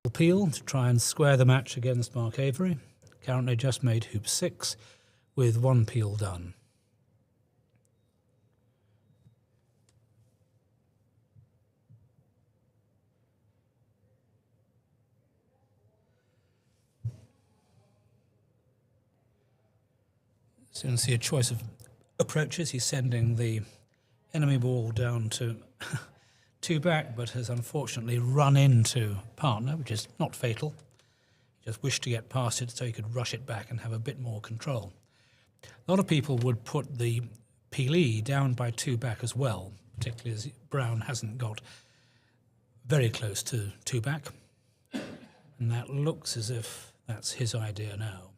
Peel to try and square the match against Mark Avery. Currently just made hoop 6 with 1 peel done. As soon as see a choice of approaches, he's sending the enemy ball down to 2 back, but has unfortunately run into partner, which is not fatal. He just wished to get past it so he could rush it back and have a bit more control. A lot of people would put the peelee down by 2 back as well, particularly as Brown hasn't got very close to 2 back. And that looks as if that's his idea now,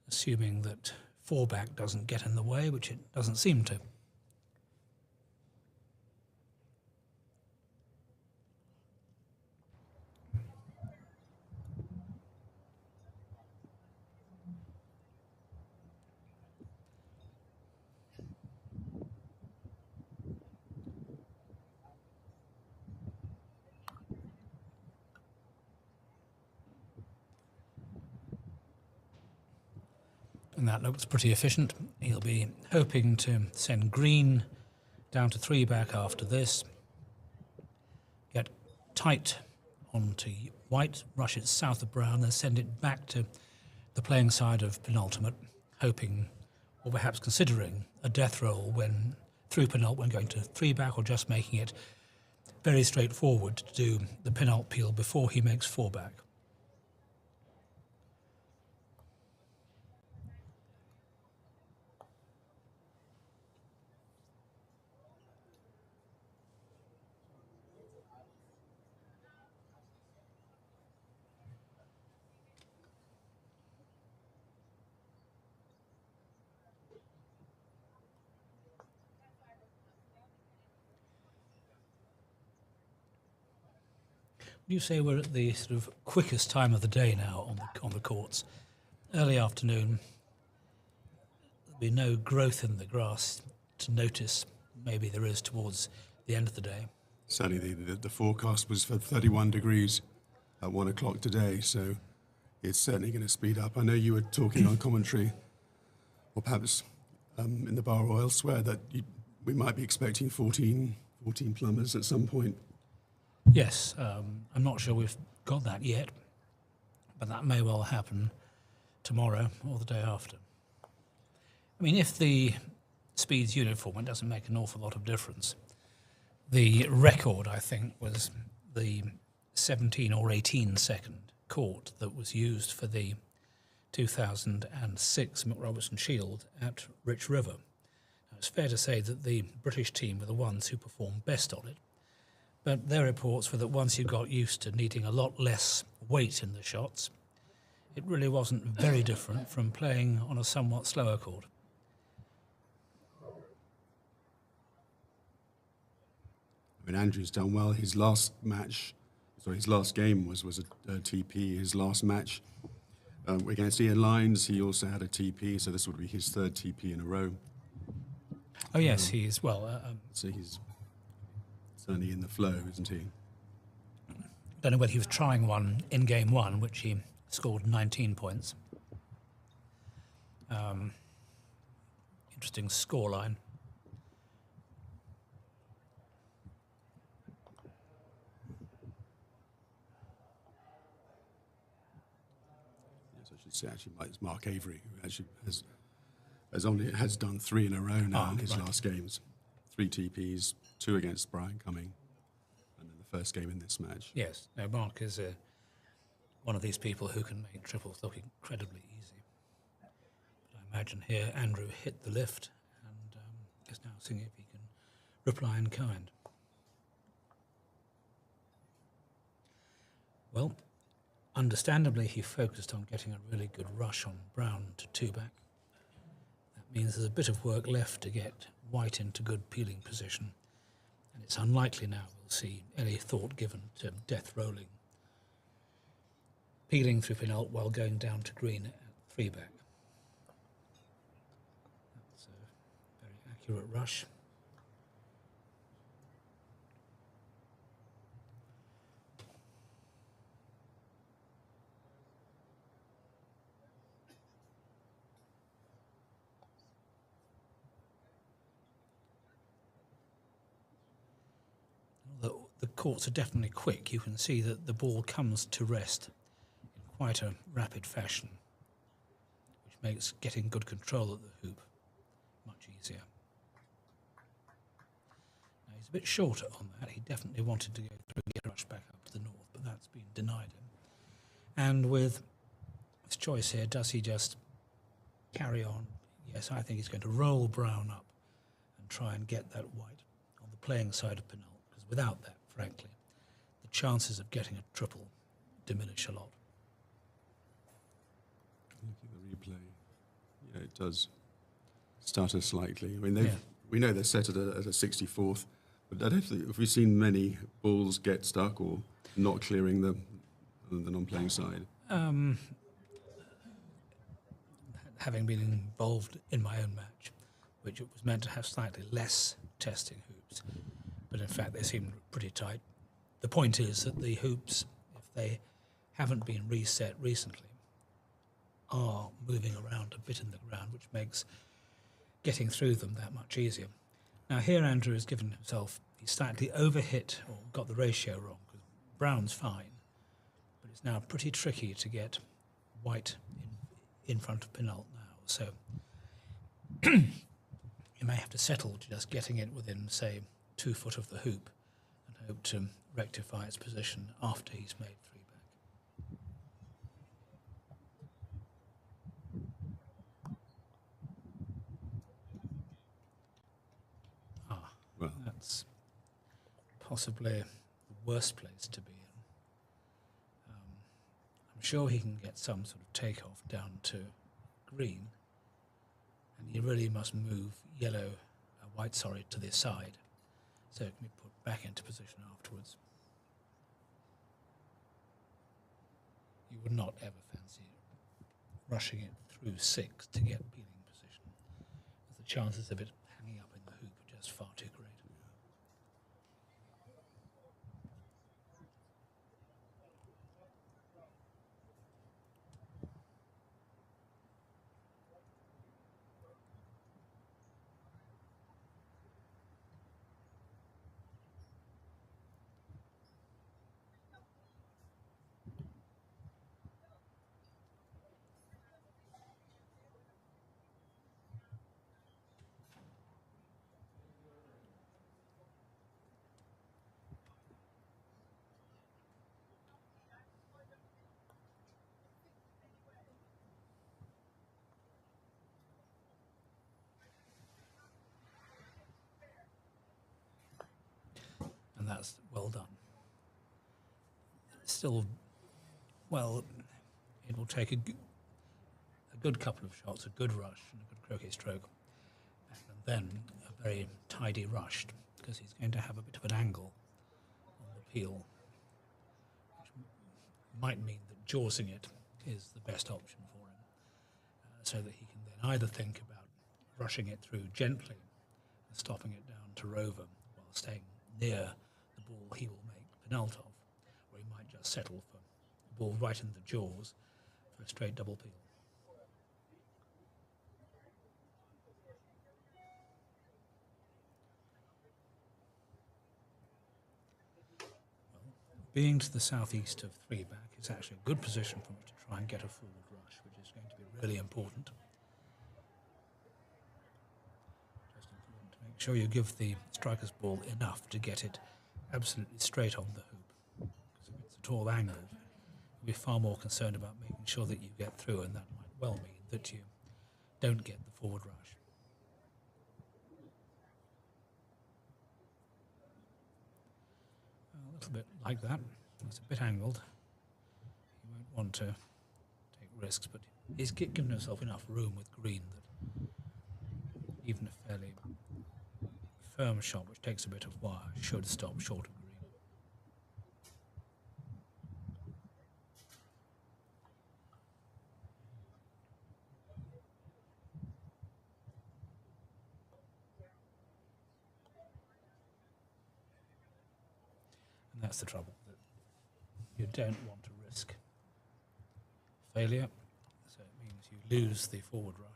assuming that 4 back doesn't get in the way, which it doesn't seem to. And that looks pretty efficient. He'll be hoping to send green down to 3 back after this. Get tight onto white, rush it south of brown, then send it back to the playing side of penultimate, hoping, or perhaps considering, a death roll when through penult when going to 3 back, or just making it very straightforward to do the penult peel before he makes 4 back. Would you say we're at the sort of quickest time of the day now on the courts? Early afternoon, there'll be no growth in the grass to notice. Maybe there is towards the end of the day. Certainly the forecast was for 31 degrees at 1 o'clock today, so it's certainly going to speed up. I know you were talking on commentary, or perhaps in the bar or elsewhere, that we might be expecting 14 plumbers at some point. Yes, I'm not sure we've got that yet, but that may well happen tomorrow or the day after. I mean, if the speed's uniform, it doesn't make an awful lot of difference. The record, I think, was the 17 or 18 second court that was used for the 2006 McRobertson Shield at Rich River. Now, it's fair to say that the British team were the ones who performed best on it. But their reports were that once you got used to needing a lot less weight in the shots, it really wasn't very different from playing on a somewhat slower court. I mean, Andrew's done well. His last game was a TP. His last match against Ian Lyons, he also had a TP, so this would be his 3rd TP in a row. Oh yes, he's, well... so he's certainly in the flow, isn't he? Don't know whether he was trying one in game 1, which he scored 19 points. Interesting scoreline. Yes, I should say actually it's Mark Avery, who actually has done 3 in a row now in his last games. 3 TPs, 2 against Brian Cumming, and then the first game in this match. Yes, no, Mark is one of these people who can make triples look incredibly easy. But I imagine here Andrew hit the lift and is now seeing if he can reply in kind. Well, understandably he focused on getting a really good rush on Brown to 2 back. That means there's a bit of work left to get white into good peeling position, and it's unlikely now we'll see any thought given to death rolling. Peeling through penult while going down to green at 3 back. That's a very accurate rush. courts are definitely quick. You can see that the ball comes to rest in quite a rapid fashion, which makes getting good control of the hoop much easier. Now, he's a bit shorter on that. He definitely wanted to go through the rush back up to the north, but that's been denied him. And with his choice here, does he just carry on? Yes, I think he's going to roll brown up and try and get that white on the playing side of Penal, because without that, frankly, the chances of getting a triple diminish a lot. Looking at the replay, yeah, it does stutter slightly. I mean, we know they're set at a 64th, but I don't think, have we seen many balls get stuck or not clearing the non-playing side? Having been involved in my own match, which it was meant to have slightly less testing hoops, but in fact they seemed pretty tight. The point is that the hoops, if they haven't been reset recently, are moving around a bit in the ground, which makes getting through them that much easier. Now here Andrew has given himself, he slightly overhit or got the ratio wrong, because brown's fine, but it's now pretty tricky to get white in front of Penal now. So you may have to settle to just getting it within, say, 2 foot of the hoop and hope to rectify its position after he's made 3 back. Well, That's possibly the worst place to be in. I'm sure he can get some sort of takeoff down to green, and he really must move white, to the side, so it can be put back into position afterwards. You would not ever fancy rushing it through 6 to get peeling position, as the chances of it hanging up in the hoop are just far too great. And that's well done. Still, well, it will take a good couple of shots, a good rush and a good croquet stroke, and then a very tidy rush, because he's going to have a bit of an angle on the peel, which might mean that jawsing it is the best option for him, so that he can then either think about rushing it through gently and stopping it down to rover while staying near the ball he will make penalt of, or he might just settle for the ball right in the jaws for a straight double peel. Being to the southeast of 3 back is actually a good position from which to try and get a forward rush, which is going to be really important. Just important to make sure you give the striker's ball enough to get it absolutely straight on the hoop. Because if it's at all angled, you'll be far more concerned about making sure that you get through, and that might well mean that you don't get the forward rush. A little bit like that. It's a bit angled. You won't want to take risks, but he's given himself enough room with green that even a fairly firm shot, which takes a bit of wire, should stop short of green. And that's the trouble, that you don't want to risk failure, so it means you lose the forward rush.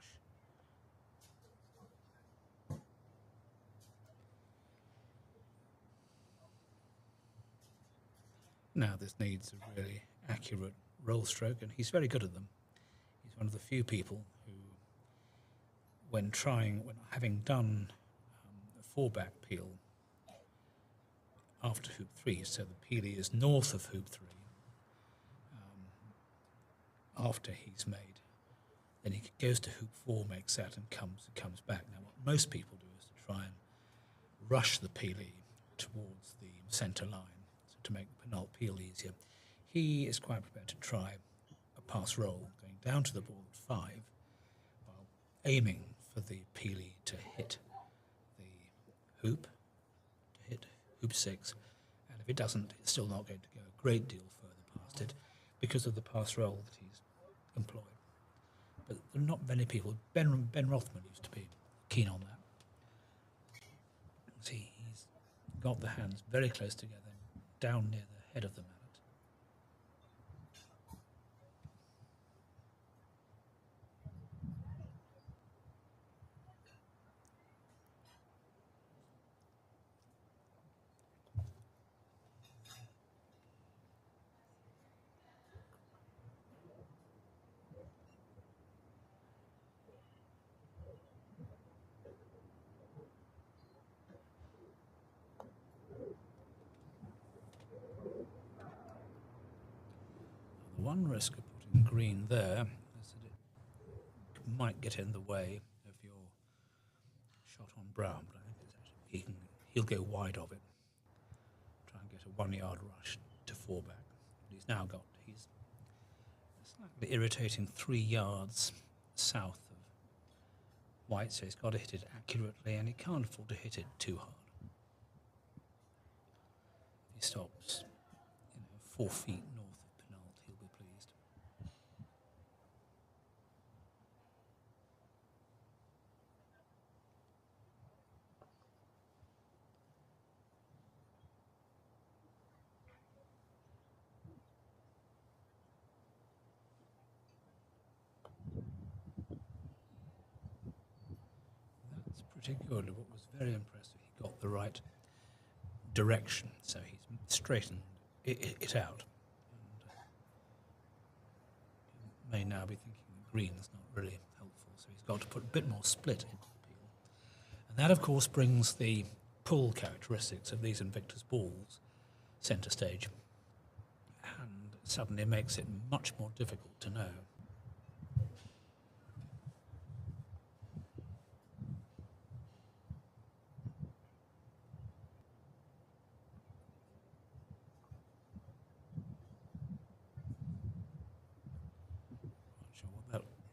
Now this needs a really accurate roll stroke, and he's very good at them. He's one of the few people who, when having done a four-back peel after hoop 3, so the peelie is north of hoop 3, after he's made, then he goes to hoop 4, makes that, and comes back. Now, what most people do is to try and rush the peelie towards the centre line, so to make the penult peel easier. He is quite prepared to try a pass roll, going down to the ball at 5, while aiming for the peelie to hit the hoop, to hit hoop 6, and if it doesn't, it's still not going to go a great deal further past it because of the pass roll that he's employed. But there are not many people. Ben Rothman used to be keen on that. See, he's got the hands very close together, down near the head of the mallet. The one risk of putting green there is that it might get in the way of your shot on brown, but I think it's actually, he'll go wide of it, try and get a 1 yard rush to 4 back. But he's slightly irritating 3 yards south of white, so he's got to hit it accurately, and he can't afford to hit it too hard. If he stops 4 feet north of penult, he'll be pleased. That's pretty good. What was very impressive, he got the right direction, so he's straightened it out. And may now be thinking that green's not really helpful, so he's got to put a bit more split into the peel. And that, of course, brings the pull characteristics of these Invictus balls centre stage, and suddenly makes it much more difficult to know.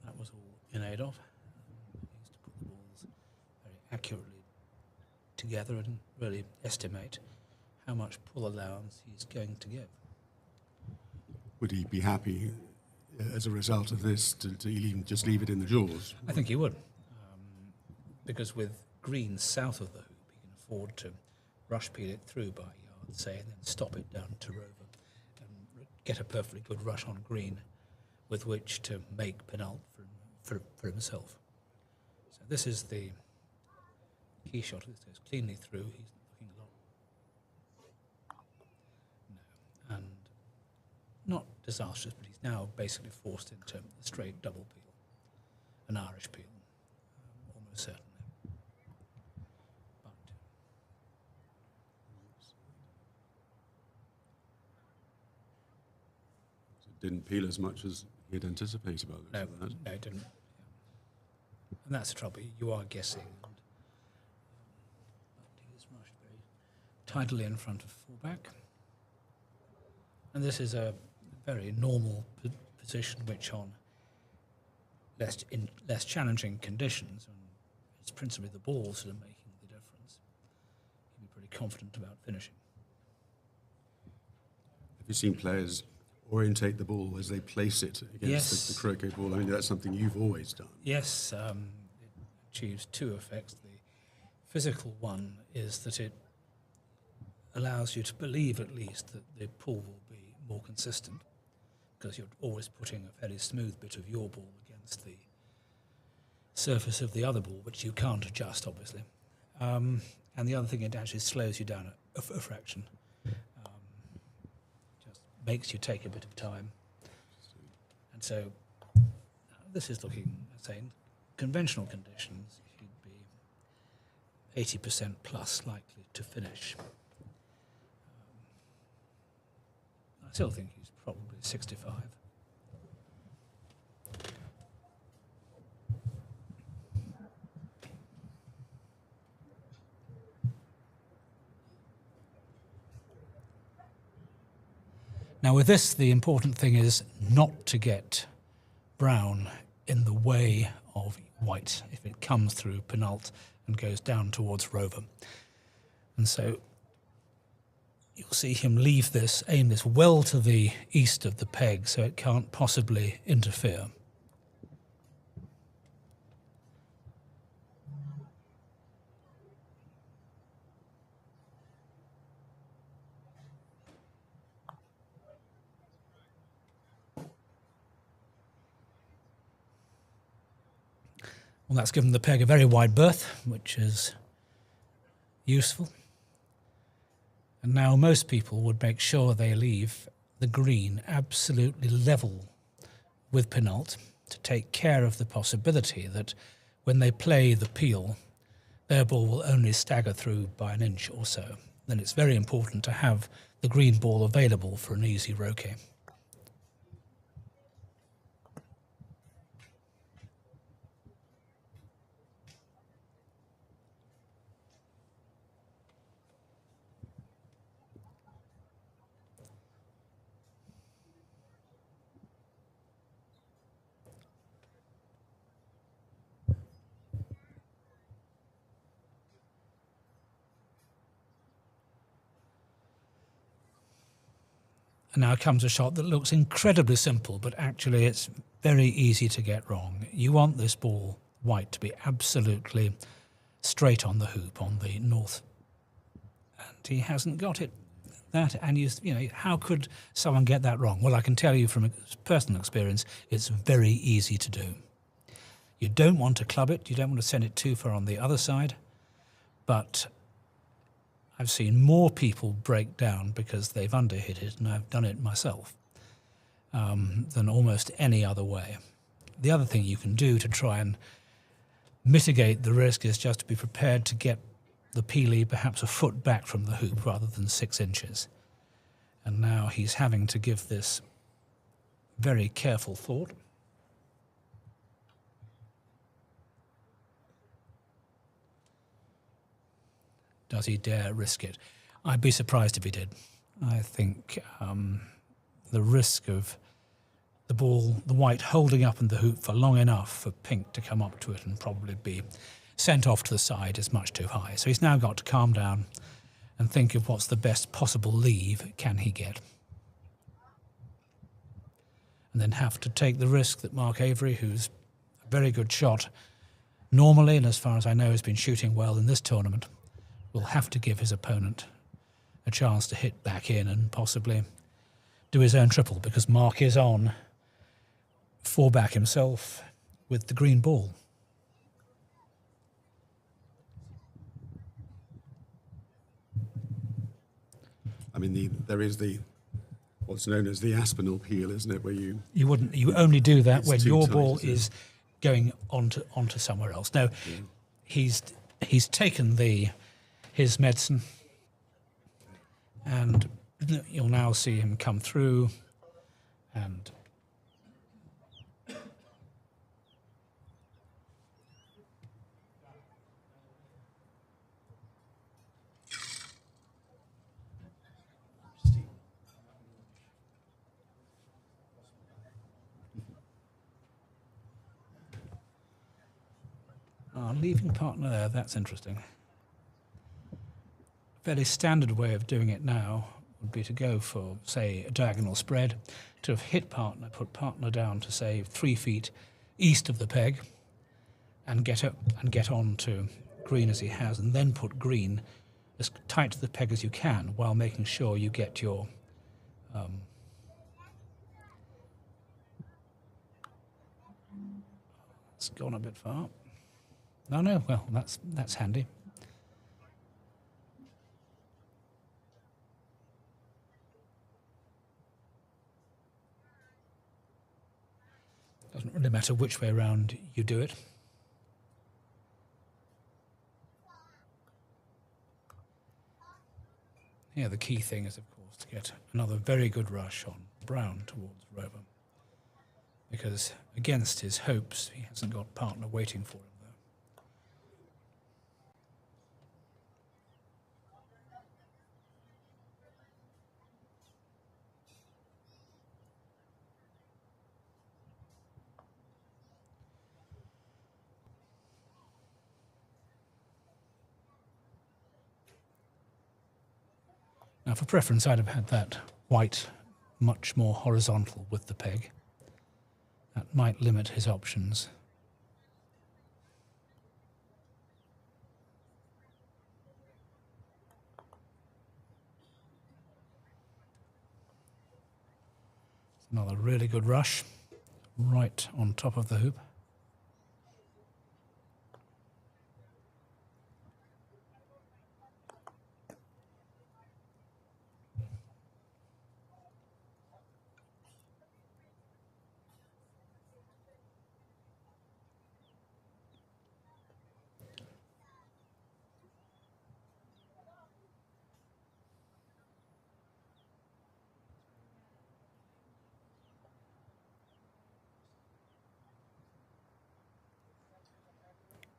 That was all in aid of. He used to put the balls very accurately together and really estimate how much pull allowance he's going to give. Would he be happy as a result of this to even just leave it in the jaws? I think he would, because with green south of the hoop, he can afford to rush peel it through by a yard, say, and then stop it down to rover and get a perfectly good rush on green with which to make penult for himself. So this is the key shot. This goes cleanly through. He's looking a lot. No, and not disastrous, but he's now basically forced into a straight double peel, an Irish peel, almost certainly. But it didn't peel as much as he had anticipated about no, it didn't. Yeah. And that's the trouble. You are guessing. But he's rushed very tidily in front of fullback. And this is a very normal position, which on less challenging conditions, and it's principally the balls that are making the difference, you'd be pretty confident about finishing. Have you seen players orientate the ball as they place it against the croquet ball? I mean, that's something you've always done. Yes, it achieves two effects. The physical one is that it allows you to believe at least that the pull will be more consistent, because you're always putting a fairly smooth bit of your ball against the surface of the other ball, which you can't adjust, obviously. And the other thing, it actually slows you down a fraction. Just makes you take a bit of time. And so this is looking, say, in conventional conditions, he'd be 80% plus likely to finish. I still think he's probably 65. Now with this, the important thing is not to get brown in the way of white if it comes through Penult and goes down towards Rover. And so you'll see him leave this, aim this well to the east of the peg so it can't possibly interfere. Well, that's given the peg a very wide berth, which is useful. And now most people would make sure they leave the green absolutely level with Penult to take care of the possibility that when they play the peel, their ball will only stagger through by an inch or so. Then it's very important to have the green ball available for an easy Croquet. And now comes a shot that looks incredibly simple, but actually it's very easy to get wrong. You want this ball, white, to be absolutely straight on the hoop, on the north. And he hasn't got it. And you know, how could someone get that wrong? Well, I can tell you from personal experience, it's very easy to do. You don't want to club it, you don't want to send it too far on the other side, but I've seen more people break down because they've underhit it, and I've done it myself, than almost any other way. The other thing you can do to try and mitigate the risk is just to be prepared to get the peelie perhaps a foot back from the hoop rather than 6 inches. And now he's having to give this very careful thought. Does he dare risk it? I'd be surprised if he did. I think the risk of the ball, the white, holding up in the hoop for long enough for pink to come up to it and probably be sent off to the side is much too high. So he's now got to calm down and think of what's the best possible leave can he get. And then have to take the risk that Mark Avery, who's a very good shot normally, and as far as I know has been shooting well in this tournament, will have to give his opponent a chance to hit back in and possibly do his own triple, because Mark is on 4 back himself with the green ball. I mean, there is what's known as the Aspinall peel, isn't it? Where you only do that when your tight, ball is going onto somewhere else. Now, he's taken his medicine, and you'll now see him come through and leaving partner there, that's interesting. Fairly standard way of doing it now would be to go for, say, a diagonal spread, to have hit partner, put partner down to, say, 3 feet east of the peg, and get on to green as he has, and then put green as tight to the peg as you can while making sure you get your it's gone a bit far. No, well, that's handy. doesn't really matter which way around you do it. Yeah, the key thing is, of course, to get another very good rush on brown towards Rover, because against his hopes, he hasn't got partner waiting for him, though. Now, for preference, I'd have had that white much more horizontal with the peg. That might limit his options. Another really good rush, right on top of the hoop.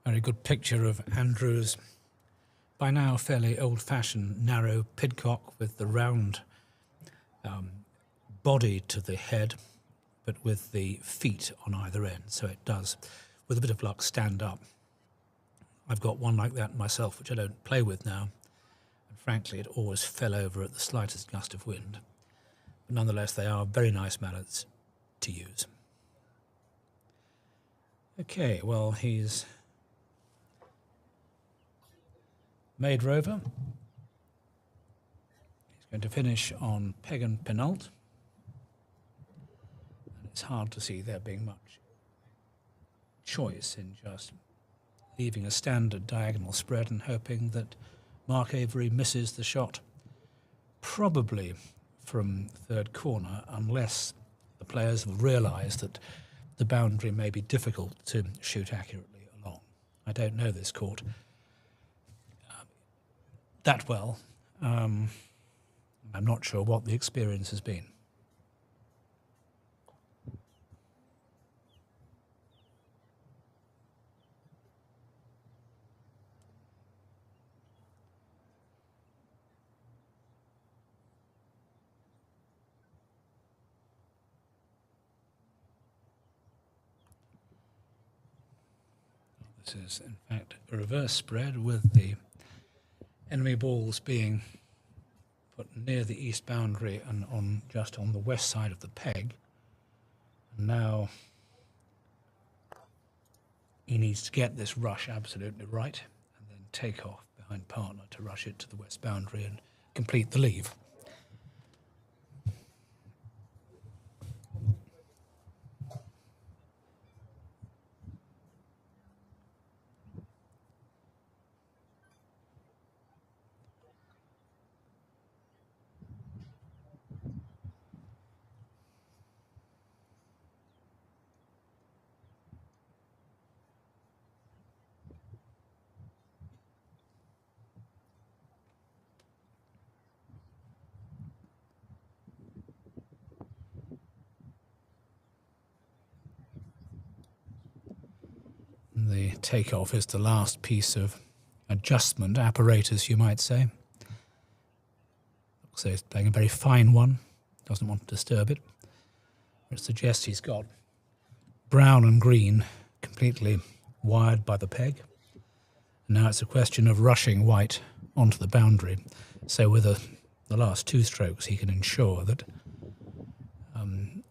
Very good picture of Andrew's by now fairly old-fashioned narrow pidcock with the round body to the head, but with the feet on either end, so it does, with a bit of luck, stand up. I've got one like that myself, which I don't play with now, and frankly it always fell over at the slightest gust of wind. But nonetheless, they are very nice mallets to use. Okay, well, he's made Rover. He's going to finish on peg and penult. And it's hard to see there being much choice in just leaving a standard diagonal spread and hoping that Mark Avery misses the shot, probably from third corner, unless the players have realised that the boundary may be difficult to shoot accurately along. I don't know this court that well. I'm not sure what the experience has been. This is, in fact, a reverse spread with the enemy balls being put near the east boundary and just on the west side of the peg. And now he needs to get this rush absolutely right and then take off behind partner to rush it to the west boundary and complete the leave. The takeoff is the last piece of adjustment apparatus, you might say. Looks like he's playing a very fine one, doesn't want to disturb it. It suggests he's got brown and green completely wired by the peg. And now it's a question of rushing white onto the boundary. So with the last two strokes, he can ensure that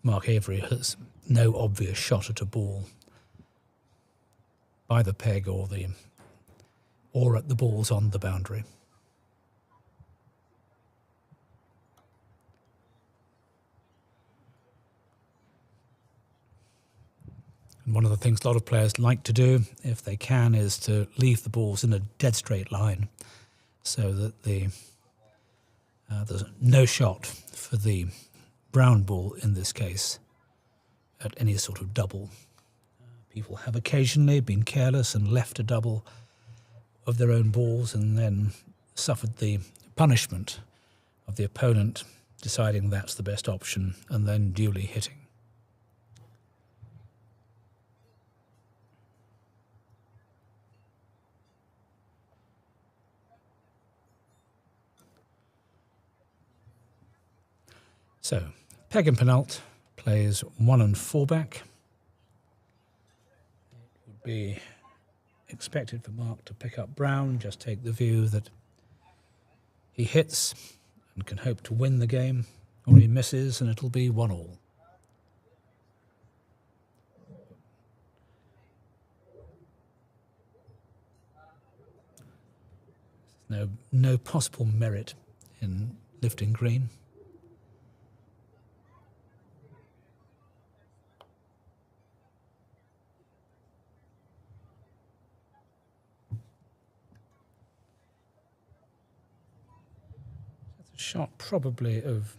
Mark Avery has no obvious shot at a ball by the peg or at the balls on the boundary. And one of the things a lot of players like to do, if they can, is to leave the balls in a dead straight line so that there's no shot for the brown ball in this case at any sort of double People have occasionally been careless and left a double of their own balls and then suffered the punishment of the opponent deciding that's the best option and then duly hitting. So, Peg and Penult plays 1 and 4 back. It would be expected for Mark to pick up Brown, just take the view that he hits and can hope to win the game, or he misses and it'll be 1-1. No possible merit in lifting green. That's a shot probably of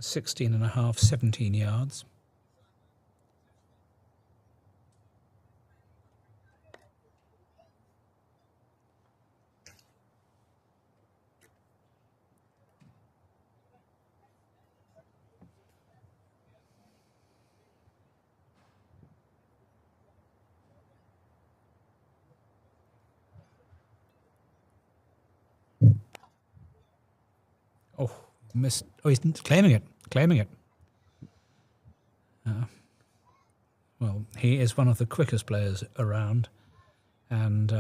16.5, 17 yards. Oh, missed. Oh, he's claiming it. Well, he is one of the quickest players around, and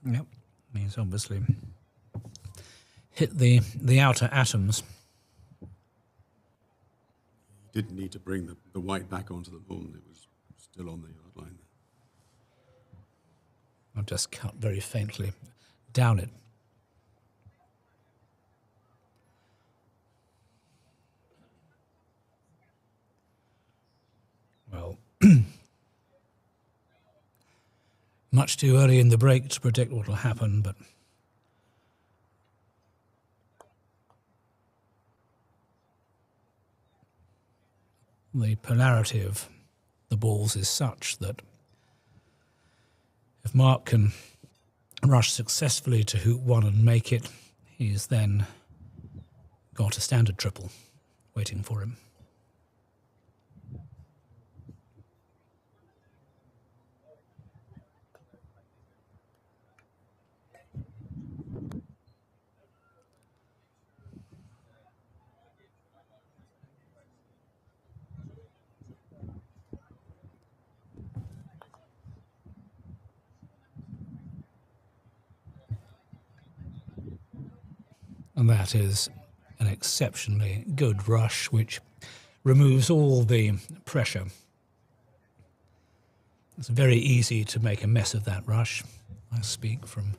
yep, he's obviously hit the outer atoms. You didn't need to bring the white back onto the lawn. It was still on the yard line. I'll just cut very faintly down it. Well, much too early in the break to predict what will happen, but the polarity of the balls is such that if Mark can rush successfully to hoop 1 and make it, he's then got a standard triple waiting for him. And that is an exceptionally good rush, which removes all the pressure. It's very easy to make a mess of that rush. I speak from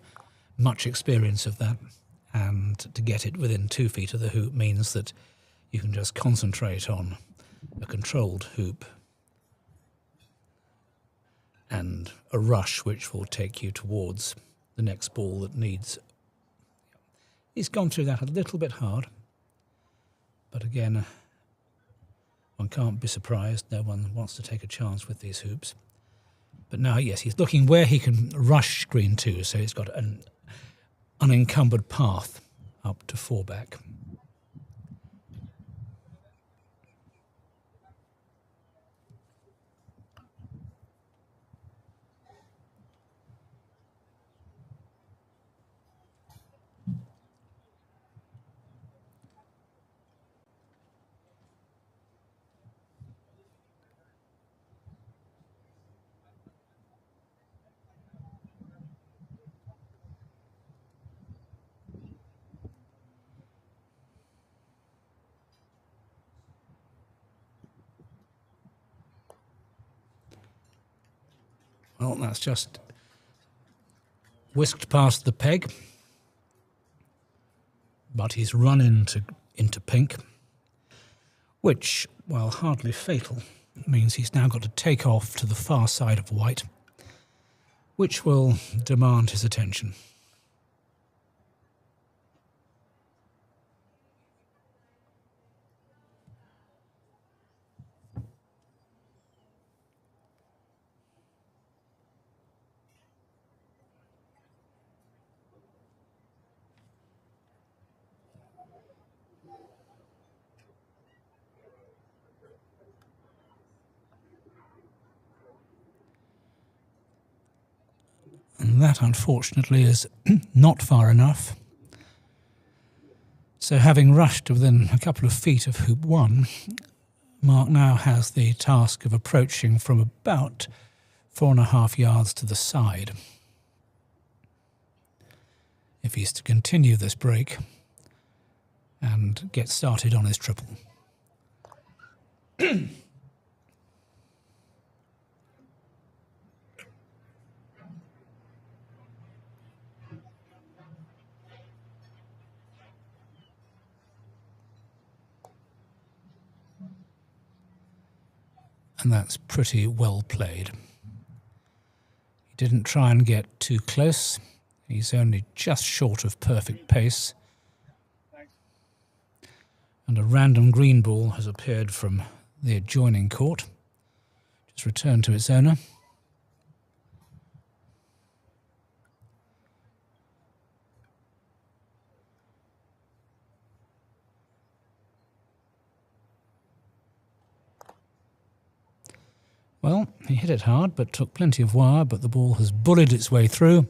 much experience of that. And to get it within 2 feet of the hoop means that you can just concentrate on a controlled hoop and a rush which will take you towards the next ball that needs. He's gone through that a little bit hard, but again, one can't be surprised. No one wants to take a chance with these hoops. But now, yes, he's looking where he can rush green 2, so he's got an unencumbered path up to 4 back. Well, that's just whisked past the peg, but he's run into pink, which, while hardly fatal, means he's now got to take off to the far side of white, which will demand his attention. And that, unfortunately, is not far enough. So having rushed to within a couple of feet of hoop 1, Mark now has the task of approaching from about 4.5 yards to the side. If he's to continue this break and get started on his triple. And that's pretty well played. He didn't try and get too close. He's only just short of perfect pace. And a random green ball has appeared from the adjoining court. Just returned to its owner. Well, he hit it hard, but took plenty of wire, but the ball has bullied its way through,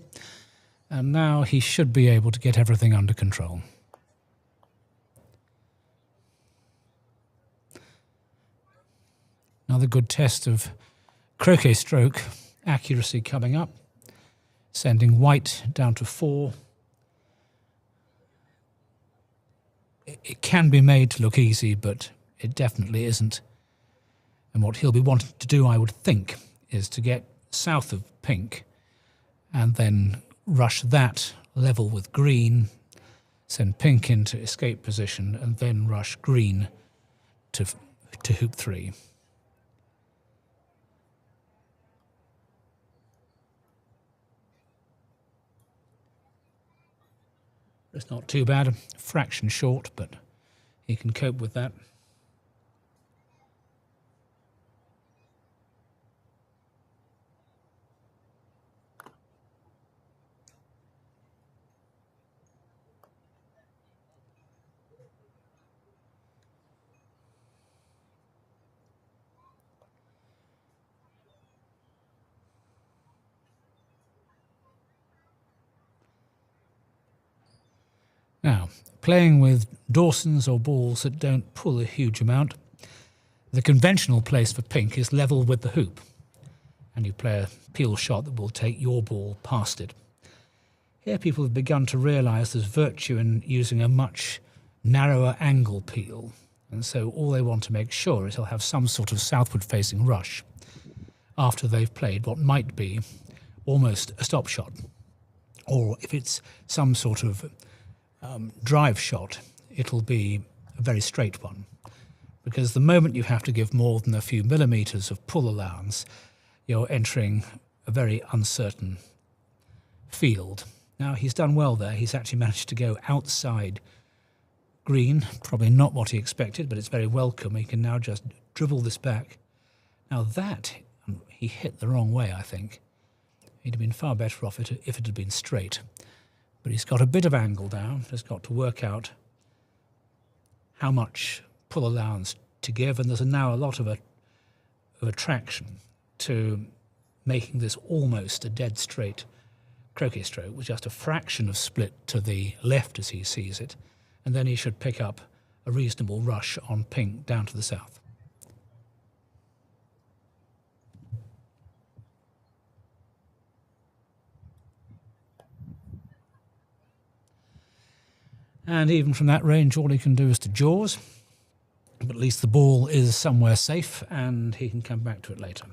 and now he should be able to get everything under control. Another good test of croquet stroke accuracy coming up, sending white down to 4. It can be made to look easy, but it definitely isn't. And what he'll be wanting to do, I would think, is to get south of pink and then rush that level with green, send pink into escape position, and then rush green to hoop 3. It's not too bad, a fraction short, but he can cope with that. Now, playing with Dawsons or balls that don't pull a huge amount, the conventional place for pink is level with the hoop, and you play a peel shot that will take your ball past it. Here people have begun to realise there's virtue in using a much narrower angle peel, and so all they want to make sure is they'll have some sort of southward-facing rush after they've played what might be almost a stop shot, or if it's some sort of drive shot, it'll be a very straight one, because the moment you have to give more than a few millimetres of pull allowance, you're entering a very uncertain field. Now, he's done well there. He's actually managed to go outside green, probably not what he expected, but it's very welcome. He can now just dribble this back. Now that, he hit the wrong way, I think. He'd have been far better off if it had been straight. But he's got a bit of angle down. He's got to work out how much pull allowance to give, and there's now a lot of attraction to making this almost a dead straight croquet stroke with just a fraction of split to the left as he sees it, and then he should pick up a reasonable rush on pink down to the south. And even from that range, all he can do is to jaws. But at least the ball is somewhere safe, and he can come back to it later.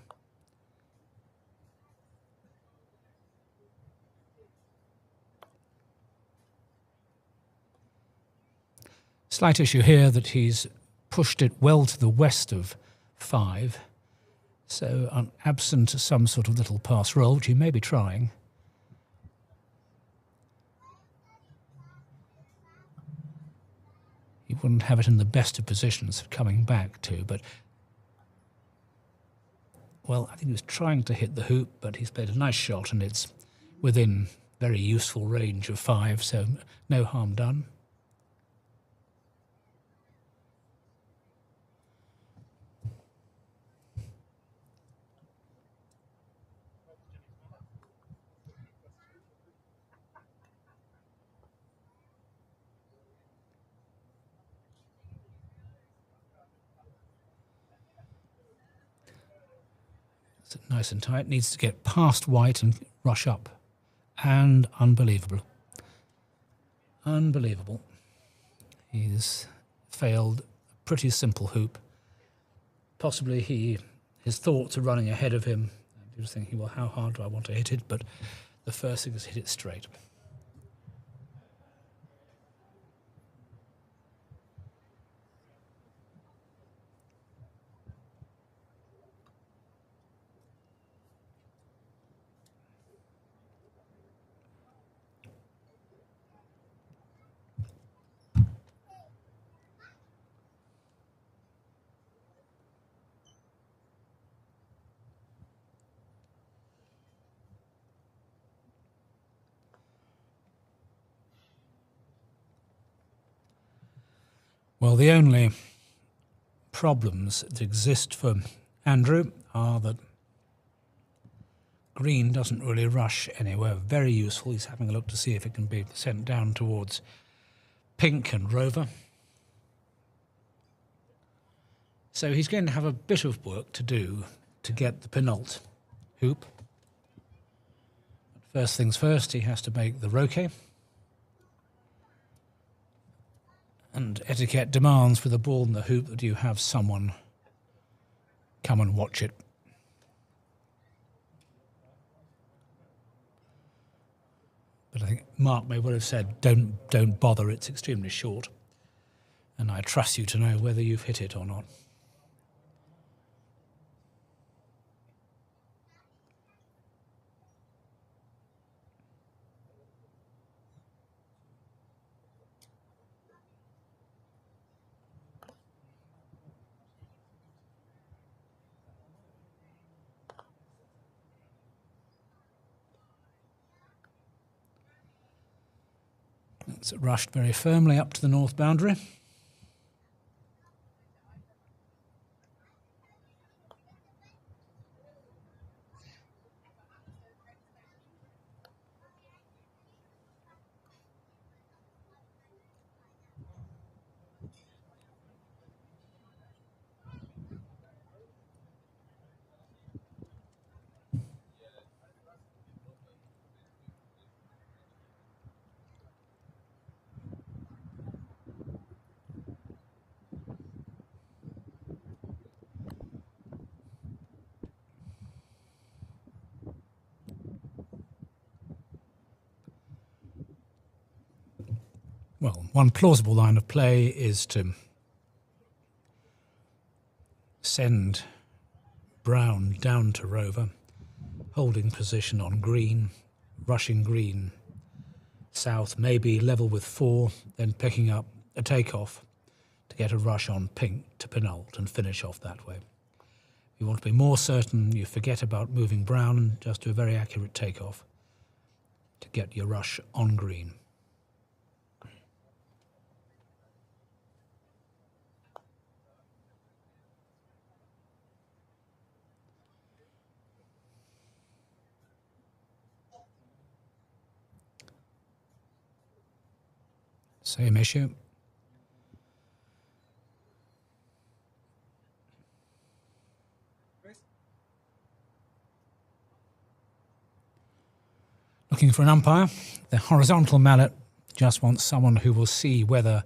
Slight issue here that he's pushed it well to the west of 5, So absent some sort of little pass roll, which he may be trying, he wouldn't have it in the best of positions for coming back to, but, well, I think he was trying to hit the hoop, but he's played a nice shot and it's within very useful range of 5, so no harm done. It's nice and tight. Needs to get past white and rush up. And unbelievable. Unbelievable. He's failed a pretty simple hoop. Possibly his thoughts are running ahead of him. He was thinking, well, how hard do I want to hit it? But the first thing is hit it straight. Well, the only problems that exist for Andrew are that green doesn't really rush anywhere. Very useful. He's having a look to see if it can be sent down towards pink and rover. So he's going to have a bit of work to do to get the penult hoop. But first things first, he has to make the Croquet. And etiquette demands with a ball in the hoop that you have someone come and watch it. But I think Mark may well have said, don't bother, it's extremely short. And I trust you to know whether you've hit it or not. It's rushed very firmly up to the north boundary. Well, one plausible line of play is to send brown down to rover, holding position on green, rushing green south, maybe level with 4, then picking up a takeoff to get a rush on pink to penult and finish off that way. If you want to be more certain, you forget about moving brown and just do a very accurate takeoff to get your rush on green. Same issue. Looking for an umpire. The horizontal mallet just wants someone who will see whether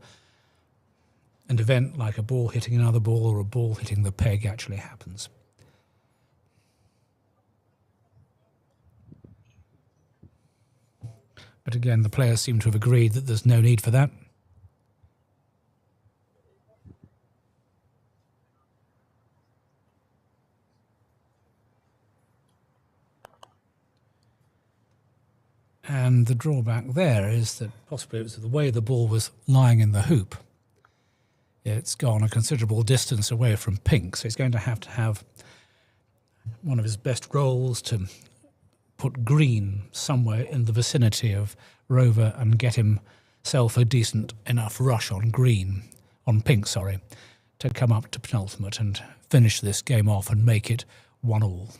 an event like a ball hitting another ball or a ball hitting the peg actually happens. But again, the players seem to have agreed that there's no need for that. And the drawback there is that possibly it was the way the ball was lying in the hoop. It's gone a considerable distance away from pink, so he's going to have one of his best rolls to put green somewhere in the vicinity of Rover and get himself a decent enough rush on pink, to come up to penultimate and finish this game off and make it 1-1.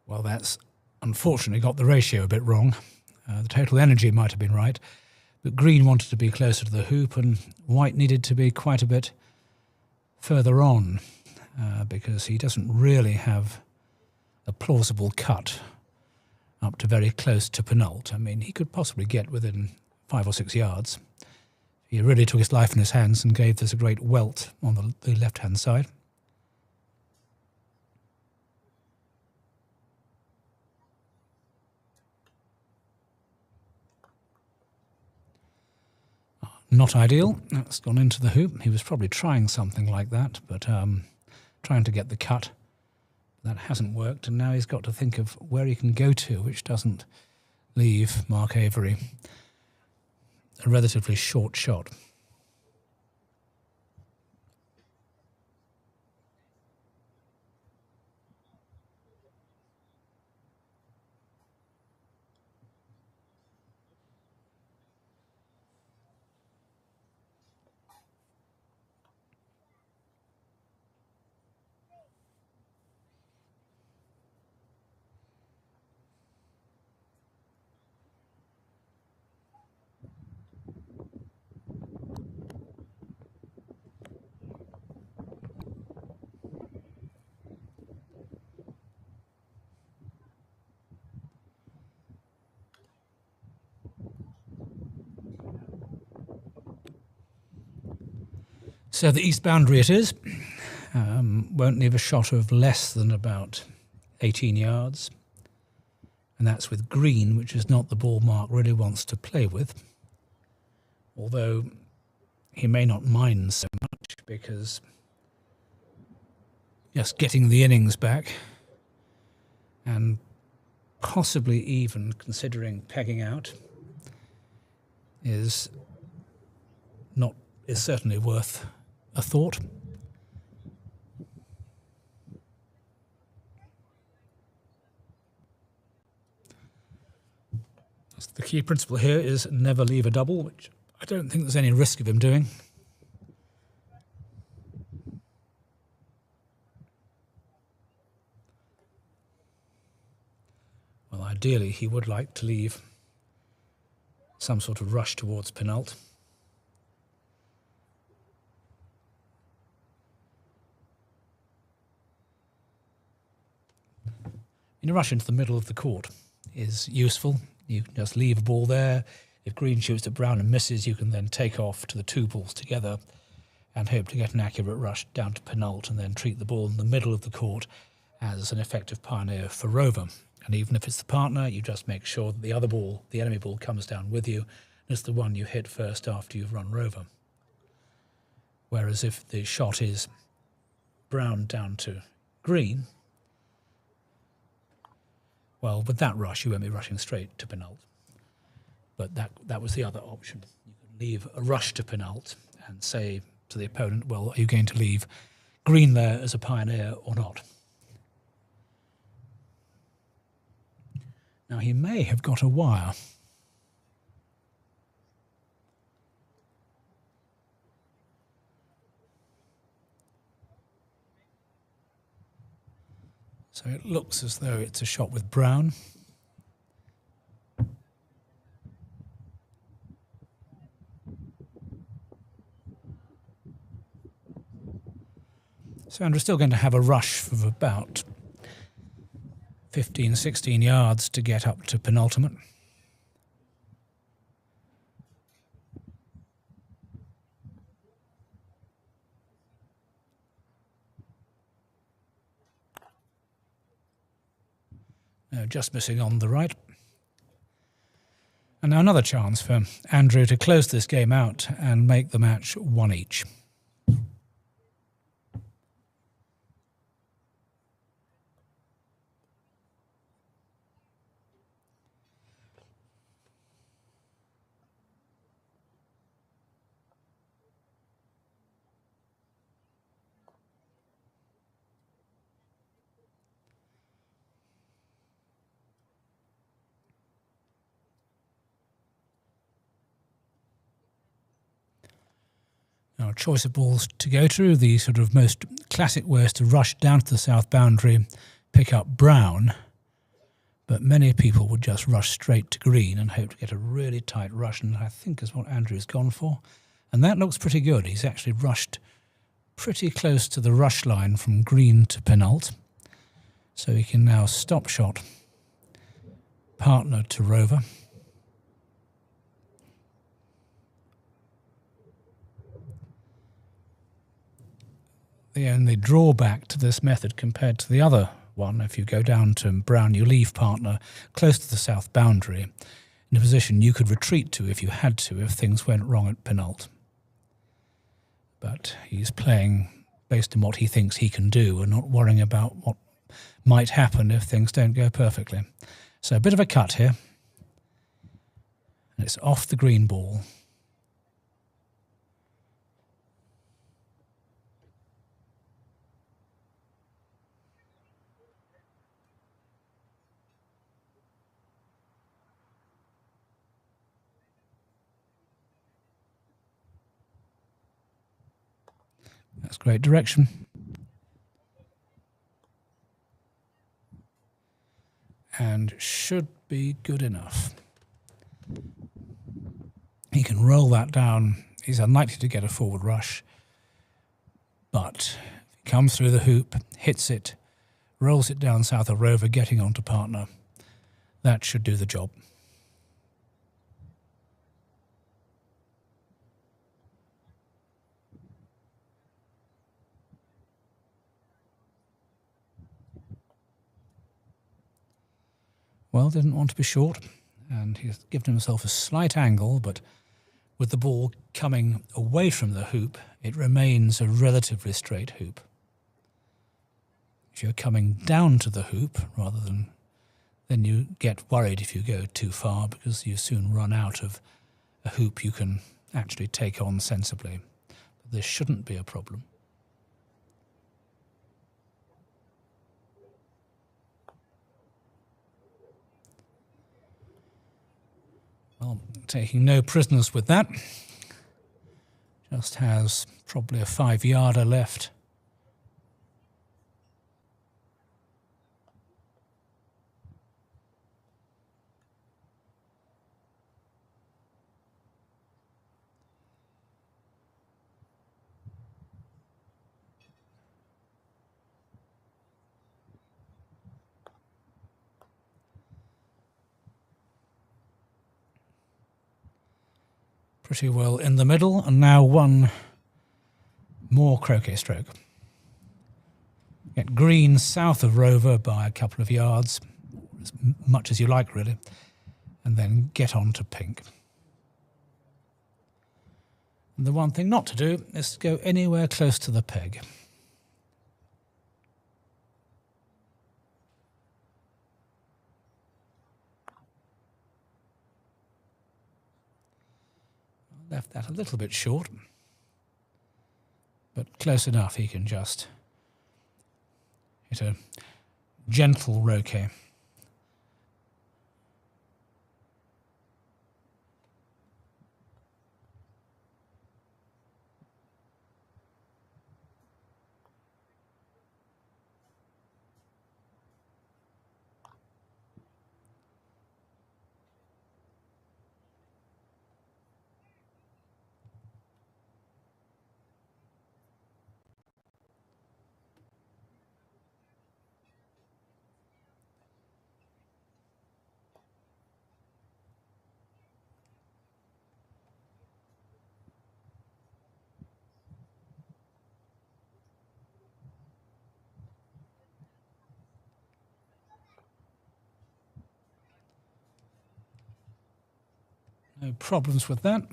Well, that's unfortunately got the ratio a bit wrong. The total energy might have been right, but green wanted to be closer to the hoop and white needed to be quite a bit further on because he doesn't really have a plausible cut up to very close to penult. I mean, he could possibly get within 5 or 6 yards. He really took his life in his hands and gave this a great welt on the left-hand side. Not ideal. That's gone into the hoop. He was probably trying something like that, but trying to get the cut. That hasn't worked, and now he's got to think of where he can go to, which doesn't leave Mark Avery a relatively short shot. So the east boundary it is. Won't leave a shot of less than about 18 yards. And that's with green, which is not the ball Mark really wants to play with. Although he may not mind so much because just getting the innings back and possibly even considering pegging out is certainly worth a thought. The key principle here is never leave a double, which I don't think there's any risk of him doing. Well, ideally he would like to leave some sort of rush towards penult. A rush into the middle of the court is useful. You can just leave a ball there. If green shoots at brown and misses, you can then take off to the two balls together and hope to get an accurate rush down to penult and then treat the ball in the middle of the court as an effective pioneer for Rover. And even if it's the partner, you just make sure that the other ball, the enemy ball, comes down with you, and it's the one you hit first after you've run Rover. Whereas if the shot is brown down to green, well, with that rush, you won't be rushing straight to penult. But that was the other option. You could leave a rush to penult and say to the opponent, well, are you going to leave green there as a pioneer or not? Now, he may have got a wire. So it looks as though it's a shot with brown. So Andrew's still going to have a rush of about 15, 16 yards to get up to penultimate. No, just missing on the right. And now another chance for Andrew to close this game out and make the match 1 each. Now, choice of balls to go through, the sort of most classic way is to rush down to the south boundary, pick up brown, but many people would just rush straight to green and hope to get a really tight rush, and I think is what Andrew's gone for. And that looks pretty good. He's actually rushed pretty close to the rush line from green to penult, so he can now stop shot, partner to rover. The only drawback to this method compared to the other one, if you go down to brown, you leave partner close to the south boundary in a position you could retreat to if you had to, if things went wrong at penult. But he's playing based on what he thinks he can do and not worrying about what might happen if things don't go perfectly. So a bit of a cut here, and it's off the green ball. That's great direction. And should be good enough. He can roll that down. He's unlikely to get a forward rush. But if he comes through the hoop, hits it, rolls it down south of rover, getting onto partner, that should do the job. Well, didn't want to be short, and he's given himself a slight angle, but with the ball coming away from the hoop, it remains a relatively straight hoop. If you're coming down to the hoop, rather than, then you get worried if you go too far, because you soon run out of a hoop you can actually take on sensibly. But this shouldn't be a problem. Well, taking no prisoners with that. Just has probably a 5-yarder left. Pretty well in the middle, and now one more croquet stroke. Get green south of rover by a couple of yards, as much as you like really, and then get on to pink. And the one thing not to do is to go anywhere close to the peg. Left that a little bit short, but close enough he can just hit a gentle roquet. No problems with that.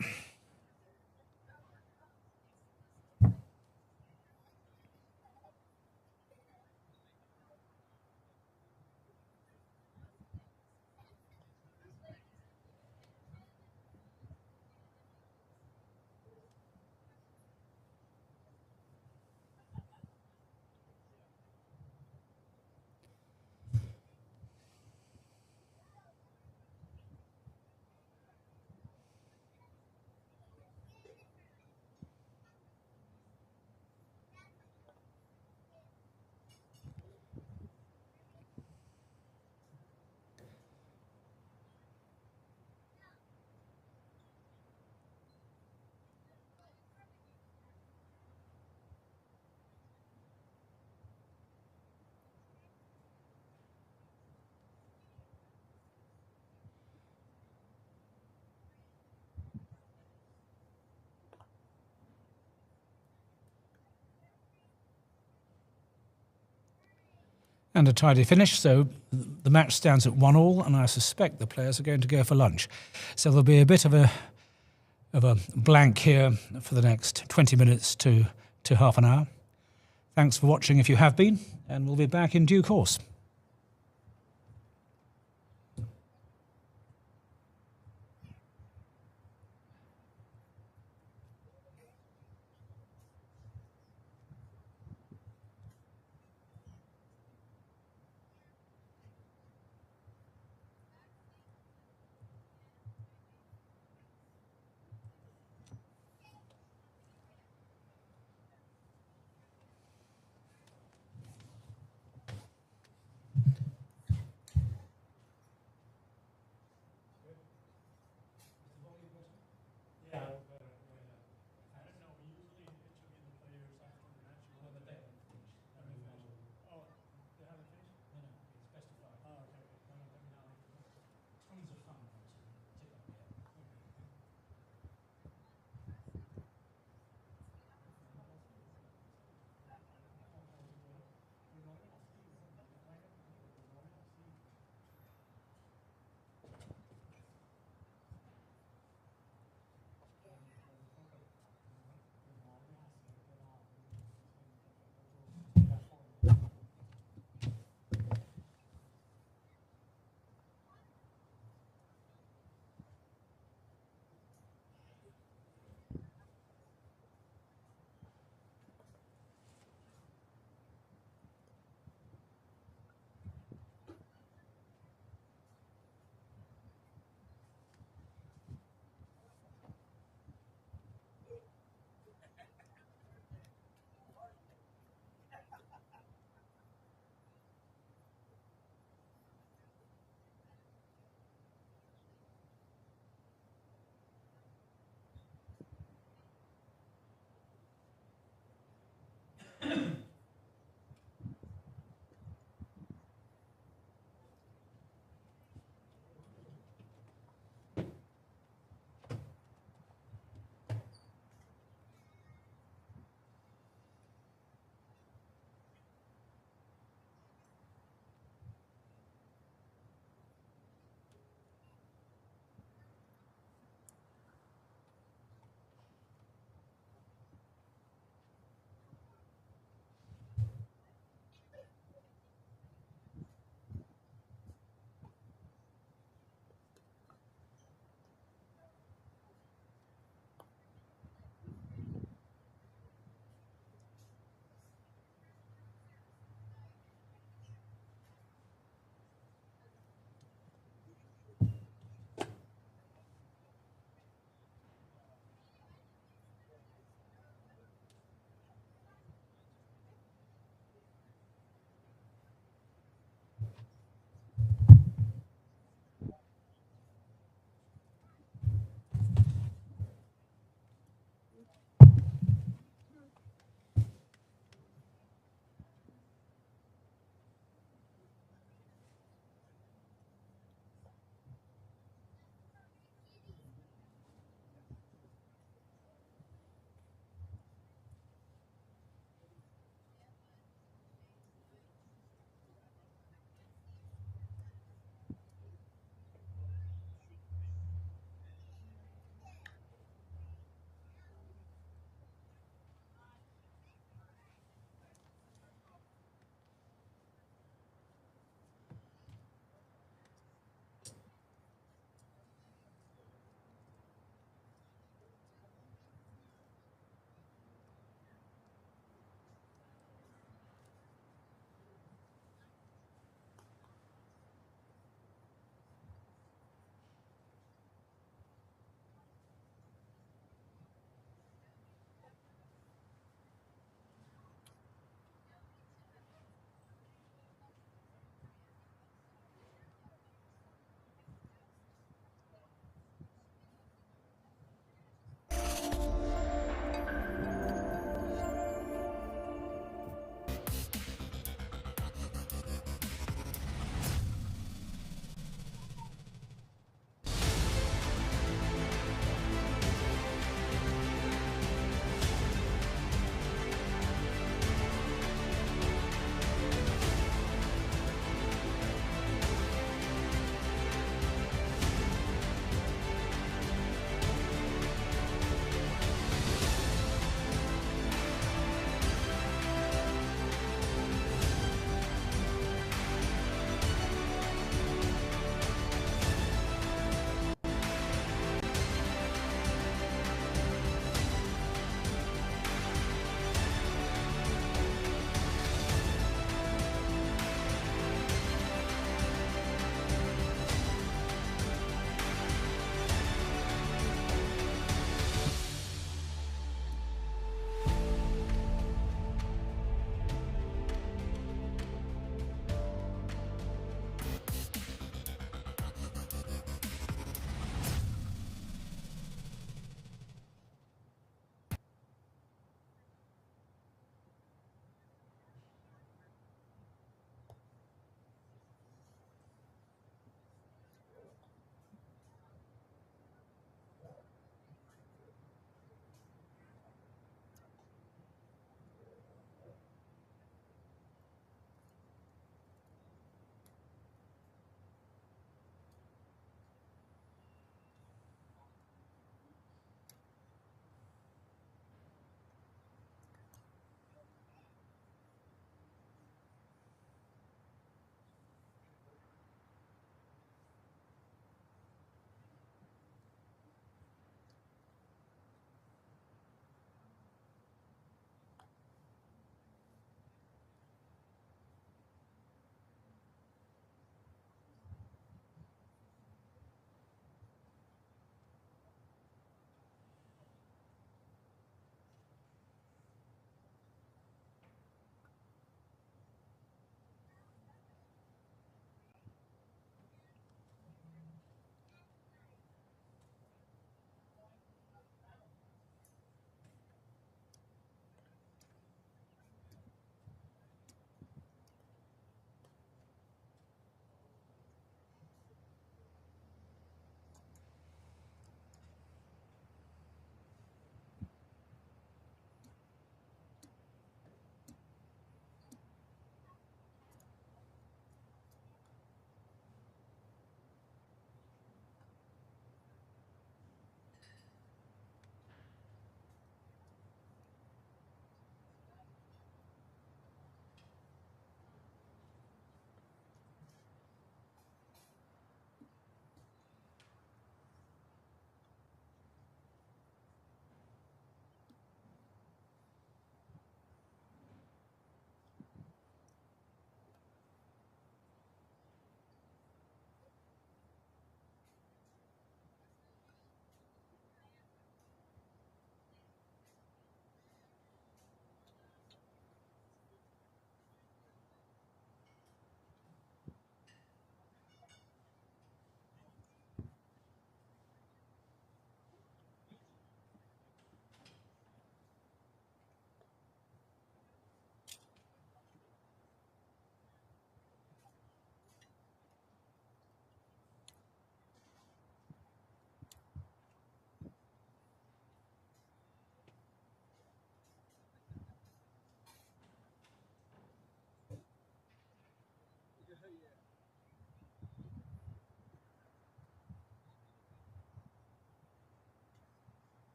And a tidy finish, so the match stands at 1-1, and I suspect the players are going to go for lunch. So there'll be a bit of a blank here for the next 20 minutes to half an hour. Thanks for watching if you have been, and we'll be back in due course.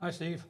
Hi, Steve.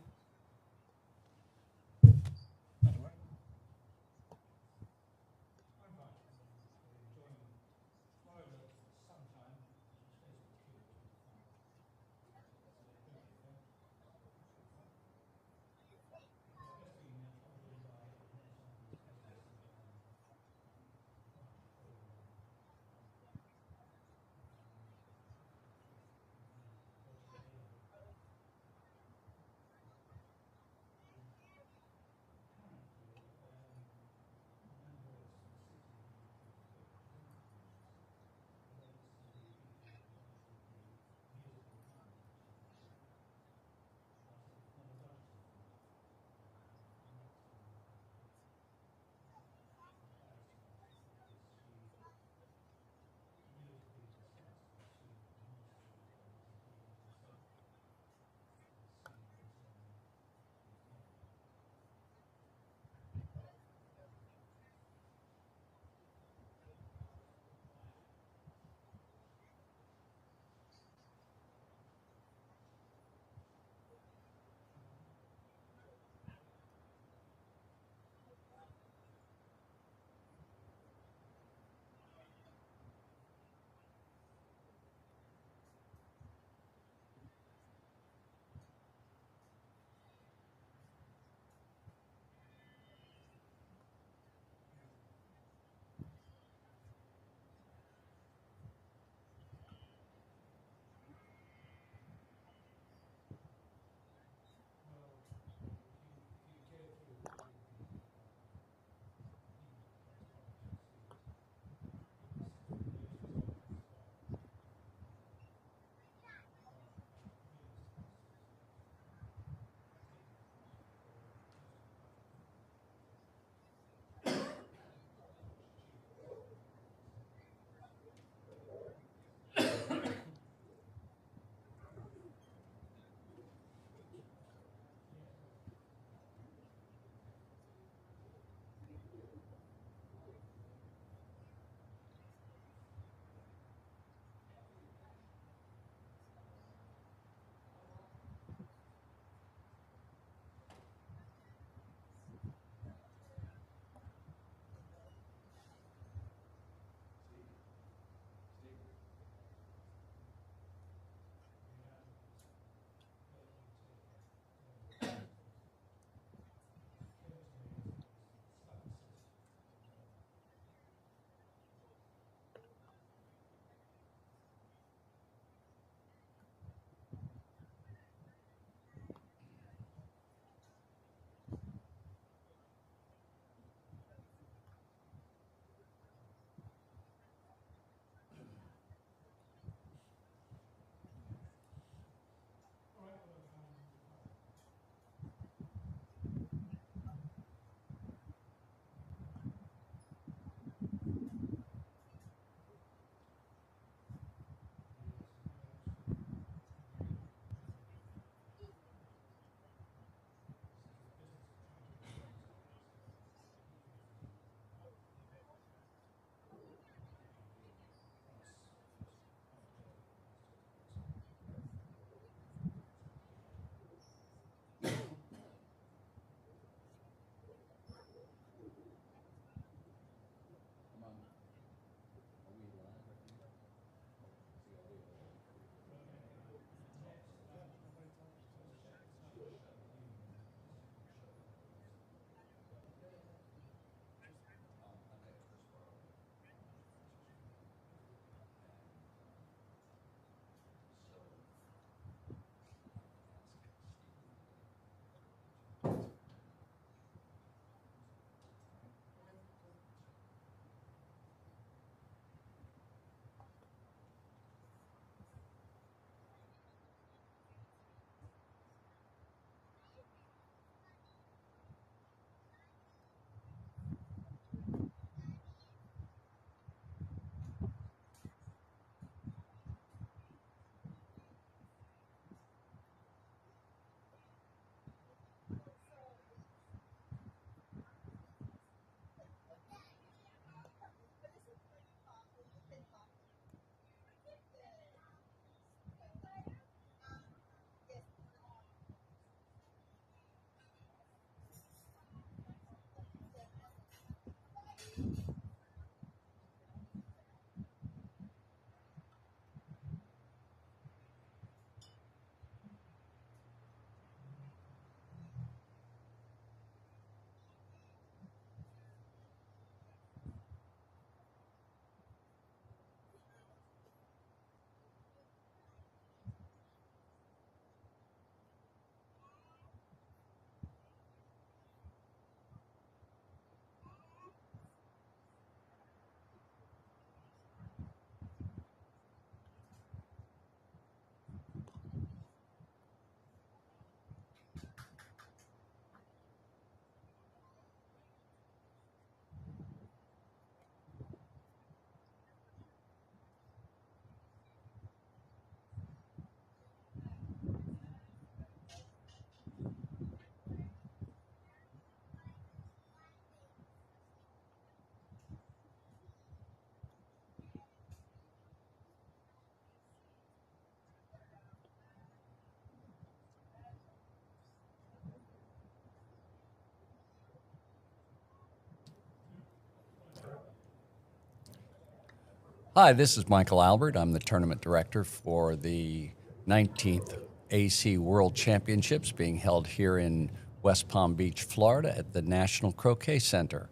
Hi, this is Michael Albert. I'm the tournament director for the 19th AC World Championships being held here in West Palm Beach, Florida at the National Croquet Center.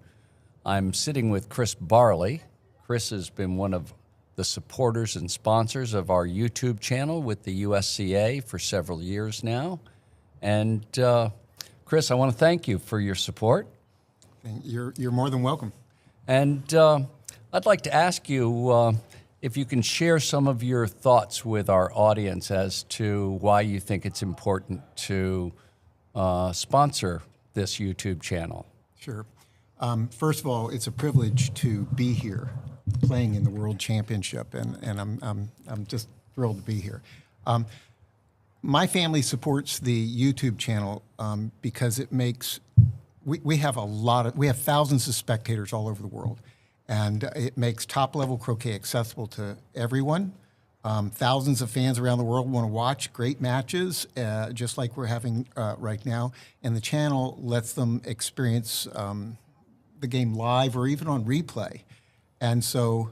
I'm sitting with Chris Barley. Chris has been one of the supporters and sponsors of our YouTube channel with the USCA for several years now. And Chris, I want to thank you for your support. You're more than welcome. And I'd like to ask you if you can share some of your thoughts with our audience as to why you think it's important to sponsor this YouTube channel. Sure. First of all, it's a privilege to be here, playing in the World Championship, and I'm just thrilled to be here. My family supports the YouTube channel because it makes we have thousands of spectators all over the world, and it makes top-level croquet accessible to everyone. Thousands of fans around the world want to watch great matches, just like we're having right now, and the channel lets them experience the game live or even on replay. And so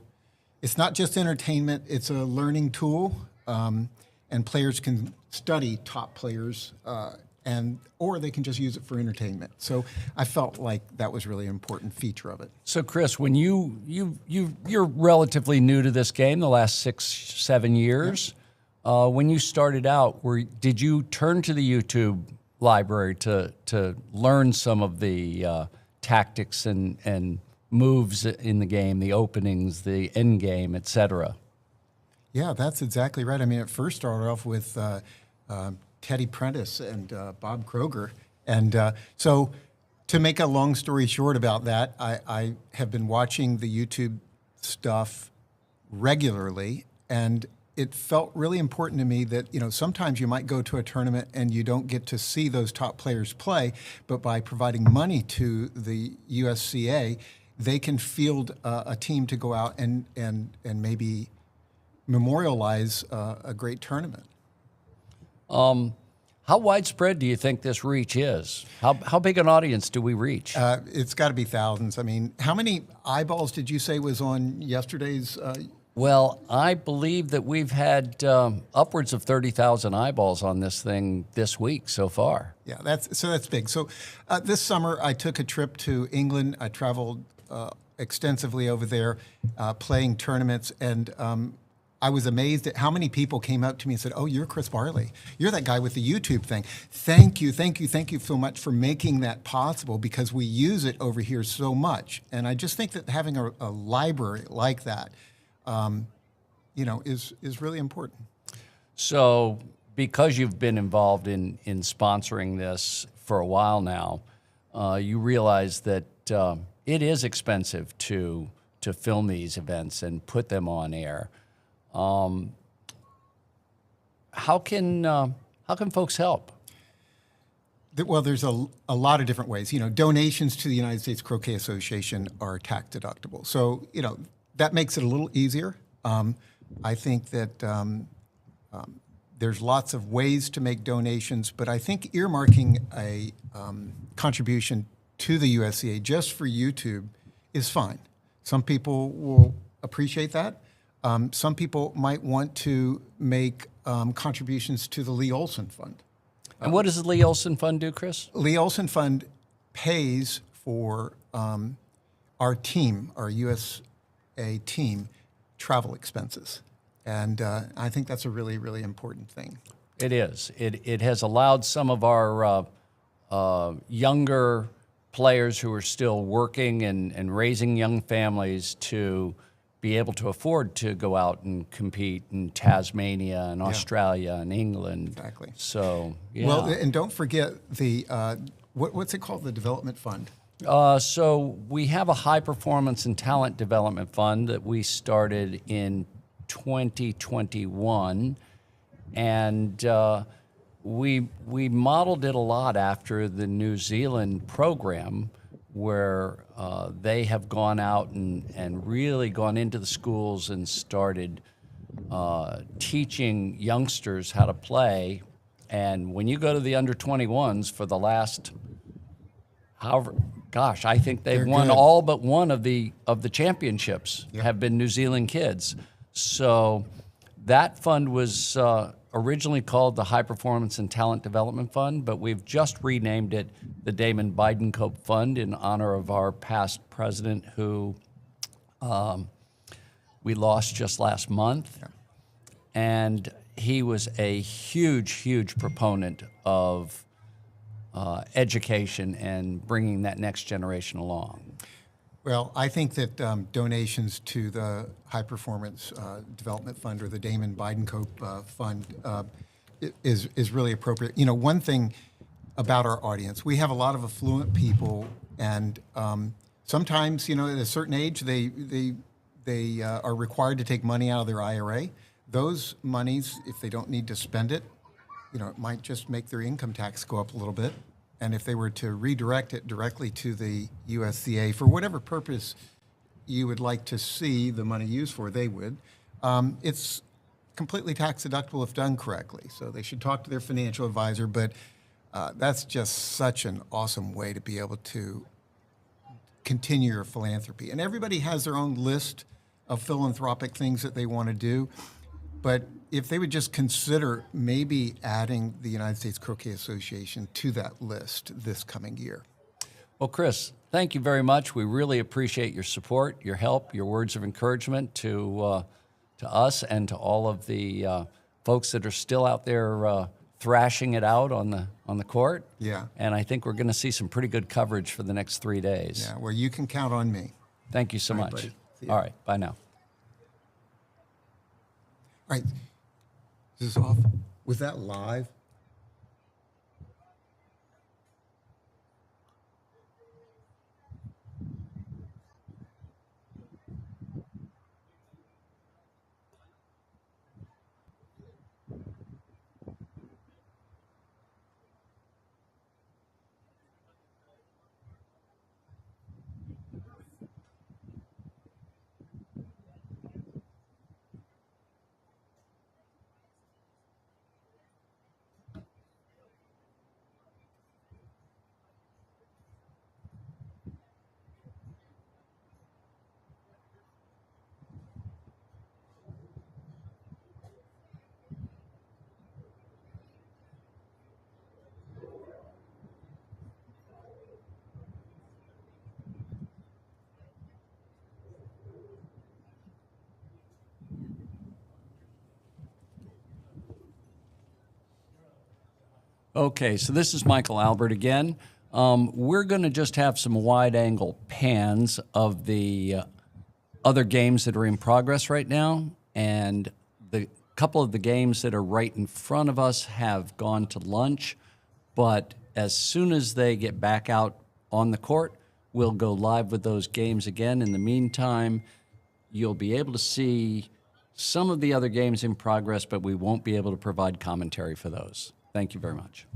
it's not just entertainment, it's a learning tool, and players can study top players, or they can just use it for entertainment. So I felt like that was really an important feature of it. So Chris, when you're relatively new to this game, the last 6-7 years, when you started out, did you turn to the YouTube library to learn some of the tactics and moves in the game, the openings, the end game, et cetera? Yeah, that's exactly right. I mean, it first started off with Teddy Prentice and Bob Kroger. And so to make a long story short about that, I have been watching the YouTube stuff regularly, and it felt really important to me that, sometimes you might go to a tournament and you don't get to see those top players play, but by providing money to the USCA, they can field a team to go out and maybe memorialize a great tournament. How widespread do you think this reach is? How big an audience do we reach? It's got to be thousands. I mean, how many eyeballs did you say was on yesterday's? Well, I believe that we've had upwards of 30,000 eyeballs on this thing this week so far. Yeah, that's big. So this summer I took a trip to England. I traveled extensively over there, playing tournaments, and I was amazed at how many people came up to me and said, "Oh, you're Chris Barley. You're that guy with the YouTube thing. Thank you so much for making that possible, because we use it over here so much." And I just think that having a library like that, is really important. So, because you've been involved in sponsoring this for a while now, you realize that it is expensive to film these events and put them on air. How can folks help? Well, there's a lot of different ways. Donations to the United States Croquet Association are tax deductible. So, that makes it a little easier. I think that there's lots of ways to make donations, but I think earmarking a contribution to the USCA just for YouTube is fine. Some people will appreciate that. Some people might want to make contributions to the Lee Olson Fund. And what does the Lee Olson Fund do, Chris? Lee Olson Fund pays for our team, our USA team, travel expenses. And I think that's a really, really important thing. It is. It has allowed some of our younger players who are still working and raising young families to be able to afford to go out and compete in Tasmania and Australia and England. Exactly. So, yeah. Well, and don't forget the, what's it called, the development fund? So we have a high performance and talent development fund that we started in 2021, and we modeled it a lot after the New Zealand program, where they have gone out and really gone into the schools and started teaching youngsters how to play. And when you go to the under 21s for the last gosh, I think they've They're won good. all but one of the championships. Yep. Have been New Zealand kids. So that fund was originally called the High Performance and Talent Development Fund, but we've just renamed it the Damon Bidencope Fund in honor of our past president, who we lost just last month. Yeah. And he was a huge, huge proponent of education and bringing that next generation along. Well, I think that donations to the High Performance Development Fund or the Damon Bidencope Fund is really appropriate. You know, one thing about our audience, we have a lot of affluent people, and sometimes, you know, at a certain age, they are required to take money out of their IRA. Those monies, if they don't need to spend it, you know, it might just make their income tax go up a little bit. And if they were to redirect it directly to the USCA for whatever purpose you would like to see the money used for, they would. It's completely tax deductible if done correctly. So they should talk to their financial advisor. But that's just such an awesome way to be able to continue your philanthropy. And everybody has their own list of philanthropic things that they want to do. But if they would just consider maybe adding the United States Croquet Association to that list this coming year. Well, Chris, thank you very much. We really appreciate your support, your help, your words of encouragement to us and to all of the folks that are still out there thrashing it out on the court. Yeah. And I think we're going to see some pretty good coverage for the next 3 days. Yeah, well, you can count on me. Thank you so All right, much. buddy. See ya. All right, bye now. All right, is this off? Was that live? Okay, so this is Michael Albert again. We're going to just have some wide-angle pans of the other games that are in progress right now, and the couple of the games that are right in front of us have gone to lunch, but as soon as they get back out on the court, we'll go live with those games again. In the meantime, you'll be able to see some of the other games in progress, but we won't be able to provide commentary for those. Thank you very much.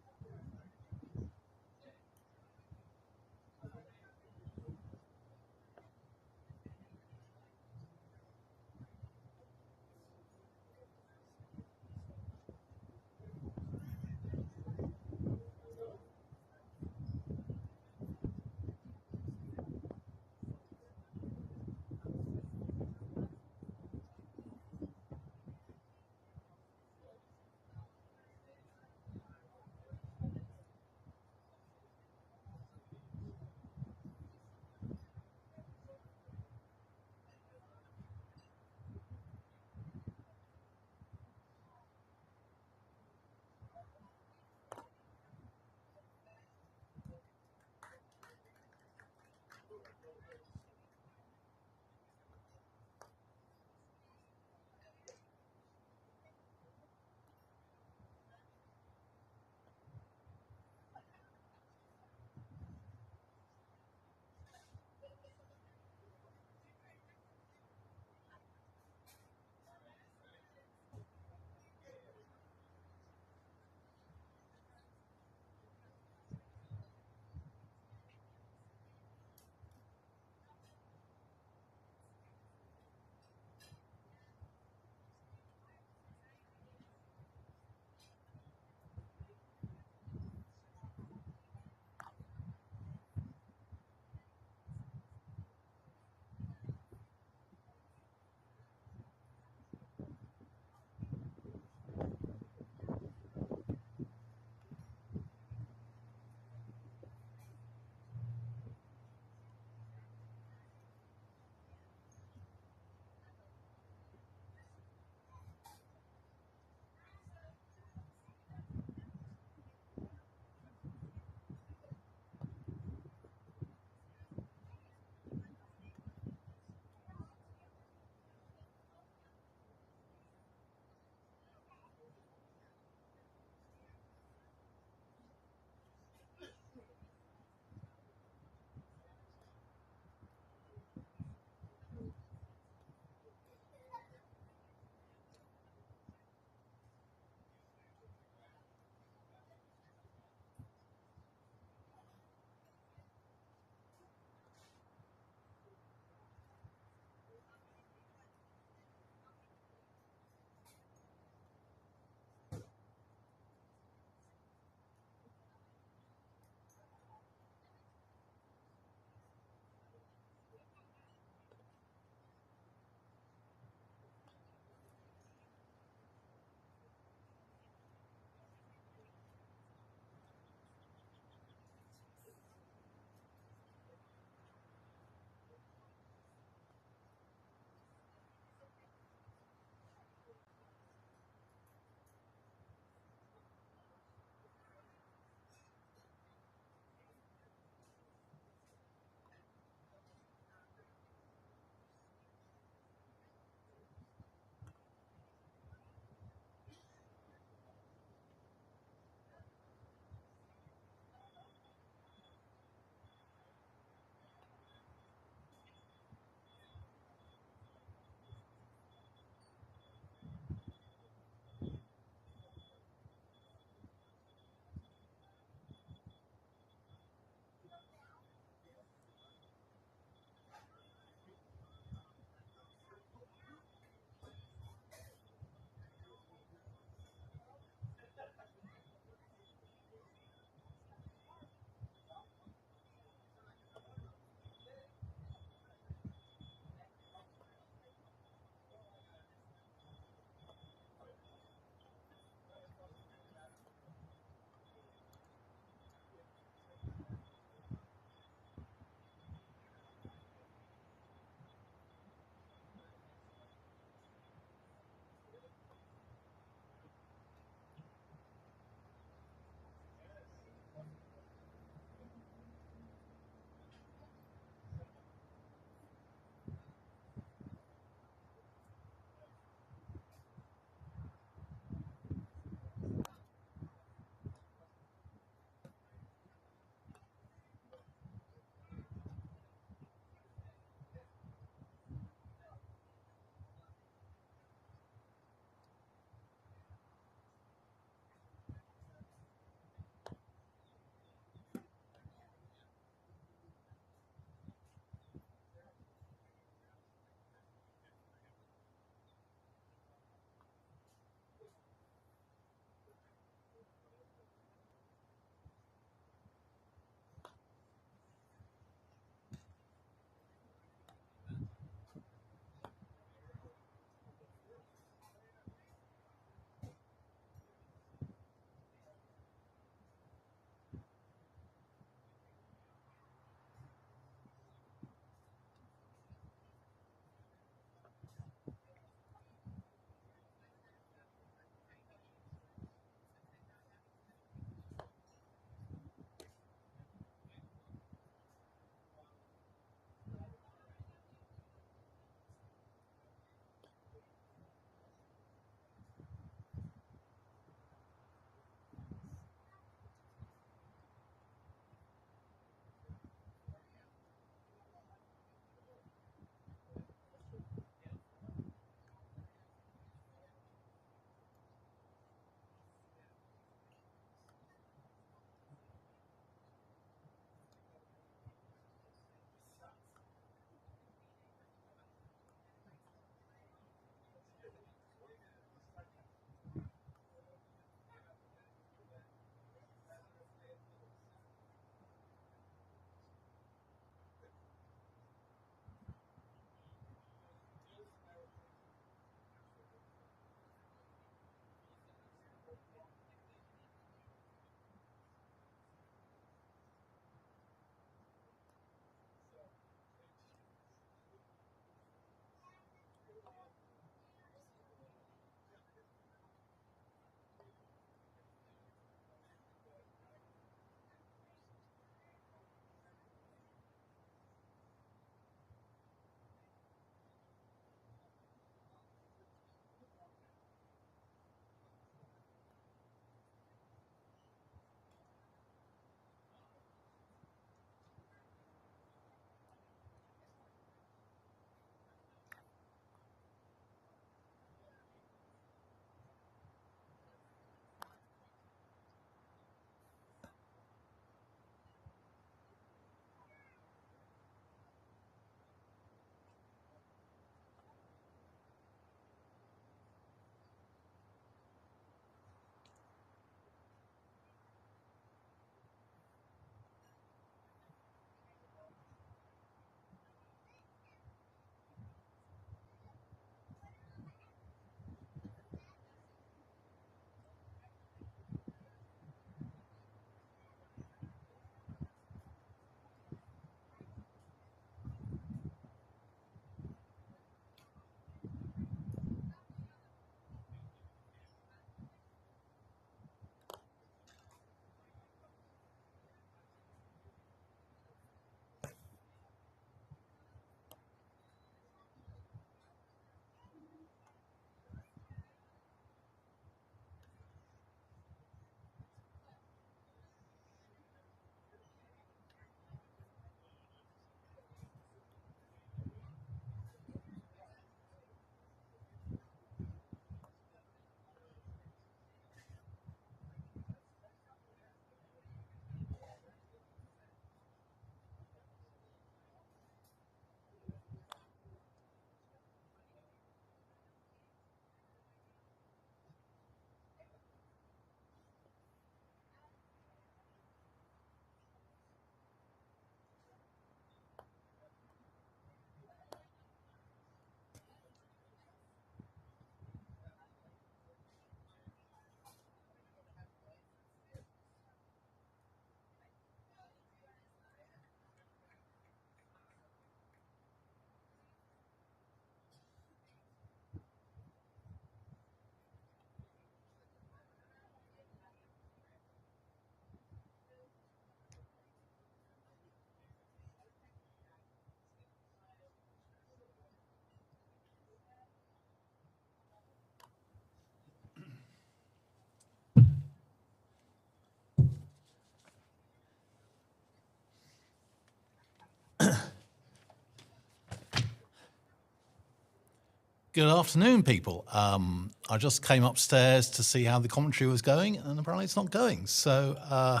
Good afternoon, people. I just came upstairs to see how the commentary was going, and apparently it's not going. So,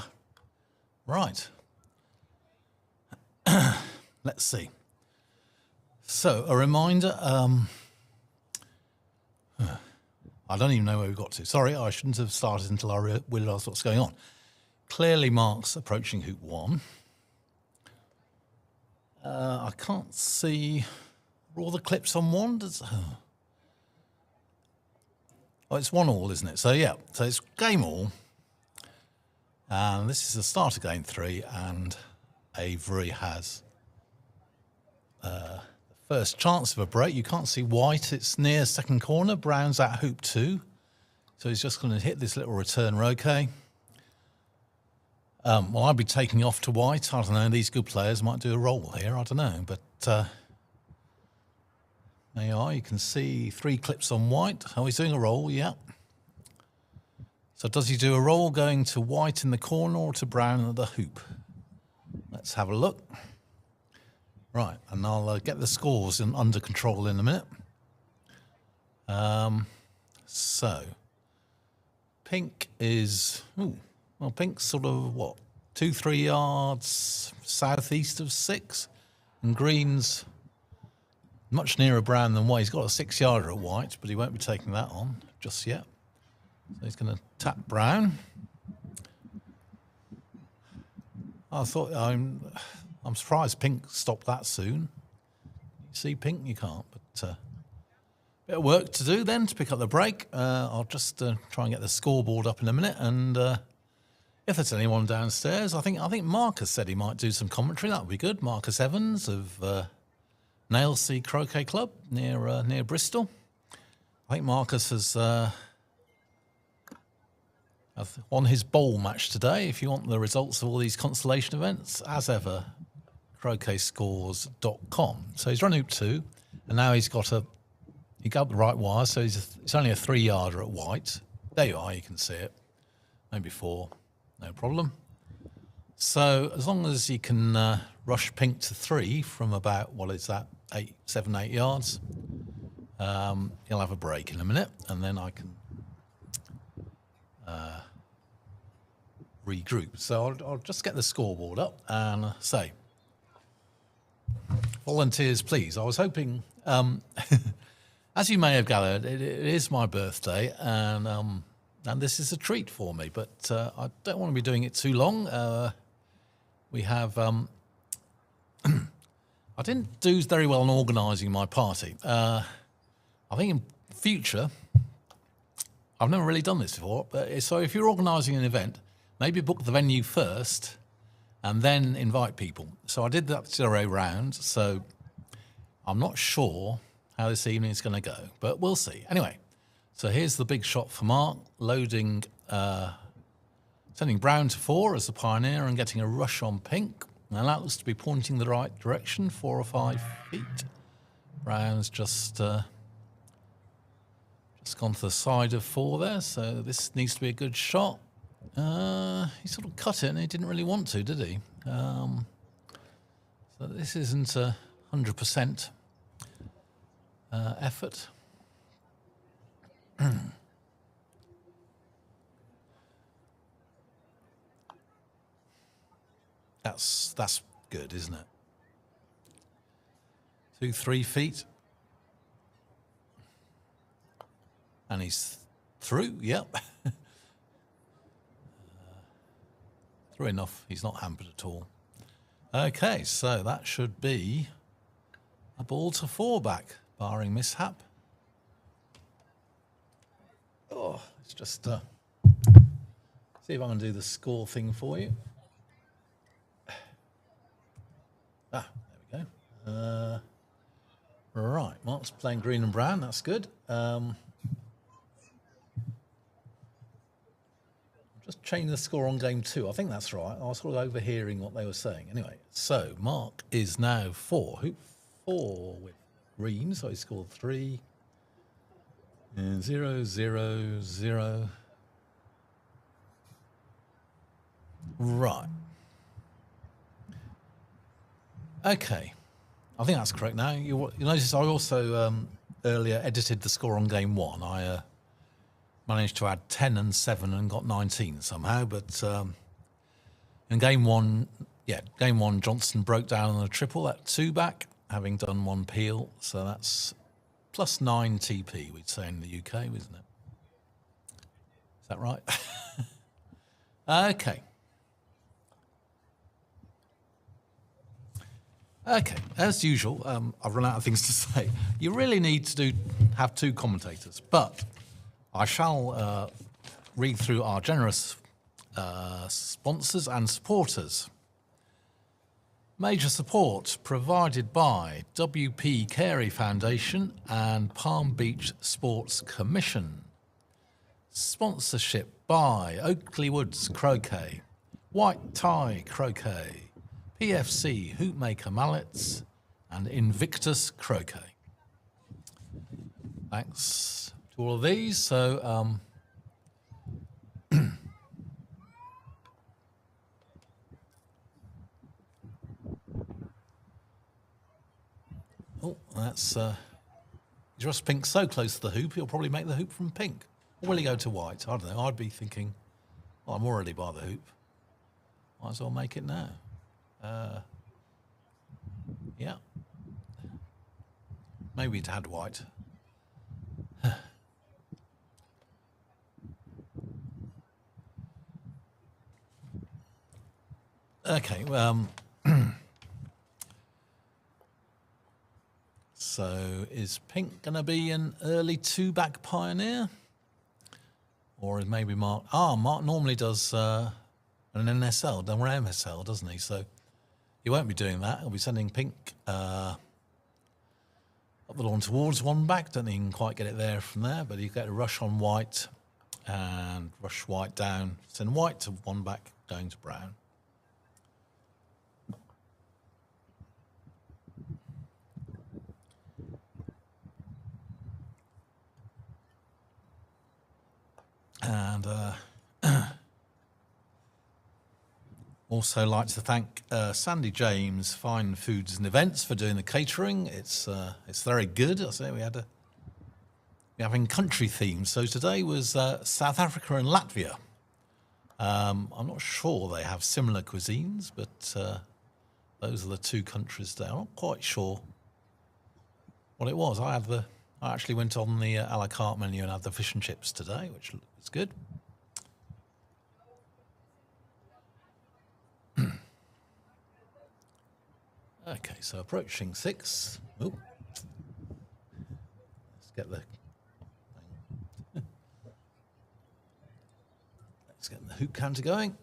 right. Let's see. So, a reminder. I don't even know where we got to. Sorry, I shouldn't have started until I realised what's going on. Clearly, Mark's approaching hoop 1. I can't see all the clips on 1. Oh, it's 1-1, isn't it? So, yeah. So, it's game all. And this is the start of game 3. And Avery has the first chance of a break. You can't see white. It's near second corner. Brown's at hoop 2. So, he's just going to hit this little return Croquet. Well, I'd be taking off to white. I don't know. These good players might do a roll here. I don't know. But there you are. You can see 3 clips on white. Oh, he's doing a roll. Yeah. So does he do a roll going to white in the corner or to brown at the hoop? Let's have a look. Right. And I'll get the scores under control in a minute. So pink is... Well, pink's sort of, 2-3 yards southeast of 6. And green's much nearer brown than white. He's got a 6-yarder at white, but he won't be taking that on just yet. So he's going to tap brown. I thought, I'm surprised pink stopped that soon. You see pink, you can't, but bit of work to do then to pick up the break. I'll just try and get the scoreboard up in a minute, and if there's anyone downstairs, I think Marcus said he might do some commentary. That would be good. Marcus Evans of Nailsea Croquet Club near Bristol. I think Marcus has on his bowl match today. If you want the results of all these consolation events, as ever, croquetscores.com. So he's run hoop 2, and now he got the right wire. So it's only a 3-yarder at white. There you are. You can see it. Maybe 4. No problem. So as long as he can rush pink to 3 from about, 7, 8 yards, he'll have a break in a minute, and then I can regroup. So I'll just get the scoreboard up and say, volunteers, please. I was hoping, as you may have gathered, it is my birthday, and this is a treat for me, but I don't want to be doing it too long. We have... I didn't do very well in organising my party. I think in future, I've never really done this before, but so if you're organising an event, maybe book the venue first and then invite people. So I did that the other way round, so I'm not sure how this evening is going to go, but we'll see. Anyway, so here's the big shot for Mark, loading, sending brown to 4 as the pioneer and getting a rush on pink. Now that looks to be pointing the right direction, 4 or 5 feet. Brown's just gone to the side of 4 there, so this needs to be a good shot. He sort of cut it and he didn't really want to, did he? So this isn't a 100% effort. That's good, isn't it? 2-3 feet. And he's through, yep. Through enough, he's not hampered at all. Okay, so that should be a ball to 4 back, barring mishap. Oh, let's just see if I can do the score thing for you. There we go. Right, Mark's playing green and brown. That's good. Just changing the score on game 2. I think that's right. I was sort of overhearing what they were saying. Anyway, so Mark is now 4. Hoop 4 with green, so he scored 3. And 0, 0, 0. Right. Okay. I think that's correct now. You notice I also earlier edited the score on game one, I managed to add 10 and 7 and got 19 somehow. But in game one, Johnson broke down on a triple at 2 back, having done 1 peel. So that's plus 9 TP, we'd say in the UK, isn't it? Is that right? Okay. Okay, as usual, I've run out of things to say. You really need to have 2 commentators, but I shall read through our generous sponsors and supporters. Major support provided by WP Carey Foundation and Palm Beach Sports Commission. Sponsorship by Oakley Woods Croquet, White Tie Croquet, PFC Hoopmaker Mallets, and Invictus Croquet. Thanks to all of these. So, oh, that's just pink so close to the hoop, he'll probably make the hoop from pink. Or will he go to white? I don't know. I'd be thinking, well, I'm already by the hoop. Might as well make it now. Yeah. Maybe it had white. Okay. So is pink going to be an early 2-back pioneer? Or is maybe Mark... Mark normally does an NSL, or MSL, doesn't he? So he won't be doing that. He'll be sending pink up the lawn towards 1 back. Don't think he can quite get it there from there, but he'll get a rush on white and rush white down. Send white to 1 back, going to brown. And also like to thank Sandy James, Fine Foods and Events, for doing the catering. It's very good. I say we're having country themes. So today was South Africa and Latvia. I'm not sure they have similar cuisines, but those are the 2 countries there. I'm not quite sure what it was. I actually went on the a la carte menu and had the fish and chips today, which is good. Okay, so approaching 6. Oh. Let's get the hoop counter going.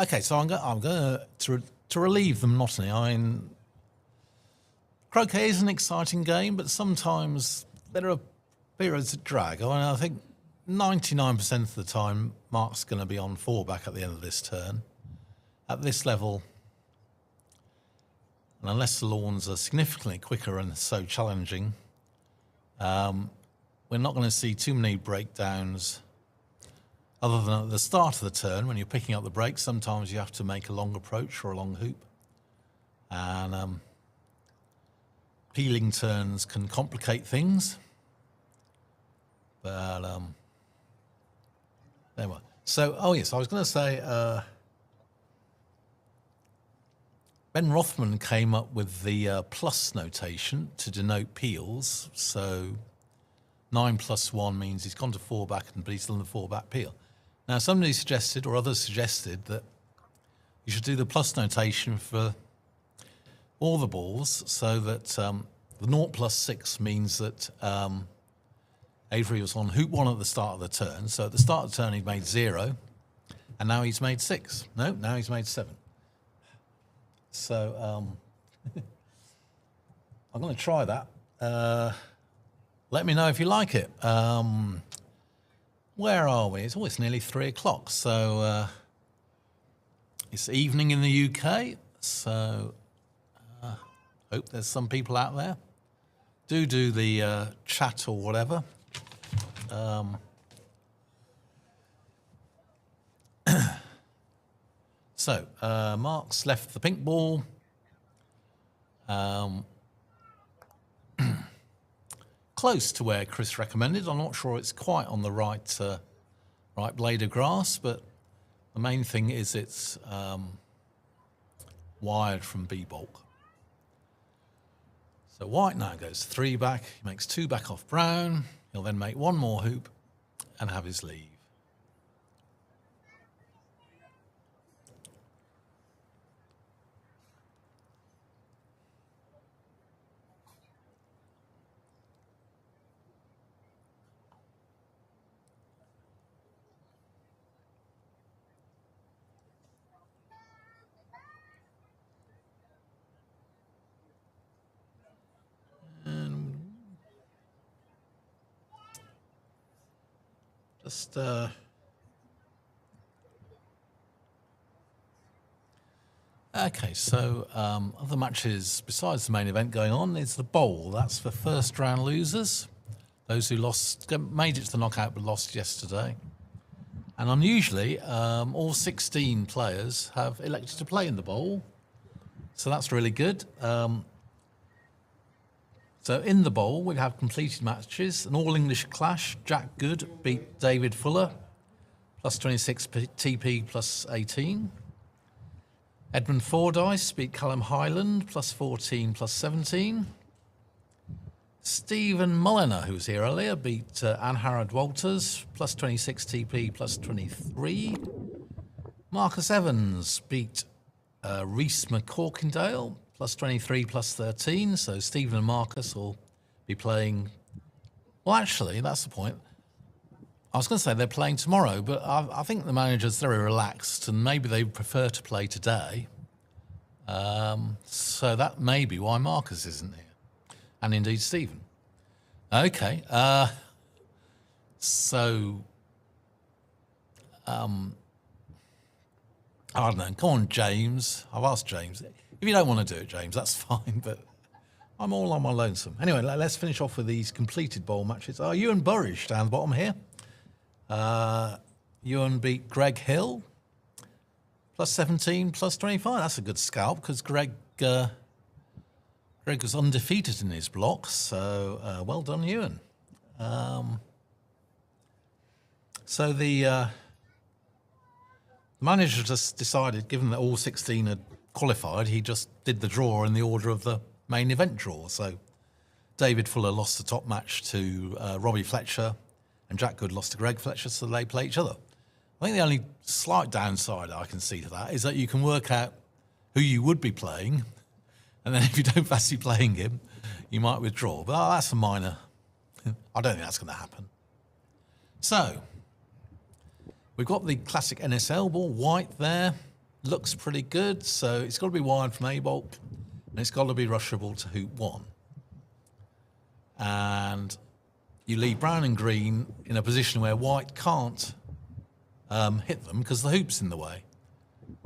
Okay, so I'm going to relieve the monotony. Croquet is an exciting game, but sometimes there are periods of drag. I think 99% of the time, Mark's going to be on 4 back at the end of this turn. At this level, and unless the lawns are significantly quicker and so challenging, we're not going to see too many breakdowns. Other than at the start of the turn, when you're picking up the break, sometimes you have to make a long approach or a long hoop. And peeling turns can complicate things. But there we are. So, I was going to say, Ben Rothman came up with the plus notation to denote peels. So 9 plus 1 means he's gone to 4 back, but he's still in the 4 back peel. Now, somebody suggested, or others suggested, that you should do the plus notation for all the balls, so that the 0 plus 6 means that Avery was on hoop 1 at the start of the turn. So at the start of the turn, he made 0, and now he's made 6. No, now he's made 7. So I'm going to try that. Let me know if you like it. Where are we? It's nearly 3 o'clock, so it's evening in the UK. So hope there's some people out there. Do the chat or whatever. So Mark's left the pink ball. Close to where Chris recommended. I'm not sure it's quite on the right blade of grass, but the main thing is it's wired from B-bulk. So white now goes 3 back, he makes 2 back off brown, he'll then make 1 more hoop and have his leave. Okay, so other matches besides the main event going on is the bowl. That's for first round losers, those who made it to the knockout but lost yesterday. And unusually, all 16 players have elected to play in the bowl, so that's really good. So in the bowl, we have completed matches. An all-English clash. Jack Good beat David Fuller, plus 26 TP, plus 18. Edmund Fordyce beat Callum Highland, plus 14, plus 17. Stephen Mulliner, who was here earlier, beat Anharad Walters, plus 26 TP, plus 23. Marcus Evans beat Rhys McCorkindale, plus 23, plus 13. So Stephen and Marcus will be playing. Well, actually, that's the point. I was going to say they're playing tomorrow, but I think the manager's very relaxed and maybe they prefer to play today. So that may be why Marcus isn't here. And indeed Stephen. Okay. So, I don't know. Come on, James. I've asked James. If you don't want to do it, James, that's fine, but I'm all on my lonesome. Anyway, let's finish off with these completed bowl matches. Ewan Burridge down the bottom here. Ewan beat Greg Hill, plus 17, plus 25. That's a good scalp because Greg was undefeated in his block, so well done, Ewan. So the manager just decided, given that all 16 had qualified, he just did the draw in the order of the main event draw. So David Fuller lost the top match to Robbie Fletcher, and Jack Good lost to Greg Fletcher, so they play each other. I think the only slight downside I can see to that is that you can work out who you would be playing, and then if you don't fancy playing him, you might withdraw. But that's a minor. I don't think that's going to happen. So we've got the classic NSL ball, white there. Looks pretty good, so it's got to be wired from A-bulk, and it's got to be rushable to hoop 1. And you leave brown and green in a position where white can't hit them because the hoop's in the way.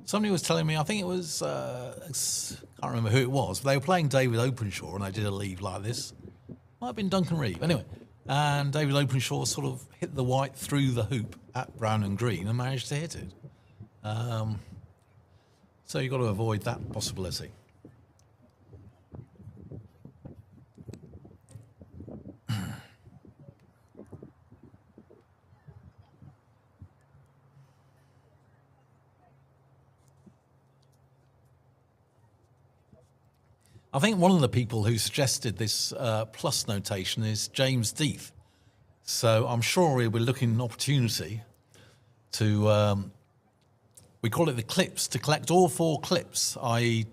Somebody was telling me, I think it was, can't remember who it was, but they were playing David Openshaw and they did a leave like this. Might have been Duncan Reeve. Anyway, and David Openshaw sort of hit the white through the hoop at brown and green and managed to hit it. So you've got to avoid that possibility. I think one of the people who suggested this plus notation is James Death. So I'm sure we'll be looking at an opportunity to, we call it the clips, to collect all 4 clips, i.e.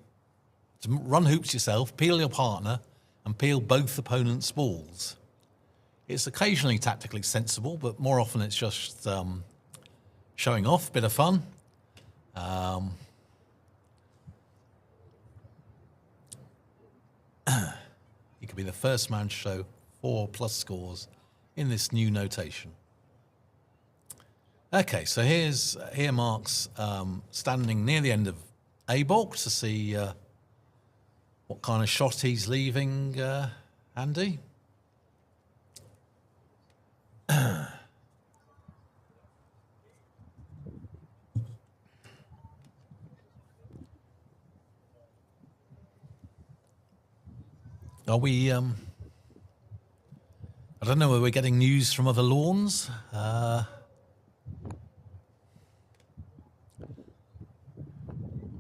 to run hoops yourself, peel your partner, and peel both opponents' balls. It's occasionally tactically sensible, but more often it's just showing off, bit of fun. could be the first man to show 4+ scores in this new notation. Okay, so here Mark's standing near the end of A balk to see what kind of shot he's leaving Andy. Are we, I don't know, are we getting news from other lawns? Not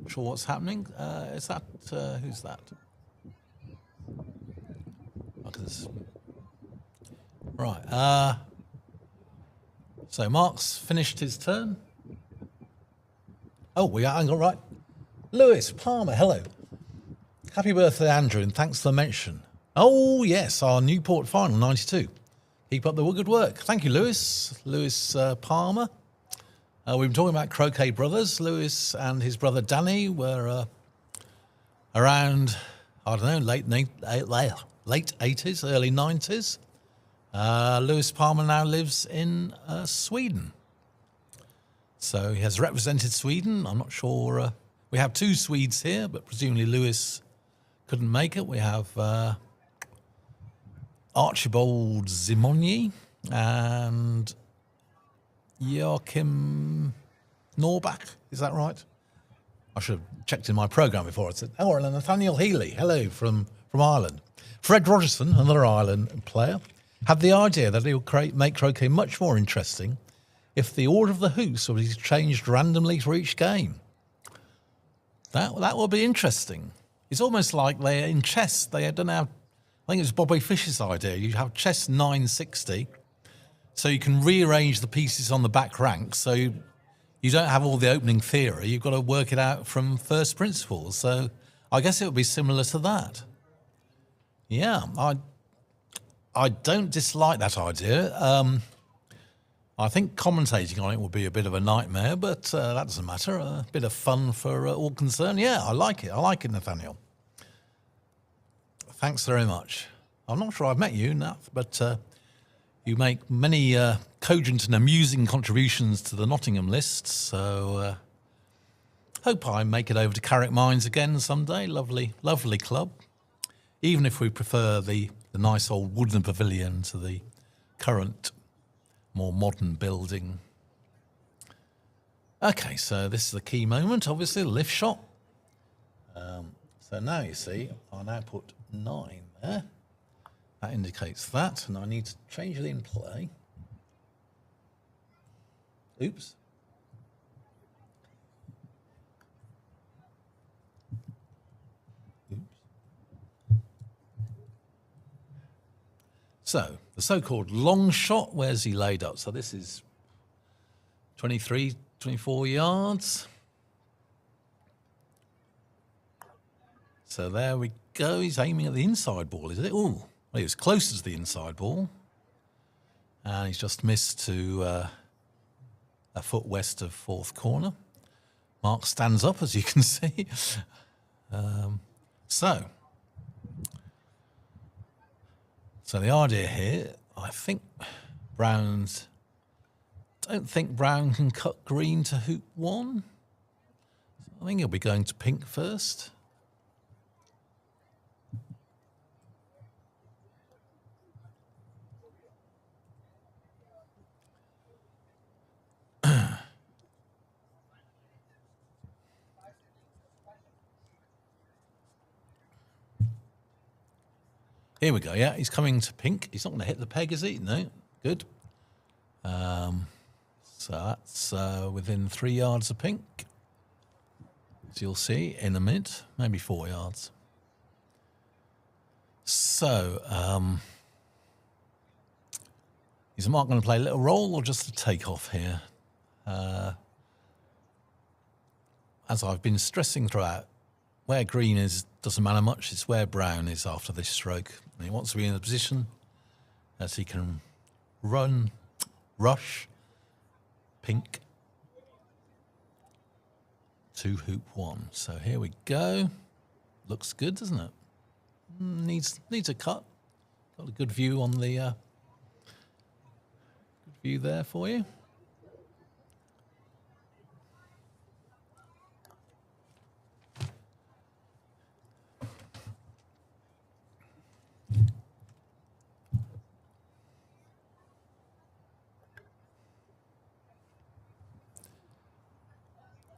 sure what's happening. Is that, who's that? Right. So Mark's finished his turn. Oh, we are, hang on, right. Lewis Palmer, hello. Happy birthday, Andrew, and thanks for the mention. Oh, yes, our Newport final, 92. Keep up the good work. Thank you, Lewis. Lewis Palmer. We've been talking about Croquet Brothers. Lewis and his brother Danny were around, I don't know, late 80s, early 90s. Lewis Palmer now lives in Sweden. So he has represented Sweden. I'm not sure. We have 2 Swedes here, but presumably Lewis couldn't make it. We have Archibald Zimonyi and Joachim Norbach. Is that right? I should have checked in my programme before I said. Oh, and Nathaniel Healy. Hello from Ireland. Fred Rogerson, another Ireland player, had the idea that he would make croquet much more interesting if the order of the hoops would be changed randomly for each game. That would be interesting. It's almost like they're in chess. They don't have. I think it was Bobby Fischer's idea. You have chess 960, so you can rearrange the pieces on the back rank. So you don't have all the opening theory. You've got to work it out from first principles. So I guess it would be similar to that. Yeah, I don't dislike that idea. I think commentating on it would be a bit of a nightmare, but that doesn't matter. A bit of fun for all concerned. Yeah, I like it. I like it, Nathaniel. Thanks very much. I'm not sure I've met you, Nath, but you make many cogent and amusing contributions to the Nottingham list, so hope I make it over to Carrick Mines again someday. Lovely, lovely club. Even if we prefer the nice old wooden pavilion to the current more modern building. Okay, so this is the key moment, obviously, the lift shot. So now you see, I now put 9 there. That indicates that, and I need to change it in play. Oops. So, the so-called long shot, where's he laid up? So this is 23, 24 yards. So there we go. He's aiming at the inside ball, is it? Oh, well, he was closer to the inside ball. And he's just missed to a foot west of fourth corner. Mark stands up, as you can see. So the idea here, I think don't think Brown can cut green to hoop 1. So I think he'll be going to pink first. Here we go, yeah, he's coming to pink. He's not going to hit the peg, is he? No, good. So that's within 3 yards of pink. As you'll see, in a minute, maybe 4 yards. So, is Mark going to play a little roll or just a take-off here? As I've been stressing throughout, where green is doesn't matter much. It's where brown is after this stroke. And he wants to be in a position as he can rush, pink, to hoop 1. So here we go. Looks good, doesn't it? Needs a cut. Got a good view on the good view there for you.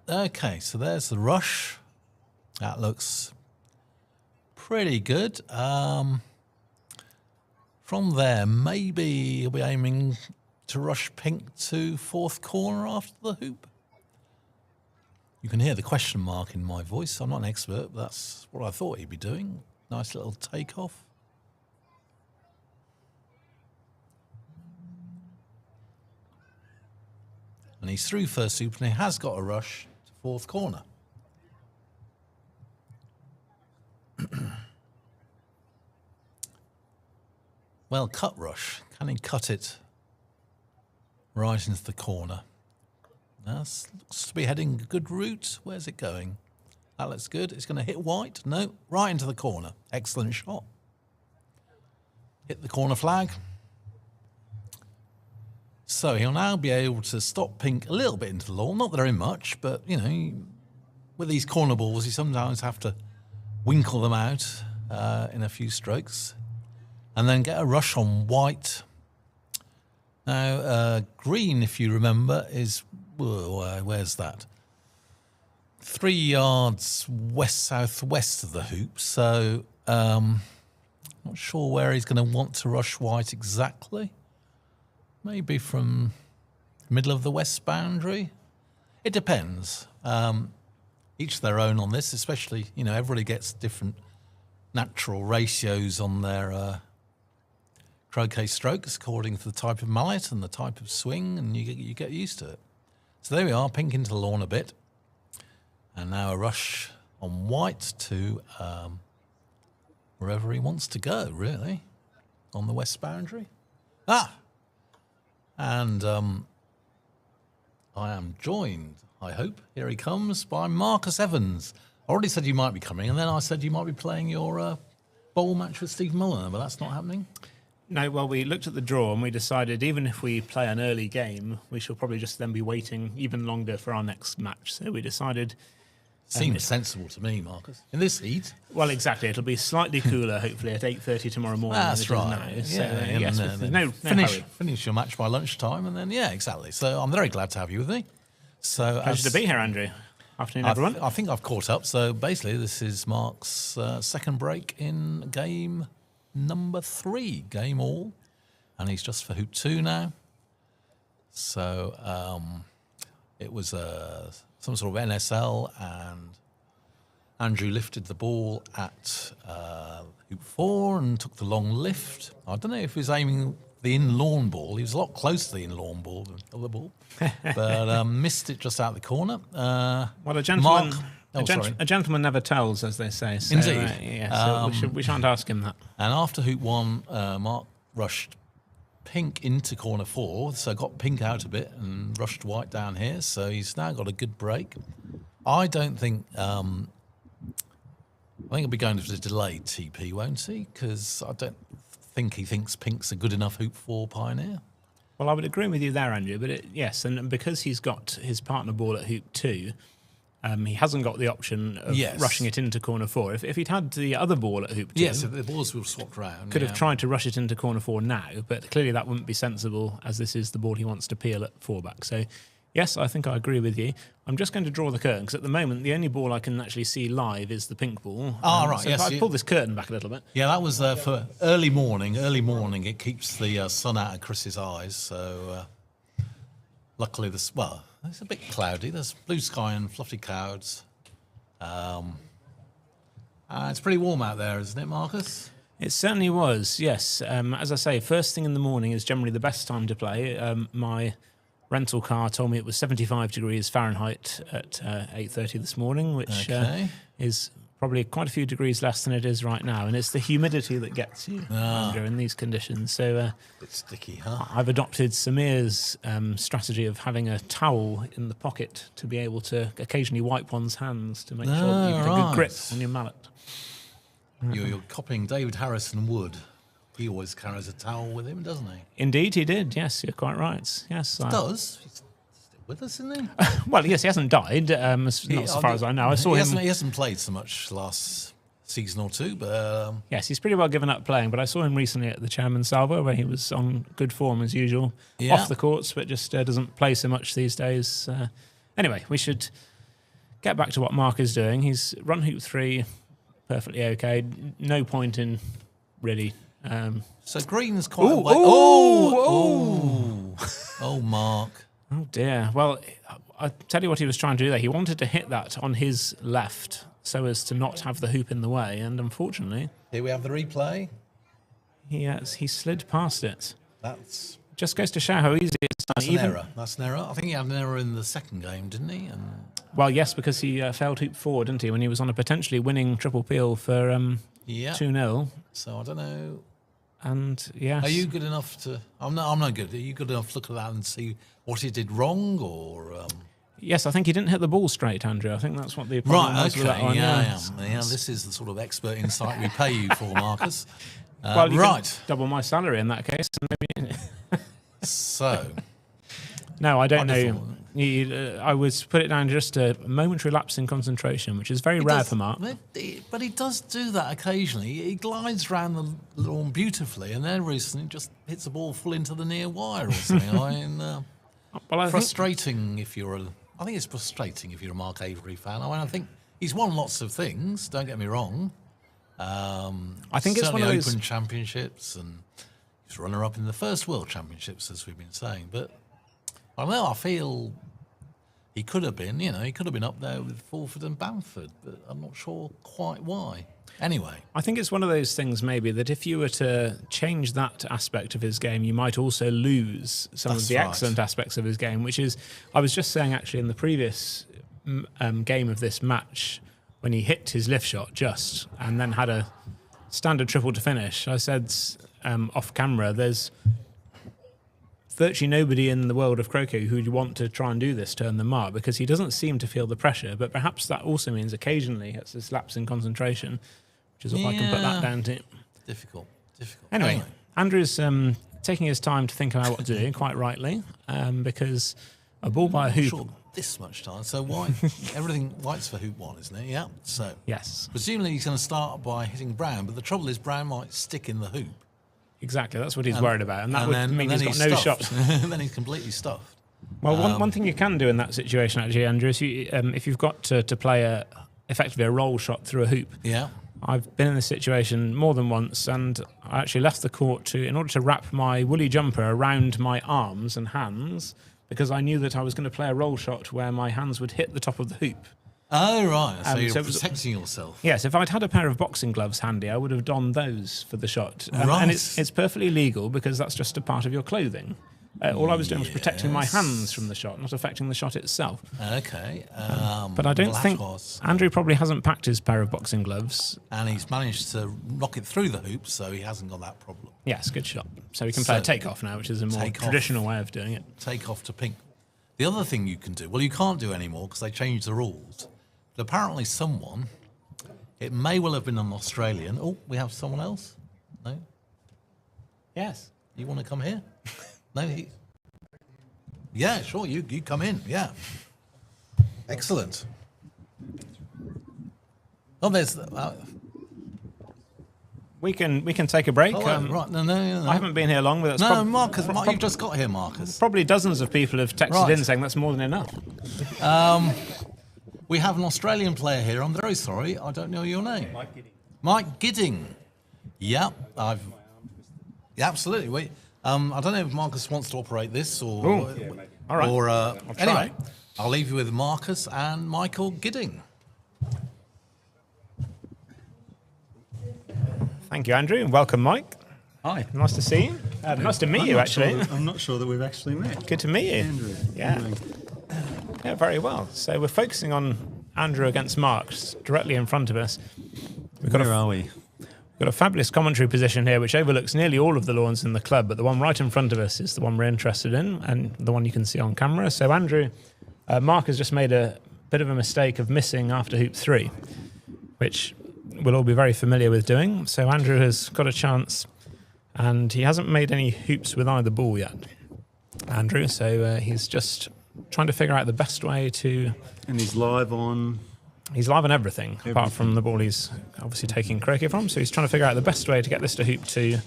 Okay, so there's the rush. That looks pretty good. From there, maybe he'll be aiming to rush pink to fourth corner after the hoop. You can hear the question mark in my voice. I'm not an expert, but that's what I thought he'd be doing. Nice little takeoff. And he's through first hoop, and he has got a rush to fourth corner. Well, cut rush. Can he cut it right into the corner? That looks to be heading a good route. Where's it going? That looks good. It's going to hit white. No, right into the corner. Excellent shot. Hit the corner flag. So he'll now be able to stop pink a little bit into the lawn. Not very much, but, you know, with these corner balls, you sometimes have to winkle them out in a few strokes and then get a rush on white. Now, green, if you remember, is, where's that? 3 yards west-southwest of the hoop. So, not sure where he's going to want to rush white exactly. Maybe from middle of the west boundary. It depends. Each their own on this, especially, you know, everybody gets different natural ratios on their croquet strokes according to the type of mallet and the type of swing, and you get used to it. So there we are, pink into the lawn a bit. And now a rush on white to wherever he wants to go, really, on the west boundary. And I am joined, I hope, here he comes, by Marcus Evans. I already said you might be coming, and then I said you might be playing your bowl match with Steve Mulliner, but that's not happening. No, well, we looked at the draw and we decided even if we play an early game, we shall probably just then be waiting even longer for our next match. So we decided... Seems sensible to me, Marcus. In this heat? Well, exactly. It'll be slightly cooler, hopefully, at 8:30 tomorrow morning. That's right. Now. So, yes, no hurry. Finish your match by lunchtime, and then, yeah, exactly. So I'm very glad to have you with me. So pleasure to be here, Andrew. Afternoon, everyone. I think I've caught up. So basically, this is Mark's second break in game number 3, game all. And he's just for hoop 2 now. So it was some sort of NSL, and Andrew lifted the ball at hoop 4 and took the long lift. I don't know if he was aiming the in-lawn ball. He was a lot closer to the in-lawn ball than the other ball, but missed it just out the corner. Well, a gentleman never tells, as they say. So, Indeed. So we shan't ask him that. And after hoop 1, Mark rushed pink into corner 4, so got pink out a bit and rushed white down here. So he's now got a good break. I don't think... I think he'll be going to the delayed TP, won't he? Because I don't think he thinks pink's a good enough hoop 4 pioneer. Well, I would agree with you there, Andrew. But yes, and because he's got his partner ball at hoop 2, he hasn't got the option of rushing it into corner 4. If he'd had the other ball at hoop 2... Yes, if the balls were swapped around. Could have tried to rush it into corner 4 now, but clearly that wouldn't be sensible, as this is the ball he wants to peel at 4-back. So, yes, I think I agree with you. I'm just going to draw the curtain, because at the moment, the only ball I can actually see live is the pink ball. Right, so yes. if I pull this curtain back a little bit... Yeah, that was for early morning. Early morning, it keeps the sun out of Chris's eyes, so luckily it's a bit cloudy. There's blue sky and fluffy clouds. It's pretty warm out there, isn't it, Marcus? It certainly was, yes. As I say, first thing in the morning is generally the best time to play. My rental car told me it was 75 degrees Fahrenheit at 8:30 this morning, which is probably quite a few degrees less than it is right now. And it's the humidity that gets you under in these conditions. So it's sticky, huh? I've adopted Samir's strategy of having a towel in the pocket to be able to occasionally wipe one's hands to make sure that you get a good grip on your mallet. You're copying David Harrison Wood. He always carries a towel with him, doesn't he? Indeed, he did. Yes, you're quite right. Yes, Does? He's still with us, isn't he? well, yes, he hasn't died, not as far as I know. I saw him. He hasn't played so much last season or two, but Yes, he's pretty well given up playing, but I saw him recently at the Chairman's Salvo where he was on good form as usual, off the courts, but just doesn't play so much these days. Anyway, we should get back to what Mark is doing. He's run hoop 3 perfectly okay. No point in really... so green's quite away. Mark. Oh dear. Well, I'll tell you what he was trying to do there. He wanted to hit that on his left so as to not have the hoop in the way, and unfortunately... Here we have the replay. He slid past it. That's... Just goes to show how easy it is. That's an error. That's an error. I think he had an error in the second game, didn't he? Well, yes, because he failed hoop 4, didn't he, when he was on a potentially winning triple peel for 2-0. So I don't know. And yes. Are you good enough to? I'm not good. Are you good enough to look at that and see what he did wrong, or? Yes, I think he didn't hit the ball straight, Andrew. I think that's what the problem was with that one. Yeah. This is the sort of expert insight we pay you for, Marcus. Well, you can double my salary in that case. Maybe. So. No, I don't know. I would put it down to just a momentary lapse in concentration, which is very rare for Mark. But he does do that occasionally. He glides around the lawn beautifully, and then recently just hits the ball full into the near wire or something. Frustrating if you're I think it's frustrating if you're a Mark Avery fan. I think he's won lots of things, don't get me wrong. I think it's one of those... Open Championships, and he's runner-up in the first World Championships, as we've been saying, but... I don't know, I feel he could have been, he could have been up there with Fulford and Bamford, but I'm not sure quite why. Anyway. I think it's one of those things maybe that if you were to change that aspect of his game, you might also lose some of the excellent aspects of his game, which is, I was just saying actually in the previous game of this match, when he hit his lift shot just, and then had a standard triple to finish, I said off camera, there's virtually nobody in the world of croquet who'd want to try and do this turn than Mark, because he doesn't seem to feel the pressure, but perhaps that also means occasionally it's this lapse in concentration, which is what I can put that down to. Difficult. Anyway, Andrew's taking his time to think about what to do, quite rightly, because a ball by a hoop... Sure, this much time. So white's for hoop 1, isn't it? Yeah. So yes. Presumably he's going to start by hitting brown, but the trouble is brown might stick in the hoop. Exactly, that's what he's worried about, and that would mean he's got no shots. And then he's completely stuffed. Well, one thing you can do in that situation, actually, Andrew, is if you've got to play effectively a roll shot through a hoop. Yeah. I've been in this situation more than once, and I actually left the court in order to wrap my woolly jumper around my arms and hands, because I knew that I was going to play a roll shot where my hands would hit the top of the hoop. Oh, right. So you're protecting yourself. Yes, if I'd had a pair of boxing gloves handy, I would have donned those for the shot. Right. And it's perfectly legal because that's just a part of your clothing. All I was doing was protecting my hands from the shot, not affecting the shot itself. Okay. But I don't think... Andrew probably hasn't packed his pair of boxing gloves. And he's managed to knock it through the hoop, so he hasn't got that problem. Yes, good shot. So he can play a take-off now, which is a more traditional way of doing it. Take-off to pink. The other thing you can do... Well, you can't do anymore because they changed the rules. But apparently someone... It may well have been an Australian. Oh, we have someone else? No? Yes. You want to come here? No, yeah, sure, you come in, yeah. Excellent. Oh, there's... We can take a break. Right, no. I haven't been here long, but that's... No, Marcus, you've just got here, Marcus. Probably dozens of people have texted in saying that's more than enough. We have an Australian player here. I'm very sorry, I don't know your name. Mike Gidding. Yeah, absolutely. I don't know if Marcus wants to operate this or... Ooh. All right. Or, anyway, I'll leave you with Marcus and Michael Gidding. Thank you, Andrew, and welcome, Mike. Hi. Nice to see you. Nice to meet you, actually. I'm not sure that we've actually met. Good to meet you. Andrew. Yeah. Yeah, very well. So we're focusing on Andrew against Mark directly in front of us. Where are we? We've got a fabulous commentary position here which overlooks nearly all of the lawns in the club, but the one right in front of us is the one we're interested in and the one you can see on camera. So Andrew, Mark has just made a bit of a mistake of missing after hoop 3, which we'll all be very familiar with doing. So Andrew has got a chance, and he hasn't made any hoops with either ball yet, Andrew. So he's just trying to figure out the best way to... And he's live on. He's live on everything, apart from the ball he's obviously taking Croquet from. So he's trying to figure out the best way to get this to hoop 2,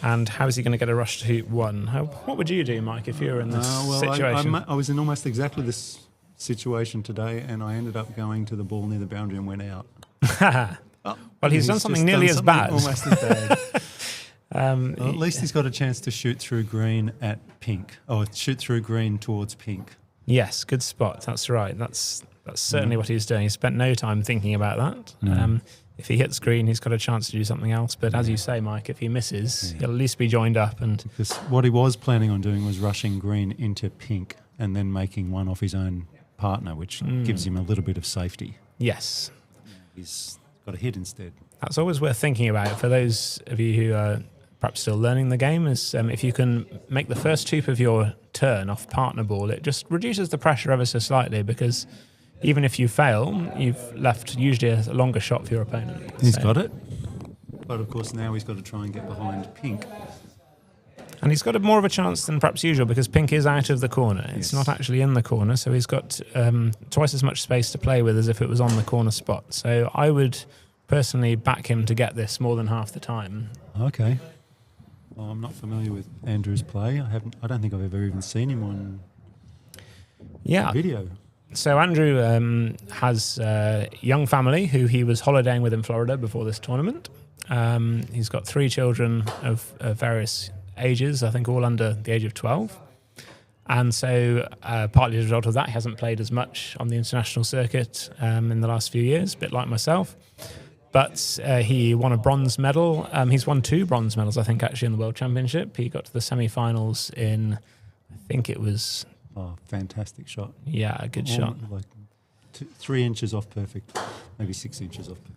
and how is he going to get a rush to hoop 1. What would you do, Mike, if you were in this situation? I was in almost exactly this situation today, and I ended up going to the ball near the boundary and went out. Well, he's done something nearly as bad. Almost as bad. Well, at least he's got a chance to shoot through green at pink. Oh, shoot through green towards pink. Yes, good spot. That's right. That's certainly what he's doing. He spent no time thinking about that. If he hits green, he's got a chance to do something else. But as you say, Mike, if he misses, he'll at least be joined up. And because what he was planning on doing was rushing green into pink and then making one off his own partner, which gives him a little bit of safety. yes, He's got a hit instead. that's always worth thinking about for those of you who are perhaps still learning the game. Is if you can make the first hoop of your turn off partner ball, it just reduces the pressure ever so slightly, because even if you fail, you've left usually a longer shot for your opponent. He's got it. But of course now he's got to try and get behind pink. And he's got more of a chance than perhaps usual, because pink is out of the corner. It's Yes. not actually in the corner, so he's got twice as much space to play with as if it was on the corner spot. So I would personally back him to get this more than half the time. Okay. Well, I'm not familiar with Andrew's play. I don't think I've ever even seen him on Yeah. video. So Andrew has a young family who he was holidaying with in Florida before this tournament. He's got 3 children of various ages, I think all under the age of 12. And so partly as a result of that, he hasn't played as much on the international circuit in the last few years, a bit like myself. But he won a bronze medal. He's won 2 bronze medals, I think, actually, in the World Championship. He got to the semi-finals in, I think it was... Oh, fantastic shot. Yeah, a good shot. Like 3 inches off perfect, maybe 6 inches off perfect.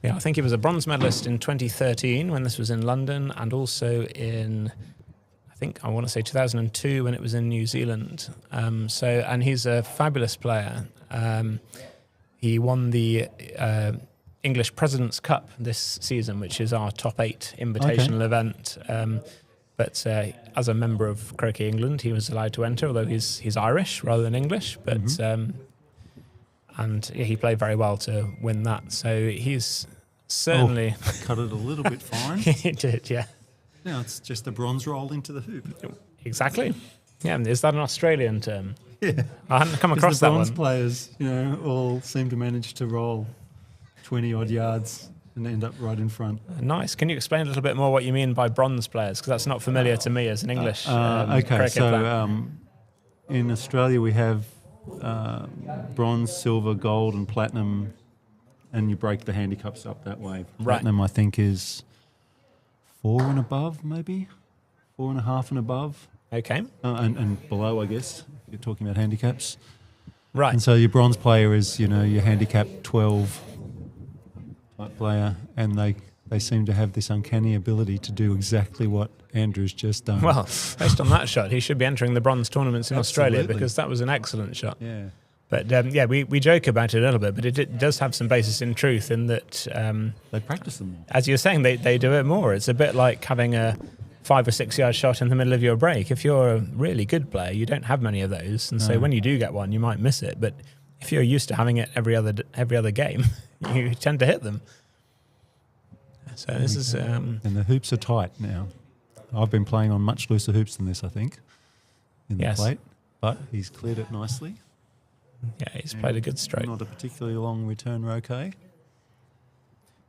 Yeah, I think he was a bronze medalist in 2013 when this was in London, and also in, I want to say 2002 when it was in New Zealand. And he's a fabulous player. He won the English President's Cup this season, which is our top 8 invitational event. But as a member of Croquet England, he was allowed to enter, although he's Irish rather than English. But and he played very well to win that. So he's certainly Cut it a little bit fine. he did, yeah, Now it's just a bronze roll into the hoop. exactly. Yeah, is that an Australian term? Yeah. I hadn't come 'Cause across the that bronze one. players, all seem to manage to roll 20 odd yards and end up right in front. Nice. Can you explain a little bit more what you mean by bronze players? Because that's not familiar to me as an English Okay, cricket player. so in Australia we have bronze, silver, gold, and platinum, and you break the handicaps up that way. Right. Platinum, I think, is 4 and above, maybe 4.5 and above, Okay, and below, I guess. If you're talking about handicaps, right. and so your bronze player is, your handicap 12 type player, and they seem to have this uncanny ability to do exactly what Andrew's just done. Well, based on that shot, he should be entering the bronze tournaments in Australia, Absolutely. because that was an excellent shot. Yeah. But we joke about it a little bit, but it does have some basis in truth in that, They practice them more. as you're saying, they do it more. It's a bit like having a 5 or 6 yard shot in the middle of your break. If you're a really good player, you don't have many of those, and so when you do get one, you might miss it. But if you're used to having it every other game, you tend to hit them. So this is And the hoops are tight now. I've been playing on much looser hoops than this, I think, in the Yes. plate. But he's cleared it nicely. he's played a good stroke. Not a particularly long return Croquet.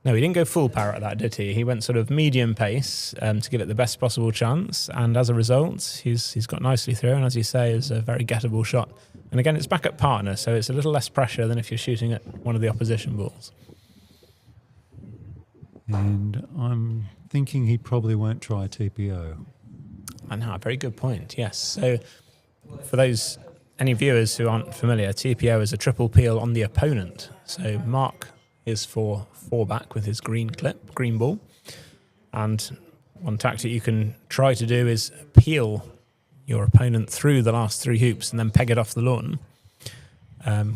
No, he didn't go full power at that, did he? He went sort of medium pace to give it the best possible chance, and as a result, he's got nicely through, and as you say, is a very gettable shot. And again, it's back at partner, so it's a little less pressure than if you're shooting at one of the opposition balls. And I'm thinking he probably won't try TPO. And a very good point, yes. So for any viewers who aren't familiar, TPO is a triple peel on the opponent. So Mark is for 4-back with his green ball. And one tactic you can try to do is peel your opponent through the last 3 hoops and then peg it off the lawn.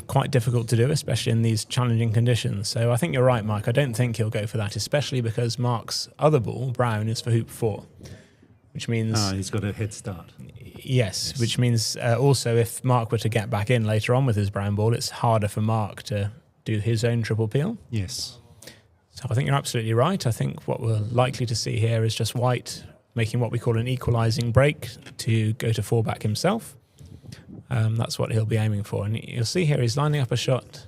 quite difficult to do, especially in these challenging conditions. So I think you're right, Mike. I don't think he'll go for that, especially because Mark's other ball, Brown, is for hoop 4, which means... he's got a head start. Yes, which means also if Mark were to get back in later on with his brown ball, it's harder for Mark to do his own triple peel. Yes. So I think you're absolutely right. I think what we're likely to see here is just White making what we call an equalising break to go to 4-back himself. That's what he'll be aiming for. And you'll see here he's lining up a shot.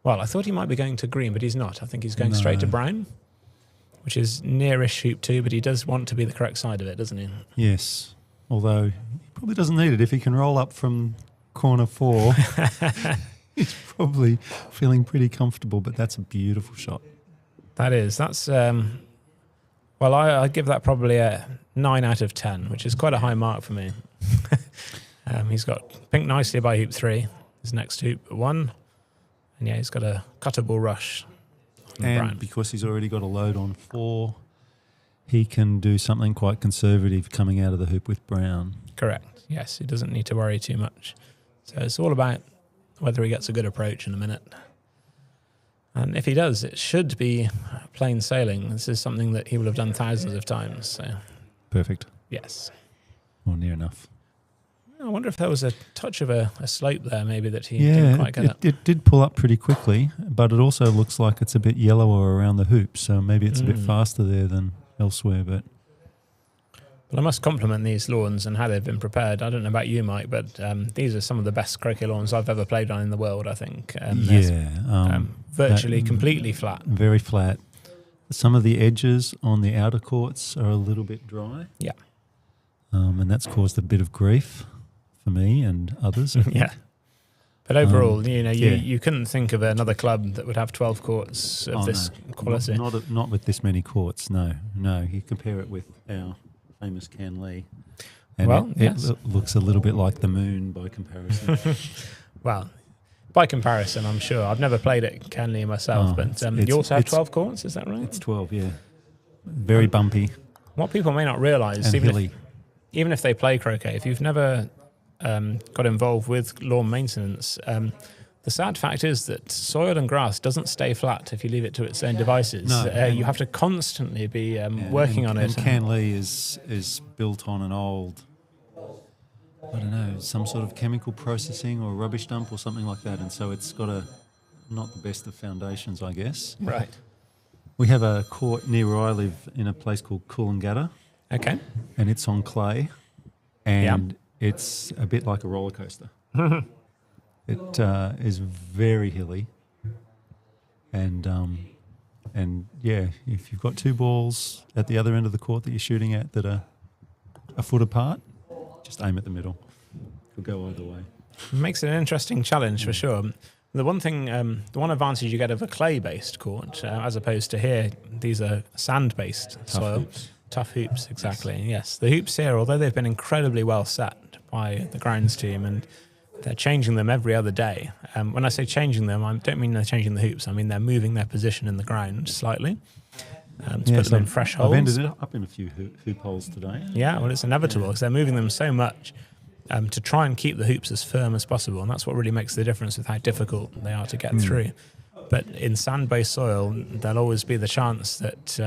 Well, I thought he might be going to green, but he's not. I think he's going straight to brown, which is nearish hoop 2, but he does want to be the correct side of it, doesn't he? Yes. Although he probably doesn't need it. If he can roll up from corner 4, he's probably feeling pretty comfortable, but that's a beautiful shot. That is. That's, well, I'd give that probably a 9 out of 10, which is quite a high mark for me. He's got pink nicely by hoop 3, his next hoop 1. And yeah, he's got a cuttable rush. And brown. because he's already got a load on 4, he can do something quite conservative coming out of the hoop with brown. Correct. Yes, he doesn't need to worry too much. So it's all about whether he gets a good approach in a minute. And if he does, it should be plain sailing. This is something that he will have done thousands of times. So Perfect. yes. Or near enough. I wonder if there was a touch of a slope there, maybe, that he didn't quite get up. It did pull up pretty quickly, but it also looks like it's a bit yellower around the hoop, so maybe it's a bit faster there than elsewhere. But I must compliment these lawns and how they've been prepared. I don't know about you, Mike, but these are some of the best croquet lawns I've ever played on in the world, I think. Virtually completely flat. Very flat. Some of the edges on the outer courts are a little bit dry. Yeah. And that's caused a bit of grief for me and others. Yeah. But overall, you couldn't think of another club that would have 12 courts of this quality. Not with this many courts, no. You compare it with our famous Canley, and it looks a little bit like the moon by comparison. Well, by comparison, I'm sure. I've never played at Canley myself, but you also have 12 courts, is that right? It's 12, yeah. Very bumpy. What people may not realise, even if they play croquet, if you've never got involved with lawn maintenance, the sad fact is that soil and grass doesn't stay flat if you leave it to its own devices. No. You have to constantly be working on it. And Canley is built on an old, I don't know, some sort of chemical processing or rubbish dump or something like that, and so it's got not the best of foundations, I guess. Right. We have a court near where I live in a place called Coolangatta. Okay. And it's on clay, and it's a bit like a roller coaster. It is very hilly, and if you've got 2 balls at the other end of the court that you're shooting at that are a foot apart, just aim at the middle. It'll go either way. Makes it an interesting challenge for sure. The one thing, the one advantage you get of a clay-based court, as opposed to here, these are sand-based soil. Tough hoops, exactly. Yes, the hoops here, although they've been incredibly well set by the grounds team, and they're changing them every other day. When I say changing them, I don't mean they're changing the hoops. I mean they're moving their position in the ground slightly to put them in fresh holes. I've ended up in a few hoop holes today. Yeah, well, it's inevitable because they're moving them so much to try and keep the hoops as firm as possible, and that's what really makes the difference with how difficult they are to get through. But in sand-based soil, there'll always be the chance that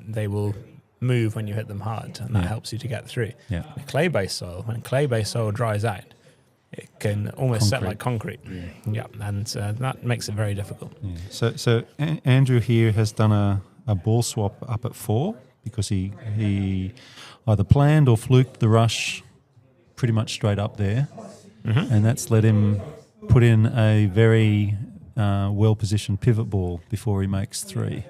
they will move when you hit them hard, and that helps you to get through. Yeah. Clay-based soil, when clay-based soil dries out, it can almost set like concrete. Yeah, and that makes it very difficult. Yeah. So Andrew here has done a ball swap up at 4 because he either planned or fluked the rush pretty much straight up there, and that's let him put in a very well-positioned pivot ball before he makes 3.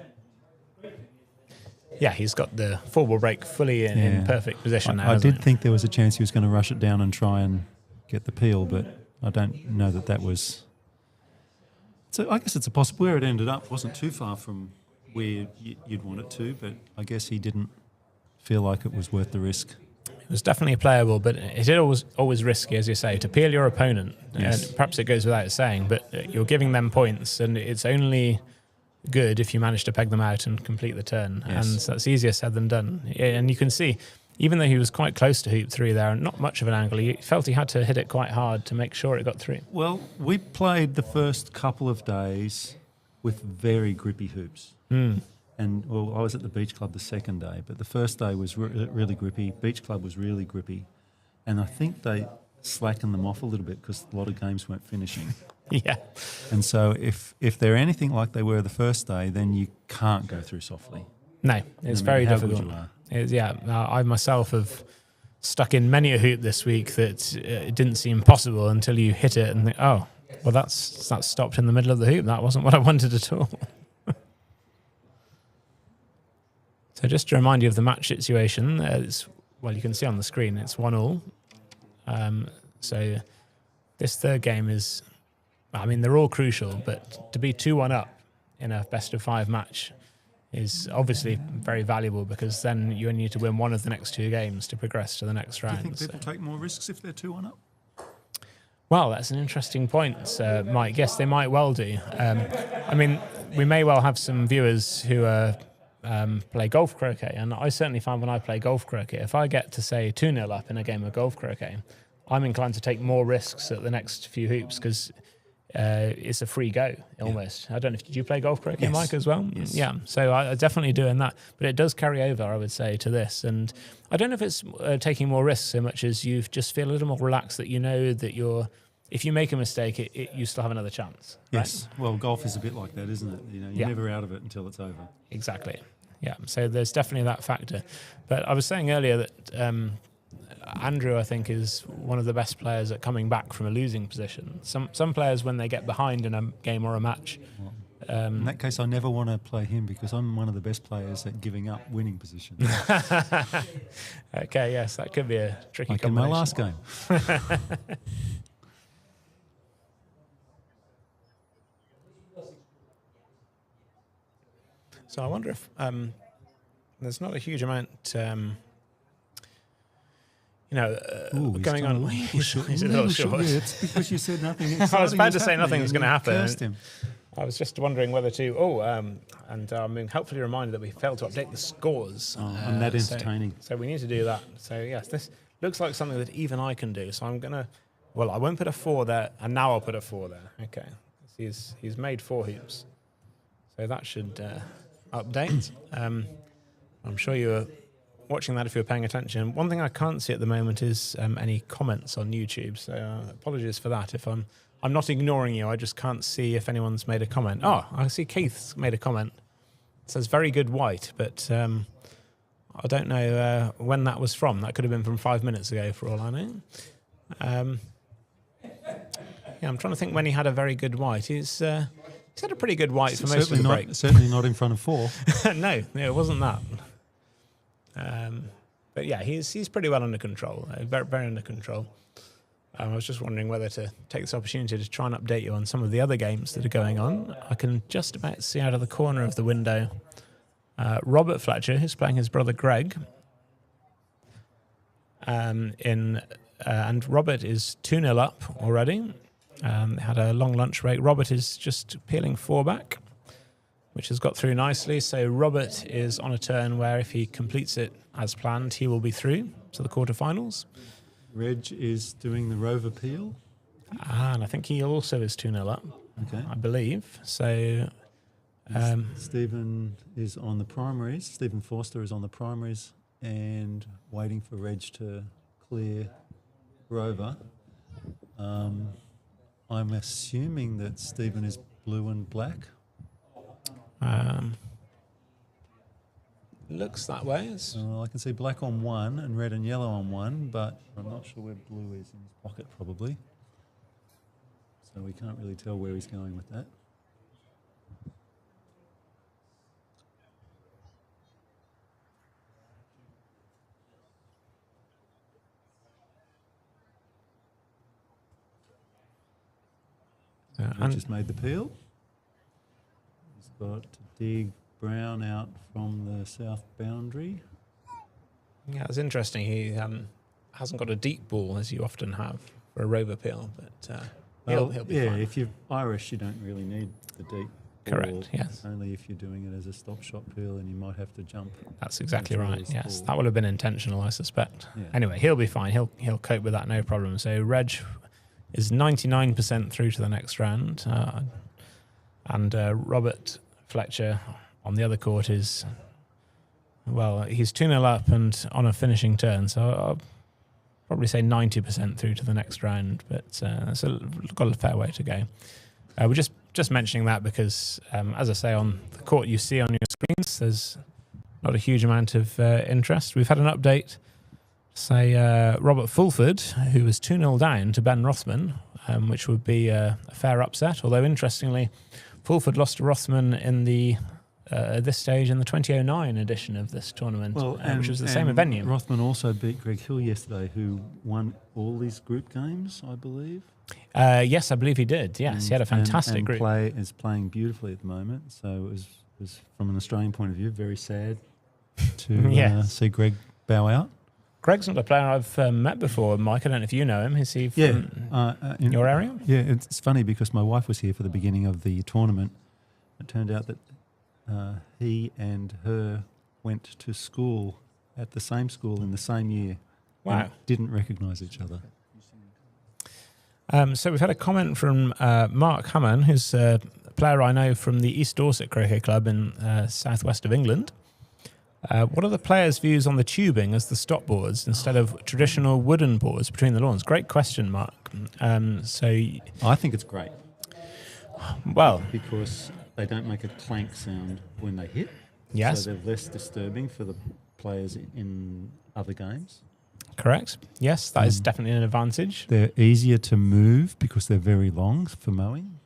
Yeah, he's got the 4-ball break fully in perfect position now. I did think there was a chance he was going to rush it down and try and get the peel, but I don't know that was... So I guess it's a possible where it ended up wasn't too far from where you'd want it to, but I guess he didn't feel like it was worth the risk. It was definitely playable, but it is always risky, as you say, to peel your opponent. Yes. And perhaps it goes without saying, but you're giving them points, and it's only good if you manage to peg them out and complete the turn. Yes. And that's easier said than done. And you can see, even though he was quite close to hoop 3 there and not much of an angle, he felt he had to hit it quite hard to make sure it got through. Well, we played the first couple of days with very grippy hoops. And, well, I was at the beach club the second day, but the first day was really grippy. Beach club was really grippy. And I think they slackened them off a little bit because a lot of games weren't finishing. Yeah. And so if they're anything like they were the first day, then you can't go through softly. No, it's No very matter how good difficult. you are. I myself have stuck in many a hoop this week that it didn't seem possible until you hit it and think, oh, well, that's stopped in the middle of the hoop. That wasn't what I wanted at all. So just to remind you of the match situation, you can see on the screen, it's 1-1. So this third game is, I mean, they're all crucial, but to be 2-1 up in a best-of-5 match is obviously very valuable because then you only need to win one of the next 2 games to progress to the next round. Do you think people take more risks if they're 2-1 up? Well, that's an interesting point, Mike. Yes, they might well do. I mean, we may well have some viewers who play golf croquet, and I certainly find when I play golf croquet, if I get to, say, 2-0 up in a game of golf croquet, I'm inclined to take more risks at the next few hoops because it's a free go, almost. I don't know, did you play golf croquet, Yes. Mike, as well? Yes. Yeah, so I definitely doing that. But it does carry over, I would say, to this. And I don't know if it's taking more risks so much as you just feel a little more relaxed that you know that if you make a mistake, you still have another chance. Right? Yes. Well, golf is a bit like that, isn't it? You know, you're never out of it until it's over. Exactly. Yeah. So there's definitely that factor. But I was saying earlier that Andrew, I think, is one of the best players at coming back from a losing position. Some players, when they get behind in a game or a match. In that case, I never want to play him because I'm one of the best players at giving up winning positions. Okay, yes, that could be a tricky Like in my combination. last game. So I wonder if there's not a huge amount, Ooh, he's going done on. a little short. He's a little short. Yeah, it's because you said nothing. I was about to say happening nothing was and going to you happen. cursed him. I was just wondering whether to. And I'm being helpfully reminded that we failed to update the scores. I'm that entertaining. So we need to do that. So yes, this looks like something that even I can do. So I'm gonna. Well, I won't put a 4 there, and now I'll put a 4 there. Okay. He's made 4 hoops, so that should update. I'm sure you're watching that if you're paying attention. One thing I can't see at the moment is any comments on YouTube. So apologies for that. If I'm not ignoring you, I just can't see if anyone's made a comment. Oh, I see Keith's made a comment. It says very good white, but I don't know when that was from. That could have been from 5 minutes ago, for all I know. Yeah, I'm trying to think when he had a very good white. He's had a pretty good white for most of the break. Certainly not in front of 4. No, it wasn't that. But yeah, he's pretty well under control, very, very under control. I was just wondering whether to take this opportunity to try and update you on some of the other games that are going on. I can just about see out of the corner of the window Robert Fletcher, who's playing his brother Greg. And Robert is 2-0 up already. Had a long lunch break. Robert is just peeling 4 back, which has got through nicely. So Robert is on a turn where if he completes it as planned, he will be through to the quarterfinals. Reg is doing the rover peel. And I think he also is 2-0 up, Okay. I believe. So Stephen is on the primaries. Stephen Forster is on the primaries and waiting for Reg to clear rover. I'm assuming that Stephen is blue and black. looks that way. I can see black on one and red and yellow on one, but I'm not sure where blue is in his pocket probably. So we can't really tell where he's going with that. He just made the peel. He's got to dig brown out from the south boundary. Yeah, it's interesting. He hasn't got a deep ball as you often have for a rover peel, but he'll be fine. If you're Irish, you don't really need the deep. Correct, yes. Only if you're doing it as a stop shot pool, and you might have to jump. That's exactly Control right. is Yes, full. that would have been intentional, I suspect. Yeah. Anyway, he'll be fine. He'll cope with that, no problem. So Reg is 99% through to the next round, and Robert Fletcher on the other court is, well, he's 2-0 up and on a finishing turn. So I'll probably say 90% through to the next round, but it's got a fair way to go. We're just mentioning that because, as I say, on the court you see on your screens, there's not a huge amount of interest. We've had an update, say, Robert Fulford, who was 2-0 down to Ben Rothman, which would be a fair upset, although interestingly, Fulford lost to Rothman in the at this stage in the 2009 edition of this tournament, which was the same venue. Rothman also beat Greg Hill yesterday, who won all these group games, I believe. Yes, I believe he did. Yes, he had a fantastic group. Is playing beautifully at the moment. So it was from an Australian point of view, very sad to Yes. see Greg bow out. Greg's not a player I've met before, Mike. I don't know if you know him. Is he from your area? Yeah, it's funny because my wife was here for the beginning of the tournament. It turned out that he and her went to school at the same school in the same year. Wow. And didn't recognise each other. So we've had a comment from Mark Hammond, who's a player I know from the East Dorset Croquet Club in southwest of England. What are the players' views on the tubing as the stop boards instead of traditional wooden boards between the lawns? Great question, Mark. I think it's great Well, because they don't make a clank sound when they hit. yes, So they're less disturbing for the players in other games. correct. Yes, that is definitely an advantage. They're easier to move because they're very long for mowing.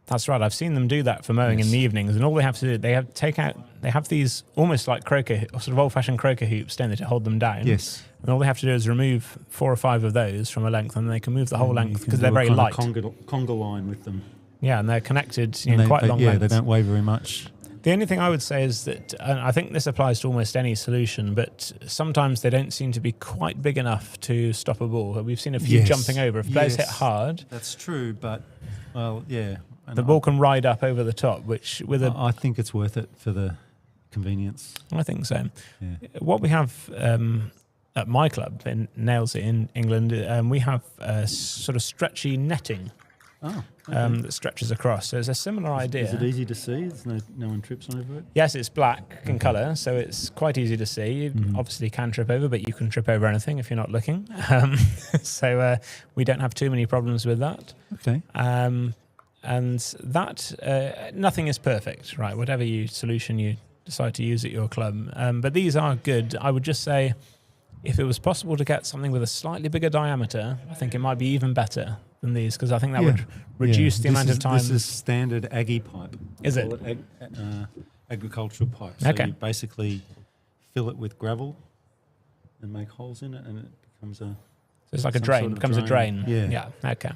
That's right. I've seen them do that for mowing in Yes. the evenings, and all they have to do, they have these almost like croquet, sort of old-fashioned croquet hoops, don't they, to hold them down. Yes. And all they have to do is remove 4 or 5 of those from a length, and they can move the whole And you length can because do they're a very kind light. of conga line with them. Yeah, and they're connected And in quite long yeah, lengths. they don't weigh very much. The only thing I would say is that, and I think this applies to almost any solution, but sometimes they don't seem to be quite big enough to stop a ball. We've seen a few Yes. jumping over. If players hit Yes. hard, That's true, but, well, yeah. And the ball can ride up over the top, which with a... I think it's worth it for the convenience. I think so. Yeah. What we have at my club in Nailsea in England, we have sort of stretchy netting Oh, that stretches across. So it's a similar idea. Is it easy to see? There's no one trips over it? Yes, it's black in colour, so it's quite easy to see. You obviously can trip over, but you can trip over anything if you're not looking. So we don't have too many problems with that. Okay. And that, nothing is perfect, right? Whatever solution you decide to use at your club. But these are good. I would just say if it was possible to get something with a slightly bigger diameter, I think it might be even better than these, because I think that would reduce the amount of time. This is standard Aggie pipe. Is We it? call agricultural pipe. So Okay. you basically fill it with gravel and make holes in it, and it becomes a... So it's like a some drain, sort of becomes a drain. Yeah. Yeah, okay.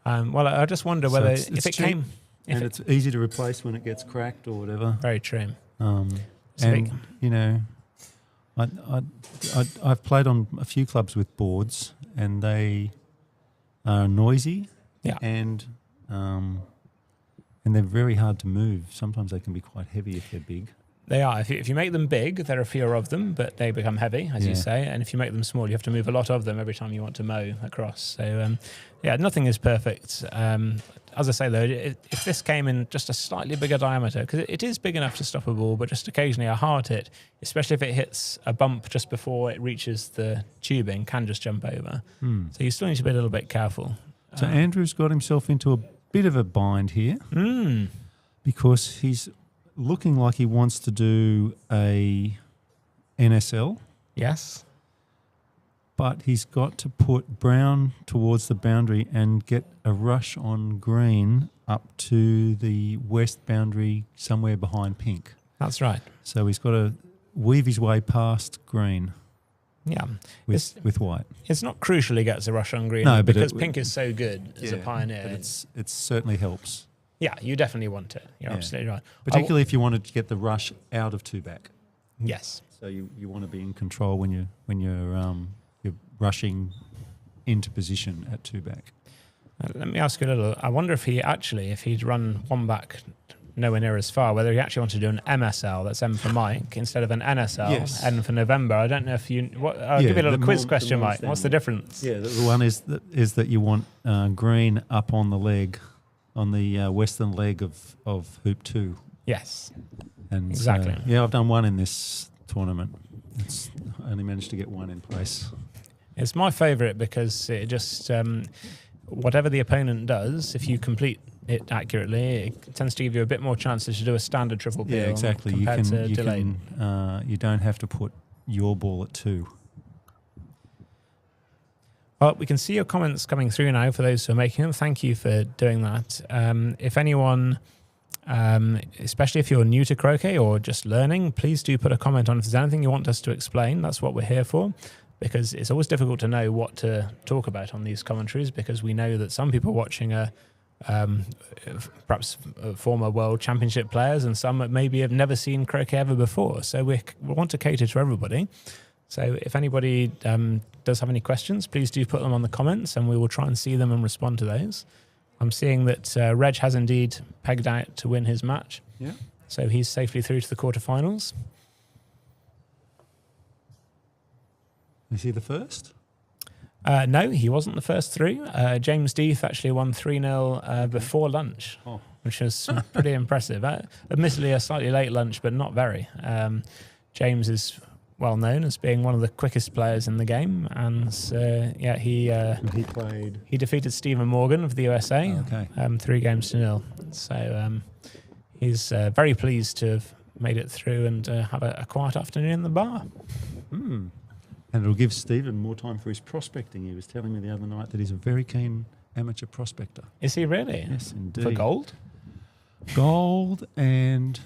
Well, I just wonder whether it's if it cheap, came... and it's easy to replace when it gets cracked or whatever. Very true. So big. you know, I've played on a few clubs with boards, and they are noisy, Yeah. and they're very hard to move. Sometimes they can be quite heavy if they're big. They are. If you make them big, there are fewer of them, but they become heavy, as you Yeah. say. And if you make them small, you have to move a lot of them every time you want to mow across. So, nothing is perfect. As I say, though, if this came in just a slightly bigger diameter, because it is big enough to stop a ball, but just occasionally a hard hit, especially if it hits a bump just before it reaches the tubing, can just jump over. So you still need to be a little bit careful. So Andrew's got himself into a bit of a bind here because he's looking like he wants to do a NSL, Yes. but he's got to put brown towards the boundary and get a rush on green up to the west boundary somewhere behind pink. That's right. So he's got to weave his way past green Yeah. with white. It's not crucial he gets a rush on green, No, but because it- pink is so good as a pioneer. But it certainly helps, Yeah, you definitely want it. You're Yeah. absolutely right. particularly if you wanted to get the rush out of two back. Yes. So you want to be in control when you're rushing into position at two back. Let me ask you a little. I wonder if he'd run one back nowhere near as far. Whether he actually wanted to do an MSL, that's M for Mike, instead of an NSL, Yes. N for November. I don't know if you. I'll Yeah, give you a little the quiz more- question, the more Mike. What's the standard. difference? Yeah, the one is that you want green up on the leg, on the western leg of hoop 2. Yes. And Exactly. yeah, I've done one in this tournament. I only managed to get one in place. It's my favourite because it just whatever the opponent does, if you complete it accurately, it tends to give you a bit more chances to do a standard triple peel. Yeah, exactly. You compared to can delayed. you don't have to put your ball at 2. Well, we can see your comments coming through now for those who are making them. Thank you for doing that. If anyone, especially if you're new to croquet or just learning, please do put a comment on if there's anything you want us to explain. That's what we're here for, because it's always difficult to know what to talk about on these commentaries, because we know that some people watching are perhaps former world championship players, and some maybe have never seen croquet ever before. So we want to cater to everybody. So if anybody does have any questions, please do put them on the comments and we will try and see them and respond to those. I'm seeing that Reg has indeed pegged out to win his match. Yeah. So he's safely through to the quarterfinals. Is he the first? No, he wasn't the first through. James Deeth actually won 3-0 before lunch, which was pretty impressive. Admittedly, a slightly late lunch, but not very. James is well known as being one of the quickest players in the game, and He played. he defeated Stephen Morgan of the USA, Okay. 3-0. So he's very pleased to have made it through and have a quiet afternoon in the bar. And it'll give Stephen more time for his prospecting. He was telling me the other night that he's a very keen amateur prospector. Is he really? Yes, indeed. For gold? Gold and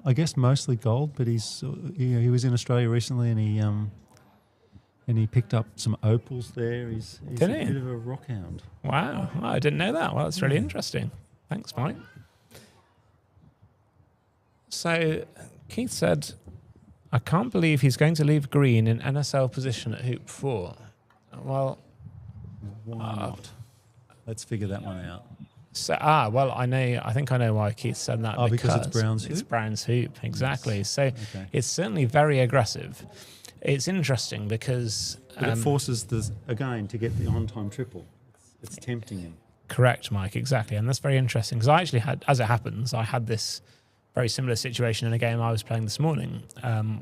I guess mostly gold, but he was in Australia recently and he picked up some opals there. He's Did a he? bit of a rock hound. Wow. I didn't know that. Well, that's really interesting. Thanks, Mike. So Keith said, I can't believe he's going to leave green in NSL position at hoop 4. Well, Why not? Let's figure that one out. so I think I know why Keith said that. Because it's Brown's It's hoop? Brown's hoop, exactly. Yes. So Okay. it's certainly very aggressive. It's interesting because But it forces again to get the on-time triple. It's tempting him. correct, Mike, exactly. And that's very interesting because I actually had, as it happens, I had this very similar situation in a game I was playing this morning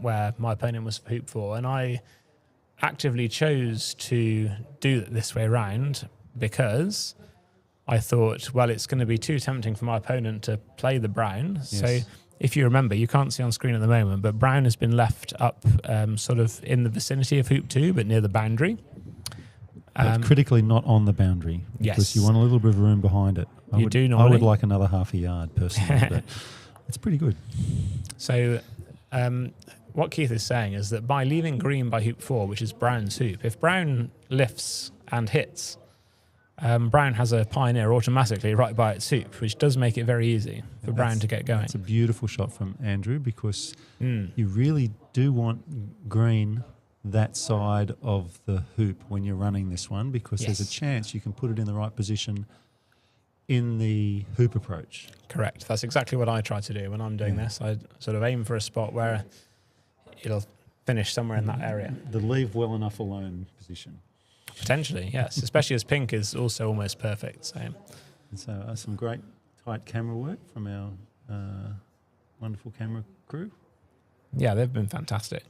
where my opponent was hoop 4 and I actively chose to do it this way around because I thought, well, it's going to be too tempting for my opponent to play the brown. Yes. So if you remember, you can't see on screen at the moment, but brown has been left up sort of in the vicinity of hoop 2, but near the boundary. But critically not on the boundary. Yes. Because you want a little bit of room behind it. I You do I normally. would like another half a yard personally, but it's pretty good. So what Keith is saying is that by leaving green by hoop 4, which is brown's hoop, if brown lifts and hits, brown has a pioneer automatically right by its hoop, which does make it very easy for brown to get going. It's a beautiful shot from Andrew because you really do want green that side of the hoop when you're running this one because there's a Yes. chance you can put it in the right position in the hoop approach. Correct. That's exactly what I try to do when I'm doing this. I sort of aim for a spot where it'll finish somewhere in that area. The leave well enough alone position. Potentially, yes. Especially as pink is also almost perfect. So And so some great tight camera work from our wonderful camera crew. yeah, they've been fantastic.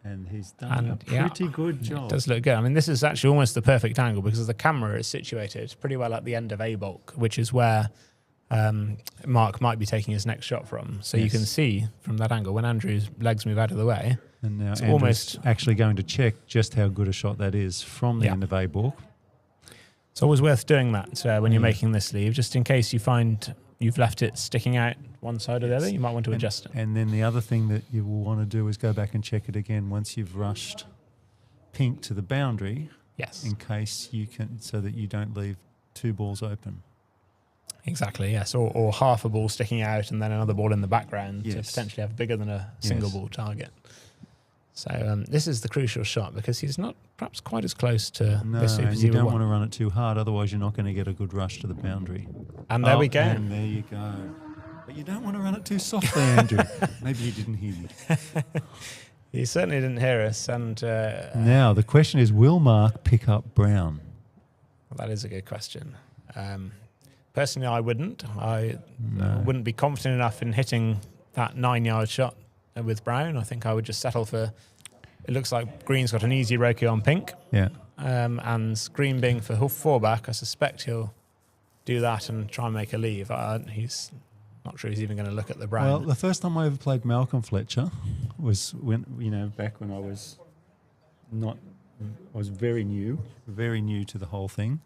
And he's done And, a yeah, pretty good It job. does look good. I mean, this is actually almost the perfect angle because the camera is situated pretty well at the end of A bulk, which is where Mark might be taking his next shot from. So you Yes. can see from that angle when Andrew's legs move out of the way. And now It's Andrew's almost- actually going to check just how good a shot that is from the Yeah. end of A-balk. It's always worth doing that when you're making this sleeve, just in case you find you've left it sticking out one side or the other. You might want to adjust it. And then the other thing that you will want to do is go back and check it again once you've rushed pink to the boundary Yes, in case you can, so that you don't leave two balls open. exactly. Yes, or half a ball sticking out and then another ball in the background to Yes. potentially have bigger than a single Yes. ball target. So this is the crucial shot because he's not perhaps quite as close to No, this hoop and as you he would don't want. want to run it too hard, otherwise you're not going to get a good rush to the boundary. And there we go. And there you go. But you don't want to run it too softly, Andrew. Maybe you didn't hear me. He certainly didn't hear us, and Now, the question is, will Mark pick up Brown? that is a good question. Personally, I wouldn't. I wouldn't be confident enough in hitting that 9-yard shot with Brown. I think I would just settle for. It looks like Green's got an easy Roquet on pink, Yeah. and Green being for fullback, I suspect he'll do that and try and make a leave. He's not sure he's even going to look at the Brown. Well, the first time I ever played Malcolm Fletcher was when, back when I was very new to the whole thing.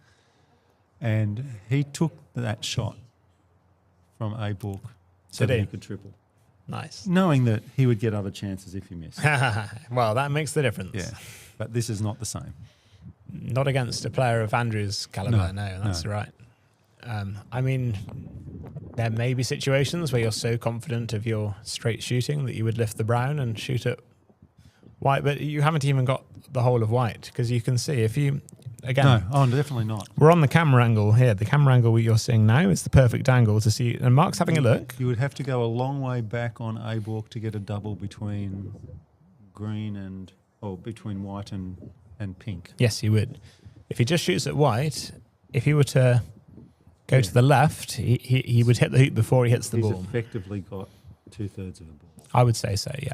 And he took that shot from a book so Did that he? he could triple, Nice. knowing that he would get other chances if he missed. Well, that makes the difference. Yeah, but this is not the same. Not against a player of Andrew's caliber, no, that's no. right. I mean, there may be situations where you're so confident of your straight shooting that you would lift the Brown and shoot at white, but you haven't even got the whole of white because you can see if you, again, No, definitely not. we're on the camera angle here. The camera angle you're seeing now is the perfect angle to see, and Mark's having a look. You would have to go a long way back on a book to get a double between between white and pink. Yes, he would. If he just shoots at white, if he were to go to the left, he would hit the hoop before he hits the He's ball. effectively got 2/3 of the ball. I would say so, yeah.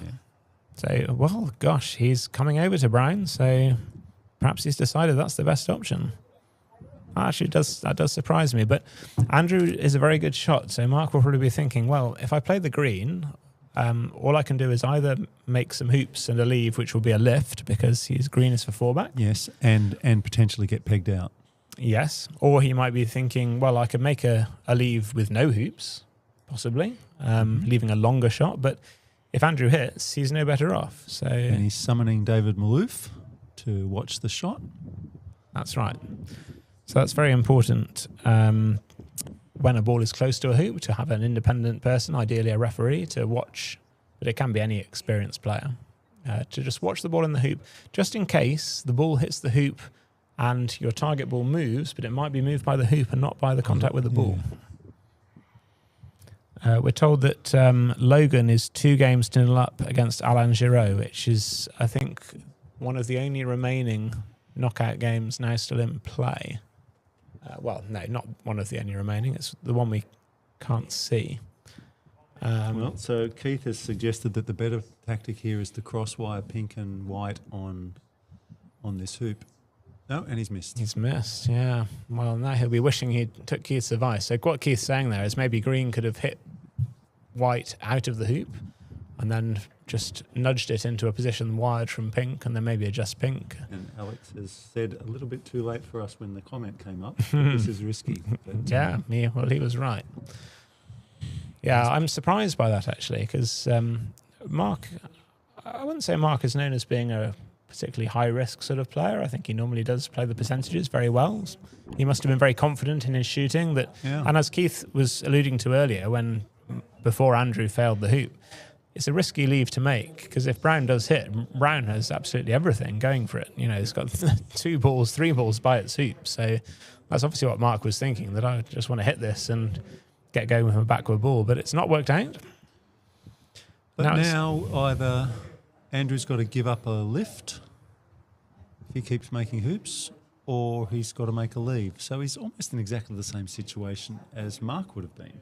So, well, gosh, he's coming over to Brown, so perhaps he's decided that's the best option. Actually, that does surprise me. But Andrew is a very good shot, so Mark will probably be thinking, well, if I play the green, all I can do is either make some hoops and a leave, which will be a lift because his green is for fullback. Yes, and potentially get pegged out. Yes. Or he might be thinking, well, I could make a leave with no hoops, possibly, leaving a longer shot. But if Andrew hits, he's no better off. So And he's summoning David Malouf to watch the shot. that's right. So that's very important when a ball is close to a hoop to have an independent person, ideally a referee, to watch. But it can be any experienced player to just watch the ball in the hoop, just in case the ball hits the hoop and your target ball moves, but it might be moved by the hoop and not by the contact with the ball. We're told that Logan is 2-0 up against Alain Giraud, which is, I think, one of the only remaining knockout games now still in play. Well, no, not one of the only remaining. It's the one we can't see. So Keith has suggested that the better tactic here is to crosswire pink and white on this hoop. No, and he's missed. He's missed, yeah. Well, now he'll be wishing he took Keith's advice. So what Keith's saying there is maybe Green could have hit white out of the hoop and then just nudged it into a position wired from pink and then maybe adjust pink. And Alex has said a little bit too late for us when the comment came up. This is risky. But, Yeah, well, he was right. Yeah, I'm surprised by that, actually, because Mark, I wouldn't say Mark is known as being a particularly high-risk sort of player. I think he normally does play the percentages very well. He must have been very confident in his shooting. And as Keith was alluding to earlier, before Andrew failed the hoop, it's a risky leave to make because if Brown does hit, Brown has absolutely everything going for it. You know, it's got 3 balls by its hoop. So that's obviously what Mark was thinking, that I just want to hit this and get going with a backward ball. But it's not worked out. But now either Andrew's got to give up a lift if he keeps making hoops, or he's got to make a leave. So he's almost in exactly the same situation as Mark would have been.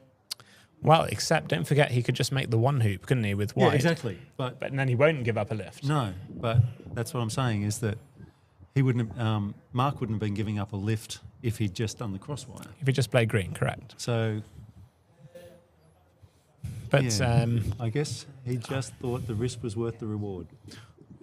Well, except don't forget he could just make the one hoop, couldn't he, with white? Yeah, exactly. But then he won't give up a lift. no, but that's what I'm saying is that he wouldn't have, Mark wouldn't have been giving up a lift if he'd just done the crosswire. If he just played green, correct. So, But yeah, I guess he just thought the risk was worth the reward. I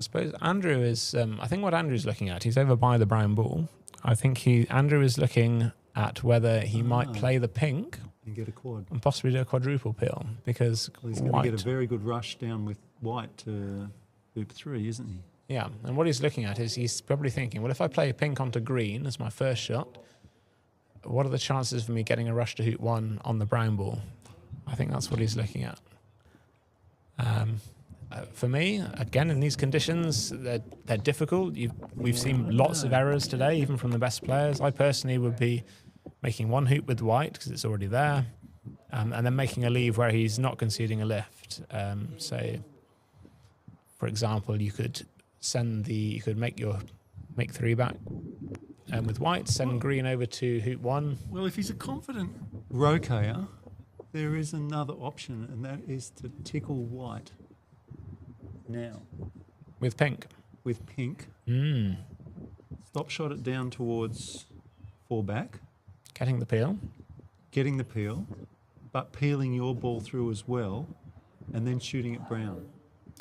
suppose Andrew is, I think what Andrew's looking at, he's over by the brown ball. I think Andrew is looking at whether he might play the pink And get a quad. and possibly do a quadruple peel because Well, he's going white. to get a very good rush down with white to hoop 3, isn't he? Yeah, and what he's looking at is he's probably thinking, well, if I play pink onto green as my first shot, what are the chances for me getting a rush to hoop 1 on the brown ball? I think that's what he's looking at. For me, again, in these conditions, they're difficult. We've seen lots of errors today, even from the best players. I personally would be making one hoop with white because it's already there, and then making a leave where he's not conceding a lift. So, for example, you could make three back with white, send green over to hoop one. Well, if he's a confident rocayer, there is another option, and that is to tickle white now With pink. with pink. Mm. Stop shot it down towards 4 back, Getting the peel. getting the peel, but peeling your ball through as well, and then shooting at brown.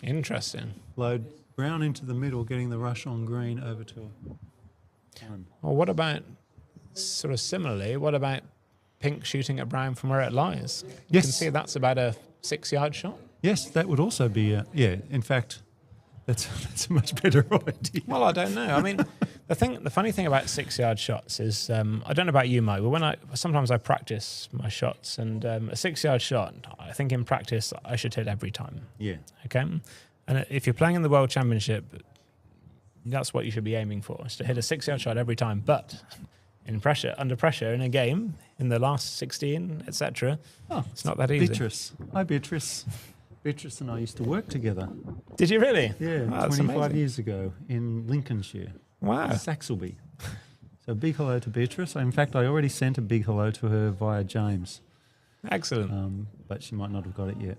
Interesting. Load brown into the middle, getting the rush on green over to one. Well, what about, sort of similarly, what about pink shooting at brown from where it lies? You Yes. can see that's about a 6-yard shot. Yes, that would also be in fact, that's a much better idea. Well, I don't know. I mean, the funny thing about 6-yard shots is, I don't know about you, Mike, but sometimes I practice my shots, and a 6-yard shot, I think in practice I should hit every time. Yeah. Okay, and if you're playing in the World Championship, that's what you should be aiming for, is to hit a 6-yard shot every time. But under pressure in a game, in the last 16, etc., it's not that easy. Beatrice. Hi, Beatrice. Beatrice and I used to work together. Did you really? Yeah, Wow, that's 25 amazing. years ago in Lincolnshire. Wow. Saxelby. So big hello to Beatrice. In fact, I already sent a big hello to her via James, Excellent. but she might not have got it yet.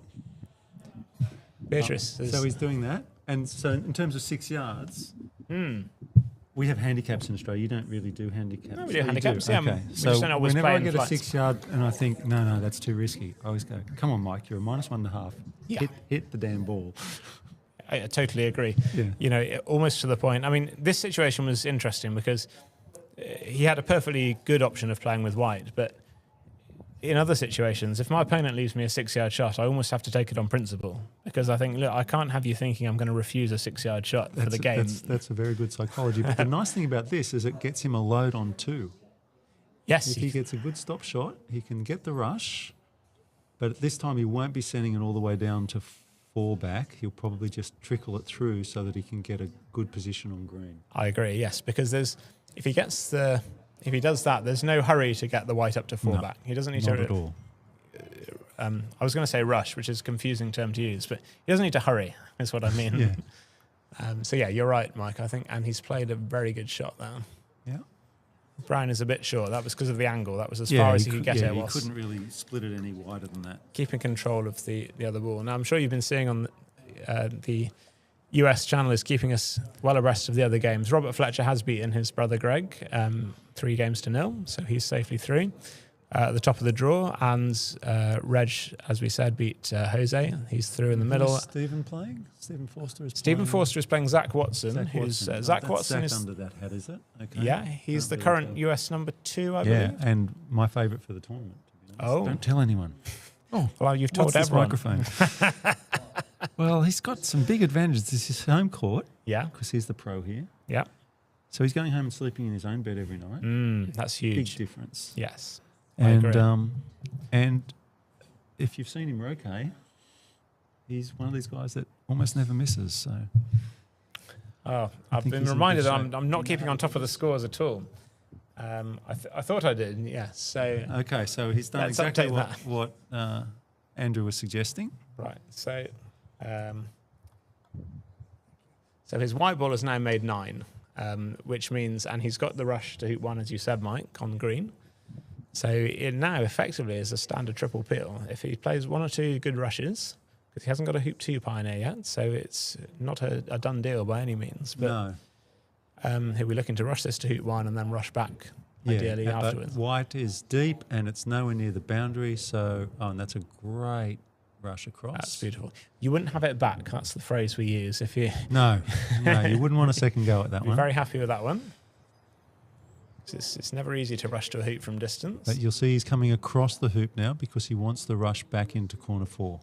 Beatrice. So he's doing that. And so in terms of 6 yards, we have handicaps in Australia. You don't really do handicaps. No, we do You handicaps, yeah, Okay. we So just don't always whenever play I in get flights. a 6 yard and I think, no, that's too risky, I always go, come on, Mike, you're a -1.5. Yeah. Hit the damn ball. I totally agree. Yeah. You know, almost to the point. I mean, this situation was interesting because he had a perfectly good option of playing with white, but in other situations, if my opponent leaves me a 6-yard shot, I almost have to take it on principle because I think, look, I can't have you thinking I'm going to refuse a 6-yard shot for the game. That's a very good psychology. But the nice thing about this is it gets him a load on 2. Yes, If he gets a good stop shot, he can get the rush, but at this time he won't be sending it all the way down to 4 back. He'll probably just trickle it through so that he can get a good position on green. I agree. Yes, because if he does that, there's no hurry to get the white up to 4 No, back. He doesn't need Not to. at all. I was going to say rush, which is a confusing term to use, but he doesn't need to hurry. Is what I mean. Yeah. So yeah, you're right, Mike. I think, and he's played a very good shot there. Yeah. Brown is a bit short. That was because of the angle. That was as far as he could get it. He Was couldn't really split it any wider than that. keeping control of the other ball. Now I'm sure you've been seeing on the US channel is keeping us well abreast of the other games. Robert Fletcher has beaten his brother Greg 3-0, so he's safely through at the top of the draw. And Reg, as we said, beat Jose. He's through in the middle. Is Stephen playing? Stephen Forster is Stephen playing? Forster is playing Zach Watson. Zach who's Watson. Zach That's Watson Zach is under that hat, is it? Okay. yeah, he's the Can't current really tell. US number 2, I Yeah, believe. and my favourite for the tournament. To be honest. Oh. Don't tell anyone. Well, you've told What's this everyone. microphone? Well, he's got some big advantages. This is home court Yeah, because he's the pro here. yeah. So he's going home and sleeping in his own bed every night. That's Big huge. difference. Yes. I agree. And if you've seen him roquet, he's one of these guys that almost never misses. So Oh, I've think been he's in reminded good that shape. I'm not keeping on top of the scores at all. I thought I did, yes. So, okay, so he's done Let's exactly update what Andrew was suggesting. right. So his white ball has now made 9, which means, and he's got the rush to hoop 1, as you said, Mike, on green. So it now effectively is a standard triple peel. If he plays 1 or 2 good rushes, because he hasn't got a hoop 2 pioneer yet, so it's not a done deal by any means. But No. he'll be looking to rush this to hoop 1 and then rush back ideally but afterwards. white is deep and it's nowhere near the boundary. So, and that's a great rush across. That's beautiful. You wouldn't have it back. That's the phrase we use. If you No, you wouldn't want a second go at that be one. very happy with that one. 'Cause it's never easy to rush to a hoop from distance. But you'll see he's coming across the hoop now because he wants the rush back into corner 4,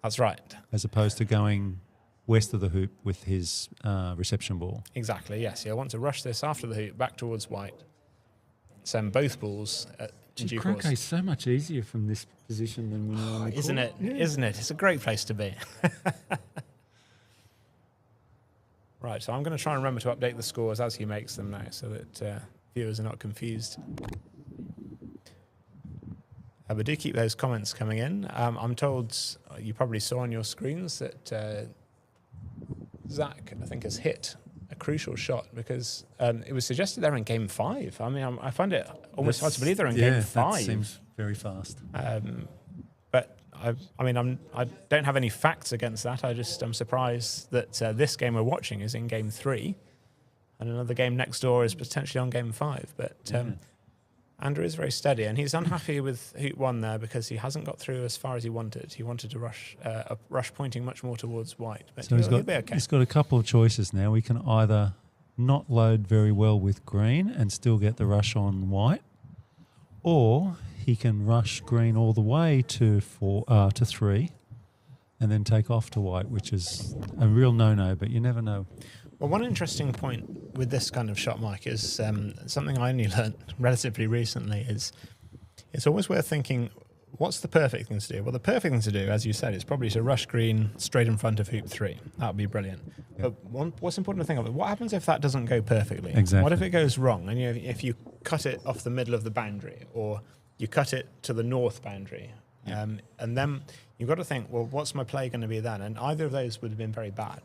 That's right. as opposed to going west of the hoop with his reception ball. Exactly. Yes. You'll want to rush this after the hoop back towards white. Send both balls in due Croquet's course. so much easier from this position than when you're on the Isn't court. it? Isn't it? It's a great place to be. Right, so I'm going to try and remember to update the scores as he makes them now so that viewers are not confused. But do keep those comments coming in. I'm told, you probably saw on your screens that Zach, I think, has hit a crucial shot because it was suggested they're in game 5. I mean, I find it almost hard to believe they're in game 5. That seems very fast. But I don't have any facts against that. I'm surprised that this game we're watching is in game 3, and another game next door is potentially on game 5. But Andrew is very steady, and he's unhappy with Hoop 1 there because he hasn't got through as far as he wanted. He wanted to rush a rush pointing much more towards white, but So he'll be okay. he's got a couple of choices now. We can either not load very well with green and still get the rush on white, or he can rush green all the way to 3 and then take off to white, which is a real no-no, but you never know. Well, one interesting point with this kind of shot, Mike, is something I only learned relatively recently is it's always worth thinking, what's the perfect thing to do? Well, the perfect thing to do, as you said, is probably to rush green straight in front of hoop 3. That would be brilliant. Yeah. But what's important to think of, what happens if that doesn't go perfectly? Exactly. What if it goes wrong? And if you cut it off the middle of the boundary, or you cut it to the north boundary, and then you've got to think, well, what's my play going to be then? And either of those would have been very bad.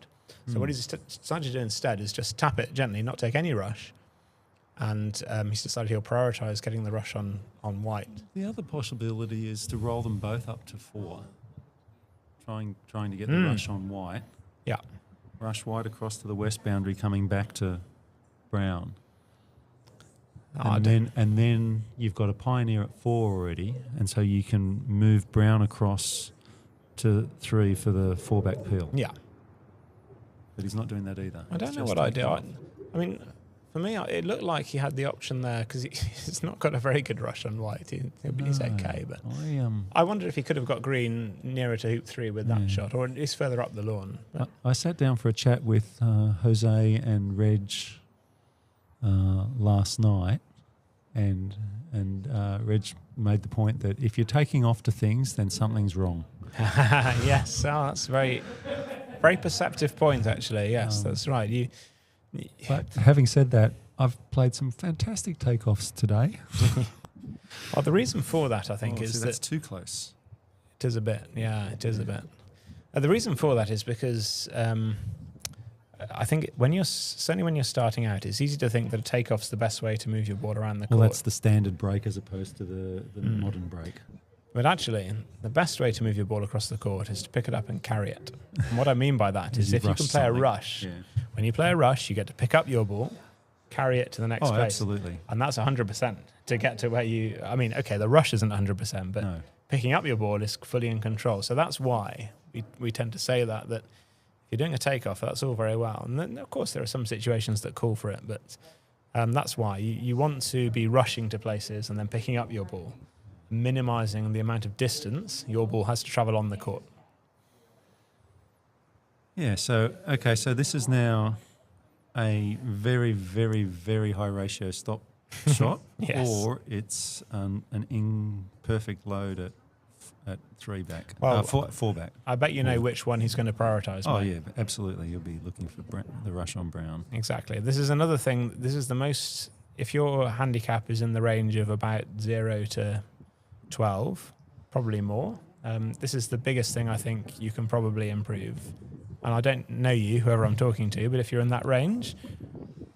So what he's decided to do instead is just tap it gently, not take any rush. And he's decided he'll prioritise getting the rush on white. The other possibility is to roll them both up to 4, trying to get the rush on white. Yeah. Rush white across to the west boundary, coming back to brown. And then you've got a pioneer at 4 already, and so you can move brown across to 3 for the 4-back peel. Yeah. But he's not doing that either. I don't know what I do. I mean, for me, it looked like he had the option there because he's not got a very good rush on white. He's okay, but I wondered if he could have got green nearer to hoop 3 with that shot, or at least further up the lawn. I sat down for a chat with Jose and Reg last night, and Reg made the point that if you're taking off to things, then something's wrong. Yes, that's very perceptive point, actually. Yes, that's right. But having said that, I've played some fantastic takeoffs today. Well, the reason for that, I think, is that's that too close. it is a bit. Yeah, it is a bit. The reason for that is because I think when you're starting out, it's easy to think that a takeoff's the best way to move your ball around the court. Well, that's the standard break as opposed to the modern break. But actually, the best way to move your ball across the court is to pick it up and carry it. And what I mean by that is if you can play a rush, when you play a rush, you get to pick up your ball, carry it to the next place. Absolutely. And that's 100% to get to where you... I mean, okay, the rush isn't 100%, but picking up your ball is fully in control. So that's why we tend to say that if you're doing a takeoff, that's all very well. And then, of course, there are some situations that call for it, but that's why. You want to be rushing to places and then picking up your ball, minimising the amount of distance your ball has to travel on the court. Yeah, so this is now a very, very, very high ratio stop shot, Yes. or it's an imperfect load at 3-back, Well, 4-back. I bet you know which one he's going to prioritise. Oh, mate. yeah, absolutely. You'll be looking for the rush on brown. Exactly. This is another thing. This is the most... If your handicap is in the range of about 0 to 12, probably more, this is the biggest thing I think you can probably improve. And I don't know you, whoever I'm talking to, but if you're in that range,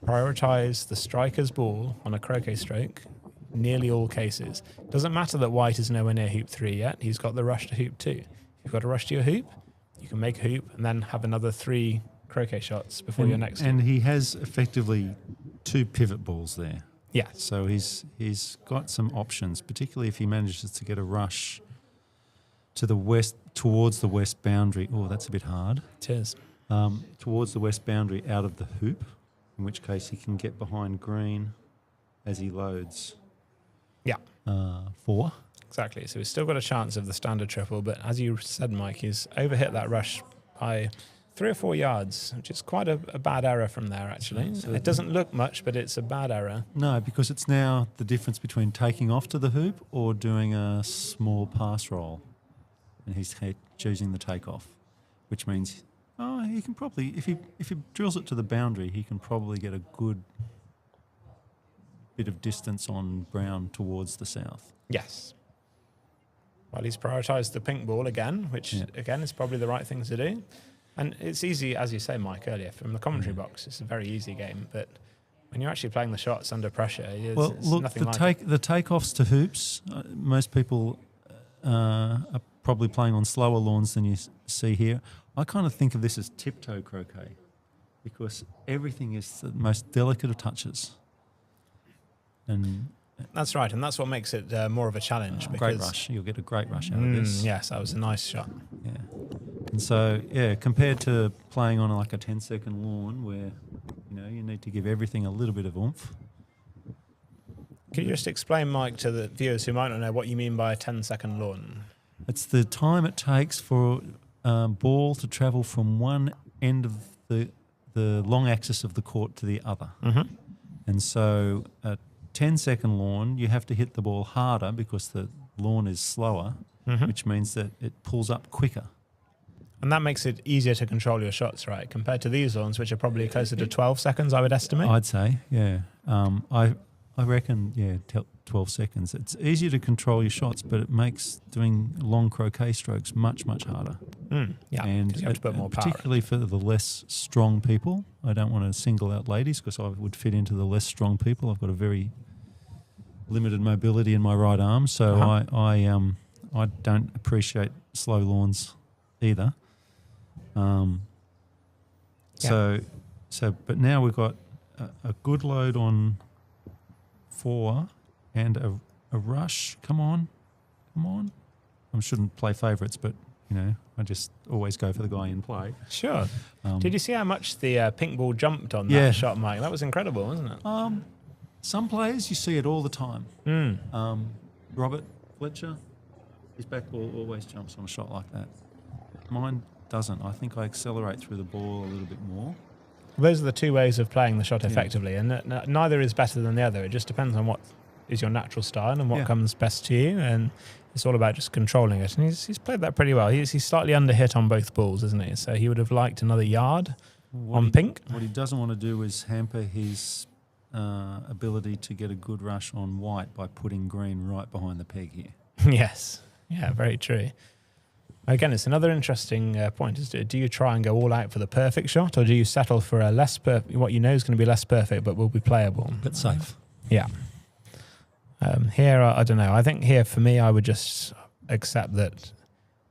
prioritise the striker's ball on a croquet stroke, nearly all cases. Doesn't matter that white is nowhere near hoop 3 yet. He's got the rush to hoop 2. If you've got a rush to your hoop, you can make a hoop and then have another 3 croquet shots before your next And hoop. he has effectively 2 pivot balls there. Yeah. So he's got some options, particularly if he manages to get a rush to the west, towards the west boundary. Oh, that's a bit hard. Cheers. Towards the west boundary out of the hoop, in which case he can get behind green as he loads. Yeah. 4. Exactly. So he's still got a chance of the standard triple, but as you said, Mike, he's overhit that rush by 3 or 4 yards, which is quite a bad error from there, actually. So it doesn't look much, but it's a bad error. No, because it's now the difference between taking off to the hoop or doing a small pass roll. And he's choosing the takeoff, which means he can probably, if he drills it to the boundary, he can probably get a good bit of distance on brown towards the south. Yes. Well, he's prioritised the pink ball again, which, again, is probably the right thing to do. And it's easy, as you say, Mike, earlier, from the commentary box. It's a very easy game. But when you're actually playing the shots under pressure, it's nothing like it. The takeoffs to hoops, most people are probably playing on slower lawns than you see here. I kind of think of this as tiptoe croquet because everything is the most delicate of touches. And that's right, and that's what makes it more of a challenge. Great rush. You'll get a great rush out of this. Yes, that was a nice shot. Yeah. And so, compared to playing on like a 10-second lawn where, you need to give everything a little bit of oomph. Can you just explain, Mike, to the viewers who might not know what you mean by a 10-second lawn? It's the time it takes for ball to travel from one end of the long axis of the court to the other. Mm-hmm. And so a 10-second lawn, you have to hit the ball harder because the lawn is slower, which means that it pulls up quicker. And that makes it easier to control your shots, right? Compared to these lawns, which are probably closer to 12 seconds, I would estimate. I'd say, yeah. I reckon, 12 seconds. It's easier to control your shots, but it makes doing long croquet strokes much, much harder. Yeah, and you have to put more power. Particularly for the less strong people. I don't want to single out ladies because I would fit into the less strong people. I've got a very limited mobility in my right arm, so I don't appreciate slow lawns either. But now we've got a good load on 4 and a rush. Come on. I shouldn't play favourites, but I just always go for the guy in play. Sure. Did you see how much the pink ball jumped on that shot, Mike? That was incredible, wasn't it? Some players you see it all the time. Robert Fletcher, his back ball always jumps on a shot like that. Mine doesn't. I think I accelerate through the ball a little bit more. Those are the two ways of playing the shot effectively, and neither is better than the other. It just depends on what is your natural style and what comes best to you, and it's all about just controlling it. And he's played that pretty well. He's slightly under hit on both balls, isn't he? So he would have liked another yard on pink. What he doesn't want to do is hamper his ability to get a good rush on white by putting green right behind the peg here. Yes. Yeah, very true. Again, it's another interesting point. Do you try and go all out for the perfect shot, or do you settle for a what you know is going to be less perfect but will be playable? But safe. Yeah. Here, I don't know. I think here, for me, I would just accept that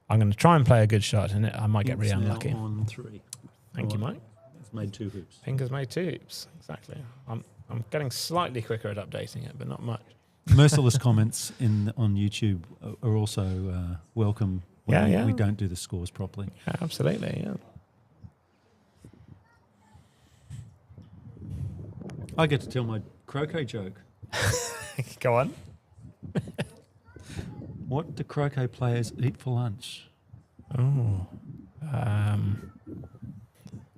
I'm going to try and play a good shot, and I might get really unlucky. On 3. Thank you, Mike. It's made 2 hoops. Pink has made 2 hoops. Exactly. I'm getting slightly quicker at updating it, but not much. Merciless comments on YouTube are also welcome. When we don't do the scores properly. Yeah, absolutely, yeah. I get to tell my croquet joke. Go on. What do croquet players eat for lunch? Oh.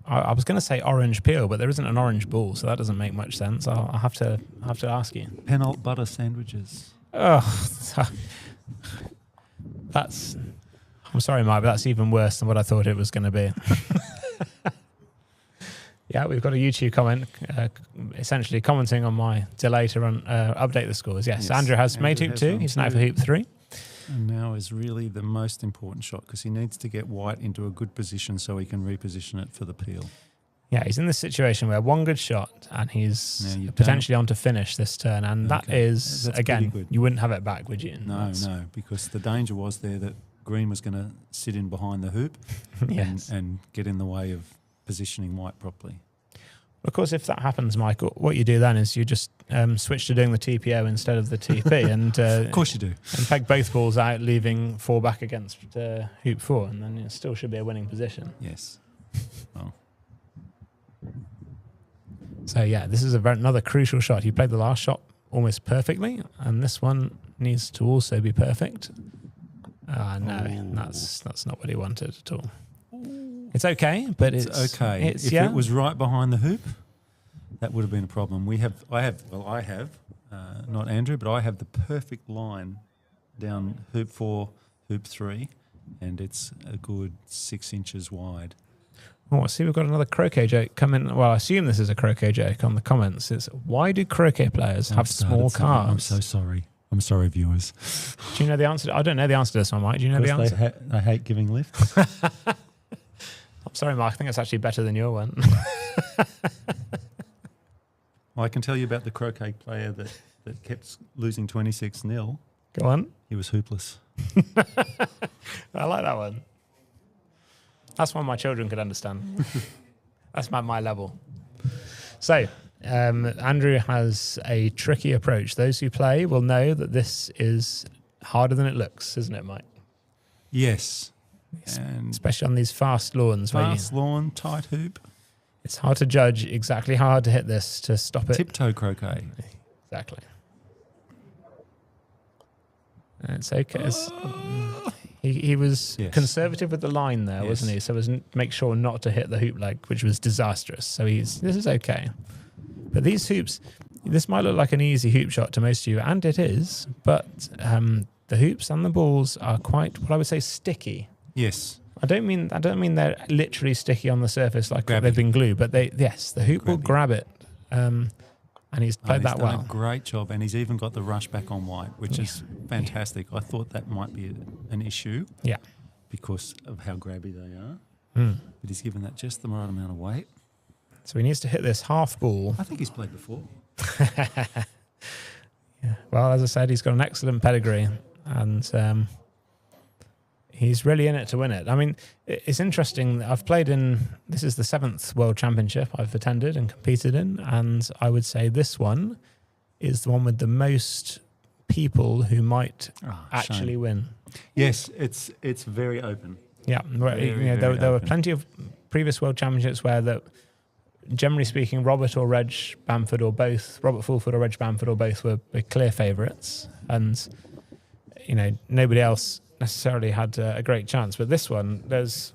I was going to say orange peel, but there isn't an orange ball, so that doesn't make much sense. I'll have to ask you. Peanut butter sandwiches. Oh, that's... I'm sorry, Mike, but that's even worse than what I thought it was going to be. Yeah, we've got a YouTube comment essentially commenting on my delay to update the scores. Yes, Andrew has made hoop 2. He's now for hoop 3. And now is really the most important shot because he needs to get white into a good position so he can reposition it for the peel. Yeah, he's in this situation where one good shot and he's potentially on to finish this turn. And that's again, you wouldn't have it back, would you? No, because the danger was there that green was going to sit in behind the hoop and get in the way of positioning white properly. Of course, if that happens, Michael, what you do then is you just switch to doing the TPO instead of the TP. And of course you do. And peg both balls out, leaving 4 back against hoop 4. And then it still should be a winning position. Yes. Well. So, yeah, this is another crucial shot. You played the last shot almost perfectly. And this one needs to also be perfect. No, that's not what he wanted at all. It's okay, but it's okay. It's, If yeah. it was right behind the hoop, that would have been a problem. I have, not Andrew, but I have the perfect line down hoop 4, hoop 3, and it's a good 6 inches wide. Oh, see, we've got another croquet joke coming. Well, I assume this is a croquet joke on the comments. It's why do croquet players have small cars? I'm so sorry. I'm sorry, viewers. Do you know the answer? I don't know the answer to this one, Mike. Do you know the Because answer? they hate giving lifts. I'm sorry, Mark. I think it's actually better than your one. Well, I can tell you about the croquet player that kept losing 26-0. Go on. He was hoopless. I like that one. That's one my children could understand. That's my level. So, Andrew has a tricky approach. Those who play will know that this is harder than it looks, isn't it, Mike? Yes. And Especially on these fast lawns. fast lawn, tight hoop, It's hard to judge exactly how hard to hit this to stop it. tiptoe croquet. Exactly. It's okay. He was Yes. conservative with the line there, wasn't he? So as make sure not to hit the hoop leg, which was disastrous. So this is okay. But these hoops, this might look like an easy hoop shot to most of you, and it is. But the hoops and the balls are quite, what I would say, sticky. Yes. I don't mean they're literally sticky on the surface like Grabby. they've been glued, but the hoop will Grabby. grab it. And he's played He's that done well. a great job, and he's even got the rush back on white, which is fantastic. I thought that might be an issue Yeah. because of how grabby they are, Mm. but he's given that just the right amount of weight. So he needs to hit this half ball. I think he's played before. Yeah. Well, as I said, he's got an excellent pedigree, and he's really in it to win it. I mean, it's interesting. I've played in, this is the 7th World Championship I've attended and competed in, and I would say this one is the one with the most people who might actually win. Yes, it's very open. Yeah, Very, there were open. plenty of previous World Championships where generally speaking, Robert or Reg Bamford or both, Robert Fulford or Reg Bamford or both were clear favourites, and nobody else necessarily had a great chance. But this one, there's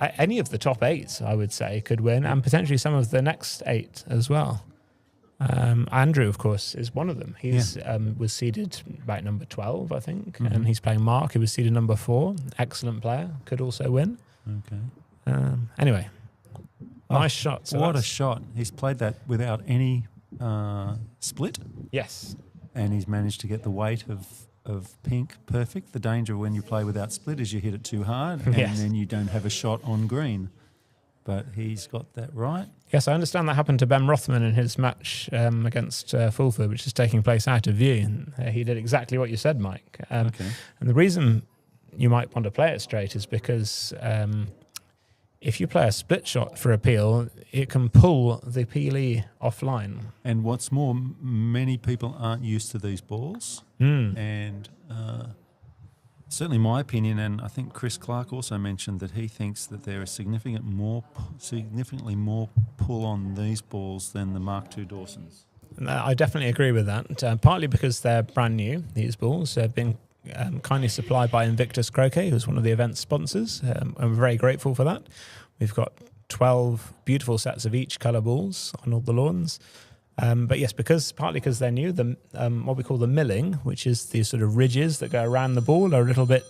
any of the top 8, I would say, could win, and potentially some of the next 8 as well. Andrew, of course, is one of them. He's was seeded about number 12, I think, and he's playing Mark, who was seeded number 4. Excellent player, could also win. Okay. Anyway, nice shot. So what a shot. He's played that without any split, yes. and he's managed to get the weight of pink perfect. The danger when you play without split is you hit it too hard, and Yes. then you don't have a shot on green. But he's got that right. Yes, I understand that happened to Ben Rothman in his match against Fulford, which is taking place out of view. And, he did exactly what you said, Mike. Okay. And the reason you might want to play it straight is because if you play a split shot for a peel, it can pull the peelee offline. And what's more, many people aren't used to these balls. And certainly my opinion, and I think Chris Clark also mentioned that he thinks that there is significantly more pull on these balls than the Mark II Dawsons. I definitely agree with that, partly because they're brand new, these balls. They've been kindly supplied by Invictus Croquet, who's one of the event sponsors, and we're very grateful for that. We've got 12 beautiful sets of each colour balls on all the lawns. But yes, partly because they're new, what we call the milling, which is the sort of ridges that go around the ball, are a little bit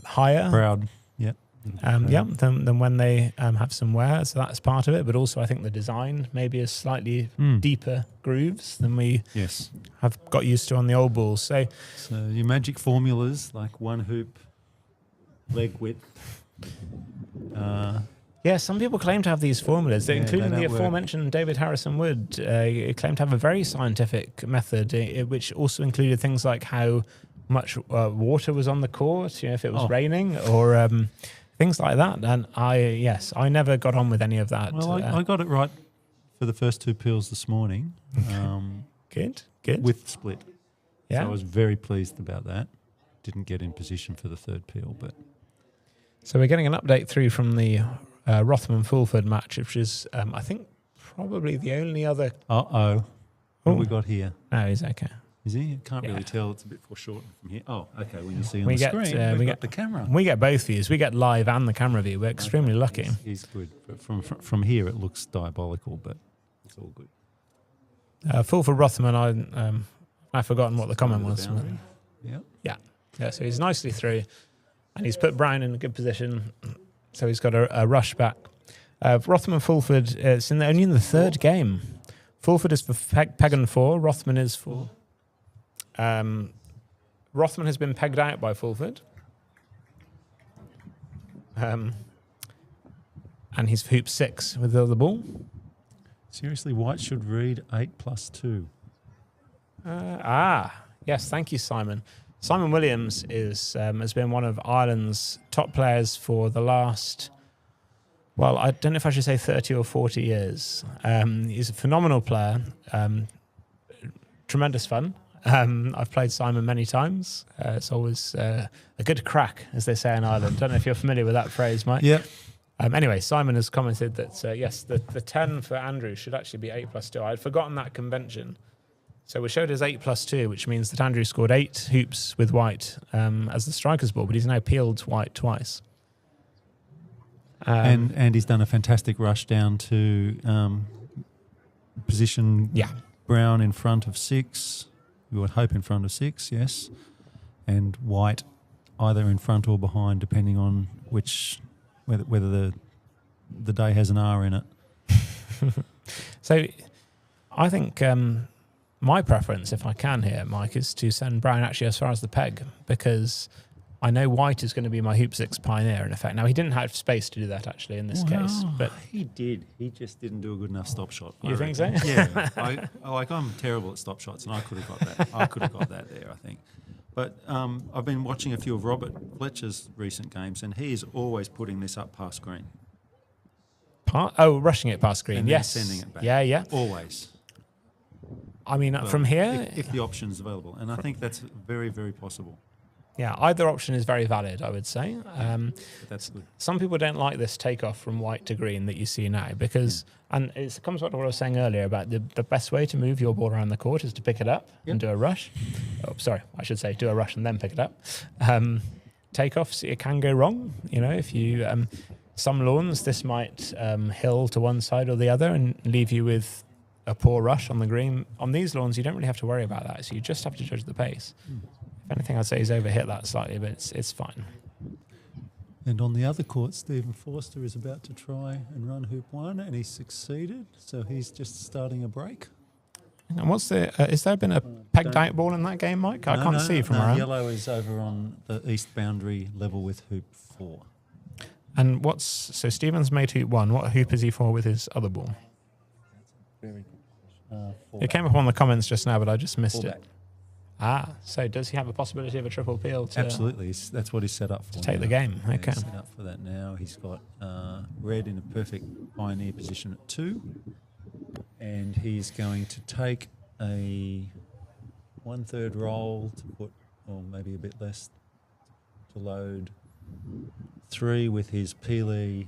higher. Proud, yep. Than when they have some wear. So that's part of it. But also I think the design maybe is slightly deeper grooves than we have got used to on the old balls. So your magic formulas, like one hoop, leg width. yeah, some people claim to have these formulas, including they the don't work. aforementioned David Harrison Wood. Claimed to have a very scientific method, which also included things like how much water was on the court, if it was raining, or things like that. And I never got on with any of that. Well, I got it right for the first 2 peels this morning. Good. With split. Yeah. So I was very pleased about that. Didn't get in position for the 3rd peel, but So we're getting an update through from the Rothman-Fulford match, which is, I think, probably the only other... what have we got here? No, he's okay. Is he? I can't really tell. It's a bit foreshortened from here. Oh, okay. When you see on We the get, screen, we got get the camera. We get both views. We get live and the camera view. We're extremely lucky. He's good. But from here, it looks diabolical, but it's all good. Full for Rothman. I've forgotten what the comment was. Yeah. Yeah. So he's nicely through, and he's put Brown in a good position. So he's got a rush back. Rothman Fulford. It's only in the third game. Fulford is for Pegan 4. Rothman is for. Rothman has been pegged out by Fulford. And he's for hoop 6 with the other ball. Seriously, White should read 8+2. Yes, thank you, Simon. Simon Williams has been one of Ireland's top players for the last, well, I don't know if I should say 30 or 40 years. He's a phenomenal player, tremendous fun. I've played Simon many times. It's always a good crack, as they say in Ireland. Don't know if you're familiar with that phrase, Mike. Yeah. Anyway, Simon has commented that, yes, the 10 for Andrew should actually be 8+2. I had forgotten that convention. So we showed as 8+2, which means that Andrew scored 8 hoops with White as the striker's ball, but he's now peeled White twice. And he's done a fantastic rush down to position Brown in front of 6. We would hope in front of 6, yes. And White either in front or behind, depending on whether the day has an R in it. So I think my preference, if I can here, Mike, is to send Brown actually as far as the peg, because I know White is going to be my hoop 6 pioneer, in effect. Now, he didn't have space to do that, actually, in this case. But he did. He just didn't do a good enough stop shot. You think so? Yeah. I'm terrible at stop shots, and I could have got that. I could have got that there, I think. But I've been watching a few of Robert Fletcher's recent games, and he is always putting this up past screen. Rushing it past screen, And then yes. sending it back. Yeah. Always. I mean, from here... If the option's available. And I think that's very, very possible. Yeah, either option is very valid, I would say. But that's good. Some people don't like this takeoff from white to green that you see now because, and it comes back to what I was saying earlier about the best way to move your ball around the court is to pick it up and do a rush. Oh, sorry, I should say do a rush and then pick it up. Takeoffs, it can go wrong. You know, if you, some lawns, this might hill to one side or the other and leave you with a poor rush on the green. On these lawns, you don't really have to worry about that. So you just have to judge the pace. If anything, I'd say he's overhit that slightly, but it's fine. And on the other court, Stephen Forster is about to try and run hoop one, and he's succeeded. So he's just starting a break. And what's the? Has there been a pegged out ball in that game, Mike? I can't see from around. Yellow is over on the east boundary level with hoop 4. And so Stephen's made hoop 1. What hoop is he for with his other ball? It came up on the comments just now, but I just missed it. So does he have a possibility of a triple peel? Absolutely, that's what he's set up for. To take the game, okay. He's set up for that now. He's got red in a perfect pioneer position at 2, and he's going to take a 1/3 roll to put, or maybe a bit less, to load 3 with his peelee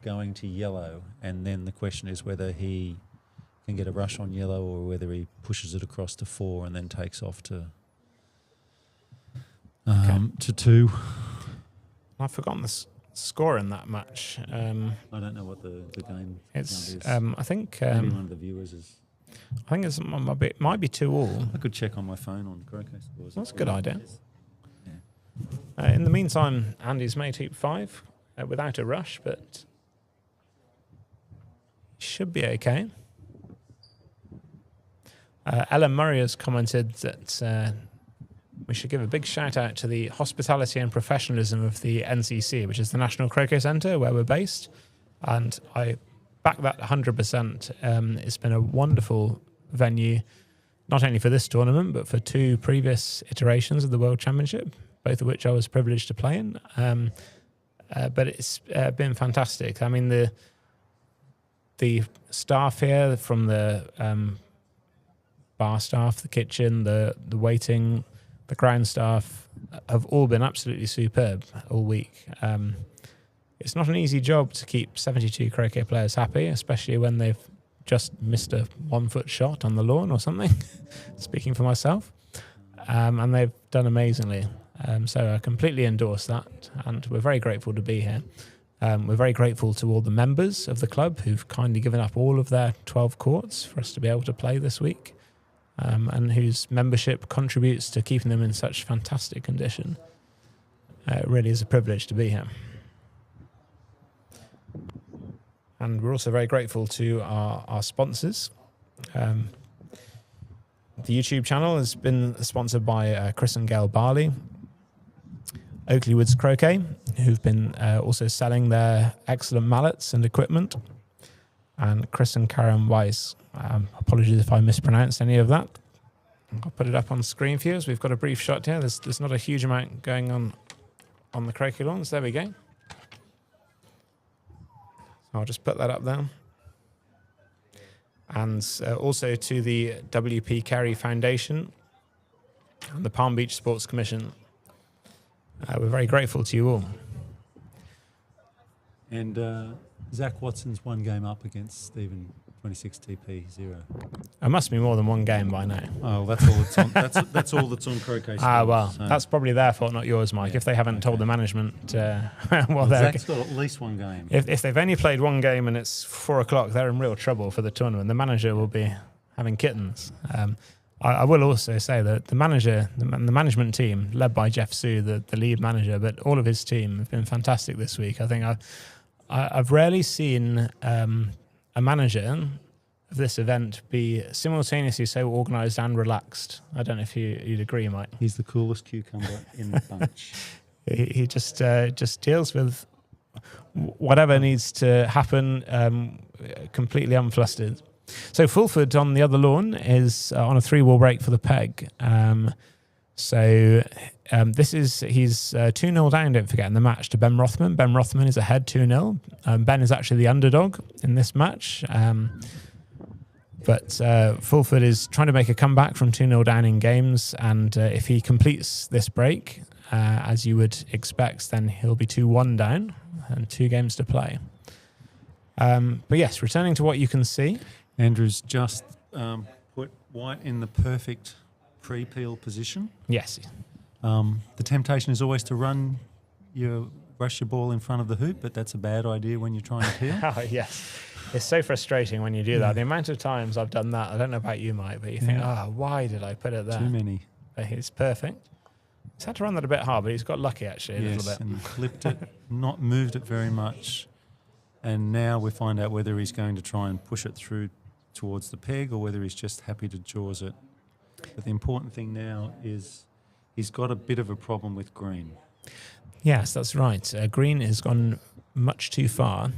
going to yellow, and then the question is whether he can get a rush on yellow or whether he pushes it across to 4 and then takes off to 2. I've forgotten the score in that match. I don't know what the game is. I think maybe one of the viewers is. I think it might be 2-2. I could check on my phone on Croquet scores. That's a good idea. Yeah. In the meantime, Andy's made hoop 5 without a rush, but should be okay. Ellen Murray has commented that we should give a big shout out to the hospitality and professionalism of the NCC, which is the National Croquet Centre where we're based. And I back that 100%. It's been a wonderful venue, not only for this tournament, but for 2 previous iterations of the World Championship, both of which I was privileged to play in. But it's been fantastic. I mean, the staff here, from the bar staff, the kitchen, the waiting, the ground staff, have all been absolutely superb all week. It's not an easy job to keep 72 croquet players happy, especially when they've just missed a 1-foot shot on the lawn or something, speaking for myself. and they've done amazingly. So I completely endorse that, and we're very grateful to be here. We're very grateful to all the members of the club who've kindly given up all of their 12 courts for us to be able to play this week, and whose membership contributes to keeping them in such fantastic condition. It really is a privilege to be here. And we're also very grateful to our sponsors. The YouTube channel has been sponsored by Chris and Gail Barley, Oakley Woods Croquet, who've been also selling their excellent mallets and equipment, and Chris and Karen Weiss. Apologies if I mispronounced any of that. I'll put it up on screen for you as we've got a brief shot here. There's not a huge amount going on the croquet lawns. There we go. I'll just put that up there. And also to the WP Carey Foundation and the Palm Beach Sports Commission. We're very grateful to you all. And Zach Watson's one game up against Stephen 26 TP 0. It must be more than one game by now. Oh, that's all that's on. That's all that's on Croquet. Well, so. that's probably their fault, not yours, Mike. Yeah, if they haven't told the management, Well, Zach's got at least one game. If they've only played one game and it's 4 o'clock, they're in real trouble for the tournament. The manager will be having kittens. I will also say that the management team, led by Jeff Sue, the lead manager, but all of his team have been fantastic this week. I think I've rarely seen a manager of this event be simultaneously so organised and relaxed. I don't know if you'd agree, Mike. He's the coolest cucumber in the bunch. He just deals with whatever needs to happen completely unflustered. So Fulford on the other lawn is on a 3-wall break for the peg. He's 2-0 down, don't forget, in the match to Ben Rothman. Ben Rothman is ahead 2-0. Ben is actually the underdog in this match. But Fulford is trying to make a comeback from 2-0 down in games, and if he completes this break, as you would expect, then he'll be 2-1 down and 2 games to play. But yes, returning to what you can see. Andrew's just put white in the perfect pre-peel position. Yes. The temptation is always to rush your ball in front of the hoop, but that's a bad idea when you're trying to peel. Oh, yes. It's so frustrating when you do that. The amount of times I've done that, I don't know about you, Mike, but you think, why did I put it there? Too many. But it's perfect. He's had to run that a bit hard, but he's got lucky, actually, a little bit. And clipped it, not moved it very much. And now we find out whether he's going to try and push it through towards the peg or whether he's just happy to jaws it. But the important thing now is he's got a bit of a problem with green. Yes, that's right. Green has gone much too far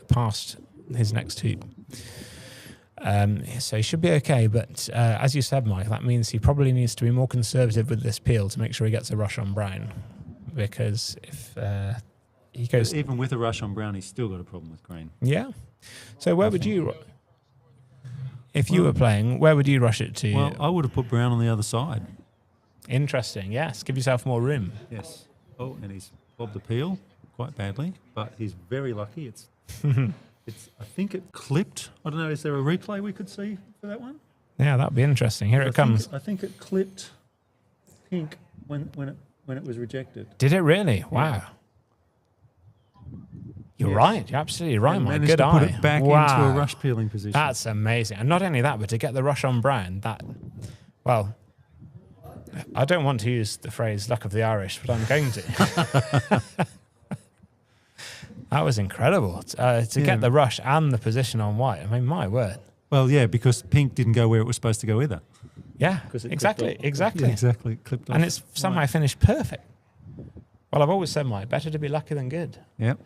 past his next hoop. So he should be okay. But as you said, Mike, that means he probably needs to be more conservative with this peel to make sure he gets a rush on brown. Because if he goes... Even with a rush on brown, he's still got a problem with green. Yeah. So where would you... If you were playing, where would you rush it to? Well, I would have put brown on the other side. Interesting, yes. Give yourself more room. Yes. Oh, and he's bobbed the peel quite badly, but he's very lucky. It's I think it clipped. I don't know, is there a replay we could see for that one? Yeah, that'd be interesting. Here it comes. I think it clipped pink when it was rejected. Did it really? Wow. You're right. You're absolutely right, Mike. Good eye. Put it back into a rush peeling position. That's amazing. And not only that, but to get the rush on brown, well, I don't want to use the phrase luck of the Irish, but I'm going to. That was incredible. To get the rush and the position on white. I mean, my word. Well, yeah, because pink didn't go where it was supposed to go either. Yeah, exactly. Yeah, exactly. It clipped off. And it's somehow finished perfect. Well, I've always said, Mike, better to be lucky than good. Yep.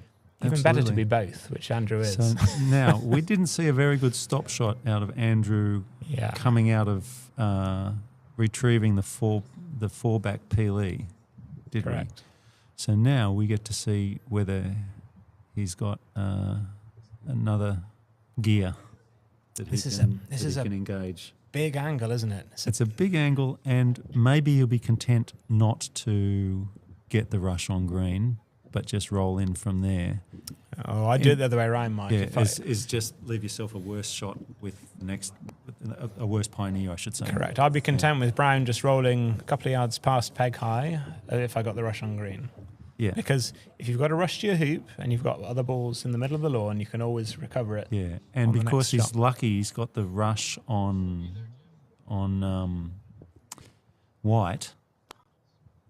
Even better to be both, which Andrew is. So now, we didn't see a very good stop shot out of Andrew coming out of retrieving the four back PLE, did Correct. we? So now we get to see whether he's got another gear that he can engage. Big angle, isn't it? It's a big angle, and maybe he'll be content not to get the rush on green, but just roll in from there. Oh, I do it the other way around, Mike. Yeah, is just leave yourself a worse shot with the next a worse pioneer, I should say. Correct. I'd be content with Brown just rolling a couple of yards past peg high if I got the rush on green. Yeah. Because if you've got a rush to your hoop and you've got other balls in the middle of the lawn, you can always recover it. Yeah, and on the because next he's shot. lucky, he's got the rush on white,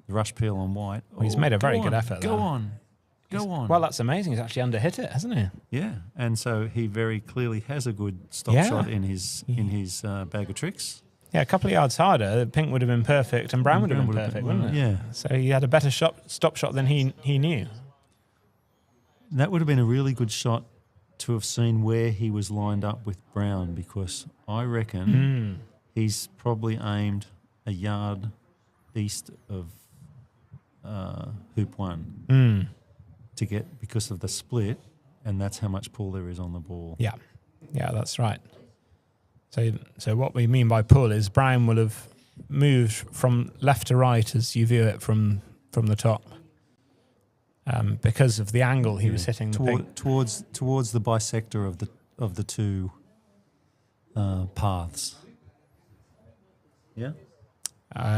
the rush peel on white. Well, he's made a very go good on, effort Go there. on, go on. Well, that's amazing. He's actually underhit it, hasn't he? Yeah, and so he very clearly has a good stop Yeah. shot in his bag of tricks. Yeah, a couple of yards harder, Pink would have been perfect and Brown would have been perfect, wouldn't it? Yeah, So he had a better stop shot than he knew. that would have been a really good shot to have seen where he was lined up with Brown, because I reckon he's probably aimed a yard east of hoop one to get, because of the split, and that's how much pull there is on the ball. Yeah, that's right. So what we mean by pull is Brown will have moved from left to right as you view it from the top, because of the angle he was hitting the pink. towards the bisector of the two paths. Yeah.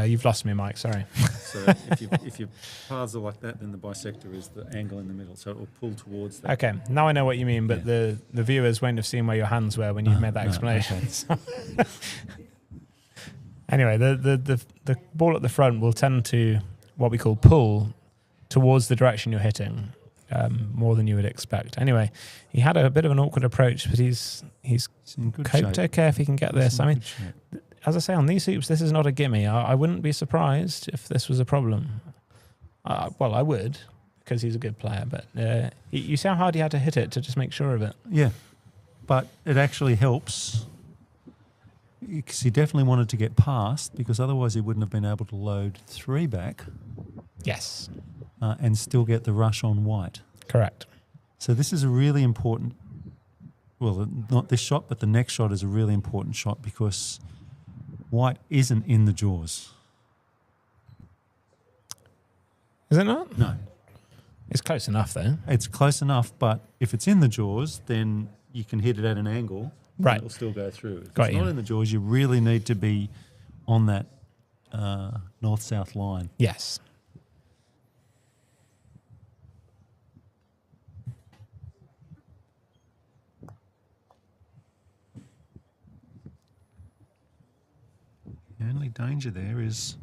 You've lost me, Mike. Sorry. So if your paths are like that, then the bisector is the angle in the middle, so it will pull towards that. Okay, now I know what you mean, but the viewers won't have seen where your hands were when you made that no, explanation. Anyway, the ball at the front will tend to what we call pull towards the direction you're hitting, more than you would expect. Anyway, he had a bit of an awkward approach, but he's It's in good coped shape. okay if he can get It's this. in I mean, good shape. as I say, on these hoops, this is not a gimme. I wouldn't be surprised if this was a problem. Well, I would, because he's a good player. But you see how hard he had to hit it to just make sure of it. Yeah, but it actually helps, because he definitely wanted to get past, because otherwise he wouldn't have been able to load three back Yes, and still get the rush on white. correct. So this is a really important, well, not this shot, but the next shot is a really important shot, because white isn't in the jaws. Is it not? No. It's close enough, though. It's close enough, but if it's in the jaws, then you can hit it at an angle. Right. And it'll still go through. If Got it's you. not in the jaws, you really need to be on that north-south line. Yes. The only danger there is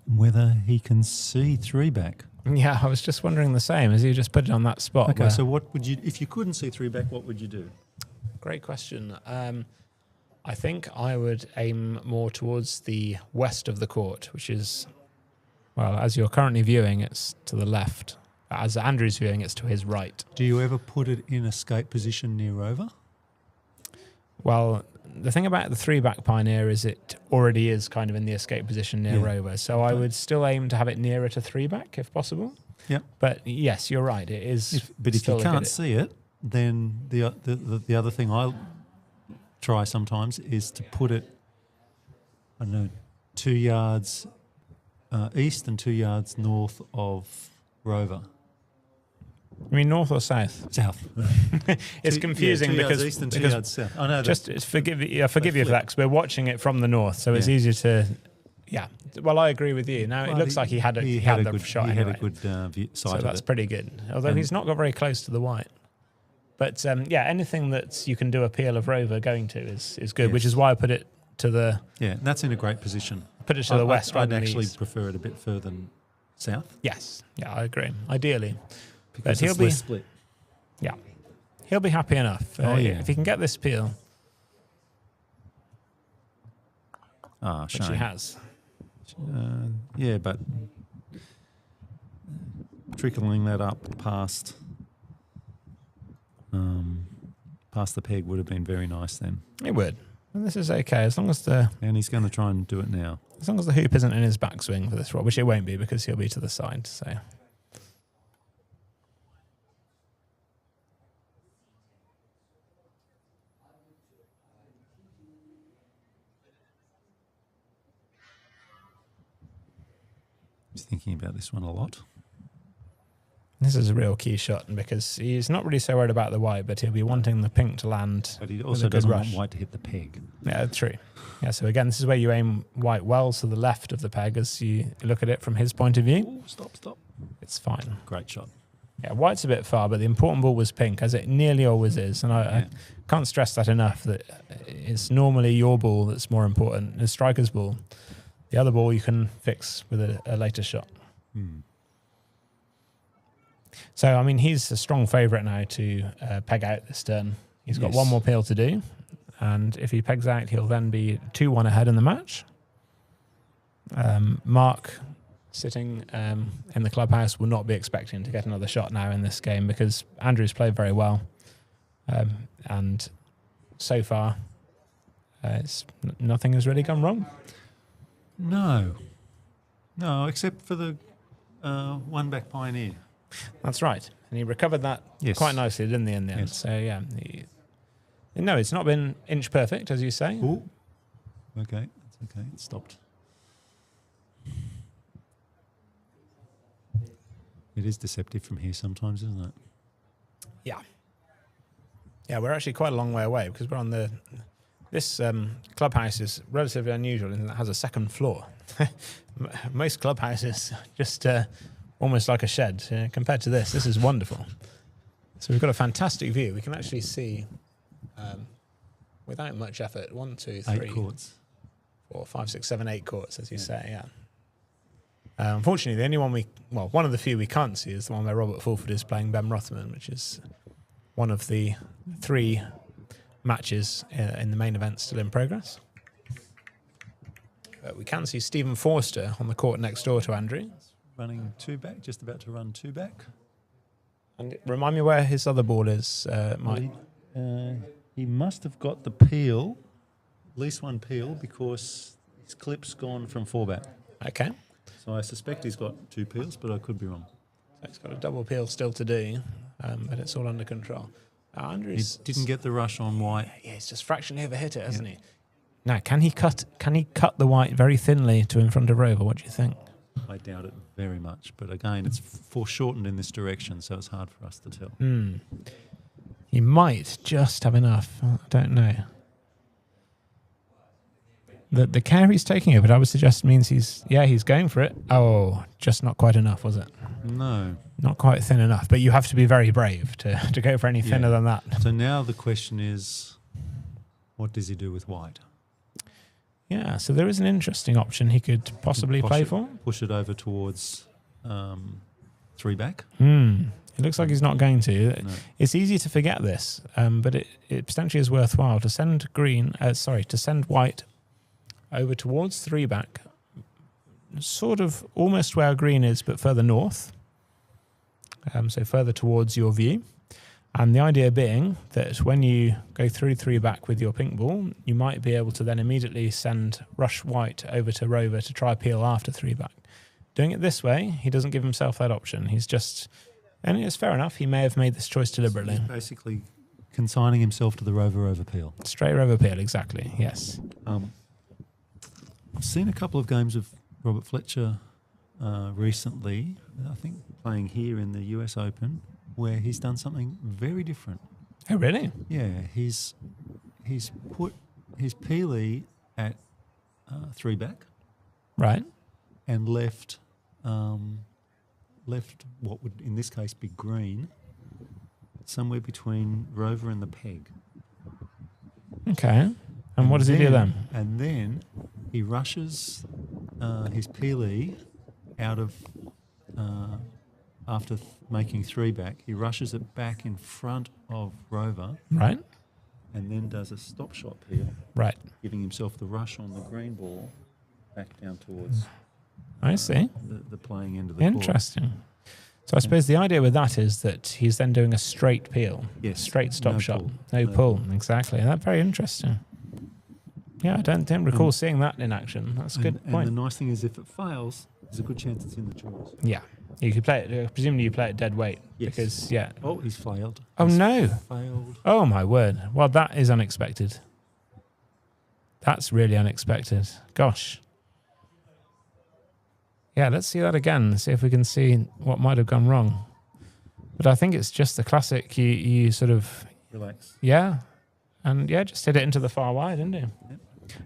whether he can see three back. Yeah, I was just wondering the same. As you just put it on that spot. Okay, where- so what would you, if you couldn't see three back, what would you do? Great question. I think I would aim more towards the west of the court, which is, well, as you're currently viewing, it's to the left. As Andrew's viewing, it's to his right. Do you ever put it in escape position near over? Well, the thing about the three-back Pioneer is it already is kind of in the escape position near Yeah. rover. So I would still aim to have it nearer to three-back if possible. Yep. But yes, you're right. It is. But if still you a good- can't see it, then the other thing I try sometimes is to put it, I don't know, 2 yards east and 2 yards north of rover. I mean, north or south? South. It's confusing 2 yards because east and 2 because yards south. I know. just forgive you for that because we're watching it from the north, so it's Yeah. easier to. Yeah. Well, I agree with you. Now it looks like he had the good shot. He had anyway. a good sight So of that's it. pretty good. Although And- he's not got very close to the white. But yeah, anything that you can do a peel of rover going to is good, Yes. which is why I put it to the Yeah, that's in a great position. west. rather I'd than the actually east. prefer it a bit further south, Yes. Yeah, I agree. Ideally, because he'll it's be- less split. yeah, he'll be happy enough. Oh, yeah. If he can get this peel, Ah, which shame. he has. Yeah, but trickling that up past the peg would have been very nice then. It would. And this is okay as long as the And he's going to try and do it now. hoop isn't in his backswing for this roll, which it won't be because he'll be to the side. So He's thinking about this one a lot. This is a real key shot because he's not really so worried about the white, but he'll be wanting the pink to land. But he with also a good doesn't rush. want white to hit the peg. Yeah, true. Yeah, so again, this is where you aim white well to the left of the peg as you look at it from his point of view. Ooh, stop. It's fine. Great shot. Yeah, white's a bit far, but the important ball was pink, as it nearly always is. And I can't stress that enough, that it's normally your ball that's more important, the striker's ball. The other ball you can fix with a later shot. So, I mean, he's a strong favourite now to peg out this turn. He's got one more peel to do. And if he pegs out, he'll then be 2-1 ahead in the match. Mark, sitting in the clubhouse, will not be expecting to get another shot now in this game because Andrew's played very well. And so far, nothing has really gone wrong. No, except for the one-back pioneer. That's right. And he recovered that quite nicely, didn't he, in the end? Yes. So, yeah. No, it's not been inch perfect, as you say. Ooh. Okay, that's okay. It stopped. It is deceptive from here sometimes, isn't it? Yeah. Yeah, we're actually quite a long way away because we're on this clubhouse is relatively unusual in that it has a second floor. Most clubhouses just almost like a shed. Compared to this is wonderful. So we've got a fantastic view. We can actually see, without much effort, 1, 2, 3, 8 courts. 4, 5, 6, 7, 8 courts, as you say, yeah. Unfortunately, the only one one of the few we can't see is the one where Robert Fulford is playing Ben Rothman, which is one of the 3 matches in the main event still in progress. But we can see Stephen Forster on the court next door to Andrew. Running 2 back, just about to run 2 back. And remind me where his other ball is, Mike. He must have got the peel, at least one peel, because his clip's gone from 4 back. Okay. So I suspect he's got 2 peels, but I could be wrong. So he's got a double peel still to do, but it's all under control. He didn't get the rush on white. Yeah, he's just fractionally overhit it, hasn't he? Now, can he cut the white very thinly to in front of Rover? What do you think? I doubt it very much, but again, it's foreshortened in this direction, so it's hard for us to tell. He might just have enough. I don't know. The care he's taking it, but I would suggest means he's going for it. Oh, just not quite enough, was it? No. Not quite thin enough, but you have to be very brave to go for any thinner than that. So now the question is, what does he do with white? Yeah, so there is an interesting option he could possibly play for. Push it over towards 3 back. It looks like he's not going to. No. It's easy to forget this, but it potentially is worthwhile to send white over towards 3 back, sort of almost where green is, but further north. So further towards your view. And the idea being that when you go through 3 back with your pink ball, you might be able to then immediately send rush white over to Rover to try peel after 3 back. Doing it this way, he doesn't give himself that option. He's just, and it's fair enough, he may have made this choice deliberately. He's basically consigning himself to the Rover over peel. Straight Rover peel, exactly, yes. I've seen a couple of games of Robert Fletcher recently, I think playing here in the US Open, where he's done something very different. Oh, really? Yeah, he's put his peelee at 3 back Right. and left what would in this case be green, somewhere between Rover and the peg. Okay. And what does he do then? And then he rushes his peelee out of after making 3 back, he rushes it back in front of Rover. Right. And then does a stop shot peel, Right. giving himself the rush on the green ball back down towards I see. the playing end of the court. Interesting. So I suppose the idea with that is that he's then doing a straight peel. Yes. Straight stop No shot. pull. No No pull. Exactly. That's very interesting. Yeah, I don't recall seeing that in action. That's a good point. And the nice thing is if it fails, there's a good chance it's in the draws. Yeah. You could play it, presumably you play it dead weight. Yes. Because, yeah. Oh, he's failed. Oh, He's no. Failed. Oh, my word. Well, that is unexpected. That's really unexpected. Gosh. Yeah, let's see that again. See if we can see what might have gone wrong. But I think it's just the classic. You sort of Relax. just hit it into the far wide, didn't you? Yep.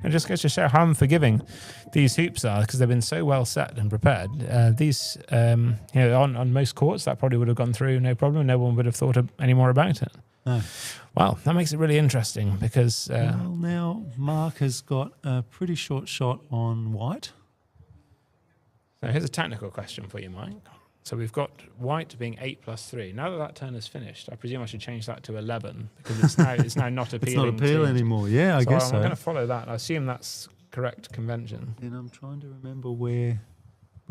It just goes to show how unforgiving these hoops are because they've been so well set and prepared. These, on most courts, that probably would have gone through no problem. No one would have thought any more about it. No. Well, that makes it really interesting because... well, now Mark has got a pretty short shot on white. So here's a technical question for you, Mike. So we've got white being 8+3. Now that turn is finished, I presume I should change that to 11 because it's now not appealing. It's not appealing anymore. Yeah, I guess so. I'm going to follow that. I assume that's correct convention. And I'm trying to remember where...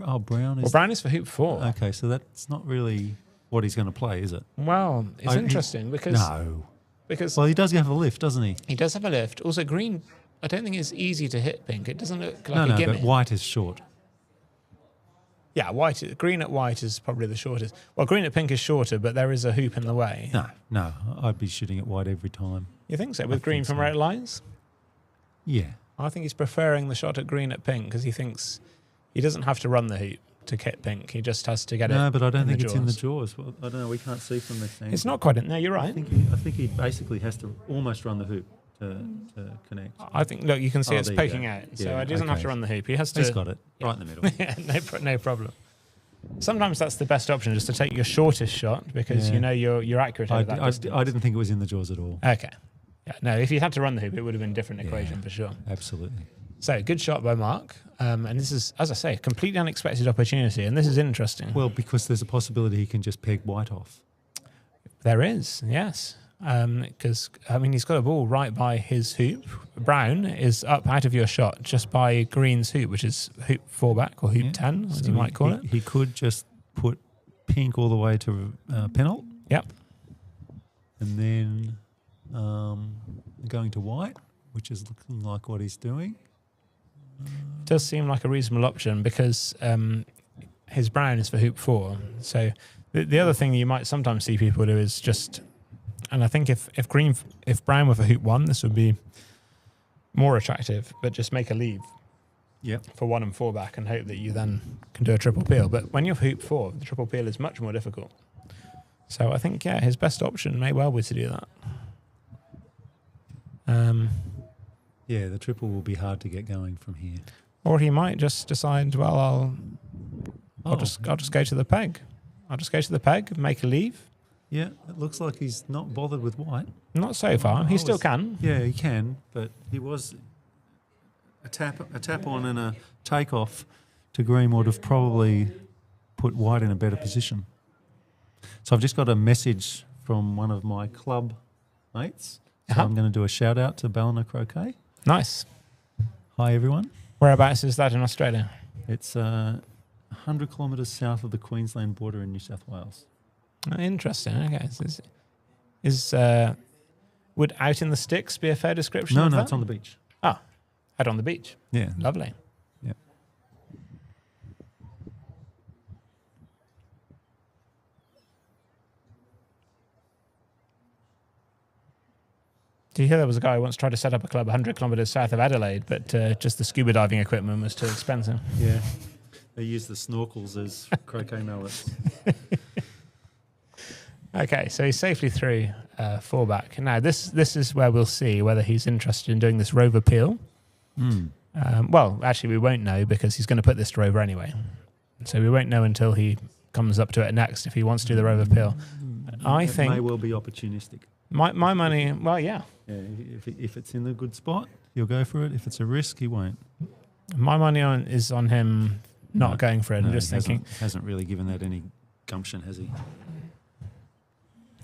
Oh, brown is... Well, brown is for hoop 4. Okay, so that's not really what he's going to play, is it? Well, it's interesting because... No. Because well, he does have a lift, doesn't he? He does have a lift. Also, green, I don't think it's easy to hit pink. It doesn't look like a gimme. But white is short. Yeah, green at white is probably the shortest. Well, green at pink is shorter, but there is a hoop in the way. No, I'd be shooting at white every time. You think so? With green from where it lies? Yeah. I think he's preferring the shot at green at pink because he thinks he doesn't have to run the hoop to hit pink. He just has to get it. No, but I don't think it's in the jaws. Well, I don't know. We can't see from this thing. It's not quite in there. You're right. I think he basically has to almost run the hoop to connect. I think, look, you can see it's poking out. So he doesn't have to run the hoop. He has to. He's got it right in the middle. Yeah, no problem. Sometimes that's the best option, just to take your shortest shot because you know you're accurate at that distance. I didn't think it was in the jaws at all. Okay. Yeah, no, if you had to run the hoop, it would have been a different equation for sure. Absolutely. So, good shot by Mark. And this is, as I say, a completely unexpected opportunity. And this is interesting. Well, because there's a possibility he can just peg white off. There is, yes. Because, he's got a ball right by his hoop. Brown is up out of your shot just by green's hoop, which is hoop 4 back or hoop 10, as you might call it. He could just put pink all the way to penalt. Yep. And then going to white, which is looking like what he's doing. It does seem like a reasonable option because his brown is for hoop 4. So the other thing you might sometimes see people do is just, and I think if brown were for hoop 1, this would be more attractive, but just make a leave for 1 and 4 back and hope that you then can do a triple peel. But when you're hoop 4, the triple peel is much more difficult. So I think, his best option may well be to do that. The triple will be hard to get going from here. Or he might just decide, well, I'll just go to the peg. I'll just go to the peg, make a leave. Yeah, it looks like he's not bothered with white. Not so far. He still can. Yeah, he can, but he was a tap on and a takeoff to green would have probably put white in a better position. So I've just got a message from one of my club mates. So I'm going to do a shout out to Ballina Croquet. Nice. Hi, everyone. Whereabouts is that in Australia? It's 100 kilometres south of the Queensland border in New South Wales. Interesting. Okay. Would out in the sticks be a fair description of that? No, it's on the beach. Ah, out on the beach. Yeah. Lovely. Yeah. Do you hear there was a guy who once tried to set up a club 100 kilometres south of Adelaide, but just the scuba diving equipment was too expensive? Yeah. They use the snorkels as croquet mallets. Okay, so he's safely through 4 back. Now, this is where we'll see whether he's interested in doing this rover peel. Well, actually, we won't know because he's going to put this to rover anyway. So we won't know until he comes up to it next if he wants to do the rover peel. I think may well be opportunistic. My money, well, yeah. Yeah, if it's in a good spot, he'll go for it. If it's a risk, he won't. My money is on him not going for it. No, I'm just thinking. Hasn't really given that any gumption, has he?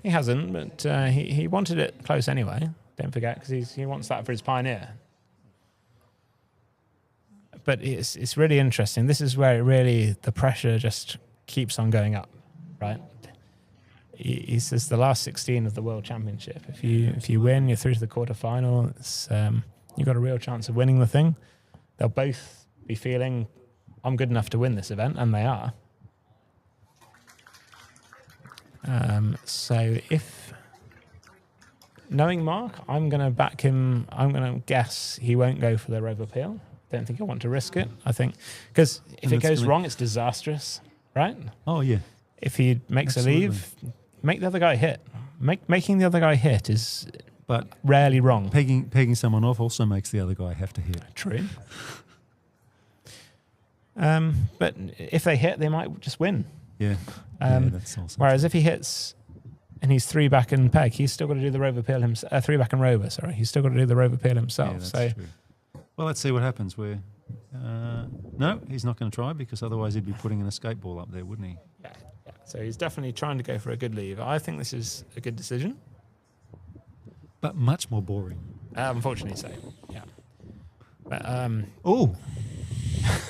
He hasn't, but he wanted it close anyway. Don't forget, because he wants that for his Pioneer. But it's really interesting. This is where the pressure just keeps on going up, right? He says the last 16 of the World Championship. If you win, you're through to the quarterfinal. You've got a real chance of winning the thing. They'll both be feeling, I'm good enough to win this event, and they are. So if knowing Mark, I'm going to back him. I'm going to guess he won't go for the rover peel. Don't think I want to risk it. I think because if it goes wrong, it's disastrous, right? Oh yeah. If he makes a leave, make the other guy hit. Making the other guy hit is But rarely wrong. pegging someone off also makes the other guy have to hit. True. But if they hit, they might just win. Yeah. That's also Whereas if he hits and he's 3 back and peg, he's still got to do the rover peel himself. 3 back and rover, sorry. He's still got to do the rover peel himself. Yeah, that's so true. Well, let's see what happens. No, he's not going to try because otherwise he'd be putting an escape ball up there, wouldn't he? yeah. So he's definitely trying to go for a good leave. I think this is a good decision. But much more boring. Unfortunately so, yeah. But, Oh,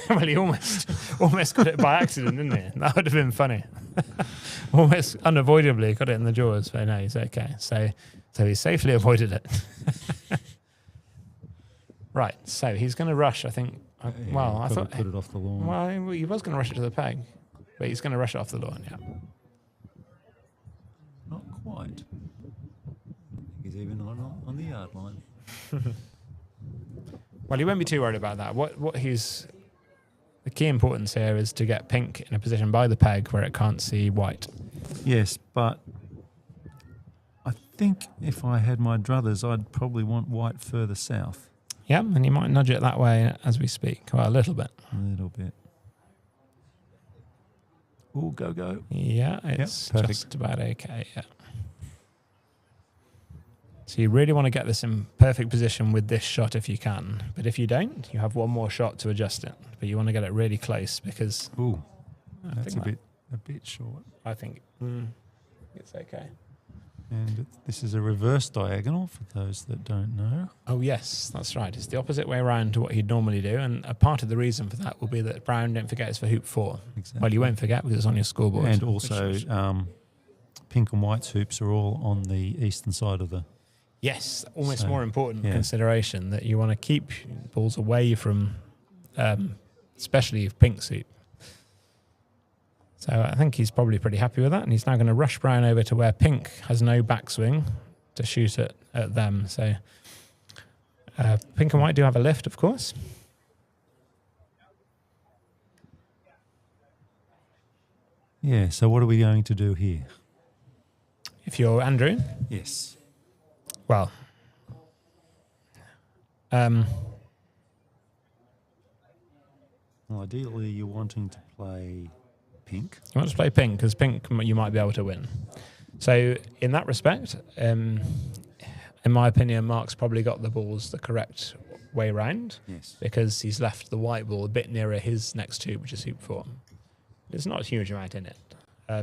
well, he almost got it by accident, didn't he? That would have been funny. Almost unavoidably got it in the jaws, but no, he's okay. So he safely avoided it. Right, so he's going to rush, I think. I probably thought... put it off the lawn. Well, he was going to rush it to the peg, but he's going to rush it off the lawn, yeah. Not quite. He's even on the yard line. Well, he won't be too worried about that. The key importance here is to get pink in a position by the peg where it can't see white. Yes, but I think if I had my druthers, I'd probably want white further south. Yeah, and you might nudge it that way as we speak. Well, a little bit. A little bit. Oh, go. Yeah, it's perfect. just about okay, yeah. So you really want to get this in perfect position with this shot if you can. But if you don't, you have one more shot to adjust it. But you want to get it really close because Ooh, I that's think a bit short. I think it's okay. And this is a reverse diagonal for those that don't know. Oh, yes, that's right. It's the opposite way around to what he'd normally do. And a part of the reason for that will be that Brown didn't forget it's for hoop 4. Exactly. Well, you won't forget because it's on your scoreboard. And also, pink and white's hoops are all on the eastern side of the... Yes, almost So, more important yeah. consideration that you want to keep balls away from, especially Pink's hoop. So I think he's probably pretty happy with that, and he's now going to rush Brown over to where Pink has no backswing to shoot at them. So Pink and White do have a lift, of course. Yeah, so what are we going to do here? If you're Andrew, Yes. well, Well, ideally, you're wanting to play pink. you want to play Pink because Pink you might be able to win. So in that respect, in my opinion, Mark's probably got the balls the correct way round. Yes. Because he's left the white ball a bit nearer his next hoop, which is hoop 4. There's not a huge amount in it.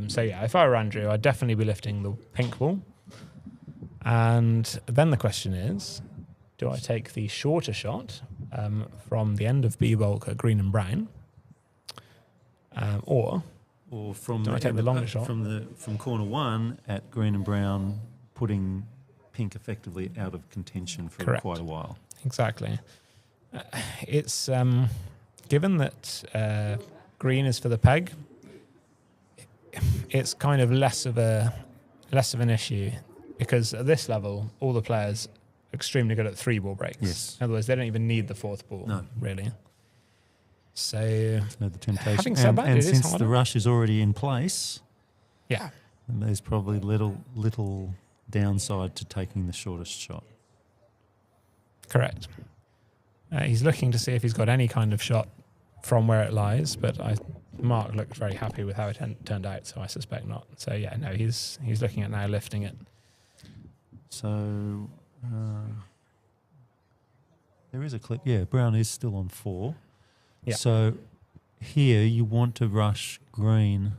So yeah, if I were Andrew, I'd definitely be lifting the pink ball. And then the question is, do I take the shorter shot from the end of B bulk at green and brown, or from Do I take the longer shot? from corner 1 at green and brown, putting pink effectively out of contention for Correct. quite a while. exactly? It's given that green is for the peg, it's kind of less of an issue because at this level, all the players are extremely good at 3 ball breaks. Yes. In other words, they don't even need the 4th ball. No. Really. So So the temptation. Having said that, and it is since harder. the rush is already in place, yeah, then there's probably little downside to taking the shortest shot. correct. He's looking to see if he's got any kind of shot from where it lies, but Mark looked very happy with how it turned out, so I suspect not. So yeah, no, he's looking at now lifting it. So there is a clip. Yeah, brown is still on 4. Yeah. So here you want to rush green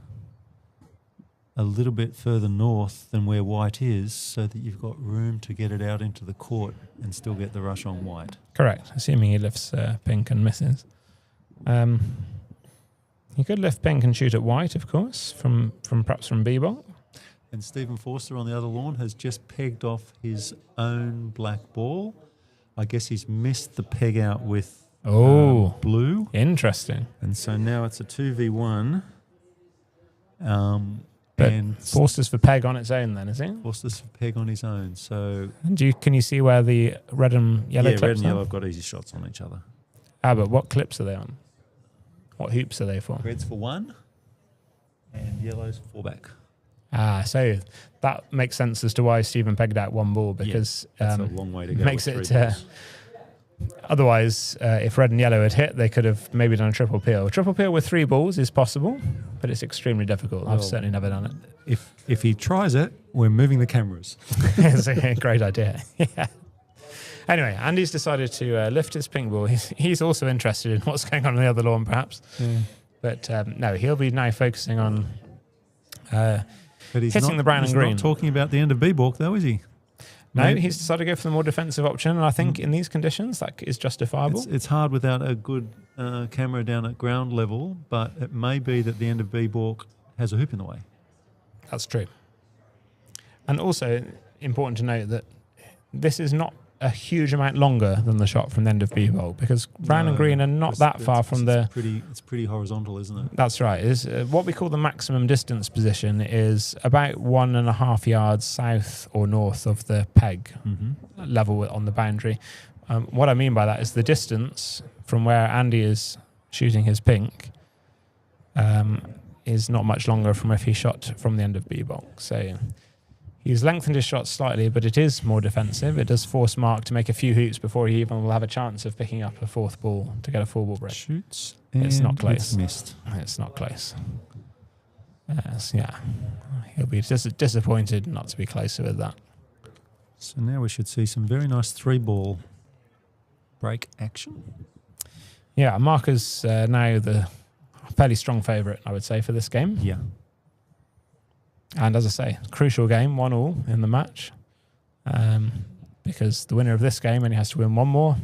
a little bit further north than where white is so that you've got room to get it out into the court and still get the rush on white. Correct, assuming he lifts pink and misses. He could lift pink and shoot at white, of course, perhaps from B-ball. And Stephen Forster on the other lawn has just pegged off his own black ball. I guess he's missed the peg out with blue. Interesting. And so now it's a 2v1. But And Forster's for peg on its own then, is he? Forster's for peg on his own. So And can you see where the red and yellow clips red and are? yellow have got easy shots on each other. But what clips are they on? What hoops are they for? Red's for 1 and yellow's 4 back. So that makes sense as to why Stephen pegged out one ball, because that's a long way to go. makes with it. three balls. Otherwise, if red and yellow had hit, they could have maybe done a triple peel. A triple peel with 3 balls is possible, but it's extremely difficult. I've certainly never done it. If he tries it, we're moving the cameras. It's a great idea. Yeah. Anyway, Andy's decided to lift his pink ball. He's also interested in what's going on the other lawn, perhaps. Yeah. But no, he'll be now focusing on But he's hitting the brown and green. He's not talking about the end of B-balk, though, is he? No, he's decided to go for the more defensive option, and I think in these conditions that is justifiable. It's hard without a good camera down at ground level, but it may be that the end of B-balk has a hoop in the way. That's true. And also important to note that this is not a huge amount longer than the shot from the end of B-ball, because brown and green are not that far from the... It's pretty horizontal, isn't it? That's right. Is what we call the maximum distance position is about 1.5 yards south or north of the peg level on the boundary. What I mean by that is the distance from where Andy is shooting his pink is not much longer from if he shot from the end of B-ball. So he's lengthened his shot slightly, but it is more defensive. It does force Mark to make a few hoops before he even will have a chance of picking up a 4th ball to get a 4-ball break. Shoots. It's not close. It's missed. It's not close. Yes, yeah. He'll be disappointed not to be closer with that. So now we should see some very nice 3-ball break action. Yeah, Mark is now the fairly strong favourite, I would say, for this game. Yeah. And as I say, crucial game, 1-1 in the match, because the winner of this game only has to win 1 more.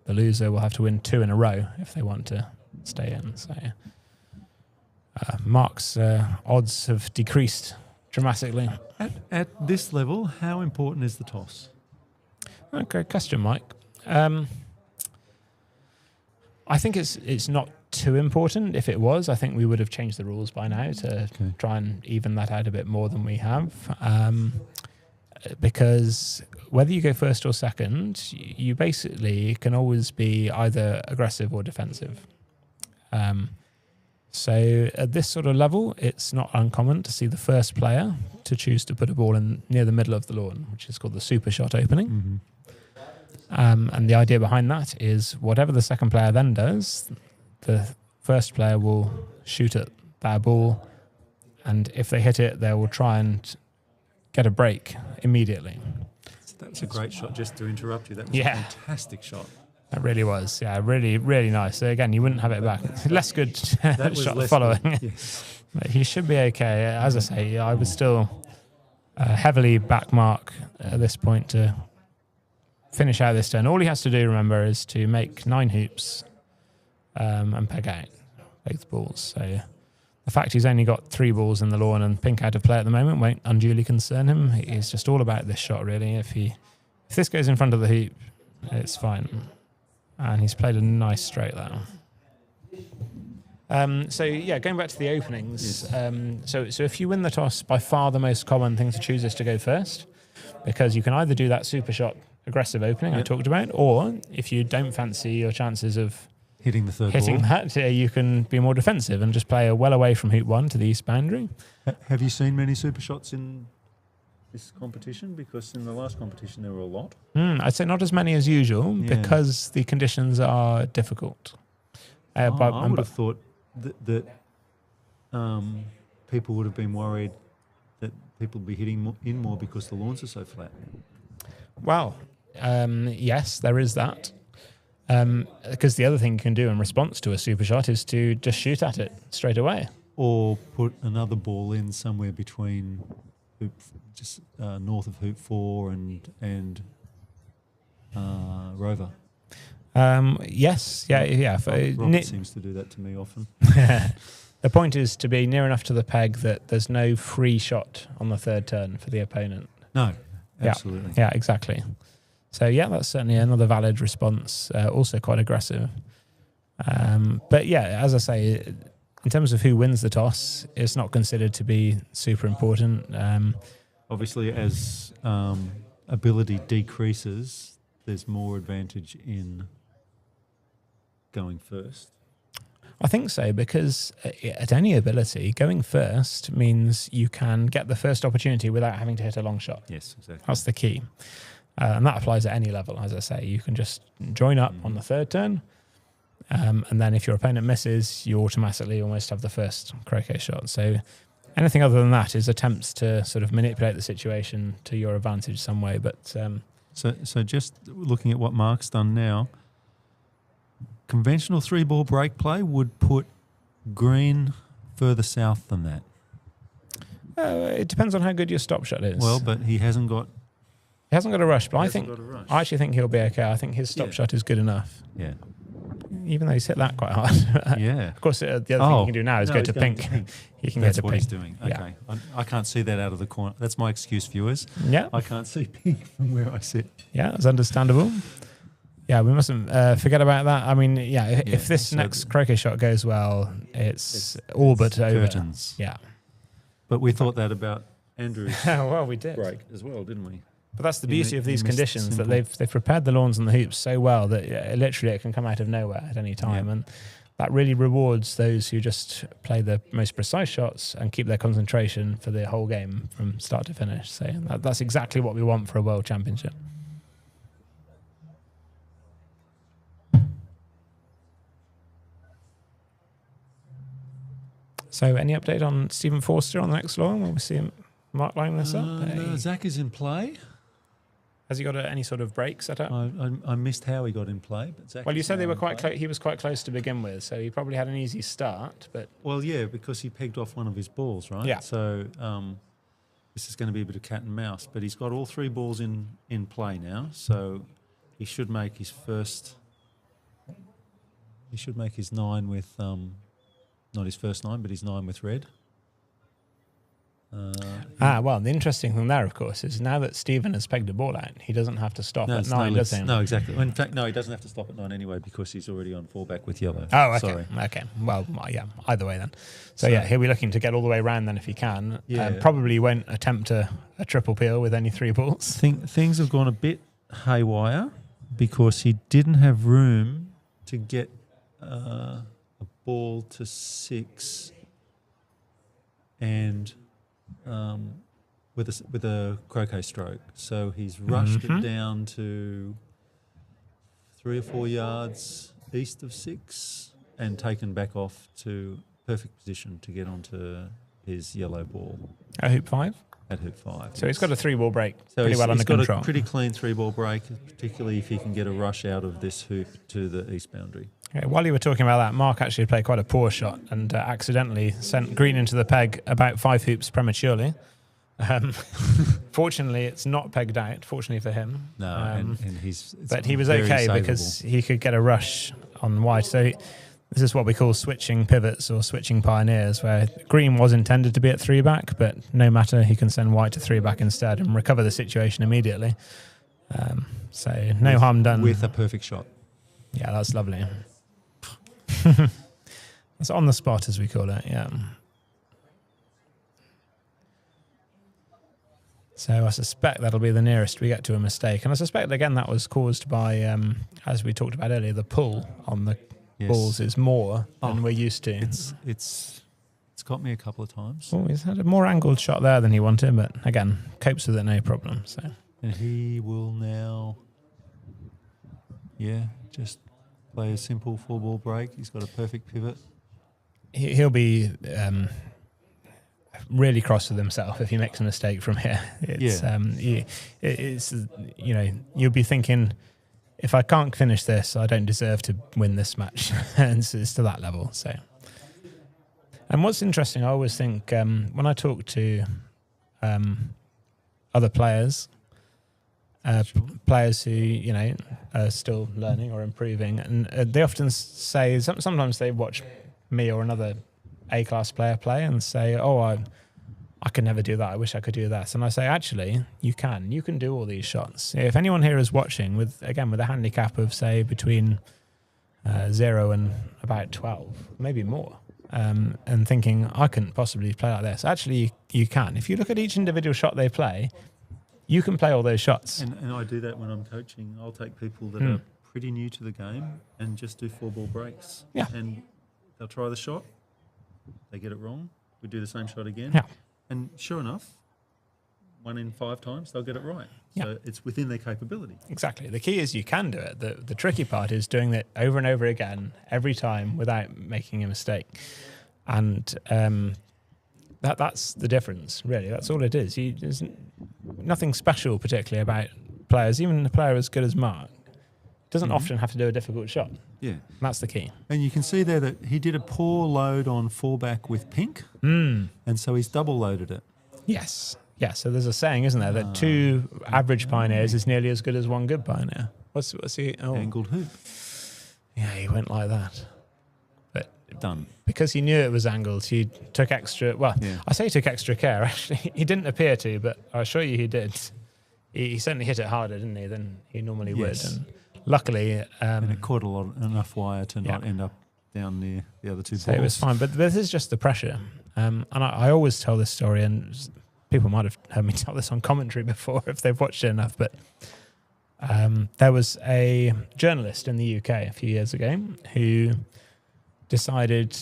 The loser will have to win 2 in a row if they want to stay in. So Mark's odds have decreased dramatically. At this level, how important is the toss? Okay, question, Mike. I think it's not too important. If it was, I think we would have changed the rules by now to try and even that out a bit more than we have. Because whether you go first or second, you basically can always be either aggressive or defensive. So at this sort of level, it's not uncommon to see the first player to choose to put a ball in near the middle of the lawn, which is called the super shot opening. And the idea behind that is whatever the second player then does, the first player will shoot at that ball, and if they hit it, they will try and get a break immediately. That's a great shot, just to interrupt you. That was Yeah. a fantastic shot. That really was. Yeah, really, really nice. So again, you wouldn't have it back. Less good That was shot less following. good, yes. But he should be okay. As I say, I would still heavily back Mark at this point to finish out this turn. All he has to do, remember, is to make 9 hoops and peg out both balls. So the fact he's only got 3 balls in the lawn and pink out of play at the moment won't unduly concern him. He's just all about this shot, really. If this goes in front of the hoop, it's fine. And he's played a nice straight there. So yeah, going back to the openings. So if you win the toss, by far the most common thing to choose is to go first, because you can either do that super shot aggressive opening I talked about, or if you don't fancy your chances of Hitting the third hitting ball. that, you can be more defensive and just play well away from hoop 1 to the east boundary. Have you seen many super shots in this competition? Because in the last competition there were a lot. I'd say not as many as usual, Yeah. because the conditions are difficult. I would have thought that people would have been worried that people would be hitting in more because the lawns are so flat. Well, yes, there is that. Because the other thing you can do in response to a super shot is to just shoot at it straight away. Or put another ball in somewhere between hoop, just north of hoop 4 and Rover. Yes, yeah. Robert seems to do that to me often. The point is to be near enough to the peg that there's no free shot on the third turn for the opponent. No, absolutely. Yeah, exactly. So yeah, that's certainly another valid response. Also quite aggressive. But yeah, as I say, in terms of who wins the toss, it's not considered to be super important. Obviously, as ability decreases, there's more advantage in going first. I think so, because at any ability, going first means you can get the first opportunity without having to hit a long shot. Yes, exactly. That's the key. And that applies at any level, as I say. You can just join up on the third turn, and then if your opponent misses, you automatically almost have the first croquet shot. So anything other than that is attempts to sort of manipulate the situation to your advantage some way. But So just looking at what Mark's done now, conventional 3-ball break play would put green further south than that. it depends on how good your stop shot is. Well, but he hasn't got... he hasn't got a rush, but I hasn't got a rush. actually think he'll be okay. I think his stop Yeah. shot is good enough, Yeah. even though he's hit that quite hard. Yeah. Of course, the other thing you can do now is No, go he's to going pink. to pink. You can That's go to what pink. he's doing. Yeah. Okay. I can't see that out of the corner. That's my excuse, viewers. Yeah, I can't see pink from where I sit. yeah, it's understandable. Yeah, we mustn't forget about that. I mean, if this so next croquet shot goes well, it's all but over. Curtains. Yeah. But we thought that about Andrew's Well, we did. break as well, didn't we? But that's the He beauty mi- of he these missed the conditions, that simple- they've prepared the lawns and the hoops so well that literally it can come out of nowhere at any time, Yeah. and that really rewards those who just play the most precise shots and keep their concentration for the whole game from start to finish. So that's exactly what we want for a World Championship. So any update on Stephen Forster on the next lawn? Will we see him Mark lining this up? No, Zach is in play. Has he got any sort of break set up? I missed how he got in play, but Zach. Well, you is said they now were in quite play. close. He was quite close to begin with, so he probably had an easy start. But Well, yeah, because he pegged off one of his balls, right? Yeah. So this is going to be a bit of cat and mouse, but he's got all 3 balls in play now, so he should make his first. He should make his 9 with not his first 9, but his 9 with red. well, the interesting thing there, of course, is now that Stephen has pegged a ball out, he doesn't have to stop at it's 9, does he? No, exactly. In fact, no, he doesn't have to stop at 9 anyway because he's already on fallback with yellow. Oh, okay. Sorry. Okay. Well, yeah. Either way, then. So yeah, he'll be looking to get all the way around then if he can. Yeah. Probably won't attempt a triple peel with any 3 balls. Things have gone a bit haywire because he didn't have room to get a ball to 6 and with a croquet stroke. So he's rushed it down to 3 or 4 yards east of 6 and taken back off to perfect position to get onto his yellow ball A hoop 5. at hoop 5. So he's got a 3-ball break So pretty well under he's got control. a pretty clean 3-ball break, particularly if he can get a rush out of this hoop to the east boundary. Okay, while you were talking about that, Mark actually played quite a poor shot and accidentally sent green into the peg about 5 hoops prematurely. Fortunately, it's not pegged out, fortunately for him. No, and he's... it's But he was very okay savable. because he could get a rush on white. So this is what we call switching pivots or switching pioneers, where green was intended to be at 3 back, but no matter, he can send white to 3 back instead and recover the situation immediately. So no harm done. With a perfect shot. Yeah, that's lovely. It's on the spot, as we call it, yeah. So I suspect that'll be the nearest we get to a mistake. And I suspect, again, that was caused by, as we talked about earlier, the pull on the balls is more than we're used to. It's got me a couple of times. Oh, he's had a more angled shot there than he wanted, but again, copes with it no problem. So And he will now, just play a simple 4-ball break. He's got a perfect pivot. he'll be really cross with himself if he makes a mistake from here. It's you'll be thinking, if I can't finish this, I don't deserve to win this match. And it's to that level. So, and what's interesting, I always think when I talk to other players, players who are still learning or improving, and they often say, sometimes they watch me or another A-class player play and say, "Oh, I can never do that. I wish I could do that." And I say, actually, you can. You can do all these shots. If anyone here is watching with a handicap of say between 0 and about 12, maybe more, and thinking I couldn't possibly play like this, actually you can. If you look at each individual shot they play, you can play all those shots. And I do that when I'm coaching. I'll take people that are pretty new to the game and just do 4-ball breaks. Yeah. And they'll try the shot, they get it wrong, we do the same shot again, Yeah. and sure enough, 1 in 5 times they'll get it right. Yeah. So it's within their capability. Exactly. The key is you can do it. The tricky part is doing it over and over again, every time, without making a mistake. And that's the difference, really. That's all it is. There's nothing special particularly about players. Even a player as good as Mark doesn't often have to do a difficult shot. Yeah. And that's the key. And you can see there that he did a poor load on fallback with pink, and so he's double loaded it. Yes. Yeah, so there's a saying, isn't there, that 2 average pioneers is nearly as good as 1 good pioneer. What's he? Oh, Angled hoop. yeah, he went like that. But Done. because he knew it was angled, he took extra. Well, Yeah. I say he took extra care. Actually, he didn't appear to, but I assure you he did. He certainly hit it harder, didn't he, than he normally Yes. would. And luckily, And it caught enough wire to not Yeah. end up down near the other 2 so balls. it was fine. But this is just the pressure. And I always tell this story, and people might have heard me tell this on commentary before if they've watched it enough. But there was a journalist in the UK a few years ago who decided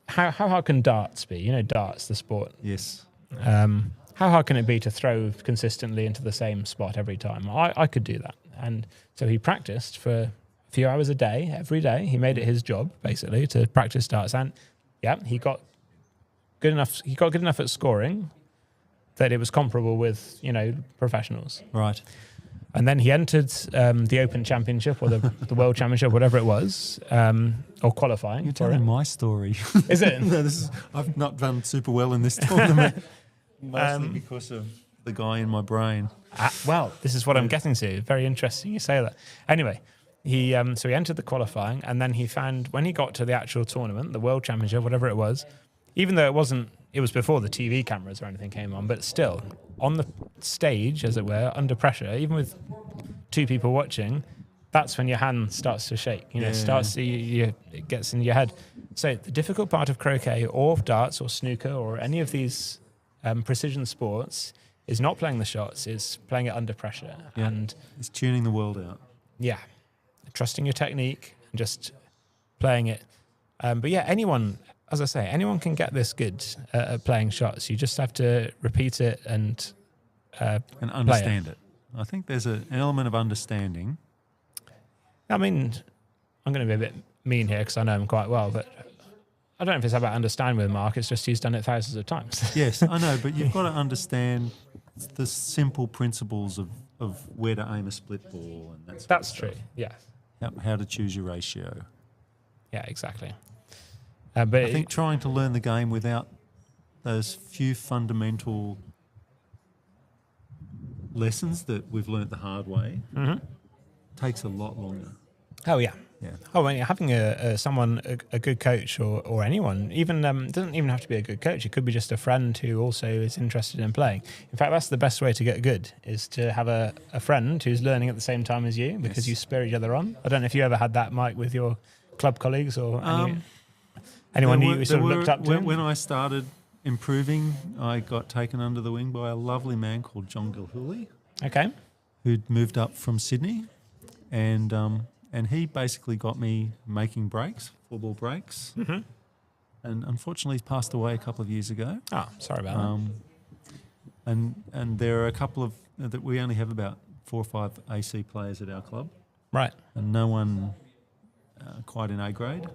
how hard can darts be? You know, darts, the sport. Yes. How hard can it be to throw consistently into the same spot every time? I could do that. And so he practiced for a few hours a day, every day. He made it his job, basically, to practice darts. And yeah, he got good enough. He got good enough at scoring that it was comparable with, professionals. Right. And then he entered the Open Championship or the World Championship, whatever it was, or qualifying. You're for telling it. my story. Is it? No, I've not done super well in this tournament, mostly because of the guy in my brain. Well, this is what I'm getting to. Very interesting you say that. Anyway, he entered the qualifying, and then he found when he got to the actual tournament, the World Championship, whatever it was, even though it was before the TV cameras or anything came on, but still, on the stage, as it were, under pressure, even with 2 people watching, that's when your hand starts to shake. It gets in your head. So the difficult part of croquet or darts or snooker or any of these precision sports is not playing the shots, it's playing it under pressure. Yeah. And It's tuning the world out. yeah, trusting your technique and just playing it. But yeah, anyone can get this good at playing shots. You just have to repeat it and Understand it. I think there's an element of understanding. I mean, I'm going to be a bit mean here because I know him quite well, but I don't know if it's about understanding with Mark. It's just he's done it thousands of times. Yes, I know, but you've got to understand the simple principles of where to aim a split ball and that sort That's of true. stuff. Yeah. How to choose your ratio. Yeah, exactly. But I think trying to learn the game without those few fundamental lessons that we've learnt the hard way takes a lot longer. oh yeah. Yeah. Oh, and having a good coach or anyone, even doesn't even have to be a good coach. It could be just a friend who also is interested in playing. In fact, that's the best way to get good, is to have a friend who's learning at the same time as you, because you spur each other on. I don't know if you ever had that, Mike, with your club colleagues or anyone you sort of looked up to. When I started improving, I got taken under the wing by a lovely man called John Gilhooly, Okay. who'd moved up from Sydney, and he basically got me making breaks, 4-ball breaks. Mm-hmm. And unfortunately, he's passed away a couple of years ago. Oh, sorry about that. And there are a couple of that we only have about 4 or 5 AC players at our club, Right. and no one quite in A grade.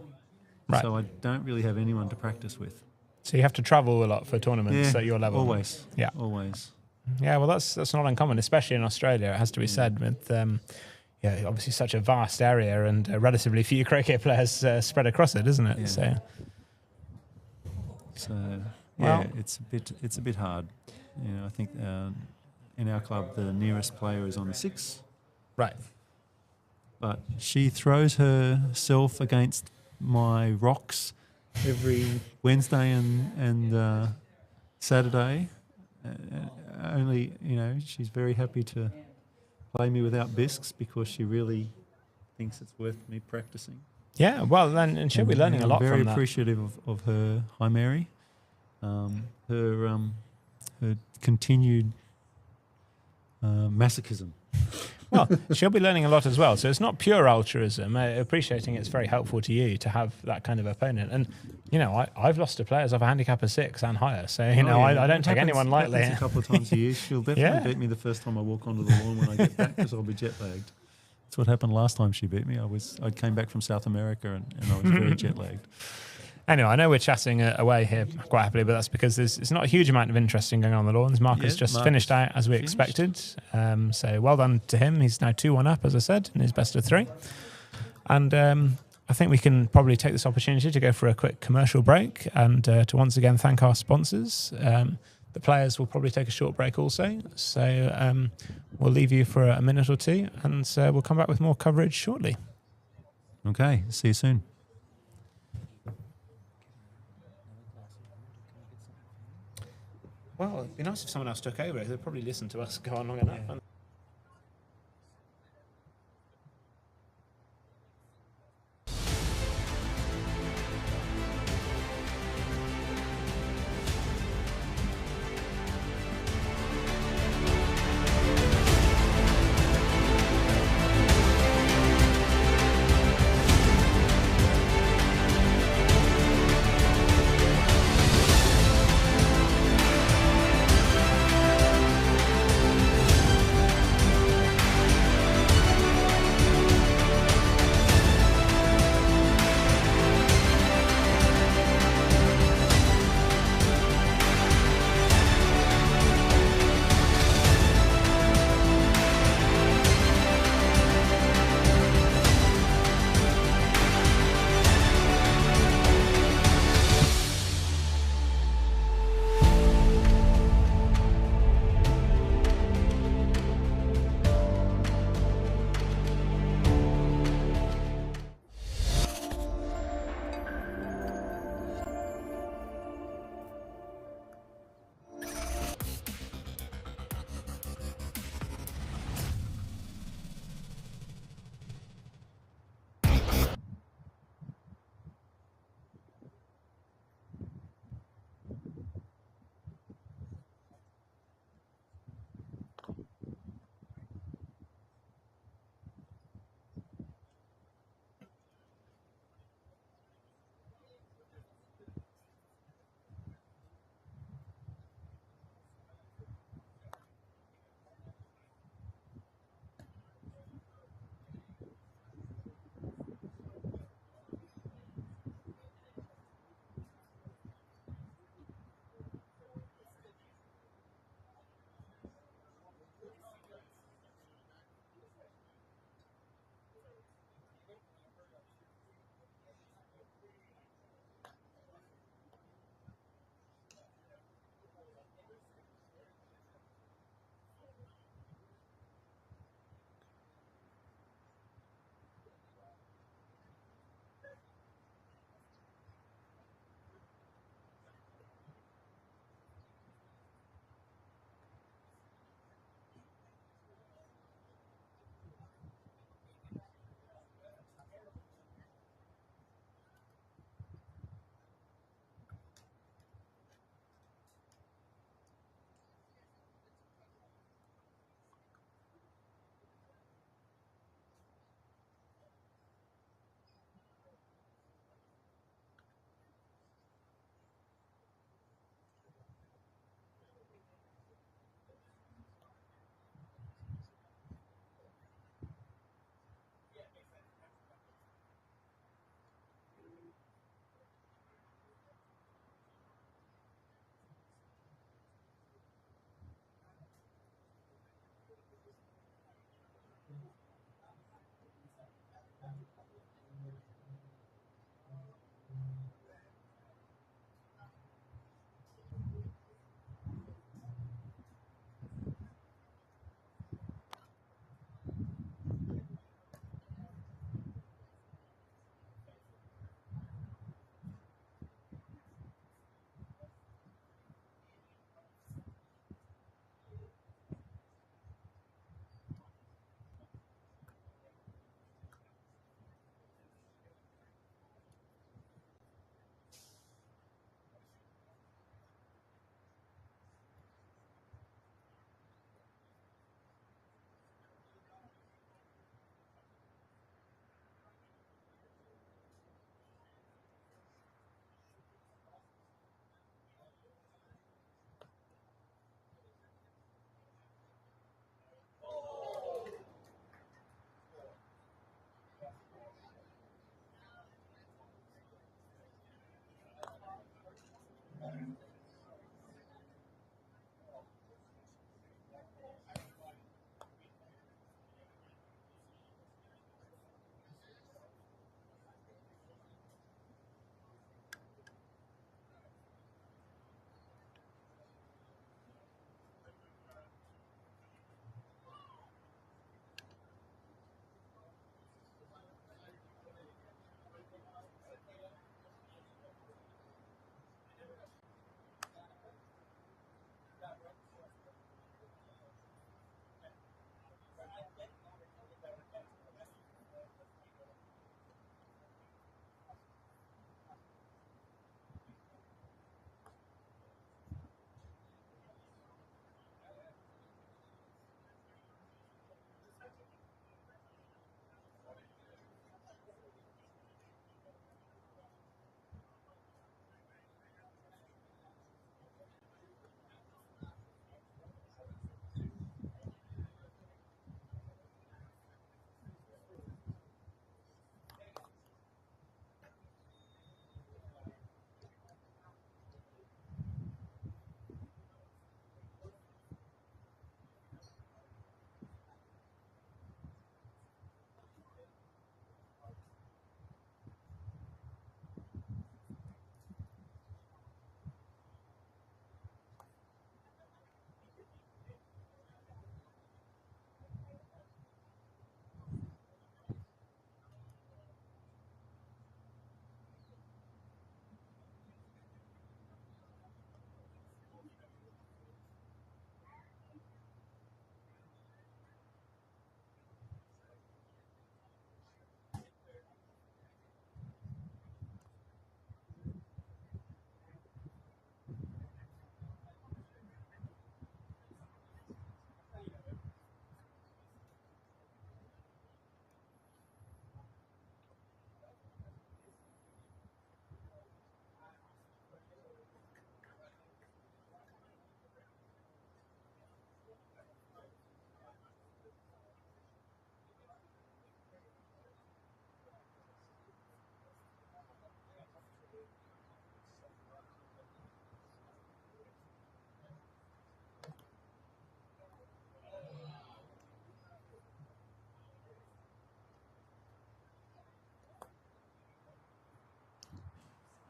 Right. So I don't really have anyone to practice with. So you have to travel a lot for tournaments at your level. Always. Yeah. Always. Yeah, well, that's not uncommon, especially in Australia. It has to be said, with obviously such a vast area and relatively few croquet players spread across it, isn't it? Yeah. So Well- it's a bit hard. I think in our club the nearest player is on the 6, Right. but she throws herself against my rocks every Wednesday and Saturday. Only, she's very happy to play me without bisques because she really thinks it's worth me practicing. Yeah, well, then, and she'll be learning a lot I'm very from that. appreciative of her. Hi, Mary. Her continued masochism. Well, she'll be learning a lot as well. So it's not pure altruism. Appreciating it's very helpful to you to have that kind of opponent. And, you know, I've lost to players of a handicap of 6 and higher. So, you know, I don't take anyone lightly. Happens a couple of times a year. She'll definitely Yeah. beat me the first time I walk onto the lawn when I get back because I'll be jet lagged. That's what happened last time she beat me. I came back from South America and I was very jet lagged. Anyway, I know we're chatting away here quite happily, but that's because there's not a huge amount of interesting going on the lawns. Marcus Yeah, just Marcus finished out as we finished. expected. So well done to him. He's now 2-1 up, as I said, in his best of 3. And I think we can probably take this opportunity to go for a quick commercial break and to once again thank our sponsors. The players will probably take a short break also. So we'll leave you for a minute or two and we'll come back with more coverage shortly. Okay, see you soon. Well, it'd be nice if someone else took over. They'd probably listen to us go on long enough.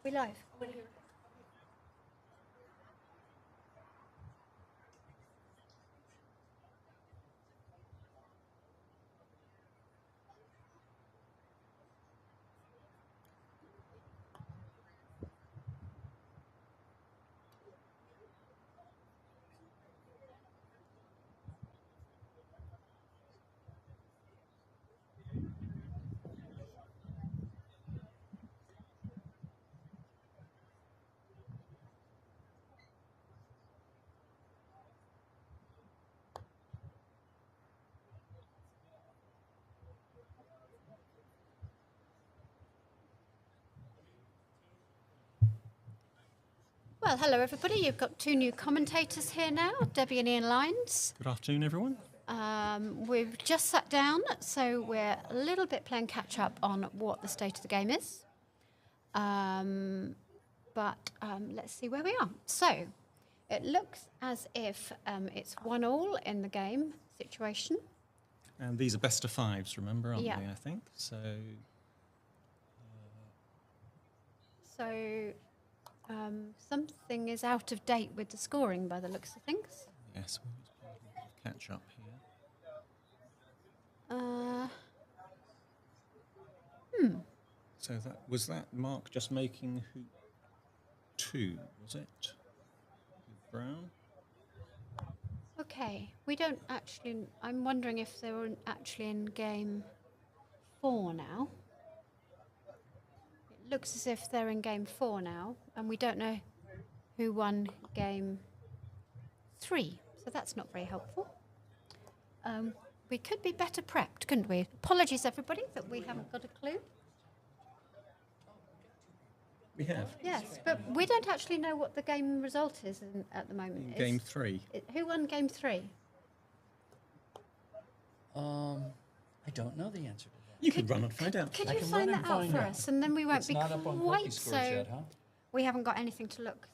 We live. Well, hello everybody. You've got two new commentators here now, Debbie and Ian Lyons. Good afternoon, everyone. We've just sat down, so we're a little bit playing catch up on what the state of the game is. Let's see where we are. So it looks as if it's 1-1 in the game situation. And these are best of fives, remember, aren't Yeah. they, I think? So, Something is out of date with the scoring by the looks of things. yes, we'll just play a little bit of catch up here. So that Mark just making hoop 2, was it? With Brown? Okay, we don't actually. I'm wondering if they were actually in game 4 now. It looks as if they're in game 4 now, and we don't know who won game 3, so that's not very helpful. We could be better prepped, couldn't we? Apologies, everybody, that we haven't got a clue. We have. Yes, but we don't actually know what the game result is at the moment. Game 3. Who won game 3? I don't know the answer to that. You could run and find out. Could I you can find run that and out find for out. us, and then we won't It's be not up on Cookie quite Scores so. yet, huh? We haven't got anything to look.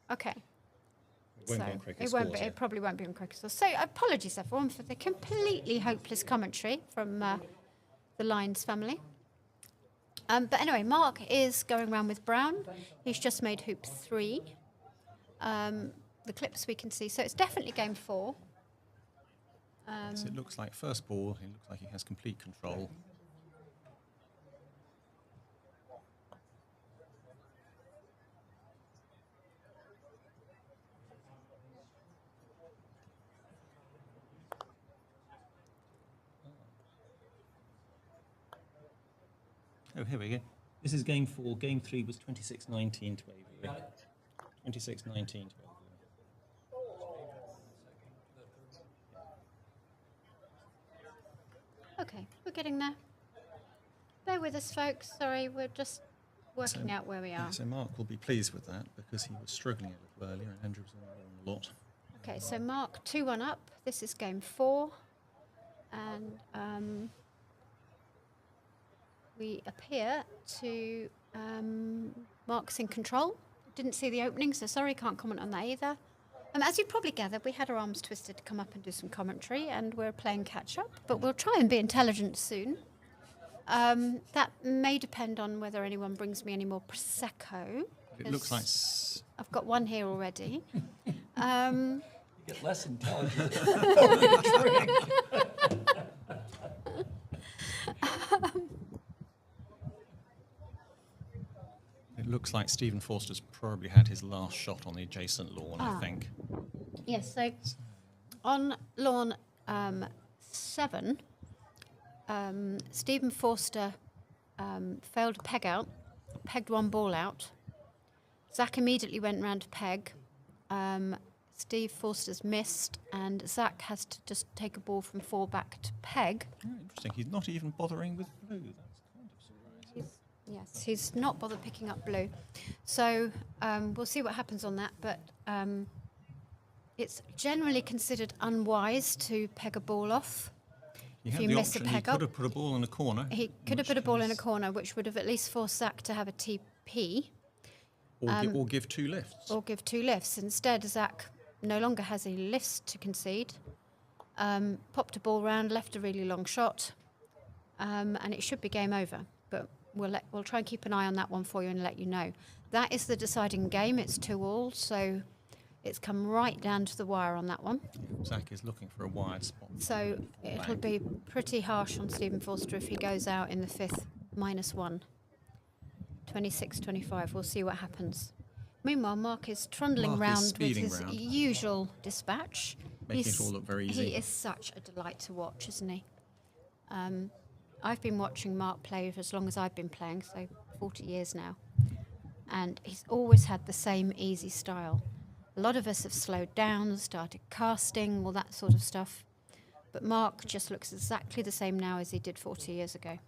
So. Okay. It won't be So on Cricket it won't Scores be. yet. It probably won't be on Croquet. So apologies everyone for the completely hopeless commentary from the Lyons family. But anyway, Mark is going around with Brown. He's just made hoop 3. The clips we can see. So it's definitely game 4. So it looks like first ball, it looks like he has complete control. Oh, here we go. This is game 4. Game 3 was 26-19 to Avery. 26-19 to Avery. Okay, we're getting there. Bear with us, folks. Sorry, we're just working out where we are. So Mark will be pleased with that because he was struggling a little earlier and Andrew was on a lot. Okay, so Mark 2-1 up. This is game 4. And we appear to Mark's in control. Didn't see the opening, so sorry, can't comment on that either. As you probably gathered, we had our arms twisted to come up and do some commentary, and we're playing catch-up, but we'll try and be intelligent soon. That may depend on whether anyone brings me any more Prosecco. It looks like I've got one here already. You get less intelligent. it looks like Stephen Forster's probably had his last shot on the adjacent lawn, I think. Yes, so on lawn 7, Stephen Forster failed to peg out, pegged one ball out. Zach immediately went round to peg. Steve Forster's missed, and Zach has to just take a ball from 4 back to peg. Oh, interesting. He's not even bothering with blue. That's kind of surprising. Yes, he's not bothered picking up blue. So we'll see what happens on that, but it's generally considered unwise to peg a ball off. He If had you the miss a option. He peg could up. have put a ball in a corner. He could have put a ball in a corner, which would have at least forced Zach to have a TP Or give 2 lifts. or give 2 lifts. Instead, Zach no longer has any lifts to concede. Popped a ball round, left a really long shot, and it should be game over. But we'll try and keep an eye on that one for you and let you know. That is the deciding game. It's 2-all, so it's come right down to the wire on that one. Zach is looking for a wide spot. So it'll be pretty harsh on Stephen Forster if he goes out in the 5th -1. 26-25. We'll see what happens. Meanwhile, Mark is trundling Mark is round with speeding his round. usual dispatch. Making it all look very easy. He is such a delight to watch, isn't he? I've been watching Mark play for as long as I've been playing, so 40 years now. And he's always had the same easy style. A lot of us have slowed down, started casting, all that sort of stuff. But Mark just looks exactly the same now as he did 40 years ago.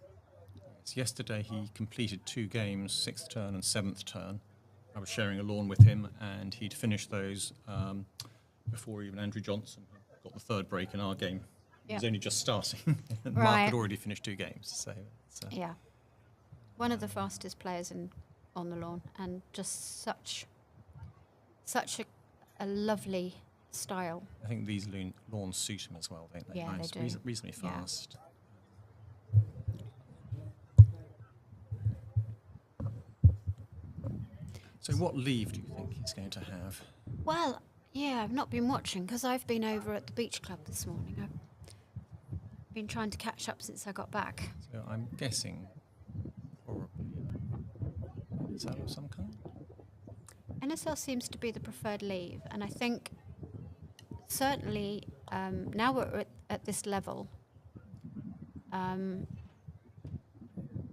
Yes, yesterday he completed 2 games, 6th turn and 7th turn. I was sharing a lawn with him, and he'd finished those before even Andrew Johnson got the 3rd break in our game. It was only just starting, and Mark Right. had already finished 2 games. So it's, Yeah. One of the fastest players on the lawn, and just such a lovely style. I think these lawns suit him as well, don't they? Yeah, they Nice, do. reasonably Yeah. fast. So what leave do you think he's going to have? Well, yeah, I've not been watching because I've been over at the beach club this morning. I've been trying to catch up since I got back. So I'm guessing probably NSL of some kind. NSL seems to be the preferred leave, and I think certainly now we're at this level,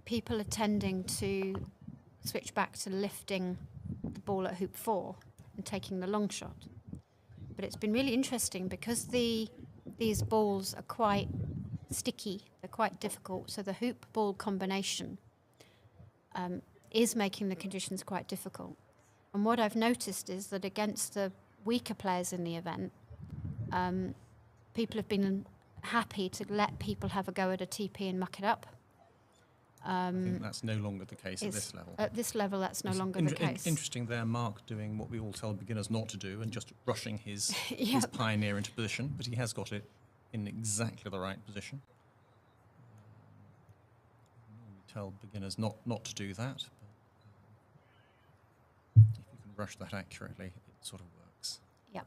people are tending to switch back to lifting the ball at hoop 4 and taking the long shot. But it's been really interesting because these balls are quite sticky, they're quite difficult, so the hoop ball combination is making the conditions quite difficult. And what I've noticed is that against the weaker players in the event, people have been happy to let people have a go at a TP and muck it up. I think that's no longer the case at this level. At this level, that's no longer the case. Interesting there, Mark doing what we all tell beginners not to do and just rushing his Yep. pioneer into position, but he has got it in exactly the right position. Normally tell beginners not to do that, but if you can rush that accurately, it sort of works. Yep.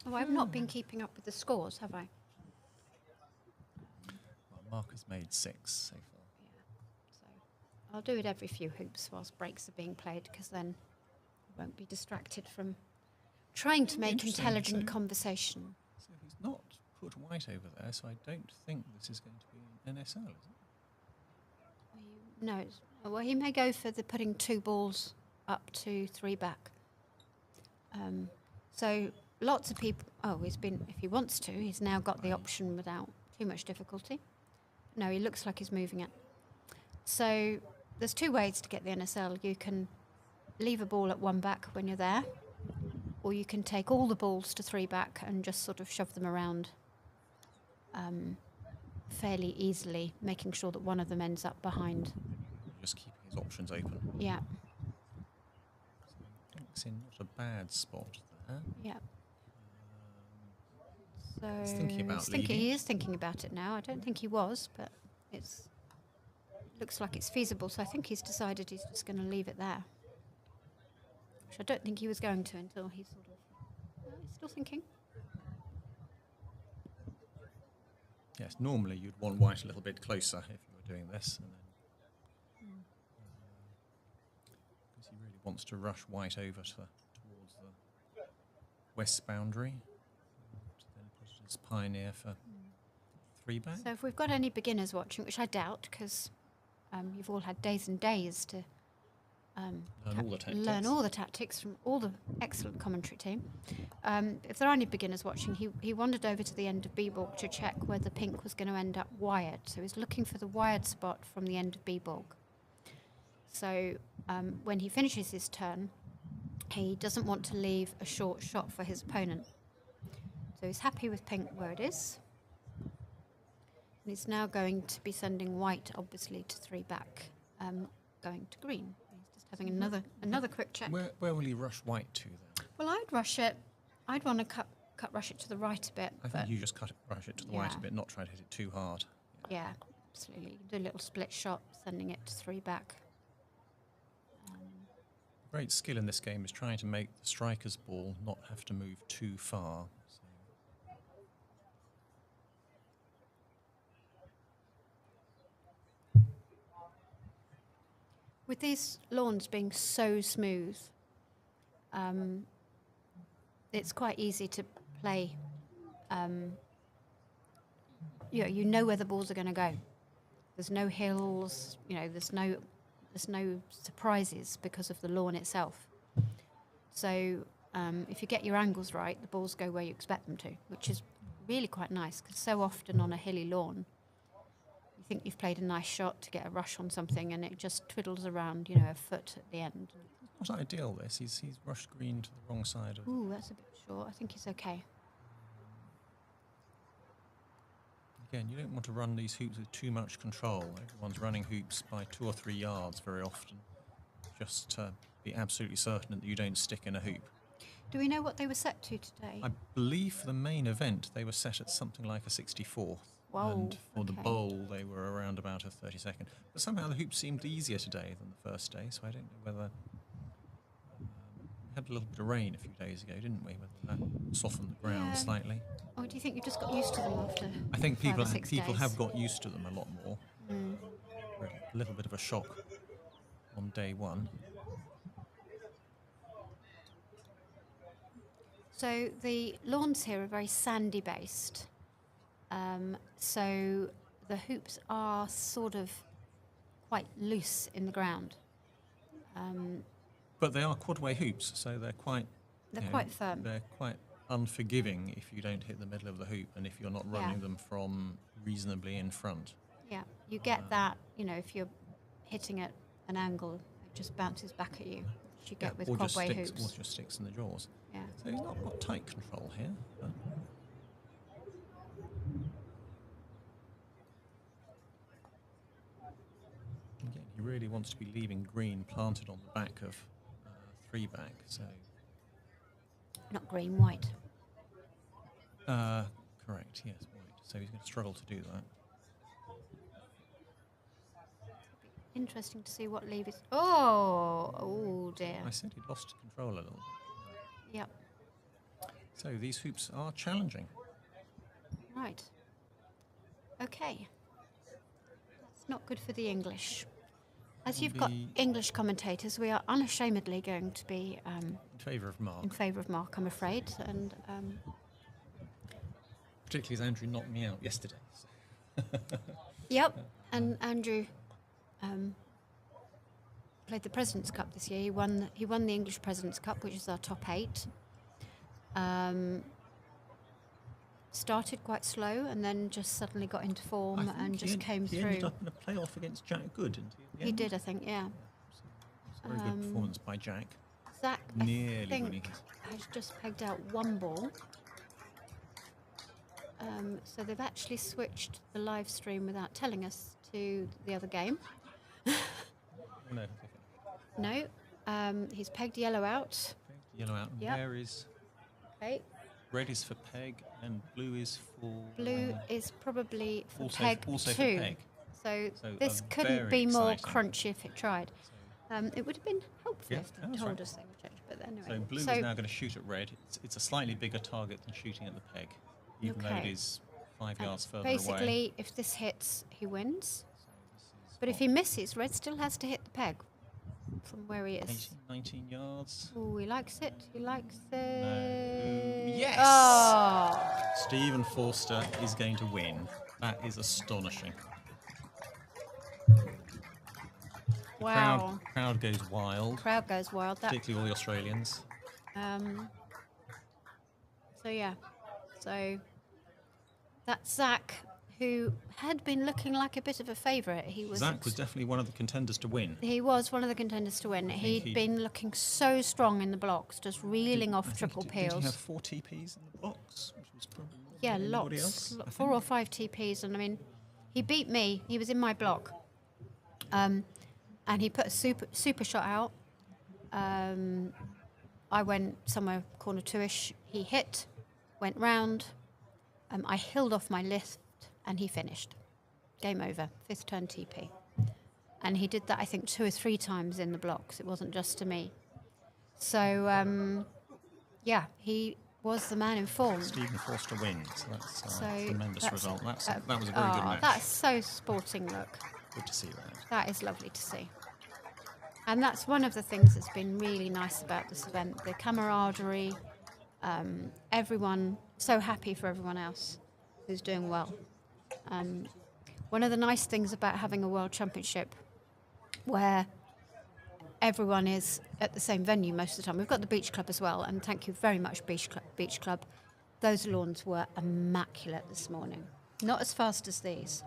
Oh, I've not been keeping up with the scores, have I? Well, Mark has made 6 so far. So I'll do it every few hoops whilst breaks are being played, because then I won't be distracted from trying to make Interesting. intelligent So- conversation. So he's not put white over there, so I don't think this is going to be an NSL, is it? No, well, he may go for the putting 2 balls up to 3 back. So lots of people. Oh, he's been. If he wants to, he's now got the option without too much difficulty. No, he looks like he's moving it. So there's 2 ways to get the NSL. You can leave a ball at 1 back when you're there, or you can take all the balls to 3 back and just sort of shove them around fairly easily, making sure that one of them ends up behind. Just keeping his options open. Yeah, It's in not a bad spot there. yeah. So He's thinking about leading. he is thinking about it now. I don't think he was, but it's looks like it's feasible. So I think he's decided he's just going to leave it there, which I don't think he was going to until he sort of. He's still thinking. Yes, normally you'd want white a little bit closer if you were doing this, and then because he really wants to rush white over towards the west boundary, to then put it as pioneer for 3 back. So if we've got any beginners watching, which I doubt, because you've all had days and days to learn all the tactics from all the excellent commentary team. If there are any beginners watching, he wandered over to the end of B-Borg to check whether pink was going to end up wired. So he's looking for the wired spot from the end of B-Borg. So when he finishes his turn, he doesn't want to leave a short shot for his opponent. So he's happy with pink where it is. And he's now going to be sending white, obviously, to 3 back, going to green. He's just having another quick check. Where will he rush white to then? Well, I'd rush it. I'd want to rush it to the right a bit. I think you just rush it to the white Yeah. a bit, not try to hit it too hard. Yeah, absolutely. You can do a little split shot, sending it to 3 back. Great skill in this game is trying to make the striker's ball not have to move too far. So With these lawns being so smooth, it's quite easy to play. You know where the balls are going to go. There's no hills, there's no surprises because of the lawn itself. So if you get your angles right, the balls go where you expect them to, which is really quite nice, because so often on a hilly lawn, you think you've played a nice shot to get a rush on something, and it just twiddles around, a foot at the end. it's not ideal, this. He's rushed green to the wrong side of... Ooh, that's a bit short. I think he's okay. Again, you don't want to run these hoops with too much control. Everyone's running hoops by 2 or 3 yards very often, just to be absolutely certain that you don't stick in a hoop. Do we know what they were set to today? I believe for the main event they were set at something like a 64th. Whoa, And for the okay. bowl they were around about a 32nd. But somehow the hoop seemed easier today than the first day, so I don't know whether... we had a little bit of rain a few days ago, didn't we? Whether that softened the ground Yeah. slightly. Or do you think you've just got used to them after I think 5 or people 6 people days? have got used to them a lot more. Mm. A little bit of a shock on day one. So the lawns here are very sandy based. So the hoops are sort of quite loose in the ground. But they are quadway hoops, so they're quite... They're quite firm. They're quite unforgiving if you don't hit the middle of the hoop and if you're not running them from reasonably in front. Yeah, you get that, if you're hitting at an angle, it just bounces back at you, which you get with or just quadway sticks, hoops. or just sticks in the jaws. Yeah. So he's not got tight control here. But again, he really wants to be leaving green planted on the back of 3 back. So Not green, white. correct, yes, white. So he's going to struggle to do that. Interesting to see what leave is. Oh dear. I said he lost control a little. Yep. So these hoops are challenging. Right. Okay. That's not good for the English. As you've got English commentators, we are unashamedly going to be In favour of Mark. in favour of Mark, I'm afraid. And Particularly as Andrew knocked me out yesterday. So. yep. And Andrew played the President's Cup this year. He won the English President's Cup, which is our top 8. Started quite slow and then just suddenly got into form and just came he through. ended up in a playoff against Jack Good, didn't he? at the He end? did, I think, yeah. It's a very good performance by Jack. Zach, Nearly I think, winning. has just pegged out 1 ball. So they've actually switched the live stream without telling us to the other game. No, okay. No, he's pegged yellow out. Yellow out. Yep. There is Okay, red is for peg and blue is for blue is probably for also, peg also 2. for peg. So So this a couldn't very be more exciting- crunchy if it tried. It would have been helpful Yeah, if they that's told right. us they would change. But anyway, So blue is now going to shoot at red. It's a slightly bigger target than shooting at the peg, even though it Okay. is 5 yards further basically, away. if this hits, he wins. So this is But if he misses, red still has to hit the peg from where he is. 18, 19 yards. Oh, he likes it. He likes it. Yes! Oh, Stephen Forster is going to win. That is astonishing. wow. Crowd goes wild, Crowd goes wild. That. particularly all the Australians. So yeah. So that's Zach, who had been looking like a bit of a favourite. Zach was definitely one of the contenders to win. He was one of the contenders to win. He'd he- been looking so strong in the blocks, just reeling off I think triple did he peels. have 4 TPs in the box? Which was probably more Yeah, than anybody lots. else, I 4 think. or 5 TPs, and I mean, he beat me. He was in my block, and he put a super shot out. I went somewhere corner 2ish. He hit, went round. I held off my lift, and he finished. game over, 5th turn TP. And he did that, I think, 2 or 3 times in the blocks. It wasn't just to me. So, yeah, he was the man in form. Stephen Forster wins. So that's So a tremendous that's- result. That was a very good match. That's so sporting, look. Good to see that. That is lovely to see. And that's one of the things that's been really nice about this event, the camaraderie, everyone, so happy for everyone else who's doing well. One of the nice things about having a World Championship where everyone is at the same venue most of the time, we've got the Beach Club as well, and thank you very much, Beach Club. Those lawns were immaculate this morning. Not as fast as these.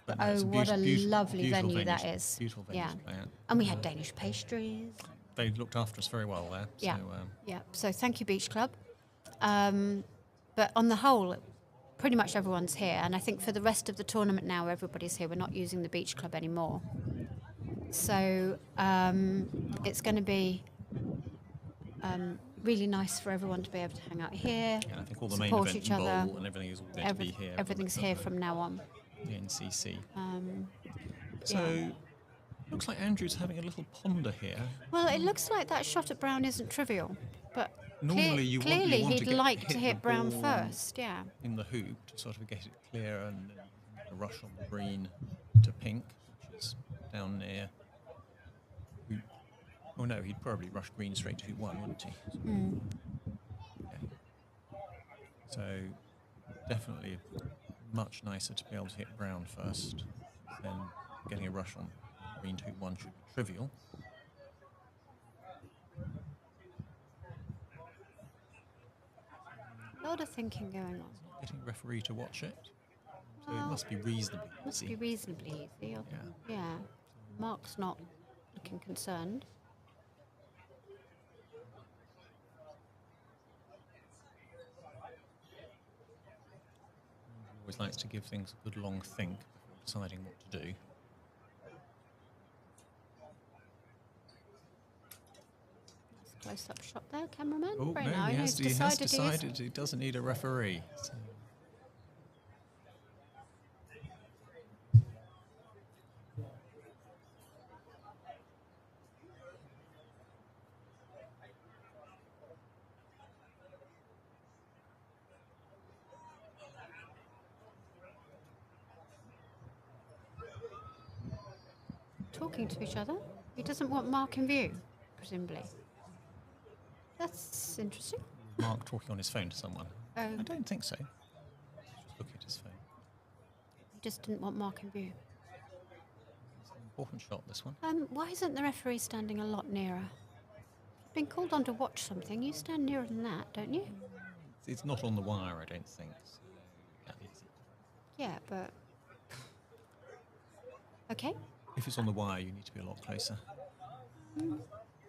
But no, Oh, it's a what a beautiful- lovely beautiful venue that venues- is. beautiful venues Yeah. to play at. And we had Danish pastries. They looked after us very well there. Yeah. So, Yeah. So thank you, Beach Club. But on the whole, pretty much everyone's here. And I think for the rest of the tournament now, everybody's here. We're not using the Beach Club anymore. So it's going to be really nice for everyone to be able to hang out here, yeah, I think all the main support event each and other. bowl and everything is all going to be here. Everything's at here the- from now on. the NCC. Yeah. So, looks like Andrew's having a little ponder here. Well, it looks like that shot at Brown isn't trivial, but Normally you want- you clearly want to he'd get- like hit to the hit Brown ball first. Yeah. in the hoop to sort of get it clear and a rush on the green to pink, which is down near hoop. Oh no, he'd probably rush green straight to hoop 1, wouldn't he? Okay. So definitely much nicer to be able to hit Brown first. Then getting a rush on green to hoop 1 should be trivial. A lot of thinking going on. Getting a referee to watch it. So it Well, must be reasonably Must easy. be reasonably easy. Yeah. Mark's not looking concerned. Always likes to give things a good long think before deciding what to do. Close-up shot there, cameraman. Oh Very no, nice. he has He's decided he doesn't need a referee. So. talking to each other. He doesn't want Mark in view, presumably. That's interesting. Mark talking on his phone to someone. Oh. I don't think so. Just look at his phone. He just didn't want Mark in view. It's an important shot, this one. Why isn't the referee standing a lot nearer? You've been called on to watch something. You stand nearer than that, don't you? It's not on the wire, I don't think. So, yeah, Yeah, but... Okay. if it's on the wire, you need to be a lot closer.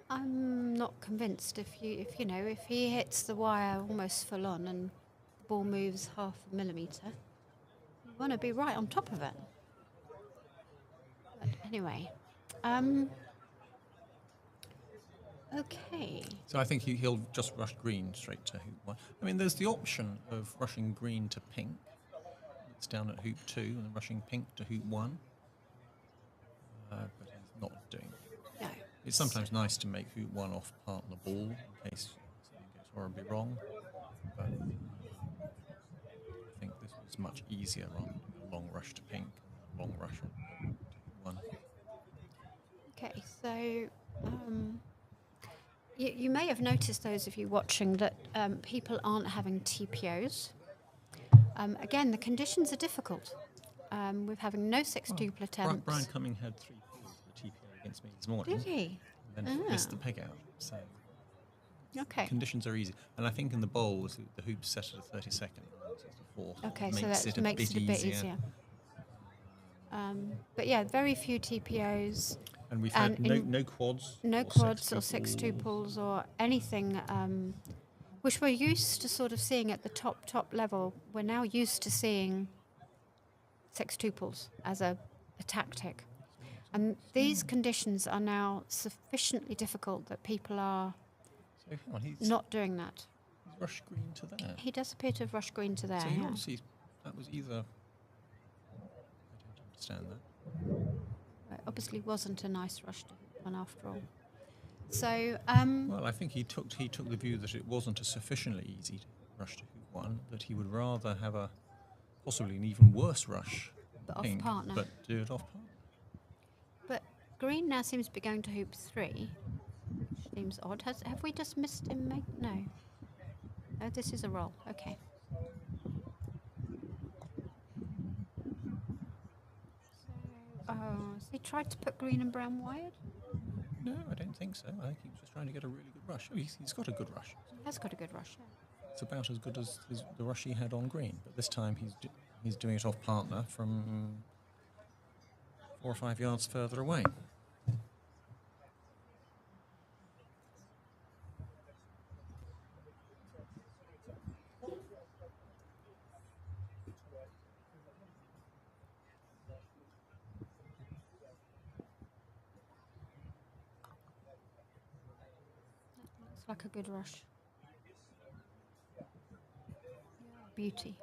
I'm not convinced. If he hits the wire almost full on and the ball moves half a millimetre, you want to be right on top of it. But anyway, okay. So I think he'll just rush green straight to hoop 1. I mean, there's the option of rushing green to pink. It's down at hoop 2 and then rushing pink to hoop 1. But he's not doing it. No. It's sometimes nice to make hoop 1 off part of the ball in case something goes horribly wrong. But I think this was much easier rather than a long rush to pink, a long rush on to hoop 1. Okay, so you may have noticed, those of you watching, that people aren't having TPOs. Again, the conditions are difficult. We're having no sextuple attempts. Brian Cumming had 3 pulls for the TPO against me this morning. Did he? And then missed the peg out. So Okay. conditions are easy. And I think in the bowls, the hoop's set at a 32nd. Okay, so that makes it a bit easier. But yeah, very few TPOs. And we've And had in- no quads. No quads or sextuples or anything, which we're used to sort of seeing at the top level. We're now used to seeing sextuples as a tactic. And these conditions are now sufficiently difficult that people are So hang on, he's not doing that. rushed green to there. He does appear to have rushed green to there. So he Yeah. obviously, that was either, I don't understand that. It obviously wasn't a nice rush to hoop one after all. So, Well, I think he took the view that it wasn't a sufficiently easy rush to hoop one, that he would rather have a possibly an even worse rush, But off pink, partner. but do it off partner. but green now seems to be going to hoop 3, which seems odd. Have we just missed him? No. Oh, this is a roll. Okay. So, has he tried to put green and brown wired? No, I don't think so. I think he was just trying to get a really good rush. Oh, he's got a good rush. He has got a good rush. Yeah. It's about as good as the rush he had on green, but this time he's doing it off partner from 4 or 5 yards further away. Looks like a good rush. Beauty.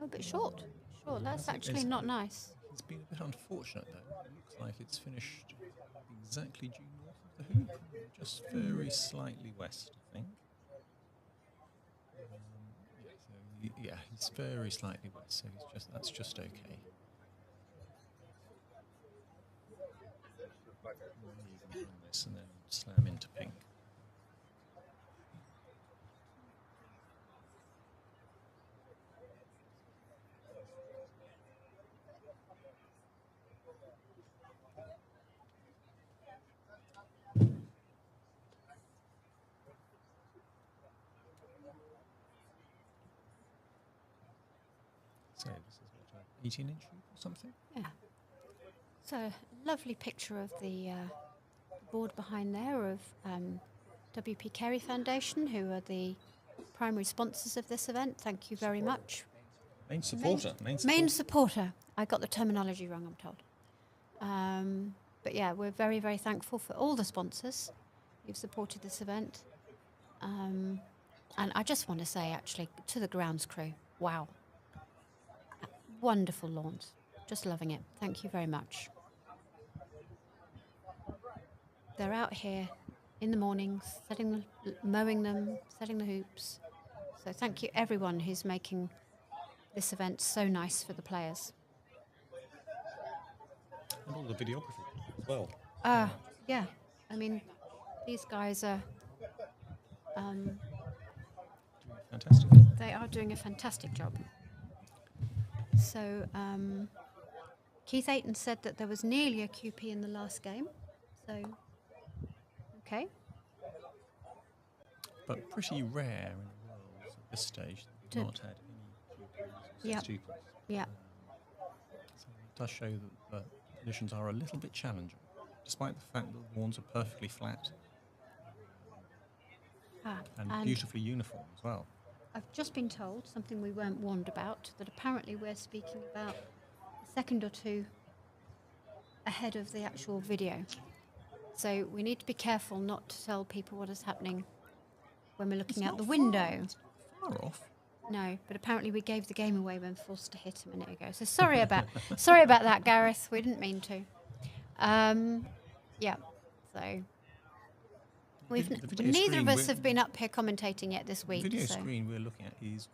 Oh, a bit short. Short. That's actually not nice. It's been a bit unfortunate though. It looks like it's finished exactly due north of the hoop, just very slightly west, I think. Yeah, he's very slightly west, so that's just okay. Run this and then slam into pink. So this is what, an 18-inch hoop or something? Yeah. So, lovely picture of the board behind there of W.P. Carey Foundation, who are the primary sponsors of this event. Thank you very much. Main supporter. Main supporter. I got the terminology wrong, I'm told. But yeah, we're very, very thankful for all the sponsors who've supported this event. And I just want to say, actually, to the grounds crew, wow. Wonderful lawns. Just loving it. Thank you very much. They're out here in the mornings, mowing them, setting the hoops. So thank you everyone who's making this event so nice for the players. And all the videography as well. Yeah. I mean, these guys are... Fantastic. they are doing a fantastic job. So, Keith Ayton said that there was nearly a QP in the last game. So, okay. But pretty rare in the world at this stage that we've not had any QPs or Yep. sextuples. Yeah. So it does show that the conditions are a little bit challenging, despite the fact that the lawns are perfectly flat and beautifully uniform as well. I've just been told, something we weren't warned about, that apparently we're speaking about a second or two ahead of the actual video. So we need to be careful not to tell people what is happening when we're looking out the window. Far off. No, but apparently we gave the game away when forced to hit a minute ago. So sorry about that, Gareth. We didn't mean to. Yeah. So neither of us have been up here commentating yet this week. The video so. screen we're looking at is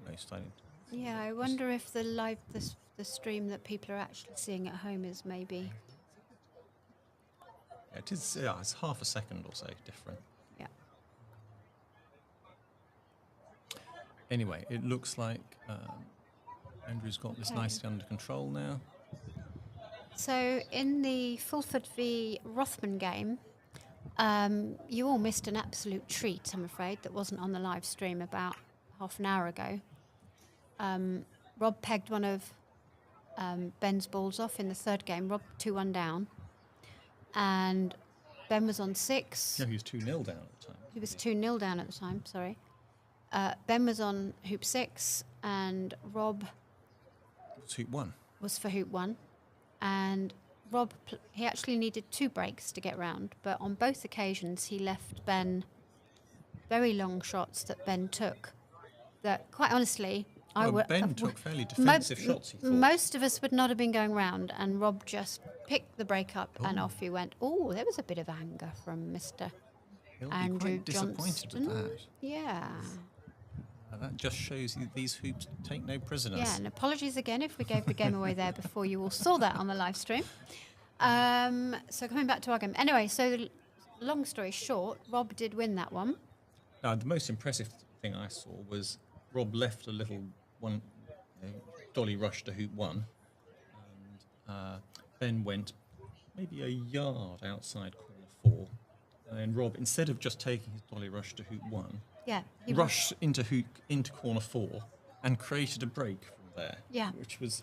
almost identical. Yeah, I wonder if the stream that people are actually seeing at home is maybe. Yeah, it is. Yeah, it's half a second or so different. Yeah. Anyway, it looks like Andrew's got this nicely under control now. So in the Fulford v Rothman game, you all missed an absolute treat, I'm afraid, that wasn't on the live stream about half an hour ago. Rob pegged one of Ben's balls off in the third game. Rob 2-1 down. And Ben was on 6. No, he was 2-0 down at the time. He was 2-0 down at the time, sorry. Ben was on hoop 6, and Rob It was hoop 1. was for hoop 1. And Rob, he actually needed 2 breaks to get round, but on both occasions he left Ben very long shots that Ben took that, quite honestly, Ben took fairly defensive shots, he thought. Most of us would not have been going round, and Rob just picked the break up and off he went. Oh, there was a bit of anger from Mr. He'll be Andrew quite disappointed Johnston. with that. Yeah. That just shows you these hoops take no prisoners. Yeah, and apologies again if we gave the game away there before you all saw that on the live stream. So coming back to our game. Anyway, so long story short, Rob did win that one. Now, the most impressive thing I saw was Rob left a little one, dolly rush to hoop 1, and Ben went maybe a yard outside corner 4, and then Rob, instead of just taking his dolly rush to hoop 1, Yeah. He rushed into corner 4 and created a break from there. Yeah. Which was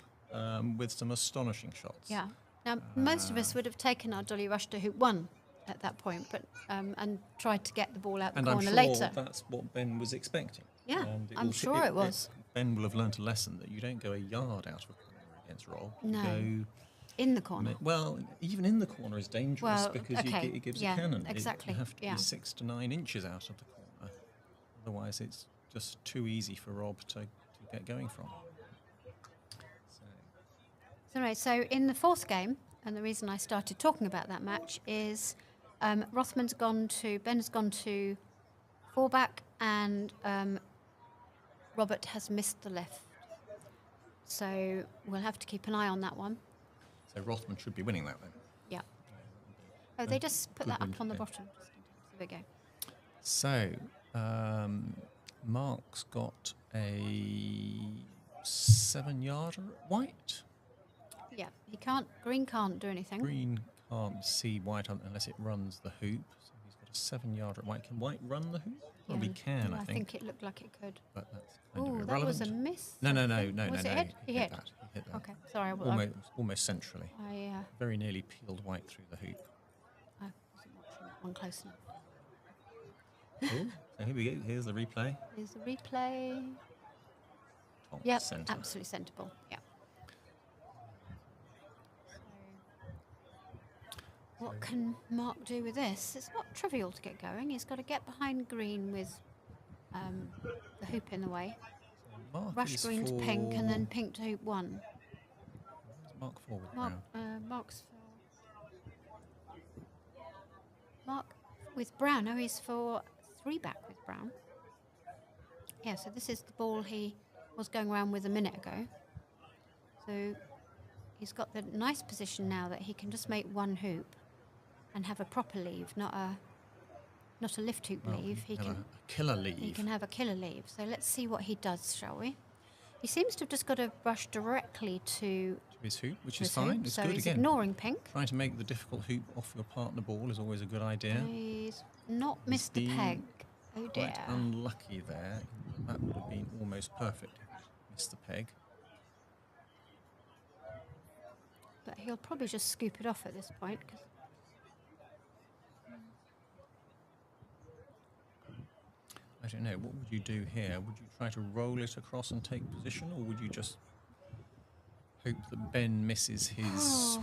with some astonishing shots. Yeah. Now, most of us would have taken our dolly rush to hoop 1 at that point, but and tried to get the ball out the And corner I'm sure later. that's what Ben was expecting. Yeah, And I'm sure it was. Ben will have learnt a lesson that you don't go a yard out of a corner against Rob. No. You go, In the corner. well, even in the corner is dangerous Well, because okay, it gives yeah, a cannon. exactly, You have to yeah. be 6 to 9 inches out of the corner. Otherwise, it's just too easy for Rob to get going from. So anyway, so in the fourth game, and the reason I started talking about that match is Ben's gone to fullback, and Robert has missed the left. So we'll have to keep an eye on that one. So Rothman should be winning that then. Yeah. Oh, they just put Good that win up on the today. bottom. There we go. So, Mark's got a 7-yarder at white. Yeah, Green can't do anything. Green can't see white unless it runs the hoop. So he's got a 7-yarder at white. Can white run the hoop? Probably can, Yeah, I I think. think it looked like it could. But that's kind Oh, of that was a irrelevant. miss. No. Was it hit? He hit that. He hit that. Okay, sorry. Almost centrally. I Very nearly peeled white through the hoop. wasn't watching that one close enough. Ooh, so here we go. Here's the replay. Here's the replay. Top Yep, centre. absolutely centre ball. Yeah. What can Mark do with this? It's not trivial to get going. He's got to get behind green with the hoop in the way. Mark Rush is green to pink and for- then pink to hoop 1. Where's Mark forward Mark, now. Mark's for Mark with Brown. Oh, he's for 3 back with Brown. Yeah, so this is the ball he was going around with a minute ago. So he's got the nice position now that he can just make 1 hoop and have a proper leave, not a lift hoop leave. He Have can a killer leave. he can have a killer leave. So let's see what he does, shall we? He seems to have just got to rush directly to To his hoop, which his is fine. hoop. It's So good he's again. ignoring pink. Trying to make the difficult hoop off your partner ball is always a good idea. He's not missed the been peg. Oh dear. Quite unlucky there. That would have been almost perfect if he missed the peg. But he'll probably just scoop it off at this point. 'Cause I don't know. What would you do here? Would you try to roll it across and take position, or would you just hope that Ben misses his?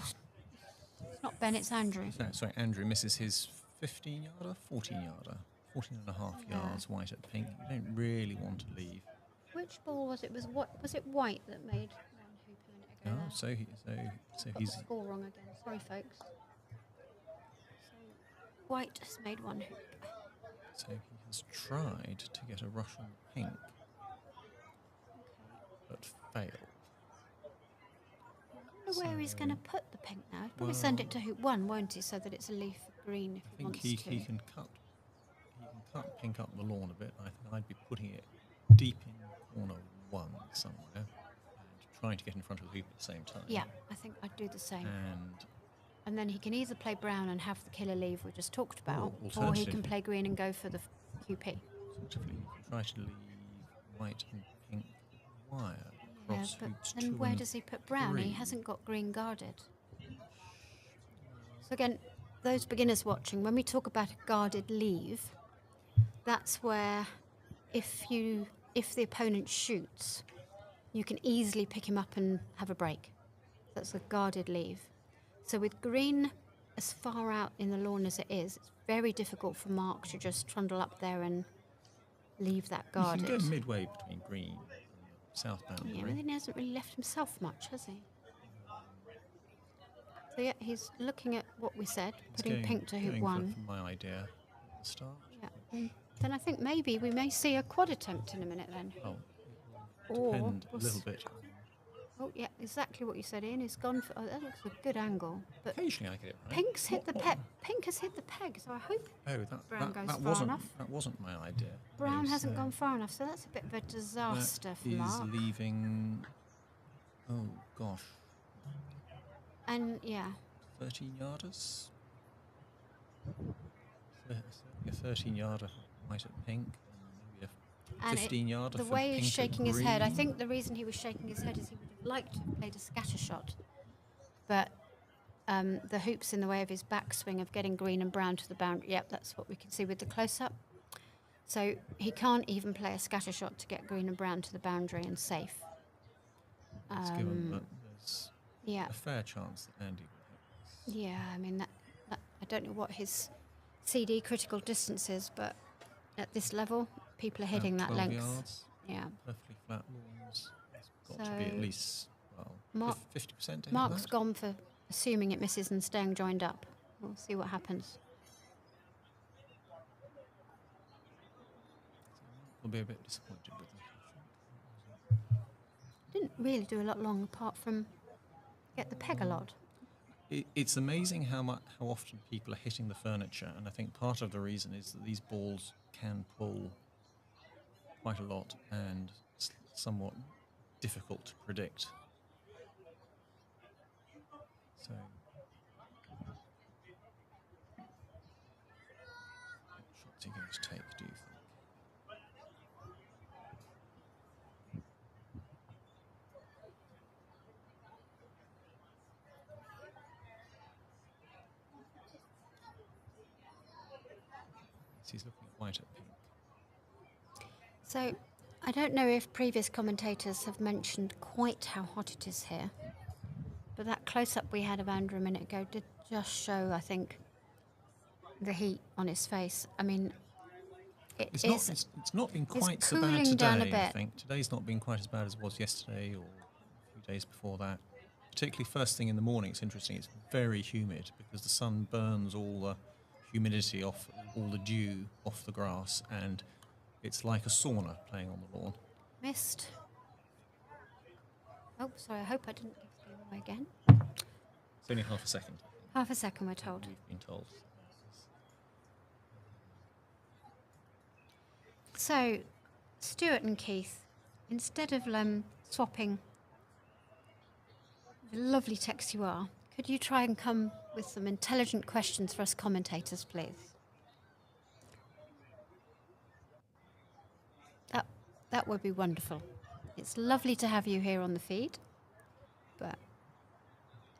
it's not Ben, it's Andrew. No, sorry, Andrew misses his 15-yarder, 14-yarder, 14 and a half yards white at pink. You don't really want to leave. Which ball was it? Was it white that made 1 hoop a minute ago? No, there? so Got he's the score wrong again. Sorry, folks. So white has made 1 hoop. so he has tried to get a rush on pink, but failed. I wonder where he's going to put the pink now. He'll probably send it to hoop 1, won't he? So that it's a leaf for green if I he think wants he to. can cut pink up the lawn a bit. I think I'd be putting it deep in corner 1 somewhere and trying to get in front of the hoop at the same time. Yeah, I think I'd do the same. And And then he can either play brown and have the killer leave we just talked about, or he can alternatively- play green and go for the QP. alternatively, you can try to leave white and pink wire Yeah, across but hoops then 2 where and does he put brown? 3. He hasn't got green guarded. So again, those beginners watching, when we talk about a guarded leave, that's where if the opponent shoots, you can easily pick him up and have a break. That's a guarded leave. So with green as far out in the lawn as it is, it's very difficult for Mark to just trundle up there and leave that You can guarded. go midway between green south boundary. Yeah, I think he hasn't really left himself much, has he? So yeah, he's looking at what we said, He's putting pink to hoop going one. for my idea at the start. Yeah. Then I think maybe we may see a quad attempt in a minute then. Oh, it will Or depend a we'll little s- bit. Oh yeah, exactly what you said, Ian. He's gone for. Oh, that looks a good angle. But Occasionally I get it right. Pink's hit the What- peg. Pink has hit the peg, so I hope Oh, Brown goes that far wasn't enough. that wasn't my idea. Brown Yes, hasn't so gone far enough. So that's a bit of a disaster for that is Mark. leaving. Oh gosh, And yeah, 13 yarders. A 13 yarder white at pink, and maybe a and 15 yarder. the for way he's pink at shaking his head, I green. think the reason he was shaking his head is he would have liked to have played a scatter shot, but the hoop's in the way of his backswing of getting green and brown to the boundary. Yep, that's what we can see with the close-up. So he can't even play a scatter shot to get green and brown to the boundary and safe. It's given that there's Yeah, a fair chance that Andy will hit this. yeah. I mean, that I don't know what his CD critical distance is, but at this level, people are hitting About that 12 length. yards, Yeah. perfectly flat lawns. It's got to be So at least, well, Mark- 50% to hit Mark's that. gone for assuming it misses and staying joined up. We'll see what happens. We'll be a bit disappointed with that. Didn't really do a lot long apart from get the peg a lot. It's amazing how often people are hitting the furniture, and I think part of the reason is that these balls can pull quite a lot and somewhat difficult to predict. So, what shots are you going to take, do you think? He's looking at white at pink. So I don't know if previous commentators have mentioned quite how hot it is here, but that close-up we had of Andrew a minute ago did just show, I think, the heat on his face. I mean, It's not been quite so bad cooling today, down a I bit. think. Today's not been quite as bad as it was yesterday or a few days before that. Particularly first thing in the morning, it's interesting. It's very humid because the sun burns all the humidity off, all the dew off the grass, and it's like a sauna playing on the lawn. Missed. Oh, sorry, I hope I didn't give the game away again. It's only half a second, Half a second, we're told. we've been told. So, Stuart and Keith, instead of swapping the lovely text you are, could you try and come with some intelligent questions for us commentators, please? That would be wonderful. It's lovely to have you here on the feed, but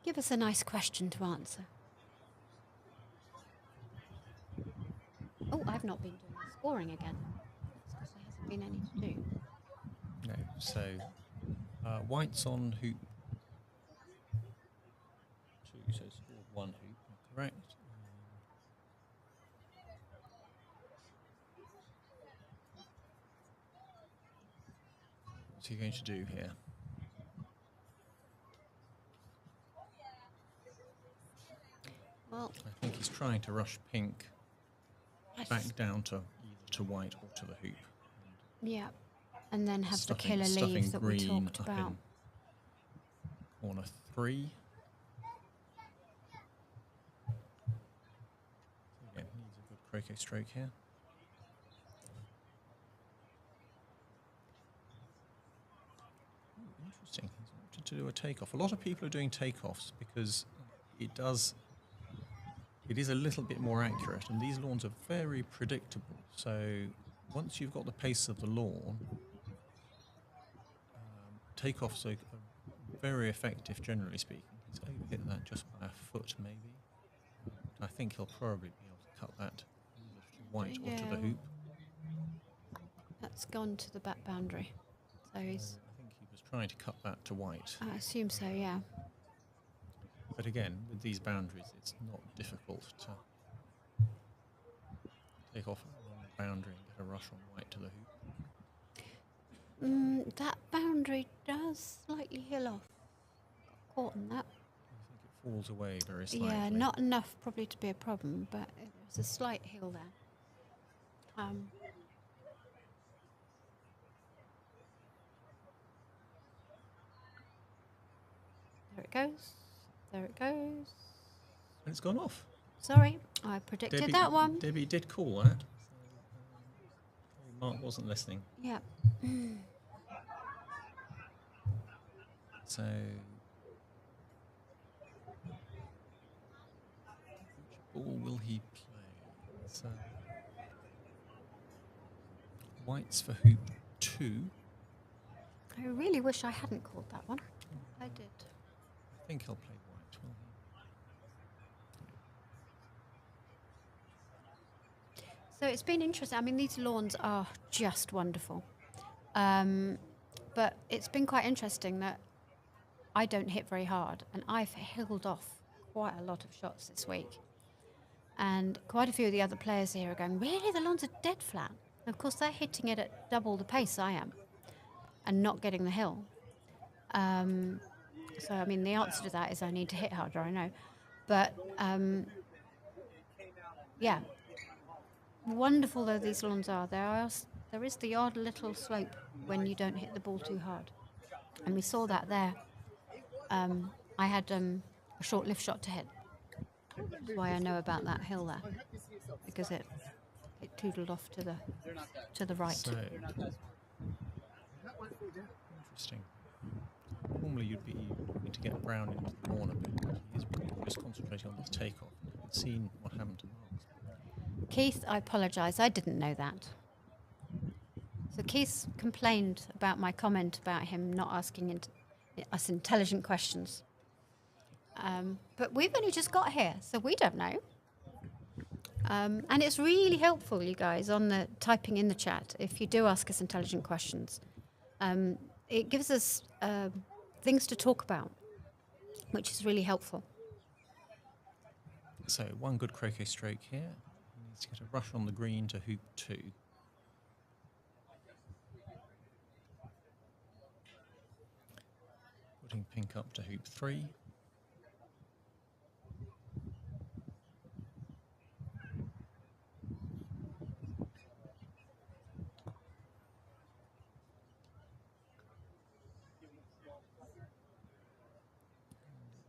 give us a nice question to answer. Oh, I've not been doing the scoring again. It's because there hasn't been any to do. No, so white's on hoop 2, so scored 1 hoop, correct? What's he going to do here? Well, I think he's trying to rush pink I back just- down to either to white or to the hoop. yeah, and then have the Stuffing- killer stuffing leaves that we green talked up about. in corner 3. So again, needs a good croquet stroke here. Ooh, interesting. He's wanted to do a takeoff. A lot of people are doing takeoffs because it is a little bit more accurate, and these lawns are very predictable. So once you've got the pace of the lawn, takeoffs are very effective, generally speaking. He's overhit that just by a foot, maybe. I think he'll probably be able to cut that either to white or to the Yeah. hoop. That's gone to the back boundary. So he's, I think he was trying to cut that to white. I assume so, yeah. But again, with these boundaries, it's not difficult to take off along the boundary and get a rush on white to the hoop. That boundary does slightly hill off. Got caught on that. I think it falls away very slightly. Yeah, not enough probably to be a problem, but there's a slight hill there. There it goes. There it goes. And it's gone off. Sorry, I predicted that one. Debbie did call that. So, Mark wasn't listening. Yeah. So, which ball will he play? So, whites for hoop 2. I really wish I hadn't called that one. I did. I think he'll play white, will he? So it's been interesting. I mean, these lawns are just wonderful. But it's been quite interesting that I don't hit very hard, and I've held off quite a lot of shots this week. And quite a few of the other players here are going, really, the lawns are dead flat? And of course, they're hitting it at double the pace I am and not getting the hill. So, I mean, the answer to that is I need to hit harder, I know. But, yeah, wonderful though these lawns are, there is the odd little slope when you don't hit the ball too hard. And we saw that there. I had a short lift shot to hit. That's why I know about that hill there, because it tootled off to the right. So, interesting. Normally you'd be looking to get Brown into the lawn a bit, but he's really just concentrating on this takeoff. I've seen what happened to Mark. Keith, I apologise, I didn't know that. So Keith complained about my comment about him not asking us intelligent questions. But we've only just got here, so we don't know. And it's really helpful, you guys, on the typing in the chat, if you do ask us intelligent questions. It gives us things to talk about, which is really helpful. So one good croquet stroke here. He needs to get a rush on the green to hoop 2. Putting pink up to hoop 3.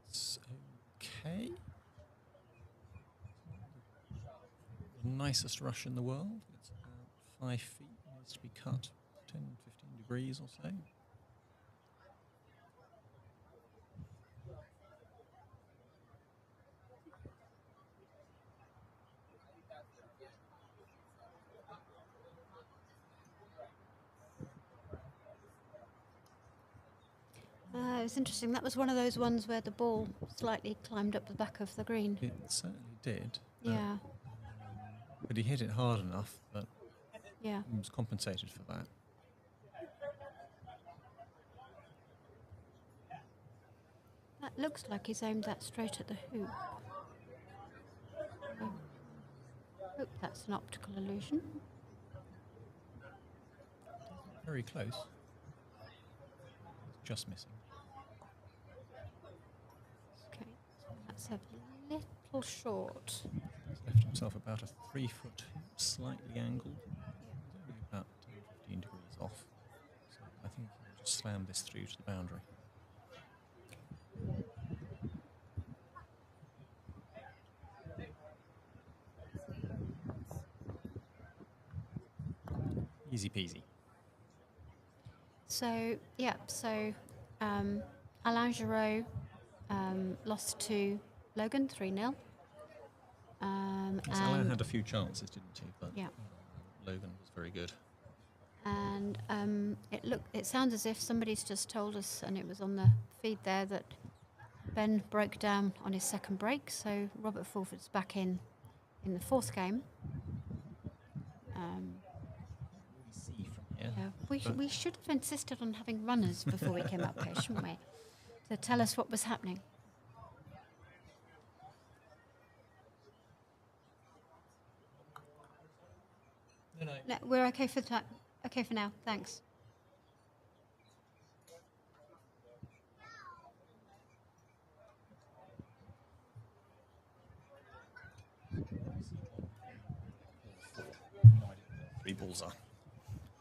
It's okay. The nicest rush in the world. It's about 5 feet. Needs to be cut 10, 15 degrees or so. It was interesting. That was one of those ones where the ball slightly climbed up the back of the green. It certainly did. Yeah, But he hit it hard enough that yeah. he was compensated for that. That looks like he's aimed that straight at the hoop. I hope that's an optical illusion. Very close. Just missing. Okay, that's a little short. He's left himself about a 3 foot, slightly angled. He's only about 10, 15 degrees off. So I think he'll just slam this through to the boundary. Easy peasy. So, yeah, Alain Giraud lost to Logan 3-0. Yes, Alain had a few chances, didn't he? But Yeah. Logan was very good. And it sounds as if somebody's just told us, and it was on the feed there, that Ben broke down on his second break. So Robert Fulford's back in the fourth game. See from here. Yeah, we should have insisted on having runners before we came up here, shouldn't we? To tell us what was happening. No, we're okay for time. Okay for now. Thanks. balls are.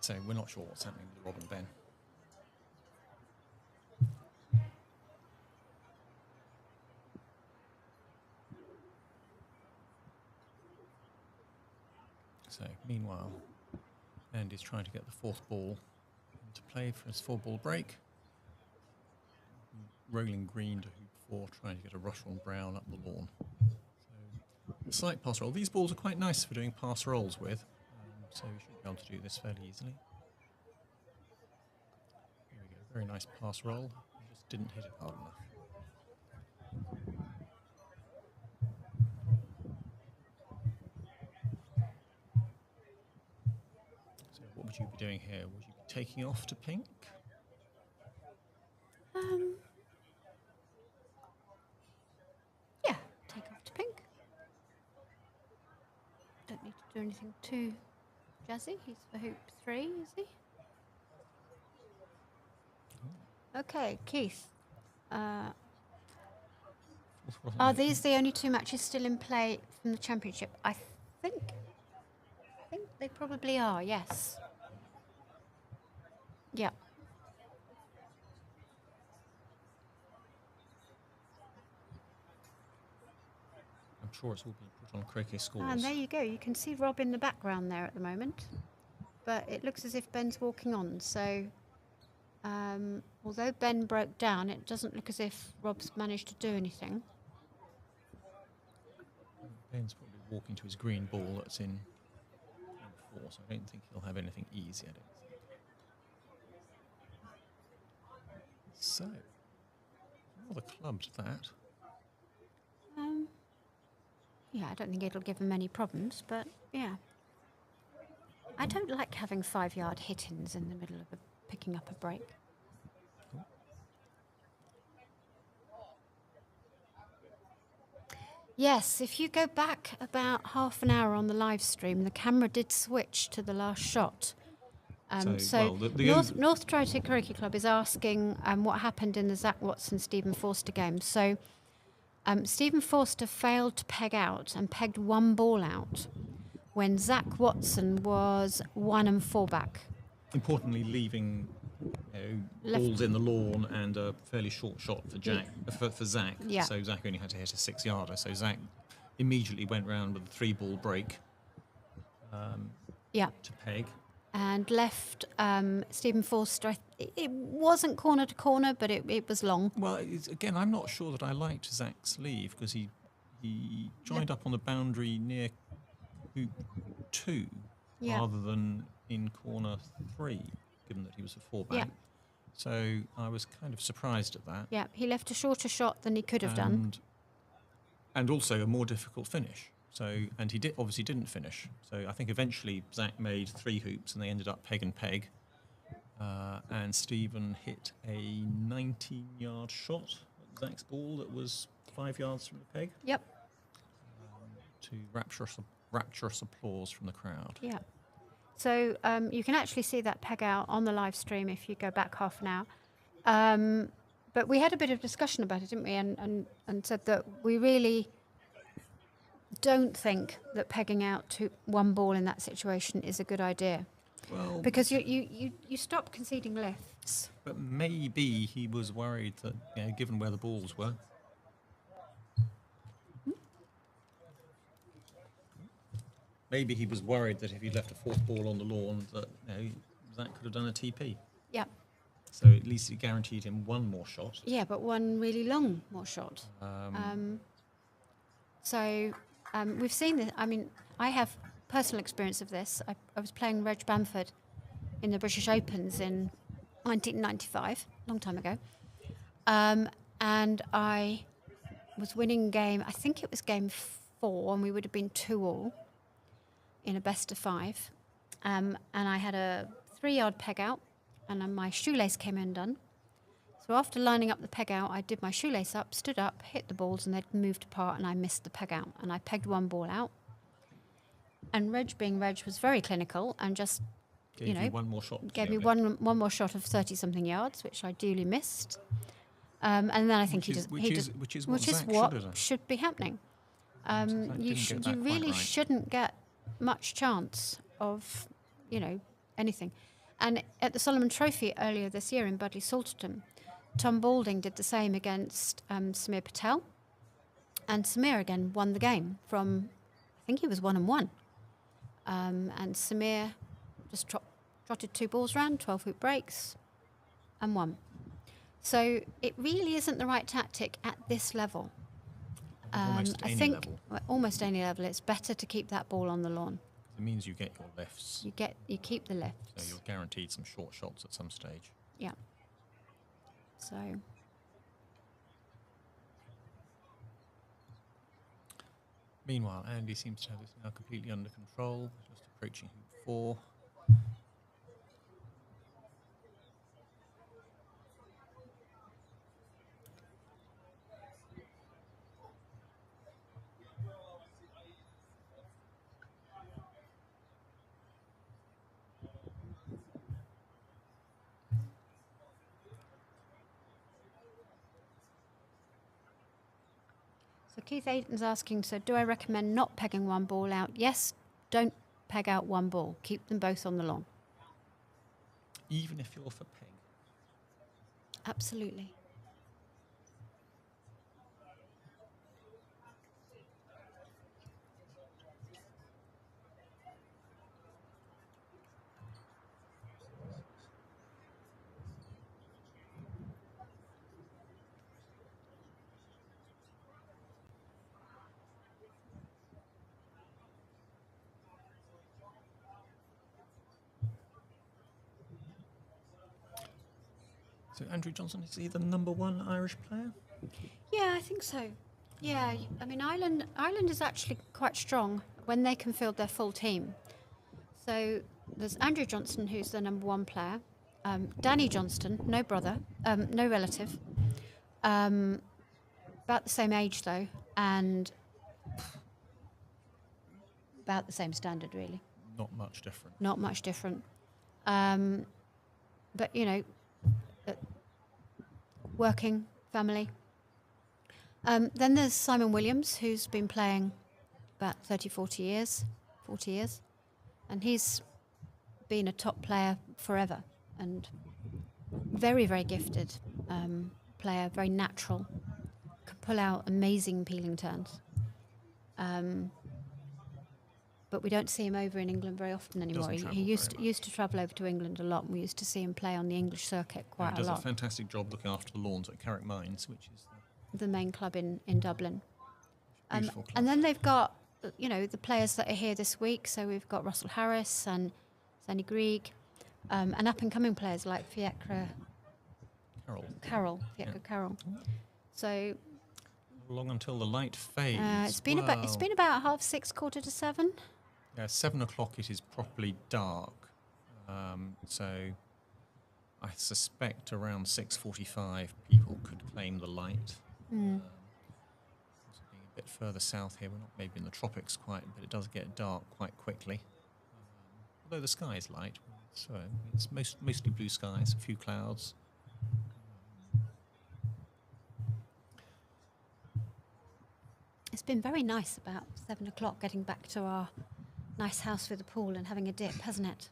So we're not sure what's happening with Rob and Ben. So meanwhile, Andy's trying to get the fourth ball into play for his 4-ball break. Rolling green to hoop 4, trying to get a rush on brown up the lawn. So a slight pass roll. These balls are quite nice for doing pass rolls with, so we should be able to do this fairly easily. There we go, very nice pass roll. He just didn't hit it hard enough. So what would you be doing here? Would you be taking off to pink? Yeah, take off to pink. Don't need to do anything too jazzy. He's for hoop 3, is he? Okay, Keith. Are these the only 2 matches still in play from the championship? I think they probably are, yes. Yeah. I'm sure it's all been put on Croquet scores. And there you go. You can see Rob in the background there at the moment. But it looks as if Ben's walking on. So although Ben broke down, it doesn't look as if Rob's managed to do anything. Ben's probably walking to his green ball that's in 4, so I don't think he'll have anything easy, I don't think. So, rather clubbed that. Yeah, I don't think it'll give him any problems, but yeah. I don't like having 5-yard hit-ins in the middle of picking up a break. Yes, if you go back about half an hour on the live stream, the camera did switch to the last shot. North Trotter Croquet Club is asking what happened in the Zach Watson-Stephen Forster game. So Stephen Forster failed to peg out and pegged 1 ball out when Zach Watson was 1 and 4 back. Importantly, leaving balls in the lawn and a fairly short shot for Zach. Yeah. So Zach only had to hit a 6-yarder. So Zach immediately went round with a 3-ball break to peg. And left Stephen Forster. It wasn't corner to corner, but it was long. Well, again, I'm not sure that I liked Zach's leave because he joined up on the boundary near hoop 2 rather than in corner 3, given that he was a 4-back. Yeah. So I was kind of surprised at that. Yeah, he left a shorter shot than he could have done. And also a more difficult finish. So, and he obviously didn't finish. So I think eventually Zach made 3 hoops and they ended up peg and peg. And Stephen hit a 19-yard shot at Zach's ball that was 5 yards from the peg. Yep. To rapturous applause from the crowd. Yeah. So you can actually see that peg out on the live stream if you go back half an hour. But we had a bit of discussion about it, didn't we? And said that we really don't think that pegging out to 1 ball in that situation is a good idea. Well, because you stop conceding lifts. But maybe he was worried that, given where the balls were. Maybe he was worried that if he left a 4th ball on the lawn that Zach could have done a TP. Yeah. So at least it guaranteed him 1 more shot. Yeah, but 1 really long more shot. We've seen this. I mean, I have personal experience of this. I was playing Reg Bamford in the British Opens in 1995, a long time ago. And I was winning game, I think it was game 4, and we would have been 2-all in a best of 5. And I had a 3-yard peg out, and then my shoelace came undone. So after lining up the peg out, I did my shoelace up, stood up, hit the balls, and they'd moved apart, and I missed the peg out. And I pegged 1 ball out. And Reg, being Reg, was very clinical and just, gave you 1 more shot. Gave me one more shot of 30-something yards, which I duly missed. And then I think which is what should be happening. You really shouldn't get much chance of, anything. And at the Solomon Trophy earlier this year in Budley Salterton, Tom Balding did the same against Samir Patel. And Samir again won the game from, I think he was 1-1. And Samir just trotted 2 balls round, 12-hoop breaks, and won. So it really isn't the right tactic at this level. Almost I any think level. almost any level, it's better to keep that ball on the lawn. It means you get your lifts, You keep the lifts. so you're guaranteed some short shots at some stage. Yeah. So Meanwhile, Andy seems to have this now completely under control, just approaching hoop 4. Keith Aiden's asking, so do I recommend not pegging one ball out? Yes, don't peg out one ball. Keep them both on the lawn. Even if you're for peg. Absolutely. So Andrew Johnson, is he the #1 Irish player? Yeah, I think so. Yeah, I mean, Ireland is actually quite strong when they can field their full team. So there's Andrew Johnson, who's the #1 player. Danny Johnston, no brother, no relative. About the same age, though, and about the same standard, really. Not much different. Not much different. But, working family. Then there's Simon Williams, who's been playing about 40 years, and he's been a top player forever and very, very gifted player, very natural, can pull out amazing peeling turns. But we don't see him over in England very often anymore. Doesn't He travel very used to travel over to England a lot, and we used to see him play on the English circuit quite He does a a lot. fantastic job looking after the lawns at Carrick Mines, which is The main club in Dublin. a beautiful club. And then they've got, the players that are here this week. So we've got Russell Harris and Zanny Grieg, and up-and-coming players like Fiacre Carroll. So Long until the light fades. it's been about 6:30, 7:15. Yeah, 7 o'clock it is properly dark. So I suspect around 6:45 people could claim the light. Also being a bit further south here, we're not maybe in the tropics quite, but it does get dark quite quickly. Although the sky is light, so it's mostly blue skies, a few clouds. It's been very nice about 7 o'clock getting back to our nice house with a pool and having a dip, hasn't it?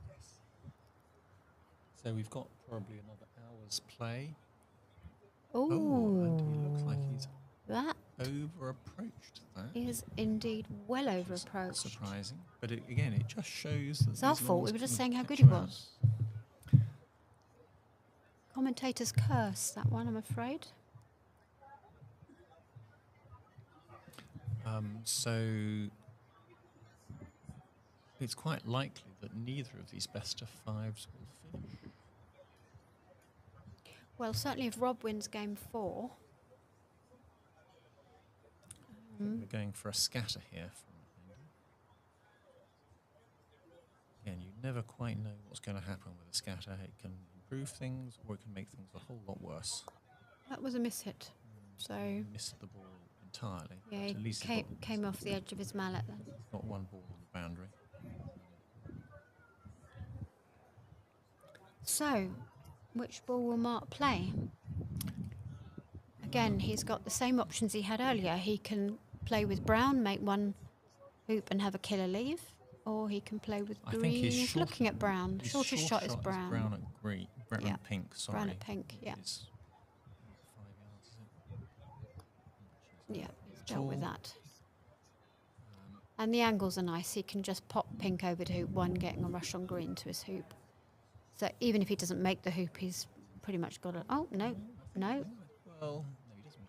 So we've got probably another hour's play. Ooh, And he looks like he's that over-approached that. is indeed well Which is over-approached. Surprising. But again, it just shows that It's our these fault. lawns We were just can saying how catch good he you out. was. Commentator's curse, that one, I'm afraid. So it's quite likely that neither of these best of fives will finish. Well, certainly if Rob wins game 4, We're going for a scatter here from Andy. Again, you never quite know what's going to happen with a scatter. It can improve things or it can make things a whole lot worse. that was a miss hit. So, He missed the ball entirely. yeah, but he at least he's came off the edge of his mallet then. got one ball on the boundary. So, which ball will Mark play? Again, he's got the same options he had earlier. He can play with Brown, make one hoop and have a killer leave. or he can play with I green. think his He's looking at brown. his Shortest shot is brown. brown. At green. Brown Yeah. and pink. Sorry. Brown and pink, yeah. It's 5 yards, is it? Yeah, he's dealt with Tall. that. And the angles are nice. He can just pop pink over to hoop one, getting a rush on green to his hoop. So even if he doesn't make the hoop, he's pretty much got it. Oh, no. Well, no, he doesn't.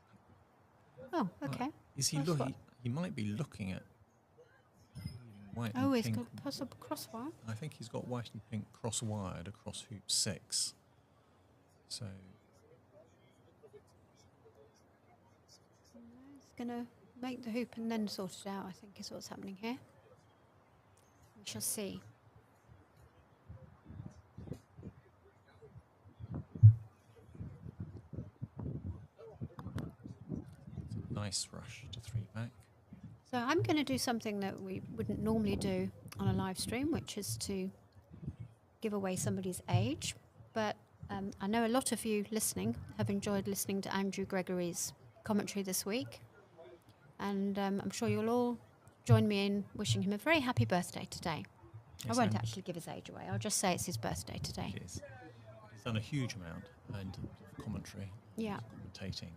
Oh, okay. Is he That's looking? what- He might be looking at white Oh, and he's pink. got possible crosswire. I think he's got white and pink cross-wired across hoop 6. So He's going to make the hoop and then sort it out, I think, is what's happening here. We shall see. nice rush to 3 back. So I'm going to do something that we wouldn't normally do on a live stream, which is to give away somebody's age. But I know a lot of you listening have enjoyed listening to Andrew Gregory's commentary this week. And I'm sure you'll all join me in wishing him a very happy birthday today. Yes, I won't and actually give his age away. I'll just say it's his birthday today. it is. He's done a huge amount and commentary, Yeah. commentating,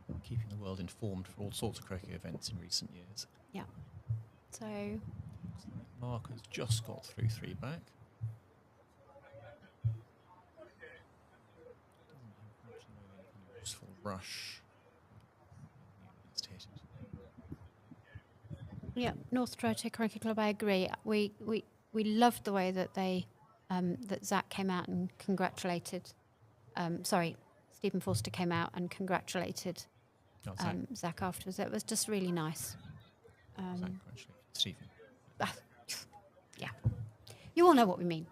and keeping the world informed for all sorts of croquet events in recent years. Yeah. So Mark has just got through 3 back. Useful rush. It's hit it. yeah, North Croquet Croquet Club. I agree. We loved the way that they that Zach came out and congratulated. Stephen Forster came out and congratulated Oh, Zach, Zach afterwards. It was just really nice. Zach, actually. Stephen. Yeah, you all know what we mean.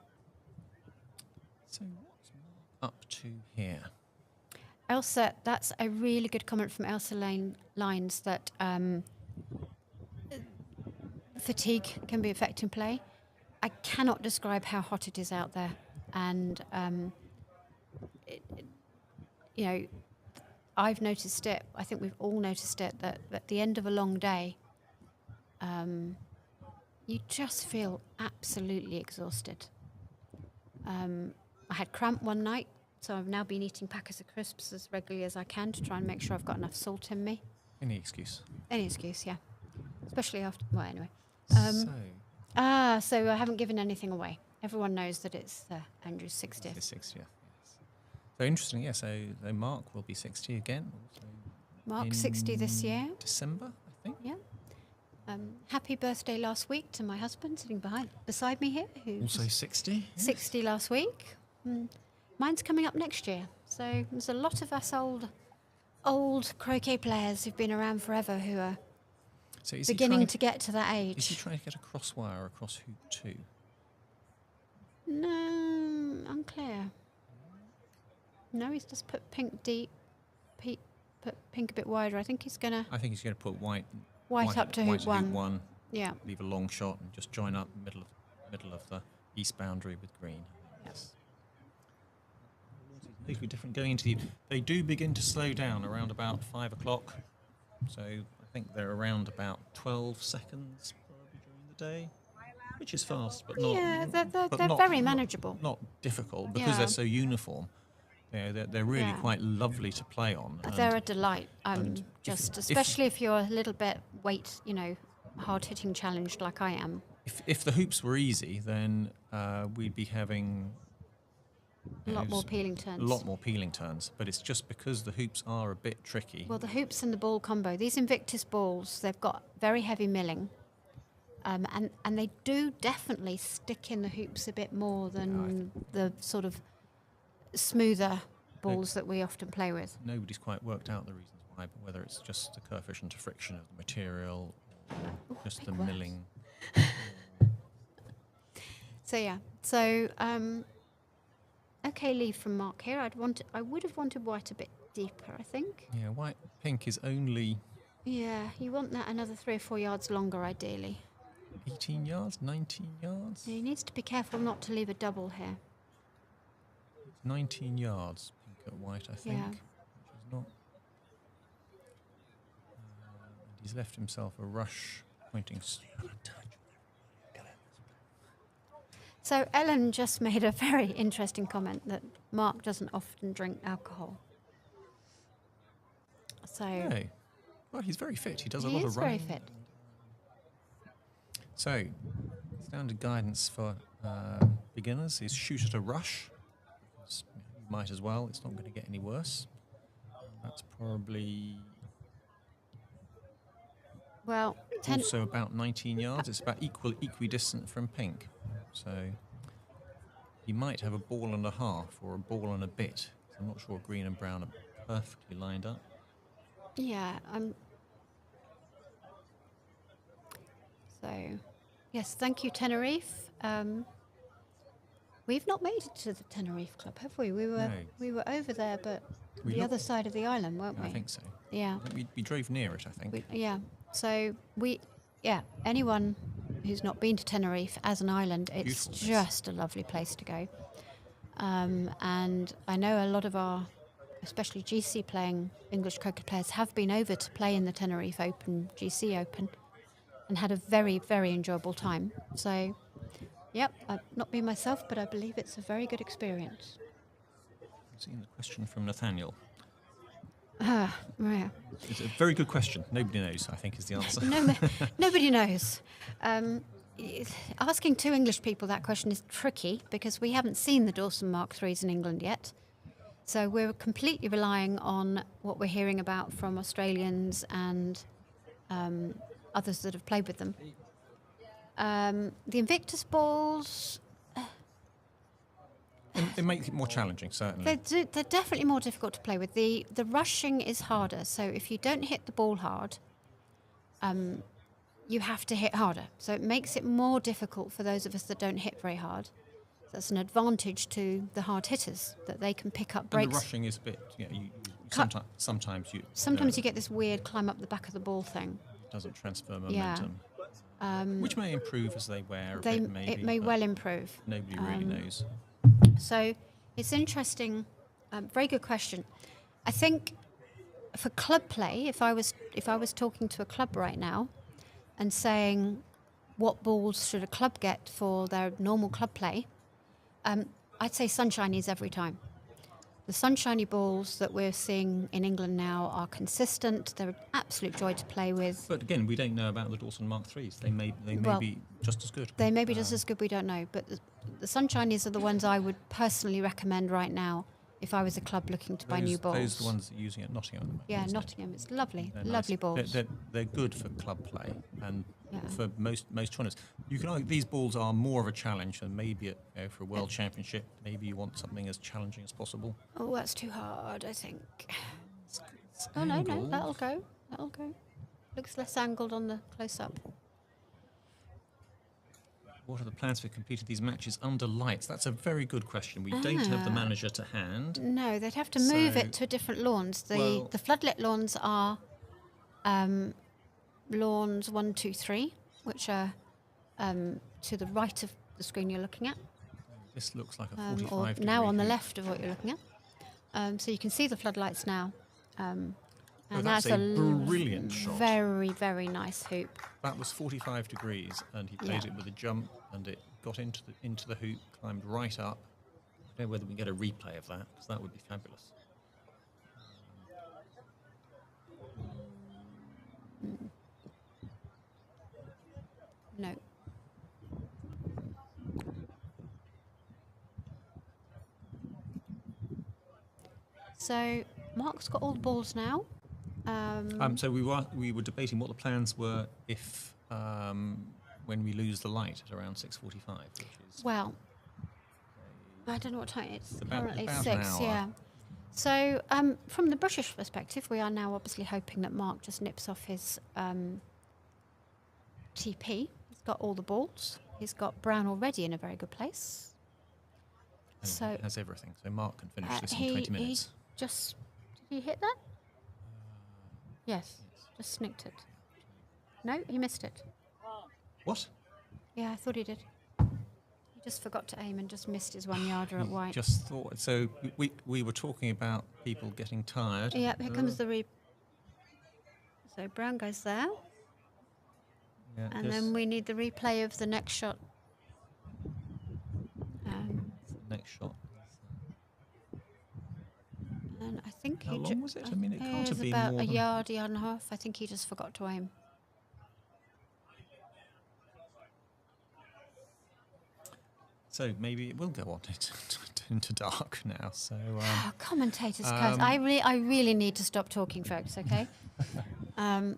So what's Mark up to here? Elsa, that's a really good comment from Elsa Lines that fatigue can be affecting play. I cannot describe how hot it is out there, and you know, I've noticed it. I think we've all noticed it that at the end of a long day, you just feel absolutely exhausted. I had cramp one night, so I've now been eating packets of crisps as regularly as I can to try and make sure I've got enough salt in me. Any excuse. Any excuse, yeah. Especially after, well, anyway. So, So I haven't given anything away. Everyone knows that it's Andrew's 60th. his 60th. Yes. So interesting, yeah. So Mark will be 60 again. Also Mark 60 this year. December, I think. Yeah. Happy birthday last week to my husband sitting beside me here, who's Also 60. 60 last week. Mine's coming up next year. So there's a lot of us old croquet players who've been around forever who are So is he beginning trying, to get to that Is he age. trying to get a crosswire across hoop 2? No, unclear. No, he's just put pink deep, put pink a bit wider. I think he's going to I think he's going to put white up to hoop one. 1, Yeah. leave a long shot and just join up middle of the east boundary with green. Yes. It makes me different going into the. They do begin to slow down around about 5 o'clock. So I think they're around about 12 seconds probably during the day, which is fast, but not. Yeah, but they're not- very not- manageable. Not difficult because Yeah. they're so uniform. They're really Yeah. quite lovely to play on. and- They're a delight. and Just, if- especially if you're a little bit weight, hard hitting challenged like I am. If the hoops were easy, then we'd be having A lot know, more s- peeling turns. a lot more peeling turns. But it's just because the hoops are a bit tricky. Well, the hoops and the ball combo. These Invictus balls, they've got very heavy milling, and they do definitely stick in the hoops a bit more than the sort of smoother balls that we often play with. Nobody's quite worked out the reasons why, but whether it's just the coefficient of friction of the material or just the big words. milling. So yeah. So okay, leave from Mark here. I would have wanted white a bit deeper, I think. Yeah, white pink is only Yeah, you want that another 3 or 4 yards longer, ideally. 18 yards, 19 yards. So he needs to be careful not to leave a double here. It's 19 yards, pink at white, I think. Yeah. Which is not. And he's left himself a rush pointing. So Ellen just made a very interesting comment that Mark doesn't often drink alcohol. So No. Well, he's very fit. He does a he lot is of running. very fit. So, standard guidance for beginners is shoot at a rush. Because you might as well. It's not going to get any worse. That's probably Well, also about 19 yards. It's about equidistant from pink. So you might have a ball and a half or a ball and a bit. I'm not sure green and brown are perfectly lined up. yeah. So, yes, thank you, Tenerife. We've not made it to the Tenerife Club, have we? No. We were over there, but We the looked- other side of the island, weren't we? I think so. Yeah. We drove near it, I think. So anyone who's not been to Tenerife as an island, it's Beautiful place. just a lovely place to go. And I know a lot of our, especially GC playing English croquet players, have been over to play in the Tenerife Open, GC Open, and had a very, very enjoyable time. So, yep, I've not been myself, but I believe it's a very good experience. I've seen the question from Nathaniel. Yeah. It's a very good question. Nobody knows, I think, is the answer. Nobody knows. Asking two English people that question is tricky because we haven't seen the Dawson Mark IIIs in England yet. So we're completely relying on what we're hearing about from Australians and others that have played with them. The Invictus balls, They make it more challenging, certainly. they're definitely more difficult to play with. The rushing is harder. So if you don't hit the ball hard, you have to hit harder. So it makes it more difficult for those of us that don't hit very hard. That's an advantage to the hard hitters, that they can pick up And breaks. the rushing is a bit, Cut. sometimes you... Sometimes you get this weird climb up the back of the ball thing. It doesn't transfer Yeah. momentum. Which may improve as they wear a bit, maybe. It may but well improve. Nobody really knows. So it's interesting. Very good question. I think for club play, if I was talking to a club right now and saying what balls should a club get for their normal club play, I'd say sunshinies every time. The sunshiny balls that we're seeing in England now are consistent. They're an absolute joy to play with. But again, we don't know about the Dawson Mark IIIs. They may Well, be just as good. They may be just as good, we don't know. But the sunshinies are the ones I would personally recommend right now if I was a club looking to buy new balls. Those are the ones that are using at Nottingham at the moment. Yeah, isn't it? Nottingham. It's lovely, They're lovely nice. balls. They're good for club play and Yeah. for most tournaments. You can argue these balls are more of a challenge than maybe for a world championship. Maybe you want something as challenging as possible. Oh, that's too hard, I think. Oh, no, that'll go. That'll go. Looks less angled on the close-up. What are the plans for completing these matches under lights? That's a very good question. We don't have the manager to hand. No, they'd have to move So- it to different lawns. Well- The floodlit lawns are lawns 1, 2, 3, which are to the right of the screen you're looking at. This looks like a Or 45 now on the degree left of what you're looking at. So you can see the floodlights now. And that's a brilliant shot. Very, very nice hoop. That was 45 degrees, and he played Yeah. it with a jump, and it got into the hoop, climbed right up. I don't know whether we can get a replay of that, because that would be fabulous. No. So Mark's got all the balls now. So we were debating what the plans were if when we lose the light at around 6:45, which is Well, I don't know what time it's About- currently about an 6. hour. Yeah. So from the British perspective, we are now obviously hoping that Mark just nips off his TP. He's got all the balls. He's got Brown already in a very good place. So has everything. So Mark can finish this in he 20 minutes. just did he hit that? Yes, just snicked it. No, he missed it. What? Yeah, I thought he did. He just forgot to aim and just missed his 1 yarder at white. Just thought. So we were talking about people getting tired. Yeah, here comes the So Brown goes there, Yeah, and then we need the replay of the next shot. next shot. And I think How he long was it? I mean, it can't have been about more a than- yard and a half. I think he just forgot to aim. So maybe it will go on into dark now. So Oh, commentators, curse. I really need to stop talking, folks. Okay.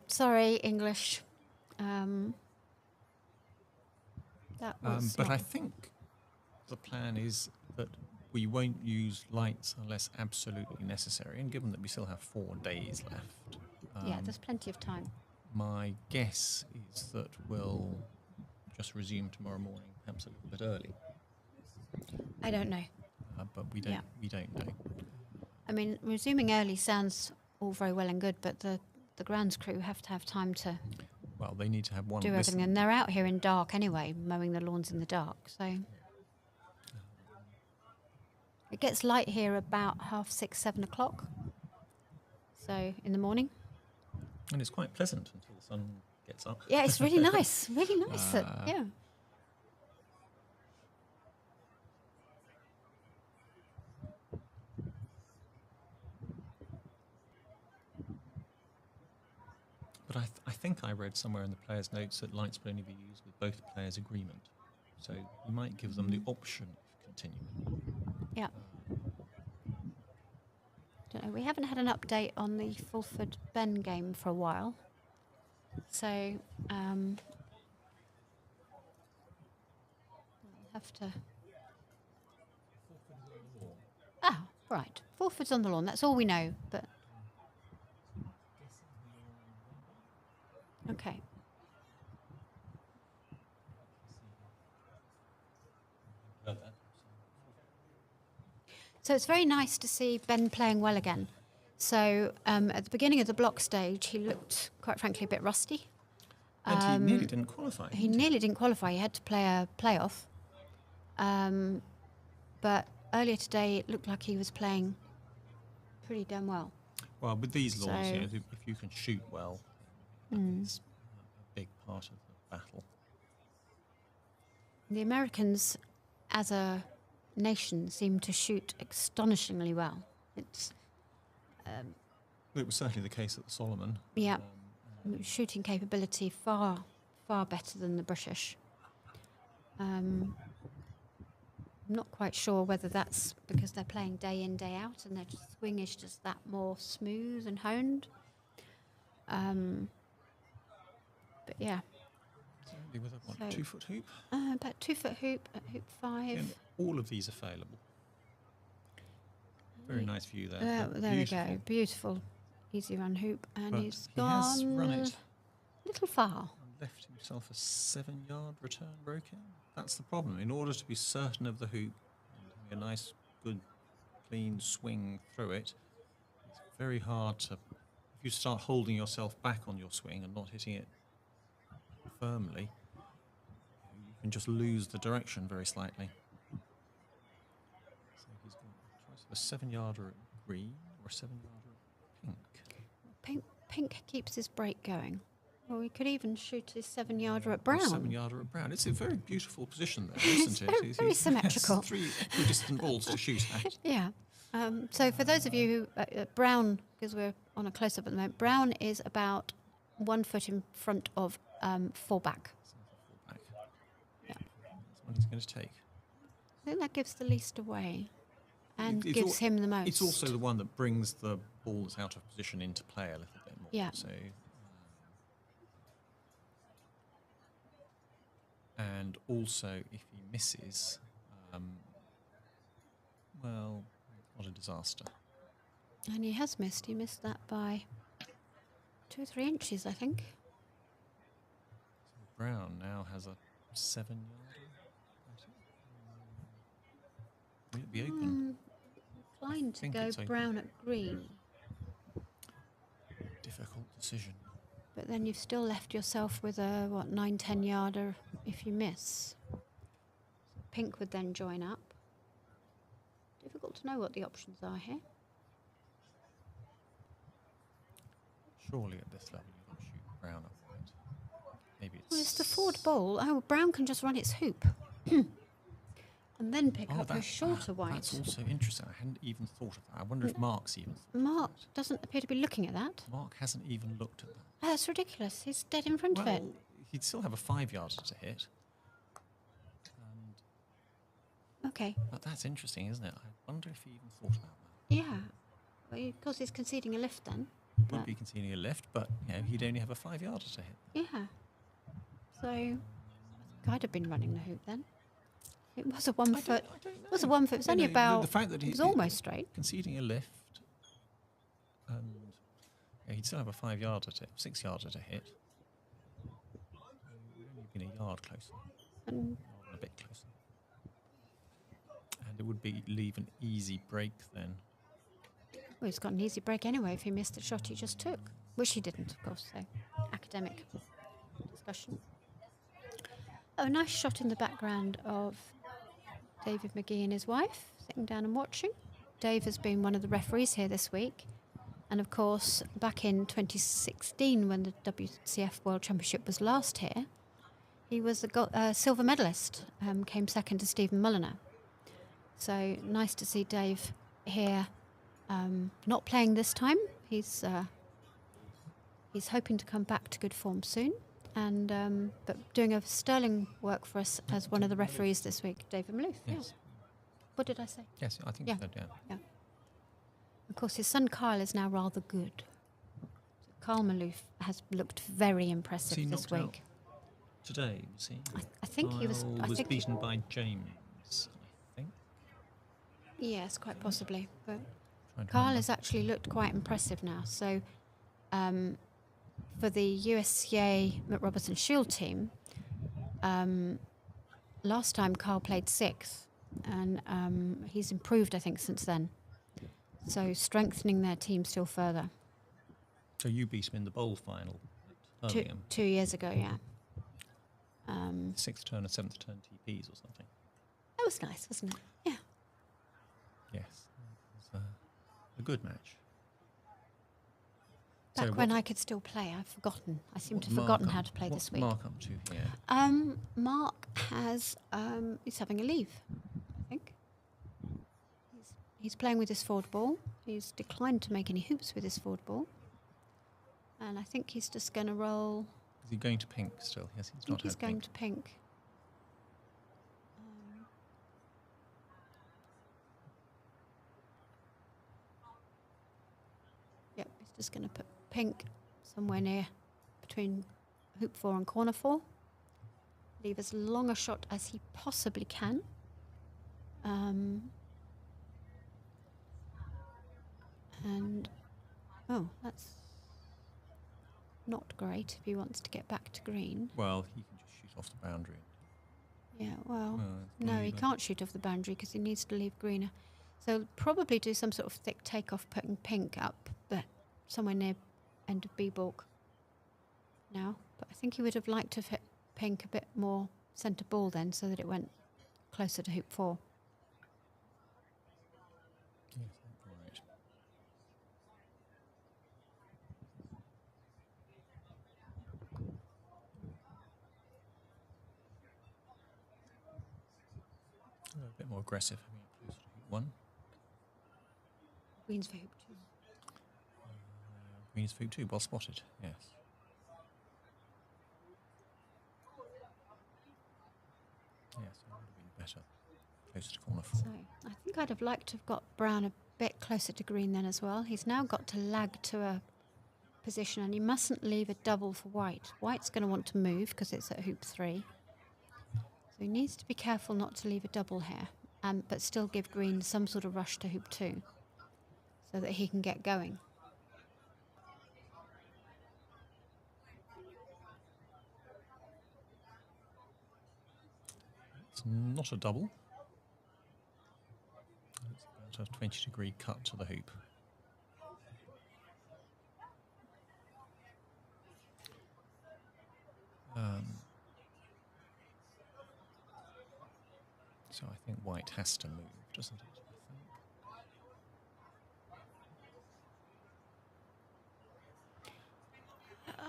Sorry, English. That was. but not- I think the plan is that we won't use lights unless absolutely necessary. And given that we still have 4 days left, yeah, there's plenty of time. my guess is that we'll just resume tomorrow morning, perhaps a little bit early. I don't know. But we don't. Yeah. We don't know. I mean, resuming early sounds all very well and good, but the grounds crew have to have time to Well, they need to have one. do everything, and they're out here in dark anyway, mowing the lawns in the dark. So it gets light here about 6:30, 7 o'clock. So in the morning. And it's quite pleasant until the sun gets up. Yeah, it's really nice. Really nice. Yeah. But I think I read somewhere in the players' notes that lights will only be used with both players' agreement. So you might give them the option of continuing. Yeah. Don't know. We haven't had an update on the Fulford Ben game for a while. So I'll have to. Ah, right. Fulford's on the lawn. That's all we know. But okay. So it's very nice to see Ben playing well again. So at the beginning of the block stage, he looked, quite frankly, a bit rusty. And he nearly didn't qualify. He nearly didn't qualify. He had to play a playoff. But earlier today, it looked like he was playing pretty damn well. Well, with these laws, So- if you can shoot well, it's a big part of the battle. The Americans, as a nation, seem to shoot astonishingly well. It's It was certainly the case at the Solomon. yeah, shooting capability far better than the British. I'm not quite sure whether that's because they're playing day in, day out, and their swing is just that more smooth and honed. But yeah, With a So- 2-foot hoop. about 2 foot hoop at hoop 5. And all of these are failable. Very nice view there. There we Beautiful. go, beautiful, easy run hoop, and But he's he has gone run it. a little far. And left himself a 7-yard return broken. That's the problem. In order to be certain of the hoop and having a nice, good, clean swing through it, it's very hard to. If you start holding yourself back on your swing and not hitting it firmly, you can just lose the direction very slightly. So he's going to try a 7-yarder at green or a 7-yarder at pink. Pink keeps his break going. Well, we could even shoot his 7-yarder at brown. 7-yarder at brown. It's a very beautiful position there, isn't it? very symmetrical. Has 3 equidistant balls to shoot at. Yeah. So for those of you who brown, because we're on a close-up at the moment, brown is about 1 foot in front of 4 back. Back. Yeah. That's what he's going to take. I think that gives the least away, and It's gives him the most. It's also the one that brings the ball that's out of position into play a little bit more. Yeah. So, and also, if he misses, well, what a disaster. And he has missed. He missed that by 2 or 3 inches, I think. Brown now has a 7-yarder. Will it be open? Inclined to think go it's open. brown at green, Difficult decision. but then you've still left yourself with a 9-10 yarder if you miss. Pink would then join up. Difficult to know what the options are here. Surely at this level you've got to shoot brown up white. Maybe Well, it's the forward ball. Oh, brown can just run its hoop. and then pick Oh, up your shorter white. That's also interesting. I hadn't even thought of that. I wonder if Mark's even thought Mark of that. doesn't appear to be looking at that. Mark hasn't even looked at that. That's ridiculous. He's dead in front of it. Well, he'd still have a 5-yarder to hit. And, Okay. but that's interesting, isn't it? I wonder if he even thought about that. Yeah. Well, of course, he's conceding a lift then. Would But- be conceding a lift, but he'd only have a 5-yarder to hit. Yeah. So I think I'd have been running the hoop then. It was a 1 foot. I don't know. It was a 1 foot. It was only about. The fact that it was almost straight. conceding a lift, and he'd still have a 5-yarder to 6-yarder to hit. It would only been a yard closer, And a bit closer, and it would leave an easy break then. well, he's got an easy break anyway if he missed the shot he just took, which he didn't, of course. So academic discussion. Oh, a nice shot in the background of David McGee and his wife sitting down and watching. Dave has been one of the referees here this week. And of course, back in 2016, when the WCF World Championship was last here, he was a silver medalist, came second to Stephen Mulliner. So nice to see Dave here, not playing this time. He's hoping to come back to good form soon. And but doing a sterling work for us as one of the referees this week, David Maloof. Yes. Yeah. What did I say? Yes, I think Yeah. so. Yeah. Of course, his son Kyle is now rather good. Kyle Maloof has looked very impressive Was he this knocked out? week. Today, was he? I think he was. I think beaten by James. I think. yes, quite possibly. But Trying to Kyle remember. has actually looked quite impressive now. So, for the USCA McRobertson Shield team, last time Kyle played sixth, and he's improved, I think, since then. So strengthening their team still further. So you beat him in the bowl final at Birmingham. 2 years ago, yeah. 6th turn and 7th turn TPs or something. That was nice, wasn't it? Yeah. Yes, it was a good match. Back So when what- I could still play, I've forgotten. I seem to what's have forgotten Mark how up- to play what's this week. Mark up to here? Mark has he's having a leave, I think. He's playing with his forward ball. He's declined to make any hoops with his forward ball. And I think he's just going to roll. Is he going to pink still? Yes, I he's think not he's had going pink. to pink. Yep, he's just going to put pink somewhere near between hoop 4 and corner 4. Leave as long a shot as he possibly can. And oh, that's not great if he wants to get back to green. Well, he can just shoot off the boundary. Yeah, well, it's no, he legal. can't shoot off the boundary because he needs to leave greener. So probably do some sort of thick takeoff, putting pink up, but somewhere near end of B-balk now. But I think he would have liked to have hit pink a bit more centre ball then, so that it went closer to hoop 4. Yes, right. A bit more aggressive. Having it closer to hoop 1. Queens for hoop 2. Greens for hoop 2. Well spotted. Yes. Yes, that would have been better. Closer to corner 4. So I think I'd have liked to have got Brown a bit closer to green then as well. He's now got to lag to a position, and he mustn't leave a double for White. White's going to want to move because it's at hoop 3. So he needs to be careful not to leave a double here, but still give green some sort of rush to hoop 2 so that he can get going. It's not a double. It's about a 20-degree cut to the hoop. So I think White has to move, doesn't it?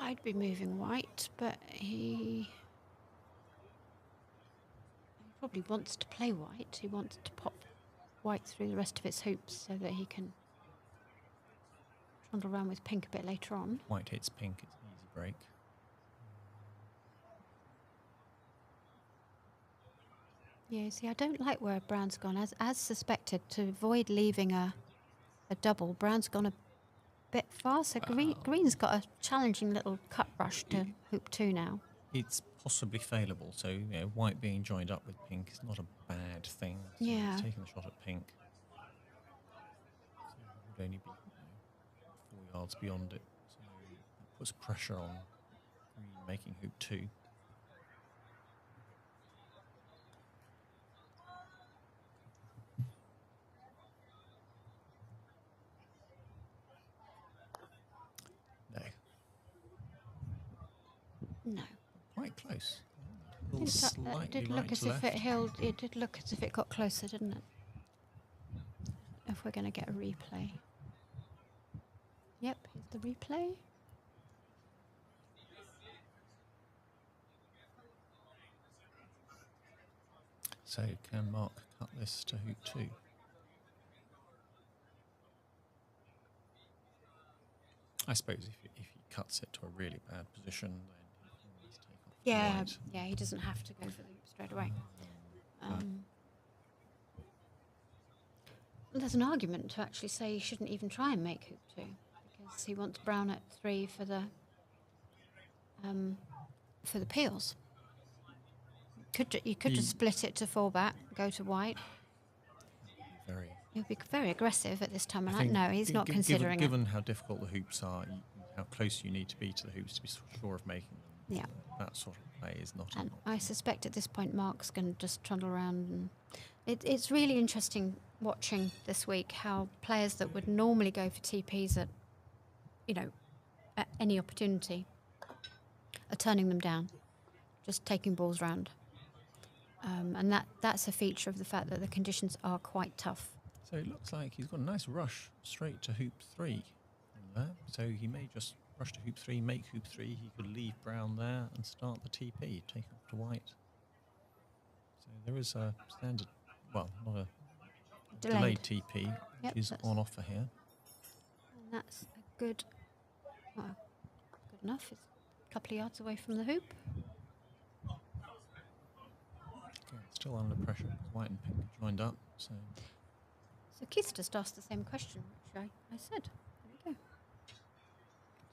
I'd be moving White, but he probably wants to play white. He wants to pop white through the rest of its hoops so that he can trundle around with pink a bit later on. White hits pink, it's an easy break. Yeah, see, I don't like where brown's gone. As suspected, to avoid leaving a double, brown's gone a bit far. So green's got a challenging little cut brush to hoop 2 now. It's possibly failable, so white being joined up with pink is not a bad thing. So Yeah. he's taking the shot at pink. So it would only be 4 yards beyond it. So it puts pressure on green making hoop 2. No. No. Quite close. I think that did look as if it held. It did look as if it got closer, didn't it? If we're going to get a replay. Yep, here's the replay. So can Mark cut this to hoop 2? I suppose if he cuts it to a really bad position, then he can always take off the Yeah, white. yeah, he doesn't have to go for the hoop straight away. There's an argument to actually say he shouldn't even try and make hoop 2 because he wants brown at 3 for the peels. You could just split it to 4 back, go to white. Very. He'll be very aggressive at this time. I And think no, he's not considering given how difficult the hoops are, how close you need to be to the hoops to be sure of making them. Yeah. That sort of play is not. And I suspect at this point Mark's going to just trundle around. And it's really interesting watching this week how players that would normally go for TPs at any opportunity are turning them down, just taking balls round. And that's a feature of the fact that the conditions are quite tough. So it looks like he's got a nice rush straight to hoop 3 from there. So he may just rush to hoop 3, make hoop 3. He could leave brown there and start the TP, take off to white. So there is a standard, well, not a delayed TP, Yep, which is on offer here. And that's a good enough. It's a couple of yards away from the hoop. Okay, still under pressure because white and pink are joined up. So Keith just asked the same question, which I said. There we go.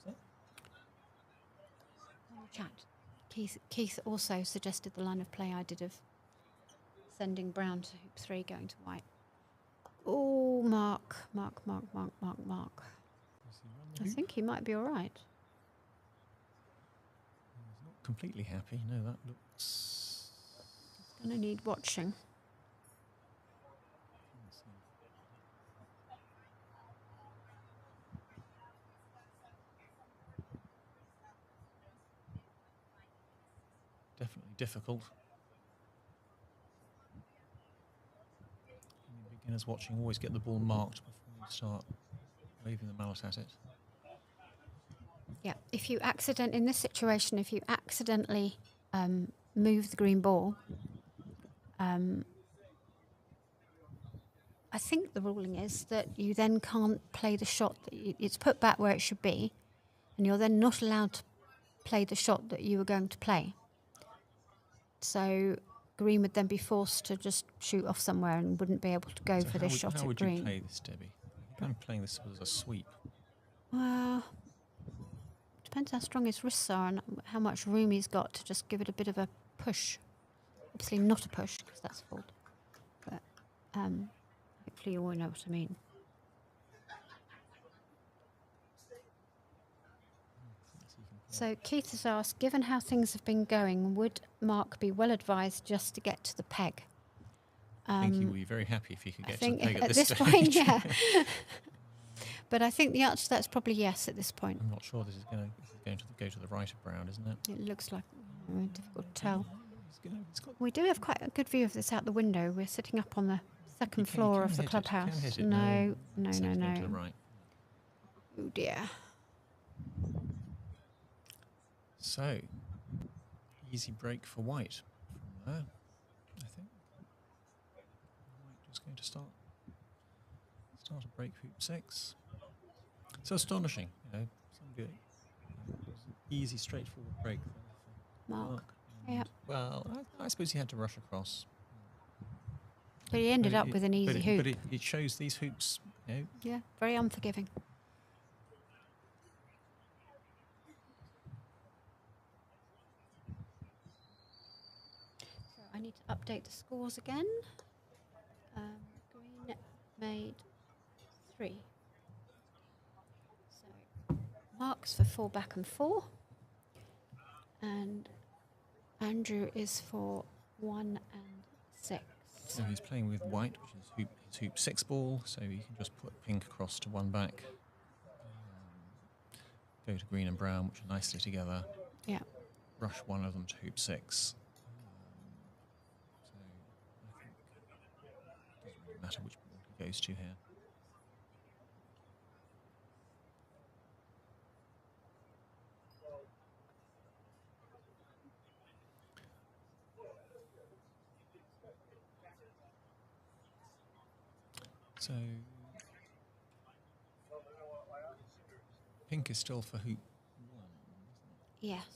So? On the chat. Keith also suggested the line of play I did of sending brown to hoop 3, going to white. Oh, Mark. Is he on the I hoop? think he might be all right. He's not completely happy. No, that looks. Going to need watching. Let's see. Definitely difficult. Beginners watching always get the ball marked before you start waving the mallet at it. Yeah, in this situation, if you accidentally move the green ball, I think the ruling is that you then can't play the shot that it's put back where it should be, and you're then not allowed to play the shot that you were going to play. So green would then be forced to just shoot off somewhere and wouldn't be able to go for this shot how at would green. you play this, Debbie? I'm playing this as a sweep. Well, depends how strong his wrists are and how much room he's got to just give it a bit of a push. Obviously not a push, because that's fault. But hopefully you all know what I mean. So Keith has asked, given how things have been going, would Mark be well advised just to get to the peg? I think he would be very happy if he could I get to the think peg at at this stage. point, yeah. But I think the answer to that's probably yes at this point. I'm not sure this is going to go to the right of brown, isn't it? It looks like difficult to tell. It's got We do have quite a good view of this out the window. We're sitting up on the second floor of the clubhouse. It's going No. to the right. Oh dear. So, easy break for white from there, I think. going to start a break hoop 6. So astonishing, somebody easy, straightforward break there for Mark. And, Yeah. Well, I suppose he had to rush across. But he ended But up with an easy hoop. But it shows these hoops, Yeah, very unforgiving. So I need to update the scores again. Green made 3. So Mark's for 4 back and 4. And Andrew is for 1 and 6. So he's playing with white, which is his hoop 6 ball, so you can just put pink across to 1 back. Go to green and brown, which are nicely together. Yeah. Rush one of them to hoop 6. So I think it doesn't really matter which ball he goes to here. So pink is still for hoop 1, isn't it? Yes.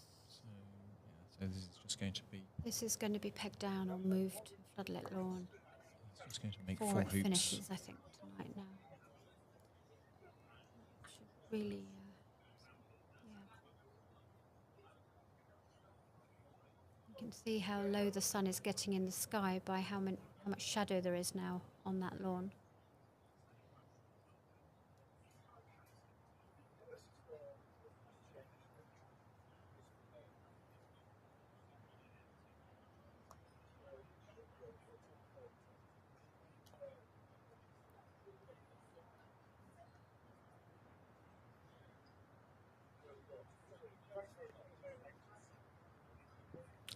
So this is just going to be. This is going to be pegged down or moved to floodlit lawn. It's just going to make Before 4 it hoops. finishes, I think, tonight now. Should really, yeah. You can see how low the sun is getting in the sky by how much shadow there is now on that lawn.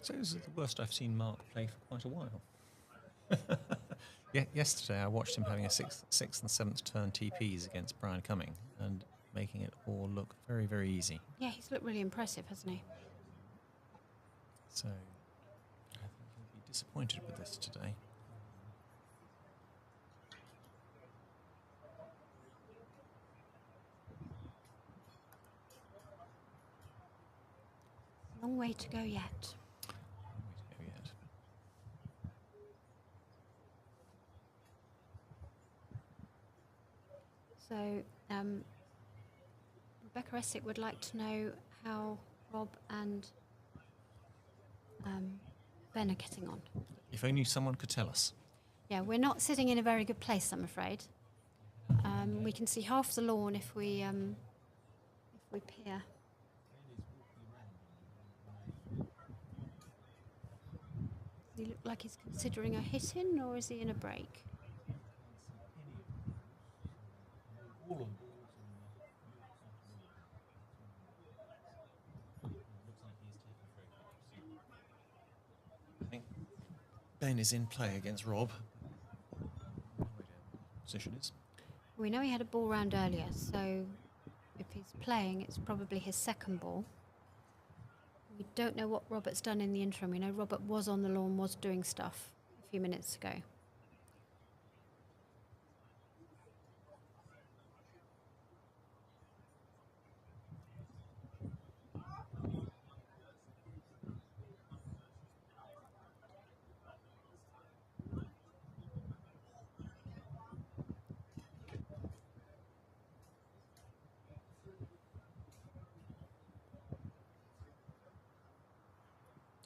So this is the worst I've seen Mark play for quite a while. Yesterday I watched him having a sixth and 7th turn TPs against Brian Cumming and making it all look very, very easy. Yeah, he's looked really impressive, hasn't he? So I think he'll be disappointed with this today. Long way to go yet. Wait yet. So, Rebecca Essick would like to know how Rob and Ben are getting on. If only someone could tell us. Yeah, we're not sitting in a very good place, I'm afraid. We can see half the lawn if we peer. Does he look like he's considering a hit-in, or is he in a break? I think Ben is in play against Rob. Position is. We know he had a ball round earlier, so if he's playing, it's probably his second ball. We don't know what Robert's done in the interim. We know Robert was on the lawn, was doing stuff a few minutes ago.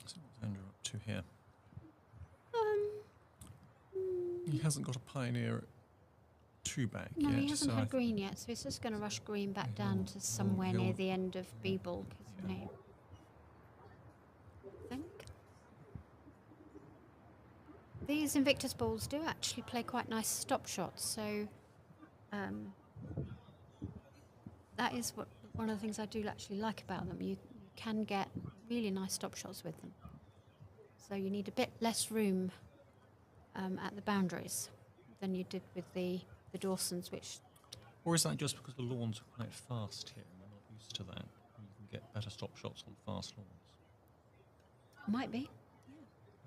So what's Andrew up to here? He hasn't got a pioneer at 2 back No, yet. he hasn't so had I green yet, so he's just going to rush green back down to somewhere near the end of B-ball, isn't he? I think. These Invictus balls do actually play quite nice stop shots, so that is one of the things I do actually like about them. You can get really nice stop shots with them. So you need a bit less room at the boundaries than you did with the Dawsons, which... Or is that just because the lawns are quite fast here and we're not used to that? You can get better stop shots on fast lawns. Might be.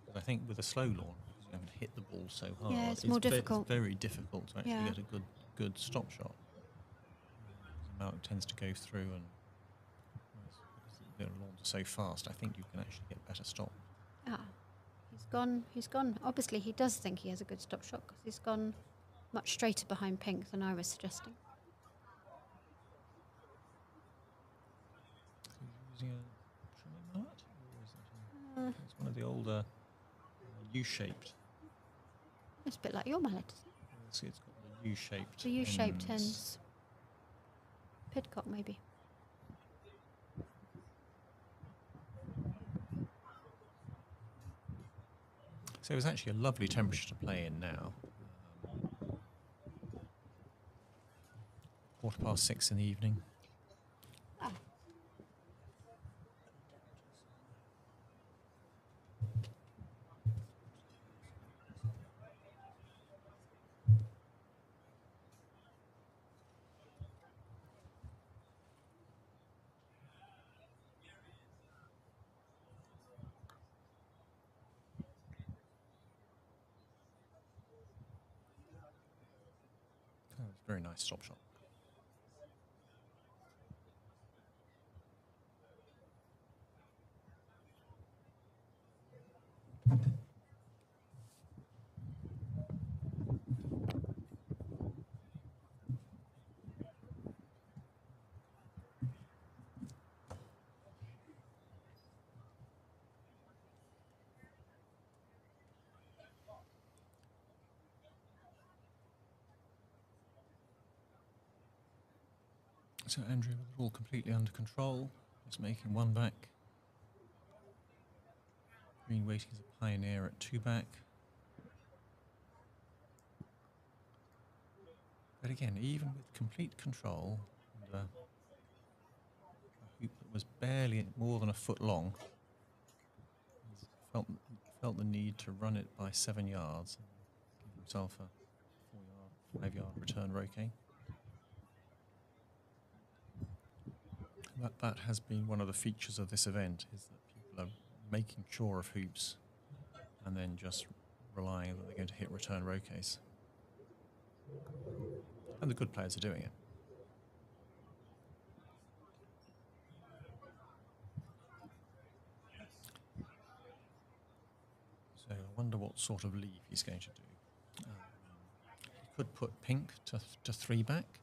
Because I think with a slow lawn, because you having to hit the ball so hard. Yeah, it's more difficult. It's very difficult to actually Yeah. get a good stop shot. The amount it tends to go through, and because the lawns are so fast, I think you can actually get better stop. Ah, he's gone. He's gone. Obviously, he does think he has a good stop shot because he's gone much straighter behind pink than I was suggesting. Using a trimming mallet, or is that it's one of the older U-shaped. It's a bit like your mallet, isn't it? See, it's got the U-shaped. The U-shaped ends. ends. Pidcock, maybe. So it's actually a lovely temperature to play in now. 6:15 in the evening. Ah. Oh, it's a very nice stop shot. So Andrew, with it all completely under control, is making one back. Green waiting as a pioneer at 2 back. But again, even with complete control, and a hoop that was barely more than a foot long, he's felt the need to run it by 7 yards and give himself a 5-yard return roquet. That has been one of the features of this event, is that people are making sure of hoops and then just relying that they're going to hit return roquets. And the good players are doing it. So I wonder what sort of leave he's going to do. He could put pink to 3 back.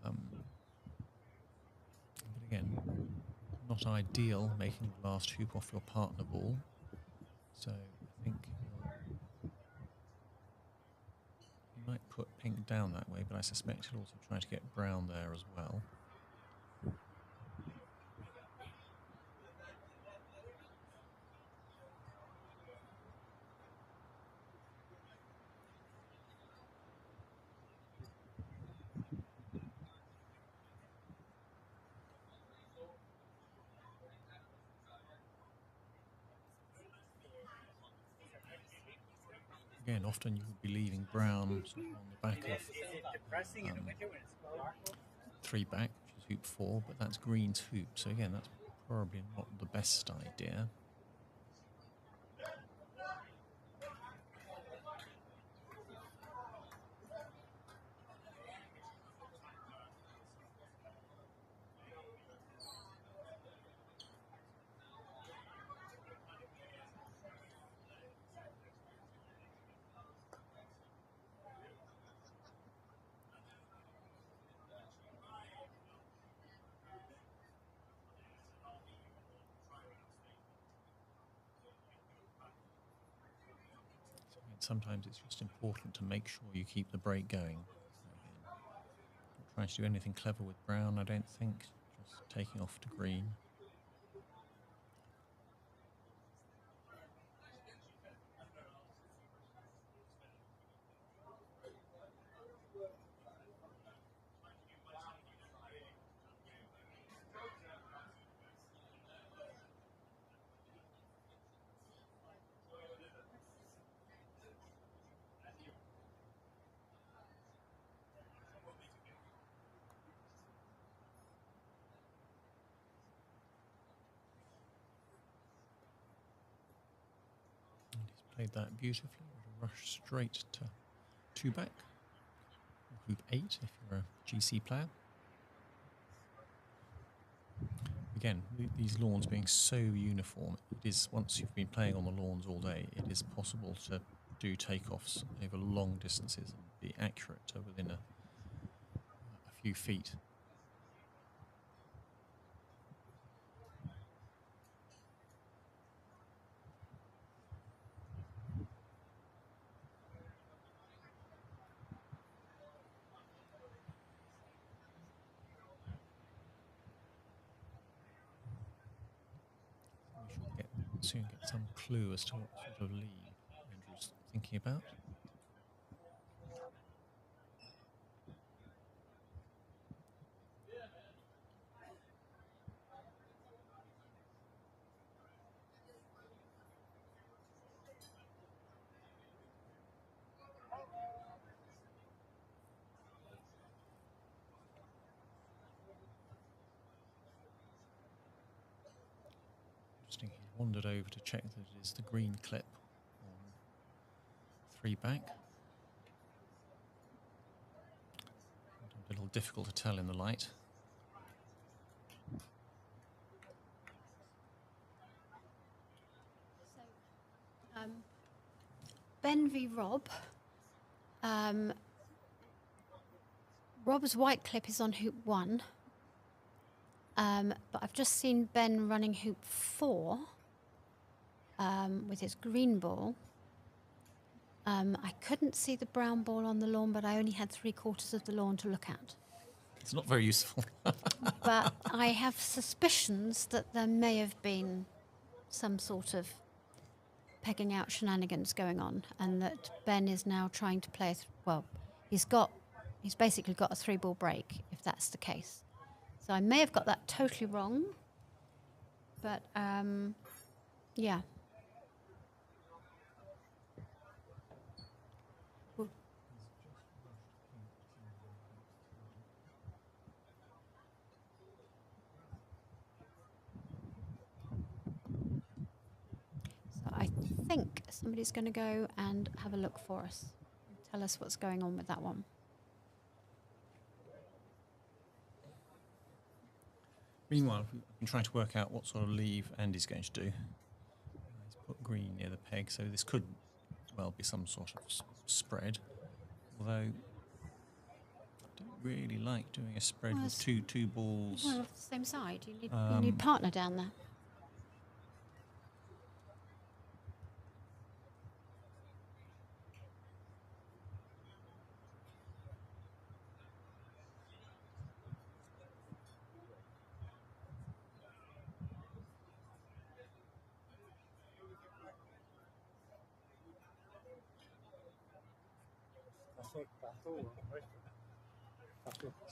But again, not ideal making the last hoop off your partner ball. So I think he might put pink down that way, but I suspect he'll also try to get brown there as well. Again, often you would be leaving brown sort of on the back of 3 back, which is hoop 4, but that's green's hoop. So again, that's probably not the best idea. Sometimes it's just important to make sure you keep the break going. Not trying to do anything clever with brown, I don't think. Just taking off to green. played that beautifully. Rush straight to 2-back. Hoop 8 if you're a GC player. Again, these lawns being so uniform, it is, once you've been playing on the lawns all day, it is possible to do takeoffs over long distances and be accurate to within a few feet. We should soon get some clue as to what sort of lead Andrew's thinking about. Interesting, he wandered over to check that it is the green clip on 3-back. A little difficult to tell in the light. Ben v Rob. Rob's white clip is on hoop 1. But I've just seen Ben running hoop 4 with his green ball. I couldn't see the brown ball on the lawn, but I only had 3/4 of the lawn to look at. It's not very useful. But I have suspicions that there may have been some sort of pegging out shenanigans going on, and that Ben is now trying to play. He's basically got a 3-ball break, if that's the case. So I may have got that totally wrong, but yeah. So I think somebody's going to go and have a look for us and tell us what's going on with that one. Meanwhile, I've been trying to work out what sort of leave Andy's going to do. He's put green near the peg, so this could well be some sort of spread. Although I don't really like doing a spread Well, with two balls. Well, off the same side. You need partner down there.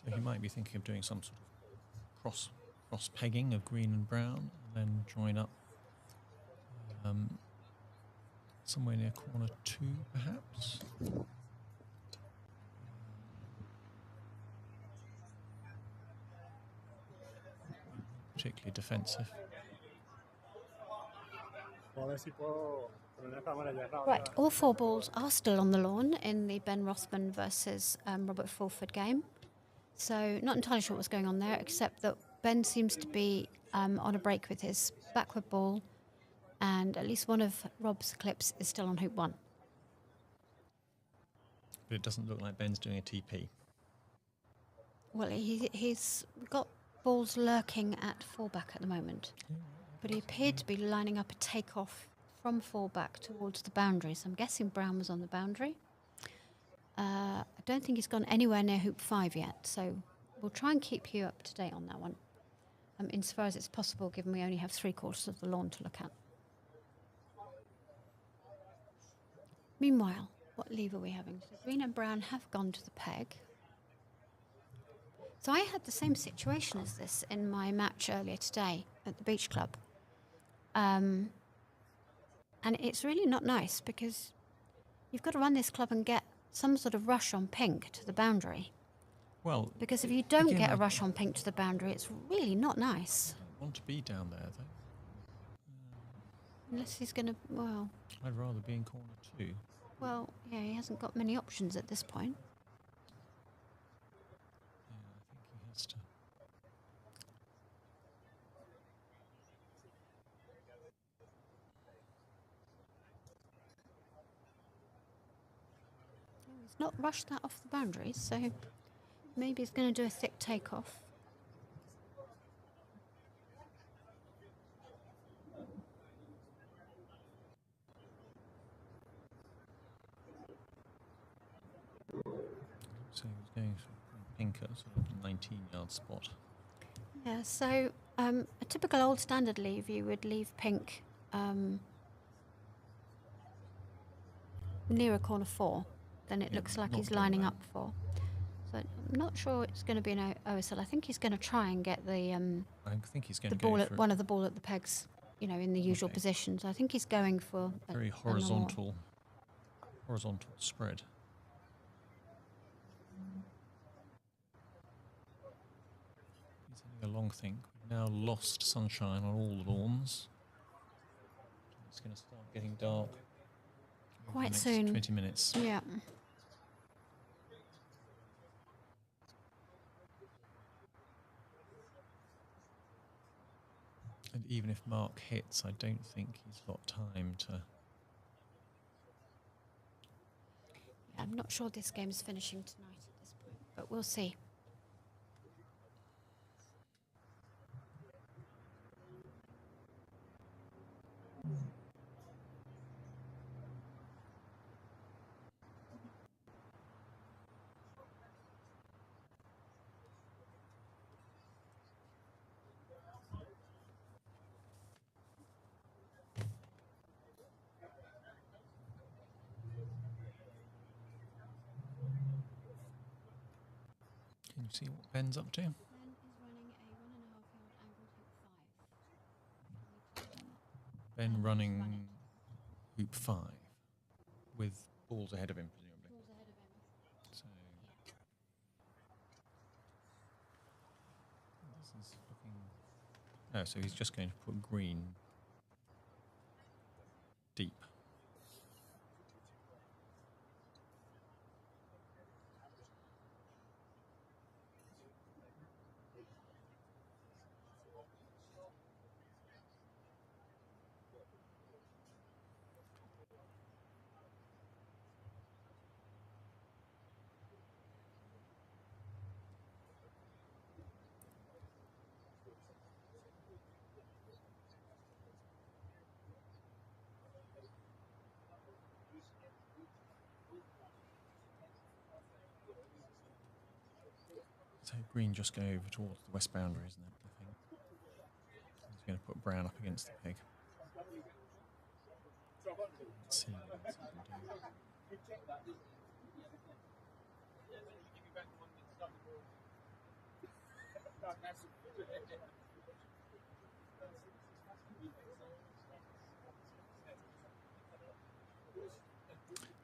So he might be thinking of doing some sort of cross pegging of green and brown, and then join up somewhere near corner 2, perhaps. Particularly defensive. Right, all 4 balls are still on the lawn in the Ben Rothman versus Robert Fulford game. So not entirely sure what's going on there, except that Ben seems to be on a break with his backward ball, and at least one of Rob's clips is still on hoop 1. But it doesn't look like Ben's doing a TP. Well, he's got balls lurking at 4-back at the moment, but he appeared to be lining up a takeoff from 4-back towards the boundary, so I'm guessing Brown was on the boundary. I don't think he's gone anywhere near hoop 5 yet, so we'll try and keep you up to date on that one, insofar as it's possible, given we only have 3/4 of the lawn to look at. Meanwhile, what leave are we having? So green and brown have gone to the peg. So I had the same situation as this in my match earlier today at the beach club. And it's really not nice, because you've got to run this club and get some sort of rush on pink to the boundary. Well, Because if you don't again, get a rush on pink to the boundary, it's really not nice. I want to be down there, though. Unless he's going to, well, I'd rather be in corner 2. yeah, he hasn't got many options at this point. Yeah, I think he has to. He's not rushed that off the boundaries, so maybe he's going to do a thick takeoff. So he was going for pink at sort of 19-yard spot. Yeah, so a typical old standard leave, you would leave pink nearer corner 4. Then it Yeah, looks like not he's going lining round. up for. So I'm not sure it's going to be an OSL. I think he's going to try and get the I think he's going the to go ball for at one of the ball at the pegs, you know, in the usual Okay. positions. I think he's going for a very horizontal. horizontal spread. He's having a long think. We've now lost sunshine on all the lawns. It's going to start getting dark over Quite the next soon. 20 minutes. Yeah. And even if Mark hits, I don't think he's got time to. Yeah, I'm not sure this game's finishing tonight at this point, but we'll see. Can you see what Ben's up to? Ben is running a 1.5-yard angled hoop 5. Ben running hoop 5 with balls ahead of him, presumably. Balls ahead of him. So this is looking. Oh, so he's just going to put green deep. So green just go over towards the west boundary, isn't it? I think. He's going to put brown up against the peg. Let's see what else he can do.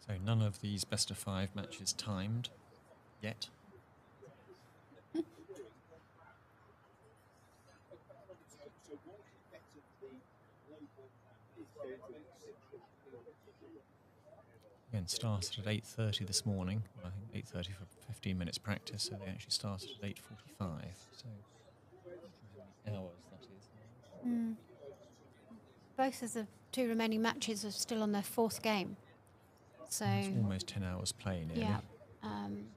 So none of these best of 5 matches timed yet. Again, started at 8:30 this morning. Well, I think 8:30 for 15 minutes practice, so they actually started at 8:45. So how many hours that is. Both of the 2 remaining matches are still on their 4th game. So It's almost 10 hours play nearly. yeah,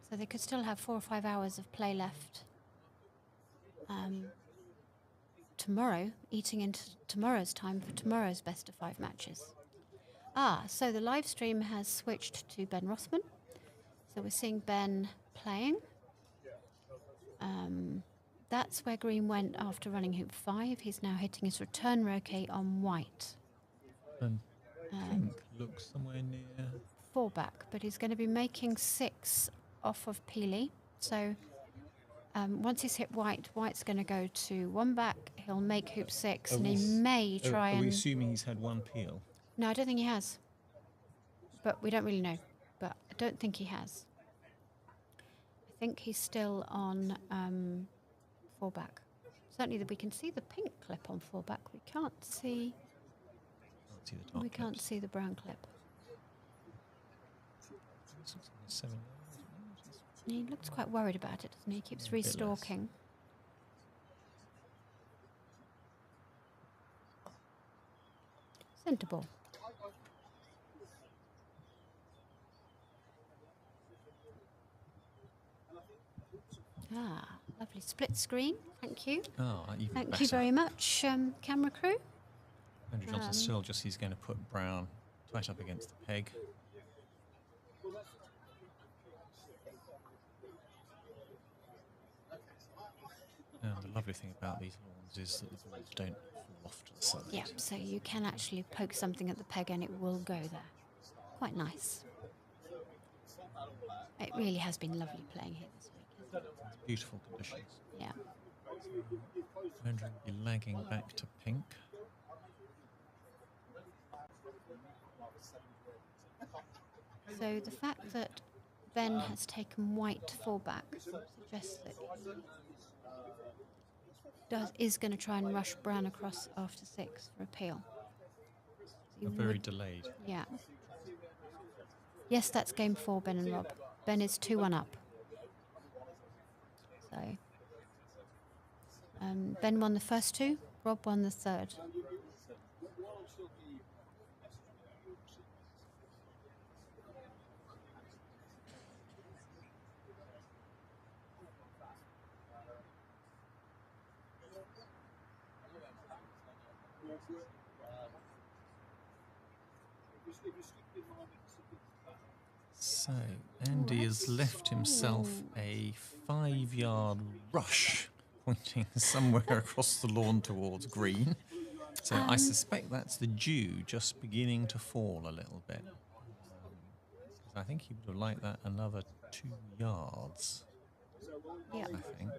so they could still have 4 or 5 hours of play left. Tomorrow, eating into tomorrow's time for tomorrow's best of 5 matches. So the live stream has switched to Ben Rothman. So we're seeing Ben playing. That's where green went after running hoop 5. He's now hitting his return roquet on white. And pink looks somewhere near. 4 back, but he's going to be making 6 off of Peely. So once he's hit white, white's going to go to 1 back. He'll make hoop 6, and he may try Are we and. assuming he's had 1 peel? No, I don't think he has. But we don't really know. But I don't think he has. I think he's still on 4 back. Certainly, we can see the pink clip on 4 back. We can't see. See the dark We can't clips. see the brown clip. 7. He looks quite worried about it, doesn't he? He keeps A bit less. restalking. Centre ball. Ah, lovely split screen. Thank you. Oh, even Thank better. you very much, camera crew. Andrew Johnson still just he's going to put Brown right up against the peg. And the lovely thing about these lawns is that the balls don't fall off to the side. Yeah, so you can actually poke something at the peg and it will go there. Quite nice. It really has been lovely playing here this week, hasn't it? Beautiful conditions. Yeah. Andrew will be lagging back to pink. So the fact that Ben has taken white to fall back suggests that he is going to try and rush Brown across after 6 for a peel. He Very would- delayed. Yeah. Yes, that's game 4, Ben and Rob. Ben is 2-1 up. So Ben won the first 2, Rob won the third. So Andy has left himself a 5-yard rush pointing somewhere across the lawn towards green. So I suspect that's the dew just beginning to fall a little bit. I think he would have liked that another 2 yards, Yeah. I think.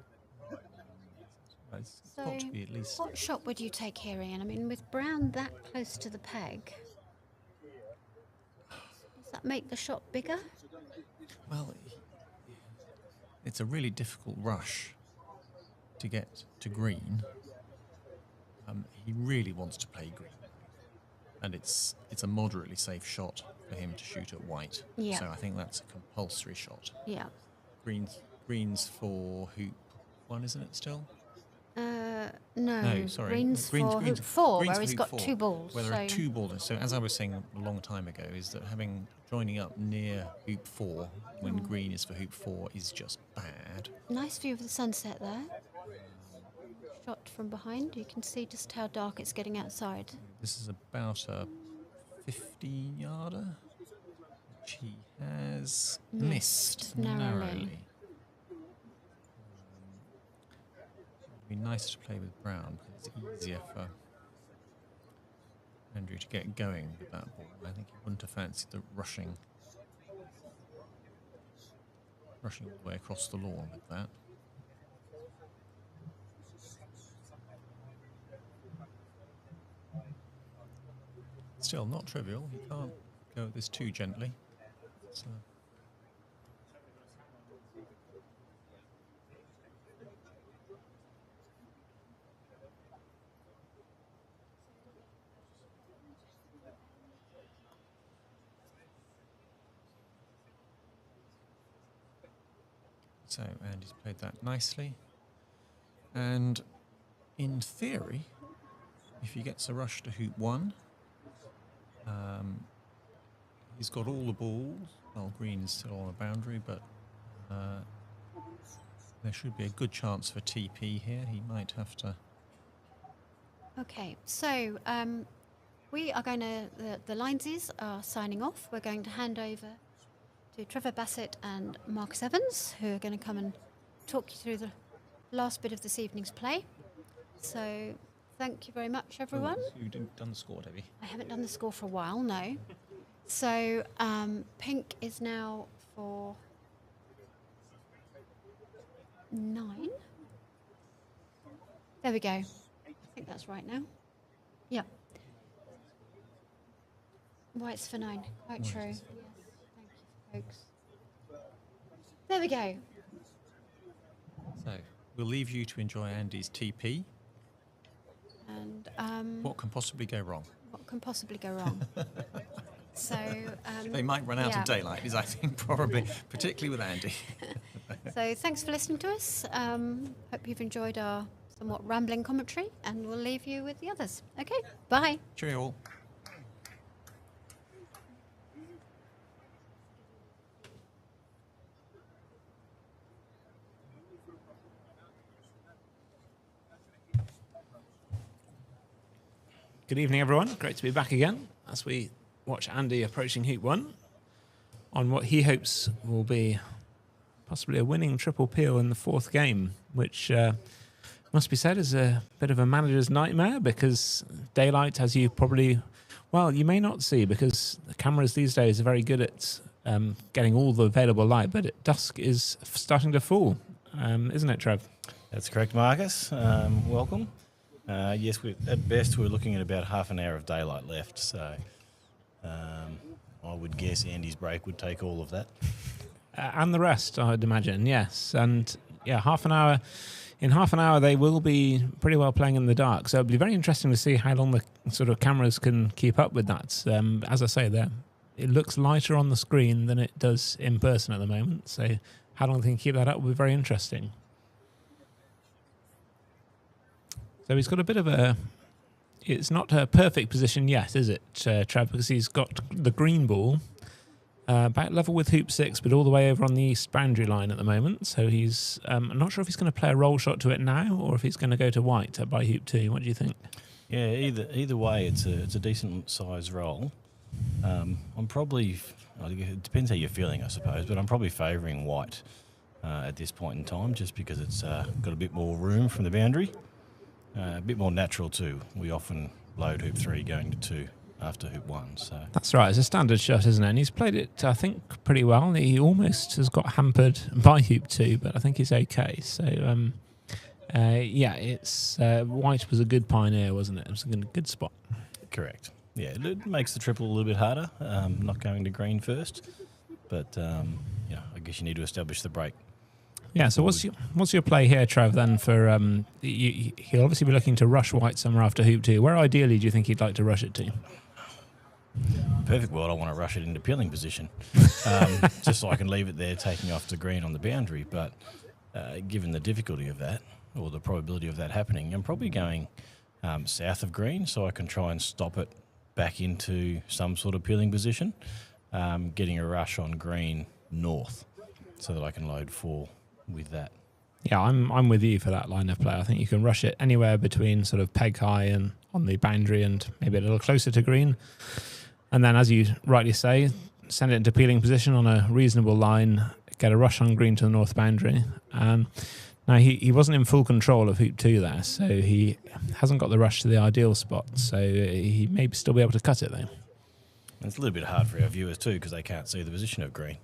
It's So got to be at least... what shot would you take here, Ian? I mean, with Brown that close to the peg, does that make the shot bigger? Well, it's a really difficult rush to get to green. He really wants to play green, and it's a moderately safe shot for him to shoot at white. Yeah. So I think that's a compulsory shot. Yeah. Greens for hoop 1, isn't it still? No, sorry. Green's for hoop 4, Greens where for he's hoop got 4, 2 balls. Where there are so 2 balls. So as I was saying a long time ago, is that joining up near hoop 4 when green is for hoop 4 is just bad. nice view of the sunset there. Shot from behind. You can see just how dark it's getting outside. This is about a 15-yarder, which he has missed narrowly. narrowly. It'd be nice to play with Brown because it's easier for Andrew to get going with that ball. I think he wouldn't have fancied the rushing all the way across the lawn with that. Still not trivial. He can't go at this too gently. So. So Andy's played that nicely. And in theory, if he gets a rush to hoop 1, he's got all the balls. Well, green is still on a boundary, but there should be a good chance for TP here. He might have to... Okay, so we are going to, the Lineses are signing off. We're going to hand over to Trevor Bassett and Marcus Evans, who are going to come and talk you through the last bit of this evening's play. So thank you very much, everyone. You didn't done the score, have you? I haven't done the score for a while, no. So pink is now for 9. There we go. I think that's right now. Yeah. White's for 9. Quite true. Yes. Thank you, folks. There we go. So we'll leave you to enjoy Andy's TP. And What can possibly go wrong? what can possibly go wrong? So They might run out yeah. of daylight, is I think probably, particularly with Andy. So thanks for listening to us. Hope you've enjoyed our somewhat rambling commentary, and we'll leave you with the others. Okay, bye. Cheerio all. Good evening, everyone. Great to be back again as we watch Andy approaching Hoop 1 on what he hopes will be possibly a winning triple peel in the fourth game, which must be said is a bit of a manager's nightmare because daylight, as you probably, well, you may not see because the cameras these days are very good at getting all the available light, but dusk is starting to fall, isn't it, Trev? That's correct, Marcus. Welcome. Yes, at best we're looking at about half an hour of daylight left, so I would guess Andy's break would take all of that. And the rest, I'd imagine, yes. And yeah, half an hour. In half an hour, they will be pretty well playing in the dark. So it'll be very interesting to see how long the sort of cameras can keep up with that. As I say, it looks lighter on the screen than it does in person at the moment. So how long they can keep that up will be very interesting. So he's got a bit of a... It's not a perfect position yet, is it, Trav? Because he's got the green ball about level with hoop 6, but all the way over on the east boundary line at the moment. So he's... I'm not sure if he's going to play a roll shot to it now or if he's going to go to white by hoop 2. What do you think? Yeah, either way, it's a decent size roll. I'm probably... It depends how you're feeling, I suppose, but I'm probably favouring white at this point in time just because it's got a bit more room from the boundary. A bit more natural too. We often load hoop 3 going to 2 after hoop 1. So that's right. It's a standard shot, isn't it? And he's played it, I think, pretty well. He almost has got hampered by hoop 2, but I think he's okay. So, yeah, it's white was a good pioneer, wasn't it? It was a good spot. correct. Yeah, it makes the triple a little bit harder. Not going to green first, but I guess you need to establish the break. Yeah, so what's your play here, Trev, then, for... he'll obviously be looking to rush white somewhere after hoop 2. Where ideally do you think he'd like to rush it to? Perfect world, I want to rush it into peeling position, just so I can leave it there taking off to green on the boundary. But given the difficulty of that, or the probability of that happening, I'm probably going south of green so I can try and stop it back into some sort of peeling position, getting a rush on green north so that I can load 4 with that. Yeah, I'm with you for that line of play. I think you can rush it anywhere between sort of peg high and on the boundary and maybe a little closer to green. And then, as you rightly say, send it into peeling position on a reasonable line, get a rush on green to the north boundary. Now, he wasn't in full control of hoop 2 there, so he hasn't got the rush to the ideal spot. So he may still be able to cut it, though. It's a little bit hard for our viewers too because they can't see the position of green.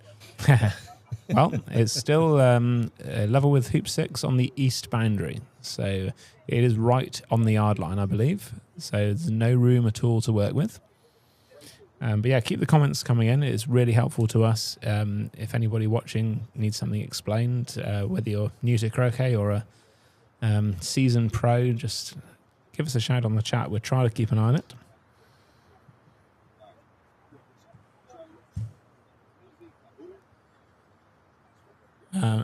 Well, it's still level with hoop 6 on the east boundary. So it is right on the yard line, I believe. So there's no room at all to work with. But yeah, keep the comments coming in. It's really helpful to us. If anybody watching needs something explained, whether you're new to Croquet or a seasoned pro, just give us a shout on the chat. We'll try to keep an eye on it.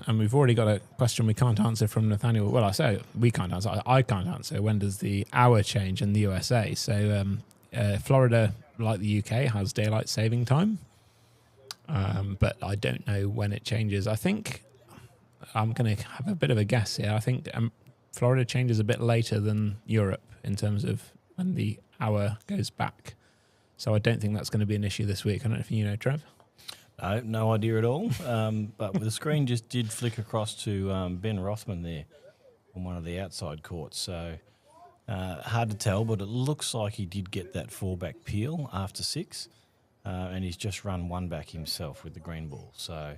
And we've already got a question we can't answer from Nathaniel. Well, I say we can't answer. I can't answer. When does the hour change in the USA? So Florida, like the UK, has daylight saving time. But I don't know when it changes. I think I'm going to have a bit of a guess here. I think Florida changes a bit later than Europe in terms of when the hour goes back. So I don't think that's going to be an issue this week. I don't know if you know, Trev. No idea at all. But the screen just did flick across to Ben Rothman there on one of the outside courts. So hard to tell, but it looks like he did get that 4-back peel after 6. And he's just run 1 back himself with the green ball. So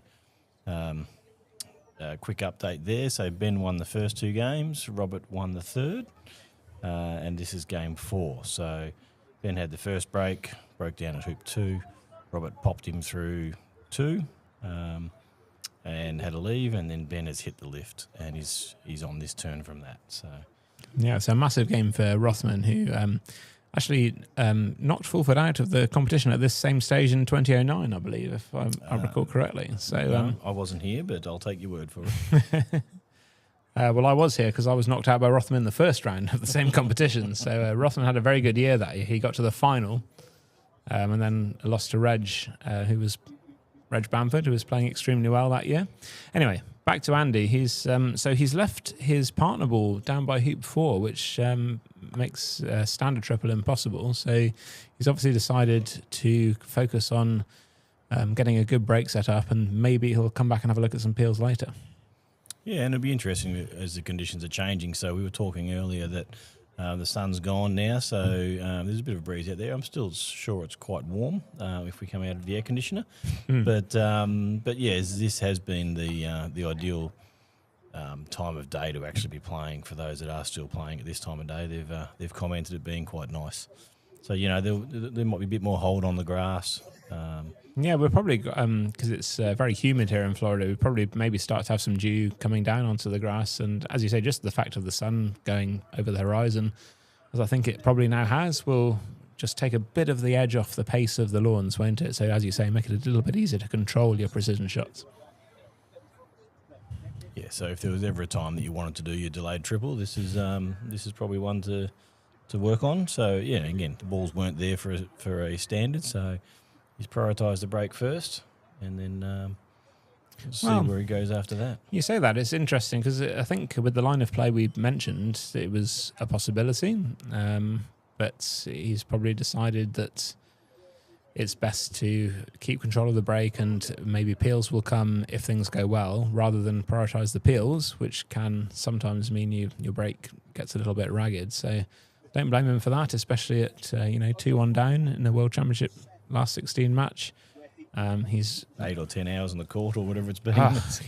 quick update there. So Ben won the first 2 games. Robert won the third. And this is game 4. So Ben had the first break, broke down at hoop 2. Robert popped him through 2 and had a leave, and then Ben has hit the lift and he's on this turn from that. So Yeah, it's a massive game for Rothman, who actually knocked Fulford out of the competition at this same stage in 2009, I believe, if I recall correctly. So I wasn't here, but I'll take your word for it. well, I was here because I was knocked out by Rothman in the first round of the same competition. So Rothman had a very good year that year. He got to the final and then lost to Reg Bamford, who was playing extremely well that year. Anyway, back to Andy. He's left his partner ball down by hoop 4, which makes standard triple impossible. So he's obviously decided to focus on getting a good break set up, and maybe he'll come back and have a look at some peels later. Yeah, and it'll be interesting as the conditions are changing. So we were talking earlier that the sun's gone now, so there's a bit of a breeze out there. I'm still sure it's quite warm if we come out of the air conditioner. But yeah, this has been the ideal time of day to actually be playing for those that are still playing at this time of day. They've commented it being quite nice. So there might be a bit more hold on the grass. Yeah, we're probably, because it's very humid here in Florida, we probably maybe start to have some dew coming down onto the grass. And as you say, just the fact of the sun going over the horizon, as I think it probably now has, will just take a bit of the edge off the pace of the lawns, won't it? So as you say, make it a little bit easier to control your precision shots. Yeah, so if there was ever a time that you wanted to do your delayed triple, this is probably one to work on. So yeah, again, the balls weren't there for a standard, so he's prioritised the break first, and then see where he goes after that. You say that, it's interesting, because I think with the line of play we mentioned, it was a possibility, but he's probably decided that it's best to keep control of the break, and maybe peels will come if things go well, rather than prioritise the peels, which can sometimes mean your break gets a little bit ragged. So don't blame him for that, especially at 2-1 down in the World Championship last 16 match. He's 8 or 10 hours on the court or whatever it's been.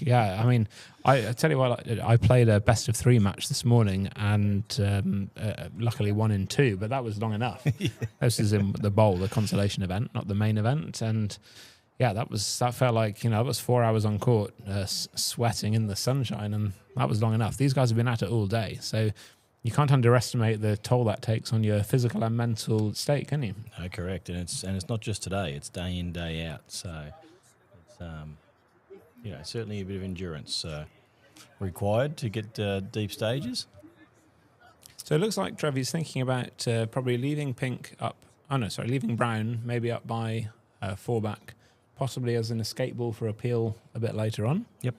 Yeah, I mean, I tell you what, I played a best of 3 match this morning, and luckily 1 in 2, but that was long enough. Yeah. This is in the bowl, the consolation event, not the main event, and yeah, that felt like it was 4 hours on court, sweating in the sunshine, and that was long enough. These guys have been at it all day, so you can't underestimate the toll that takes on your physical and mental state, can you? No, correct, and it's not just today; it's day in, day out. So it's certainly a bit of endurance required to get deep stages. So it looks like Trevor's thinking about probably leaving leaving Brown maybe up by 4 back, possibly as an escape ball for a peel a bit later on. Yep.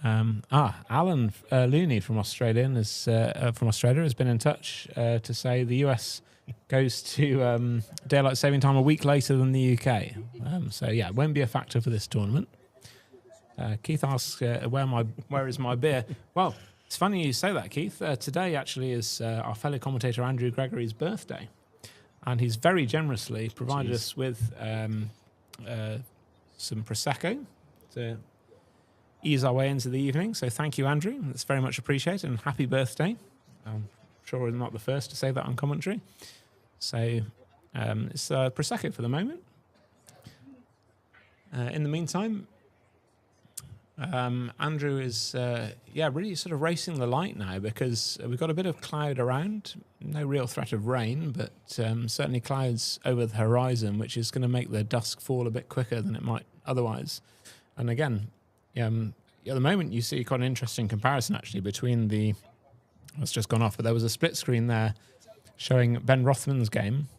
Alan Looney from Australia has been in touch to say the US goes to daylight saving time a week later than the UK. So yeah, it won't be a factor for this tournament. Keith asks, where is my beer? Well, it's funny you say that, Keith. Today actually is our fellow commentator Andrew Gregory's birthday, and he's very generously provided us with some Prosecco to ease our way into the evening. So thank you, Andrew. That's very much appreciated, and happy birthday. I'm sure I'm not the first to say that on commentary. So it's Prosecco for the moment. In the meantime, Andrew is really sort of racing the light now, because we've got a bit of cloud around. No real threat of rain, but certainly clouds over the horizon, which is going to make the dusk fall a bit quicker than it might otherwise. And again, at the moment you see quite an interesting comparison actually between it's just gone off, but there was a split screen there showing Ben Rothman's game,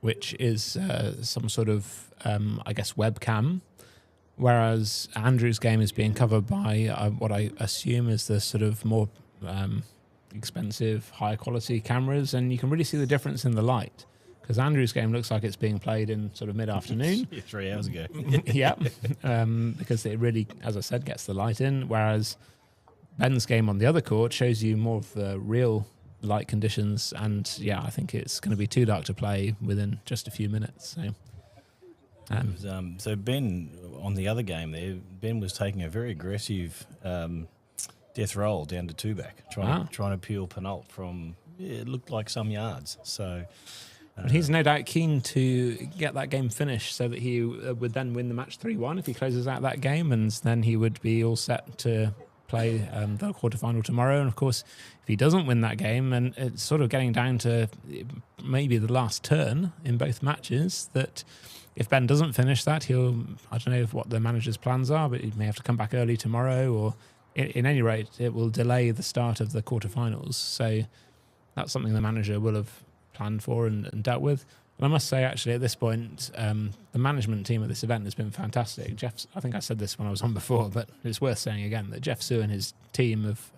which is some sort of webcam, whereas Andrew's game is being covered by what I assume is the sort of more expensive, higher quality cameras, and you can really see the difference in the light, because Andrew's game looks like it's being played in sort of mid-afternoon. 3 hours ago. Yeah, because it really, as I said, gets the light in, whereas Ben's game on the other court shows you more of the real light conditions, and yeah, I think it's going to be too dark to play within just a few minutes. So, so Ben, on the other game there, Ben was taking a very aggressive death roll down to 2 back, trying to peel Penalt from, it looked like some yards. So but he's no doubt keen to get that game finished so that he would then win the match 3-1 if he closes out that game, and then he would be all set to play the quarterfinal tomorrow. And of course, if he doesn't win that game, and it's sort of getting down to maybe the last turn in both matches, that if Ben doesn't finish that, I don't know what the manager's plans are, but he may have to come back early tomorrow, or in any rate, it will delay the start of the quarterfinals. So that's something the manager will have planned for and dealt with. And I must say, actually, at this point, the management team at this event has been fantastic. I think I said this when I was on before, but it's worth saying again that Jeff Sue and his team of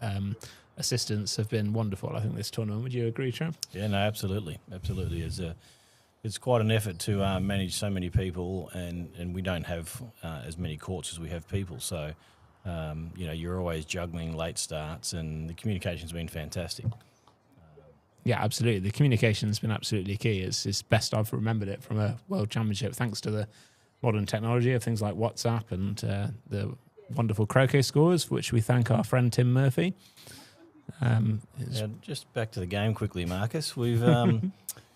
assistants have been wonderful, I think, this tournament. Would you agree, Trev? Yeah, no, absolutely. Absolutely. It's quite an effort to manage so many people, and we don't have as many courts as we have people. So, you're always juggling late starts, and the communication's been fantastic. Yeah, absolutely. The communication's been absolutely key. It's best I've remembered it from a World Championship, thanks to the modern technology of things like WhatsApp and the wonderful Croquet scores, for which we thank our friend Tim Murphy. Just back to the game quickly, Marcus. We've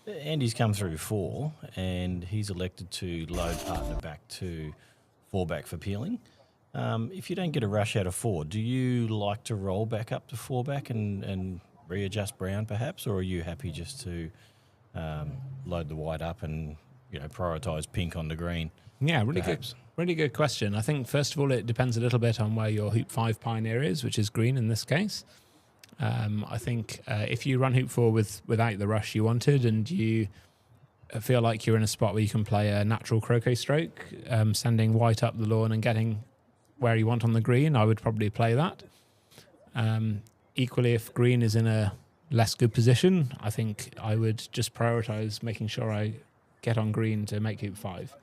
Andy's come through 4, and he's elected to load partner back to 4-back for peeling. If you don't get a rush out of 4, do you like to roll back up to 4-back and readjust brown perhaps, or are you happy just to load the white up and prioritise pink on the green? Yeah, perhaps? Really good question. I think first of all it depends a little bit on where your hoop 5 pioneer is, which is green in this case. I think if you run hoop 4 without the rush you wanted, and you feel like you're in a spot where you can play a natural croquet stroke, sending white up the lawn and getting where you want on the green, I would probably play that. Equally, if green is in a less good position, I think I would just prioritise making sure I get on green to make hoop 5,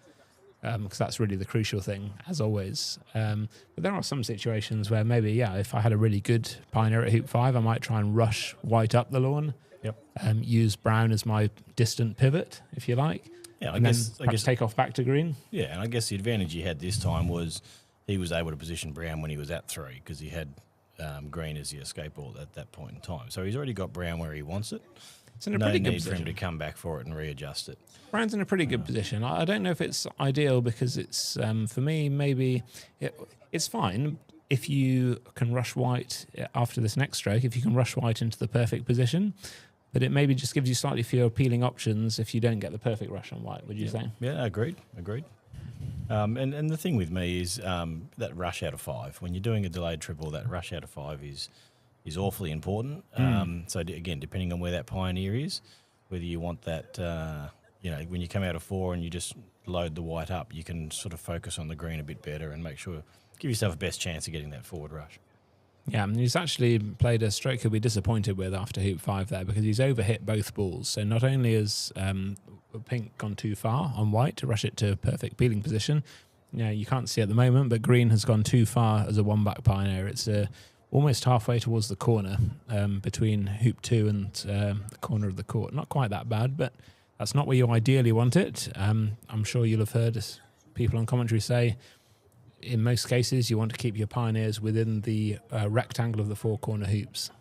because that's really the crucial thing, as always. But there are some situations where maybe, if I had a really good pioneer at hoop 5, I might try and rush white up the lawn. Yep. Use brown as my distant pivot, if you like. Yeah, I guess take off back to green. Yeah, and I guess the advantage he had this time was he was able to position brown when he was at 3, because he had green as the escape ball at that point in time. So he's already got brown where he wants it. It's in a no pretty good need position for him to come back for it and readjust it. Brown's in a pretty good position. I don't know if it's ideal, because it's, for me, maybe it's fine if you can rush white after this next stroke, if you can rush white into the perfect position, but it maybe just gives you slightly fewer peeling options if you don't get the perfect rush on white, would you say? Yeah, agreed. And the thing with me is that rush out of 5. When you're doing a delayed triple, that rush out of 5 is awfully important. So again, depending on where that pioneer is, whether you want that, when you come out of 4 and you just load the white up, you can sort of focus on the green a bit better and give yourself a best chance of getting that forward rush. Yeah, and he's actually played a stroke he'll be disappointed with after hoop 5 there, because he's overhit both balls. So not only has pink gone too far on white to rush it to perfect peeling position, you can't see at the moment, but green has gone too far as a 1-back pioneer. It's almost halfway towards the corner between hoop 2 and the corner of the court. Not quite that bad, but that's not where you ideally want it. I'm sure you'll have heard people on commentary say, in most cases, you want to keep your pioneers within the rectangle of the 4 corner hoops.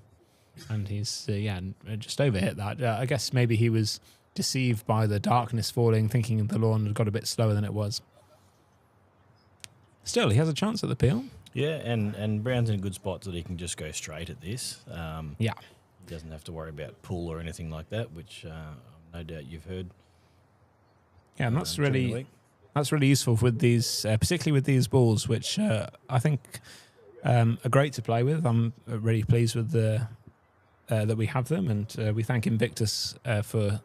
And he's, just overhit that. I guess maybe he was deceived by the darkness falling, thinking the lawn had got a bit slower than it was. Still, he has a chance at the peel. Yeah, and Brown's in a good spot so that he can just go straight at this. He doesn't have to worry about pull or anything like that, which no doubt you've heard. Yeah, and that's really useful with these, particularly with these balls, which I think are great to play with. I'm really pleased with that we have them, and we thank Invictus for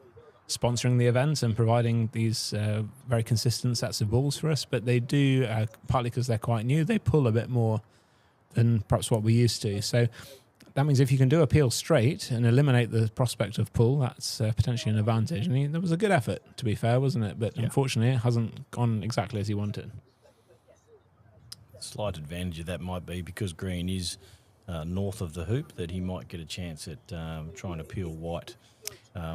sponsoring the event and providing these very consistent sets of balls for us. But they do, partly because they're quite new, they pull a bit more than perhaps what we used to. So that means if you can do a peel straight and eliminate the prospect of pull, that's potentially an advantage. And there was a good effort, to be fair, wasn't it? But unfortunately, it hasn't gone exactly as he wanted. Slight advantage of that might be because green is north of the hoop, that he might get a chance at trying to peel white,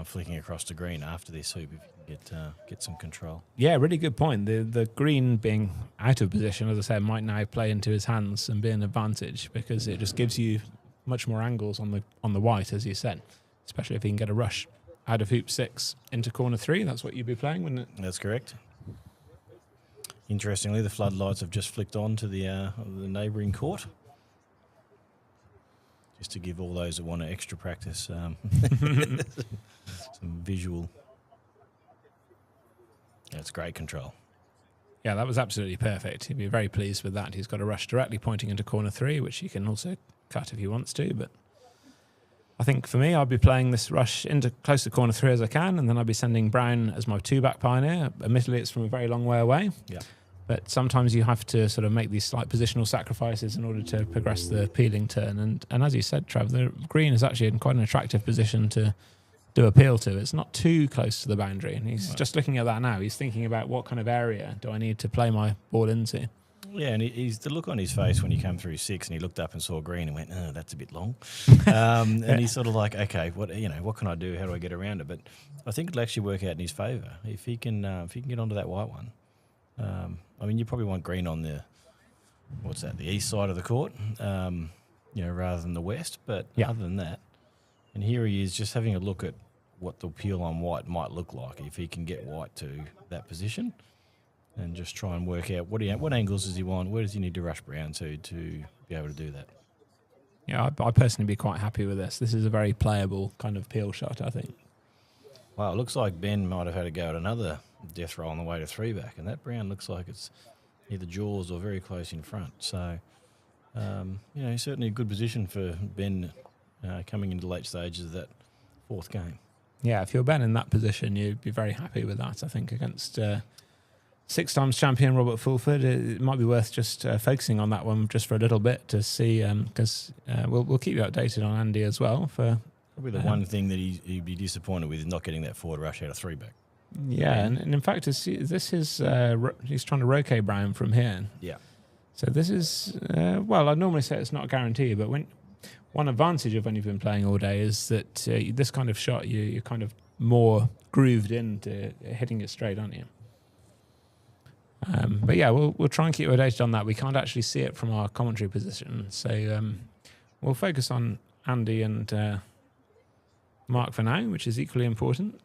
flicking across to green after this hoop if you can get some control. Yeah, really good point. The green being out of position, as I said, might now play into his hands and be an advantage, because it just gives you much more angles on the white, as you said, especially if he can get a rush out of hoop 6 into corner 3. That's what you'd be playing, wouldn't it? That's correct. Interestingly, the floodlights have just flicked on to the neighbouring court. just to give all those that want to extra practice some visual. That's great control. Yeah, that was absolutely perfect. He'd be very pleased with that. He's got a rush directly pointing into corner 3, which he can also cut if he wants to. But I think for me, I'll be playing this rush into close to corner 3 as I can, and then I'll be sending Brown as my 2-back pioneer. Admittedly, it's from a very long way away. Yeah. But sometimes you have to sort of make these slight positional sacrifices in order to progress the peeling turn. And as you said, Trav, the green is actually in quite an attractive position to do appeal to. It's not too close to the boundary. And he's just looking at that now. He's thinking about what kind of area do I need to play my ball into. Yeah, and he's the look on his face when he came through 6 and he looked up and saw green and went, "Oh, that's a bit long." And he's sort of like, "Okay, what can I do? How do I get around it?" But I think it'll actually work out in his favour if he can get onto that white one. I mean, you probably want green on the east side of the court, rather than the west. But other than that, and here he is just having a look at what the peel on white might look like if he can get white to that position. And just try and work out what angles does he want, where does he need to rush brown to be able to do that. Yeah, I personally be quite happy with this. This is a very playable kind of peel shot, I think. Well, it looks like Ben might have had to go at another death roll on the way to 3-back, and that brown looks like it's either jaws or very close in front. So, certainly a good position for Ben coming into late stages of that 4th game. Yeah, if you're Ben in that position, you'd be very happy with that, I think, against 6 times champion Robert Fulford. It might be worth just focusing on that one just for a little bit to see, because we'll keep you updated on Andy as well. For probably the one thing that he'd be disappointed with is not getting that forward rush out of 3-back. Yeah, and in fact, he's trying to Roquet Brown from here. Yeah. So this is, I'd normally say it's not a guarantee, but one advantage of when you've been playing all day is that this kind of shot, you're kind of more grooved into hitting it straight, aren't you? But yeah, we'll try and keep you updated on that. We can't actually see it from our commentary position, so we'll focus on Andy and Mark for now, which is equally important.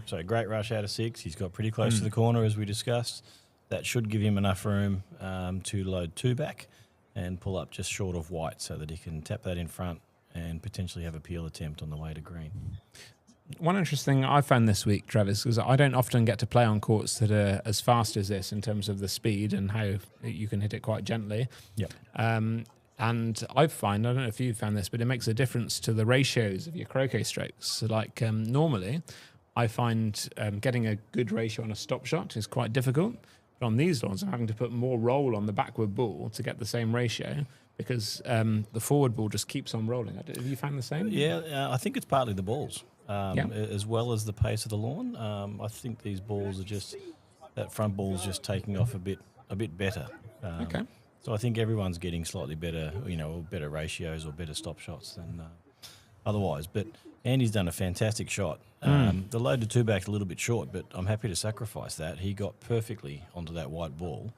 So great rush out of 6. He's got pretty close to the corner, as we discussed. That should give him enough room to load 2-back and pull up just short of white so that he can tap that in front and potentially have a peel attempt on the way to green. One interesting thing I found this week, Travis, because I don't often get to play on courts that are as fast as this in terms of the speed and how you can hit it quite gently. Yep. And I don't know if you've found this, but it makes a difference to the ratios of your croquet strokes. So like normally, I find getting a good ratio on a stop shot is quite difficult. But on these lawns, I'm having to put more roll on the backward ball to get the same ratio because the forward ball just keeps on rolling. Have you found the same? Yeah, I think it's partly the balls. As well as the pace of the lawn. I think these balls are that front ball's just taking off a bit better. Okay. So I think everyone's getting slightly better, or better ratios or better stop shots than otherwise. But Andy's done a fantastic shot. The load to 2-back a little bit short, but I'm happy to sacrifice that. He got perfectly onto that white ball.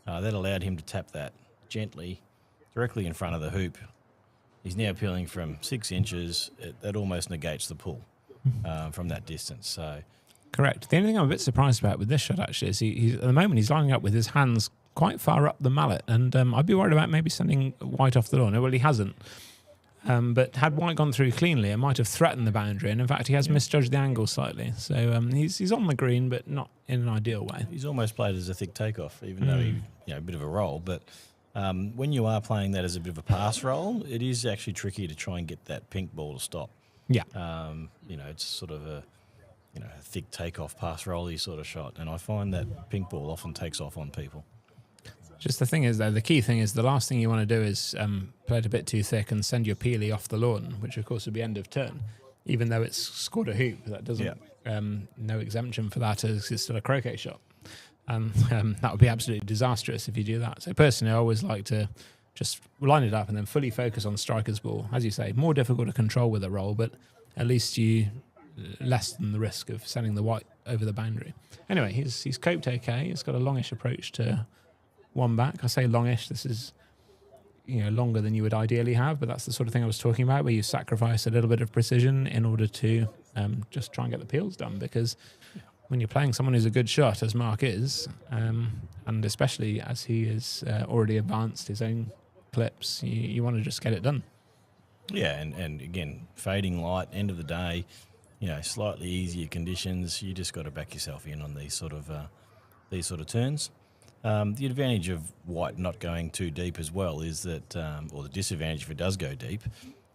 That allowed him to tap that gently, directly in front of the hoop. He's now peeling from 6 inches. That almost negates the pull from that distance. So, correct. The only thing I'm a bit surprised about with this shot actually is he's at the moment he's lining up with his hands quite far up the mallet, and I'd be worried about maybe sending white off the lawn. Well, he hasn't. But had white gone through cleanly, it might have threatened the boundary, and in fact, he has misjudged the angle slightly. So he's on the green, but not in an ideal way. He's almost played as a thick takeoff, even though he a bit of a roll, but. When you are playing that as a bit of a pass roll, it is actually tricky to try and get that pink ball to stop. Yeah. It's sort of a thick takeoff pass rolly sort of shot, and I find that pink ball often takes off on people. Just the thing is, though, the key thing is the last thing you want to do is play it a bit too thick and send your peely off the lawn, which of course would be end of turn, even though it's scored a hoop. That doesn't no exemption for that as it's still a croquet shot. And that would be absolutely disastrous if you do that. So personally, I always like to just line it up and then fully focus on striker's ball. As you say, more difficult to control with a roll, but at least you lessen the risk of sending the white over the boundary. Anyway, he's coped okay. He's got a longish approach to 1-back. I say longish. This is longer than you would ideally have, but that's the sort of thing I was talking about, where you sacrifice a little bit of precision in order to just try and get the peels done, because when you're playing someone who's a good shot, as Mark is, and especially as he has already advanced his own clips, you want to just get it done. Yeah, and again, fading light, end of the day, slightly easier conditions. You just got to back yourself in on these sort of turns. The advantage of white not going too deep as well is that, or the disadvantage if it does go deep,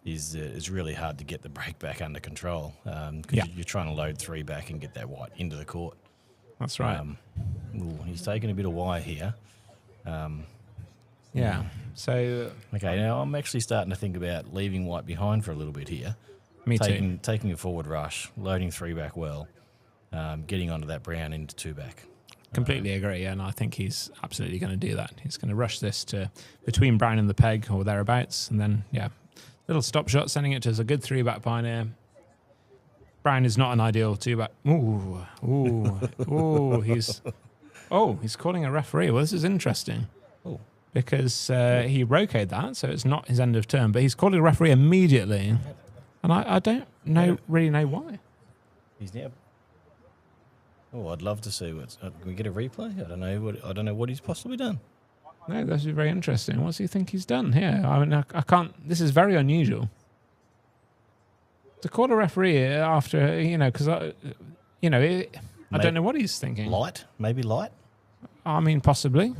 is that it's really hard to get the break back under control because you're trying to load 3 back and get that white into the court. That's right. He's taken a bit of wire here. Yeah. So Okay, now I'm actually starting to think about leaving white behind for a little bit here. Me too. Taking a forward rush, loading 3 back well, getting onto that brown into 2 back. Completely agree, and I think he's absolutely going to do that. He's going to rush this to between brown and the peg or thereabouts, and then, little stop shot, sending it to as a good 3-back pioneer. Brown is not an ideal 2-back. He's calling a referee. Well, this is interesting. Oh. Because he roqueted that, so it's not his end of turn, but he's calling a referee immediately, and I don't really know why. He's now. Oh, I'd love to see what's. Can we get a replay? I don't know what he's possibly done. No, this is very interesting. What does he think he's done here? I mean, I can't. This is very unusual. To call a referee after, because I don't know what he's thinking. Maybe light. I mean, possibly.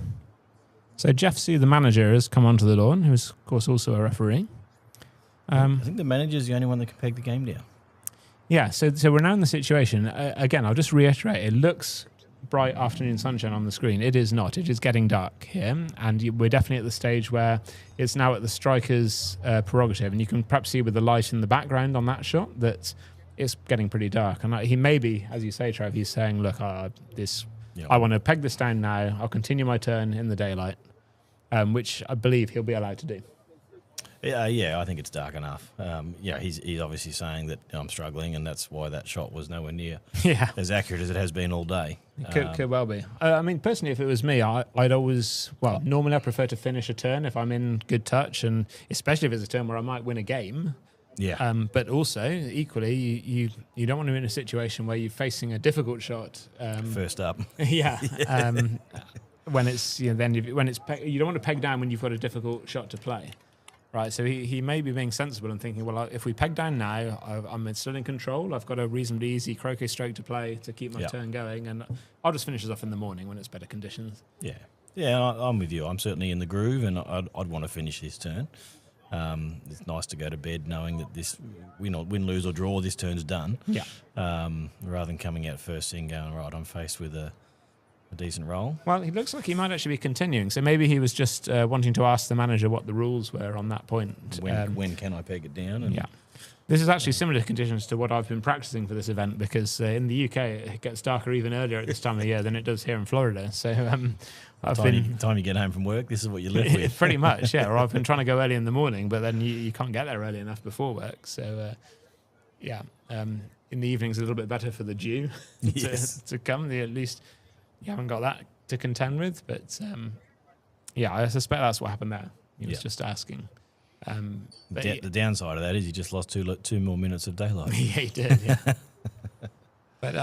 So Jeff Sue, the manager, has come onto the lawn, who's of course also a referee. I think the manager's the only one that can peg the game down. Yeah, so we're now in the situation. Again, I'll just reiterate, it looks bright afternoon sunshine on the screen. It is not. It is getting dark here, and we're definitely at the stage where it's now at the striker's prerogative, and you can perhaps see with the light in the background on that shot that it's getting pretty dark. And he may be, as you say, Trev, he's saying, look, I want to peg this down now. I'll continue my turn in the daylight, which I believe he'll be allowed to do. Yeah, I think it's dark enough. He's obviously saying that I'm struggling, and that's why that shot was nowhere near as accurate as it has been all day. Could well be. I mean, personally, if it was me, I'd always, normally I prefer to finish a turn if I'm in good touch, and especially if it's a turn where I might win a game. Yeah. But also, equally, you don't want to be in a situation where you're facing a difficult shot. First up. Yeah. When it's, you don't want to peg down when you've got a difficult shot to play. Right, so he may be being sensible and thinking, well, if we peg down now, I'm still in control. I've got a reasonably easy croquet stroke to play to keep my turn going, and I'll just finish this off in the morning when it's better conditions. Yeah, I'm with you. I'm certainly in the groove, and I'd want to finish this turn. It's nice to go to bed knowing that this win, lose or draw, this turn's done. Yeah. Rather than coming out first thing going, right, I'm faced with a decent roll. Well, he looks like he might actually be continuing. So maybe he was just wanting to ask the manager what the rules were on that point. When can I peg it down? Yeah. This is actually similar conditions to what I've been practicing for this event, because in the UK it gets darker even earlier at this time of year than it does here in Florida. So time you get home from work, this is what you live with. Pretty much, yeah. Or I've been trying to go early in the morning, but then you can't get there early enough before work. So in the evening's a little bit better for the dew to come. At least you haven't got that to contend with, but I suspect that's what happened there. He was just asking. The downside of that is he just lost two more minutes of daylight. Yeah, he did. Yeah. But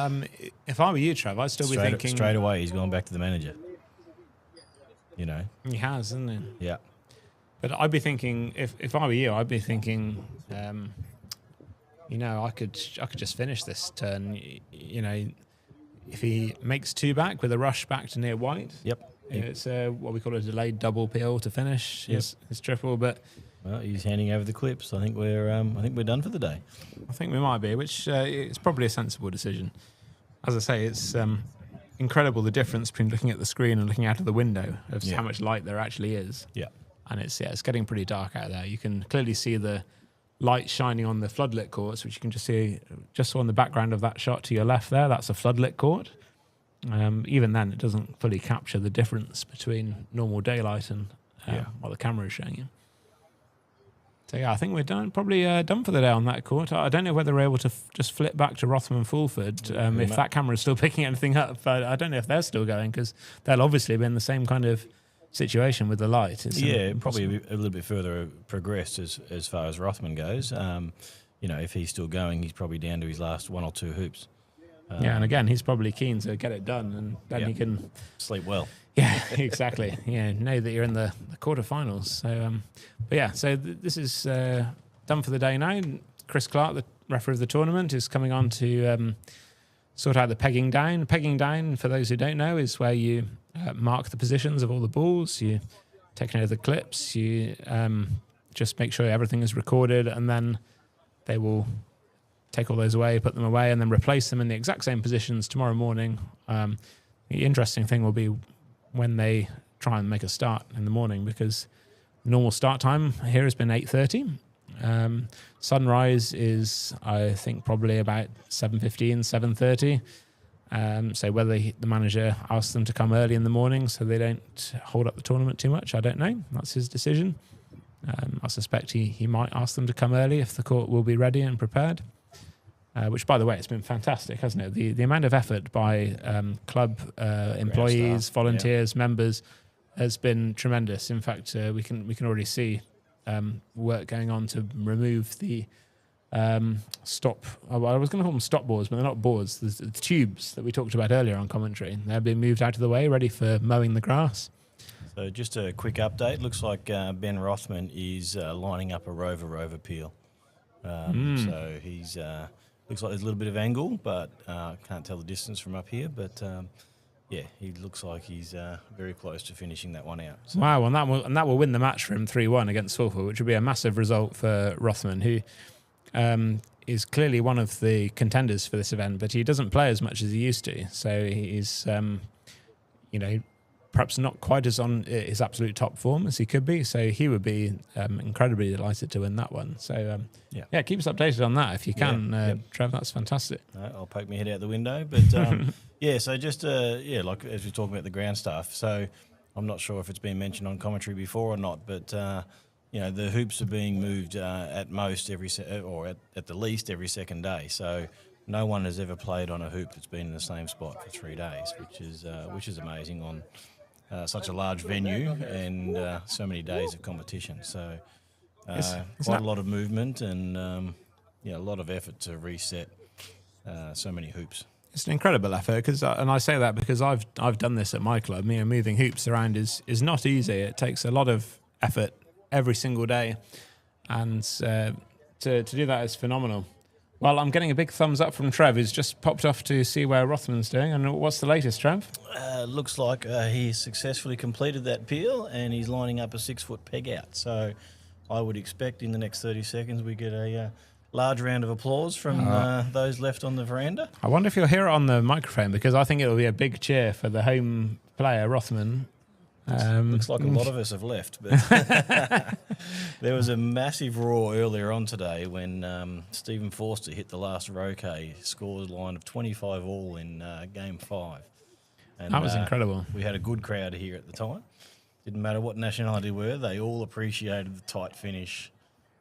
if I were you, Trev, I'd still be thinking straight away. He's gone back to the manager. He has, hasn't he? Yeah. But I'd be thinking, if I were you, I'd be thinking, I could just finish this turn. If he makes 2 back with a rush back to near white, it's what we call a delayed double peel to finish his triple. But he's handing over the clips. I think we're done for the day. I think we might be, which is probably a sensible decision. As I say, it's incredible the difference between looking at the screen and looking out of the window of how much light there actually is. Yeah, and it's getting pretty dark out there. You can clearly see the light shining on the floodlit courts, which you can just see just on the background of that shot to your left there. That's a floodlit court. Even then, it doesn't fully capture the difference between normal daylight and what the camera is showing you. So I think we're done. Probably done for the day on that court. I don't know whether we're able to just flip back to Rotham and Fulford if that camera is still picking anything up. But I don't know if they're still going, because they'll obviously be in the same kind of situation with the light. It's probably a little bit further progressed as far as Rothman goes. If he's still going, he's probably down to his last 1 or 2 hoops. And again, he's probably keen to get it done, and then he can sleep well. Yeah, exactly. Know that you're in the quarterfinals. So, so this is done done for the day now. Chris Clark, the referee of the tournament, is coming on to sort out the pegging down. Pegging down, for those who don't know, is where you mark the positions of all the balls. You take note of the clips. You just make sure everything is recorded, and then they will take all those away, put them away, and then replace them in the exact same positions tomorrow morning. The interesting thing will be when they try and make a start in the morning, because the normal start time here has been 8:30. Sunrise is, I think, probably about 7:15, 7:30. So whether the manager asks them to come early in the morning so they don't hold up the tournament too much, I don't know. That's his decision. I suspect he might ask them to come early if the court will be ready and prepared. Which, by the way, it's been fantastic, hasn't it? The amount of effort by club employees, volunteers, members has been tremendous. In fact, we can already see work going on to remove the stop. I was going to call them stop boards, but they're not boards. The tubes that we talked about earlier on commentary. They're being moved out of the way, ready for mowing the grass. So just a quick update. Looks like Ben Rothman is lining up a rover peel. So he's looks like there's a little bit of angle, but can't tell the distance from up here. But yeah, he looks like he's very close to finishing that one out. So. Wow, and that will win the match for him 3-1 against Sulphur, which would be a massive result for Rothman, who is clearly one of the contenders for this event, but he doesn't play as much as he used to. So he's, perhaps not quite as on his absolute top form as he could be. So he would be incredibly delighted to win that one. So keep us updated on that if you can, Trev. That's fantastic. I'll poke my head out the window, but so just like as we talk about the ground stuff. So I'm not sure if it's been mentioned on commentary before or not, but the hoops are being moved at most at the least every second day. So no one has ever played on a hoop that's been in the same spot for 3 days, which is amazing on such a large venue and so many days of competition. So quite a lot of movement and a lot of effort to reset so many hoops. It's an incredible effort, and I say that because I've done this at my club. Moving hoops around is not easy. It takes a lot of effort every single day, and to do that is phenomenal. Well, I'm getting a big thumbs up from Trev, who's just popped off to see where Rothman's doing. And what's the latest, Trev? Looks like he successfully completed that peel and he's lining up a 6-foot peg out. So I would expect in the next 30 seconds we get a large round of applause from those left on the veranda. I wonder if you'll hear it on the microphone, because I think it'll be a big cheer for the home player, Rothman. Looks like a lot of us have left, but there was a massive roar earlier on today when Stephen Forster hit the last Croquet scores line of 25 all in Game 5. And, that was incredible. We had a good crowd here at the time. Didn't matter what nationality were, they all appreciated the tight finish,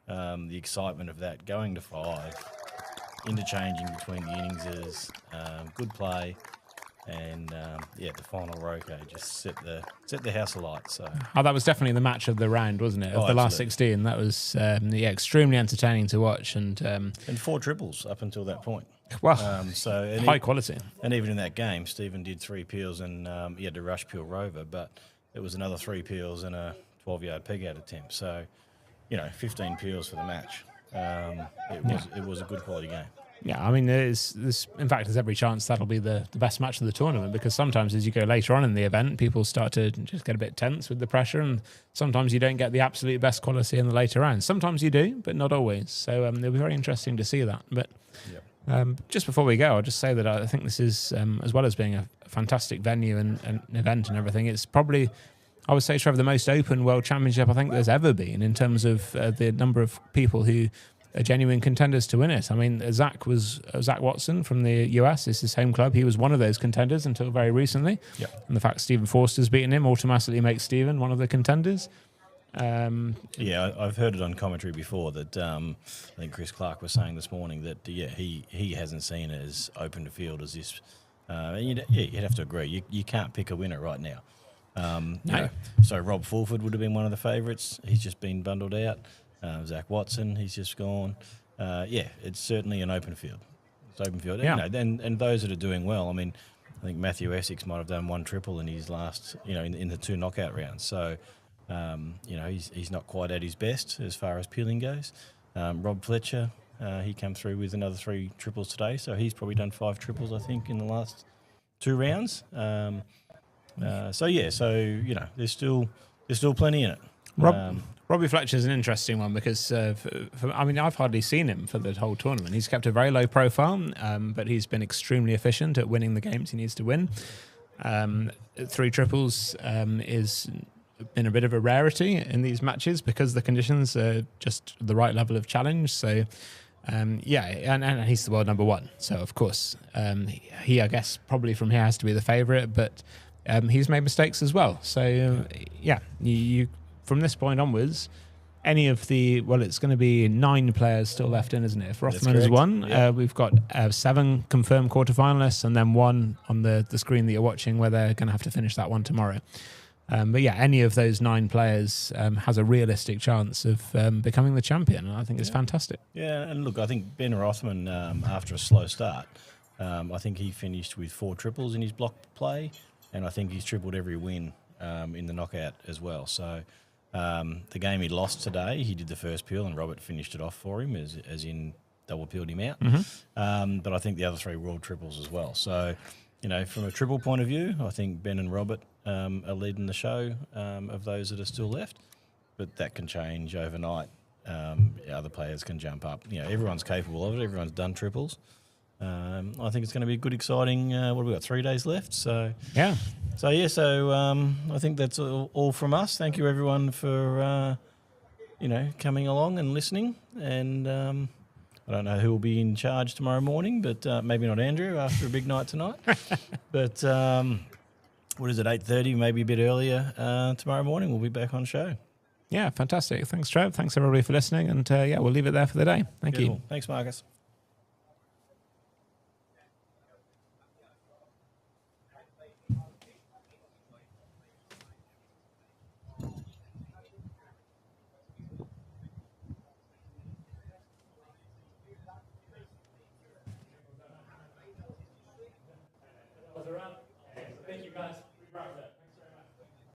the excitement of that, going to 5, interchanging between the innings, good play. And the final Croquet just set the house alight. So that was definitely the match of the round, wasn't it? Of the last 16, that was extremely entertaining to watch, and 4 triples up until that point. Well, high quality. And even in that game, Stephen did 3 peels, and he had to rush peel rover, but it was another 3 peels and a 12-yard peg out attempt. So 15 peels for the match. It was a good quality game. Yeah, there's in fact there's every chance that'll be the best match of the tournament, because sometimes as you go later on in the event, people start to just get a bit tense with the pressure, and sometimes you don't get the absolute best quality in the later rounds. Sometimes you do, but not always. So it'll be very interesting to see that. But just before we go, I'll just say that I think this is, as well as being a fantastic venue and an event and everything, it's probably, I would say, Trevor, the most open World Championship I think there's ever been in terms of the number of people who are genuine contenders to win it. Zach Watson from the US is his home club. He was one of those contenders until very recently. Yep. And the fact Stephen Forster's beaten him automatically makes Stephen one of the contenders. I've heard it on commentary before that I think Chris Clark was saying this morning that he hasn't seen it as open to field as this. You'd have to agree. You can't pick a winner right now. No. So Rob Fulford would have been one of the favourites. He's just been bundled out. Zach Watson, he's just gone. It's certainly an open field. It's open field. Yeah. And those that are doing well, I think Matthew Essex might have done 1 triple in his last, in the 2 knockout rounds. So, he's not quite at his best as far as peeling goes. Rob Fletcher, he came through with another 3 triples today, so he's probably done 5 triples, I think, in the last 2 rounds. So there's still plenty in it. Robbie Fletcher's an interesting one because, I've hardly seen him for the whole tournament. He's kept a very low profile, but he's been extremely efficient at winning the games he needs to win. 3 triples is been a bit of a rarity in these matches because the conditions are just the right level of challenge. So, and he's the world number 1. So, of course, he, I guess, probably from here has to be the favourite, but he's made mistakes as well. So, you from this point onwards, any of it's going to be 9 players still left in, isn't it? If Rothman has won, we've got 7 confirmed quarterfinalists and then 1 on the screen that you're watching where they're going to have to finish that one tomorrow. Any of those 9 players has a realistic chance of becoming the champion, and I think it's fantastic. Yeah, and look, I think Ben Rothman, after a slow start, I think he finished with 4 triples in his block play, and I think he's tripled every win in the knockout as well. So the game he lost today, he did the first peel, and Robert finished it off for him, as in double peeled him out. But I think the other 3 world triples as well. So, from a triple point of view, I think Ben and Robert are leading the show of those that are still left. But that can change overnight. Other players can jump up. Everyone's capable of it. Everyone's done triples. I think it's going to be a good, exciting. What have we got? 3 days left. So yeah. I think that's all from us. Thank you, everyone, for coming along and listening. And I don't know who will be in charge tomorrow morning, but maybe not Andrew after a big night tonight. But what is it? 8:30, maybe a bit earlier tomorrow morning. We'll be back on show. Yeah, fantastic. Thanks, Trev. Thanks everybody for listening, and we'll leave it there for the day. Thank you. Thanks, Marcus.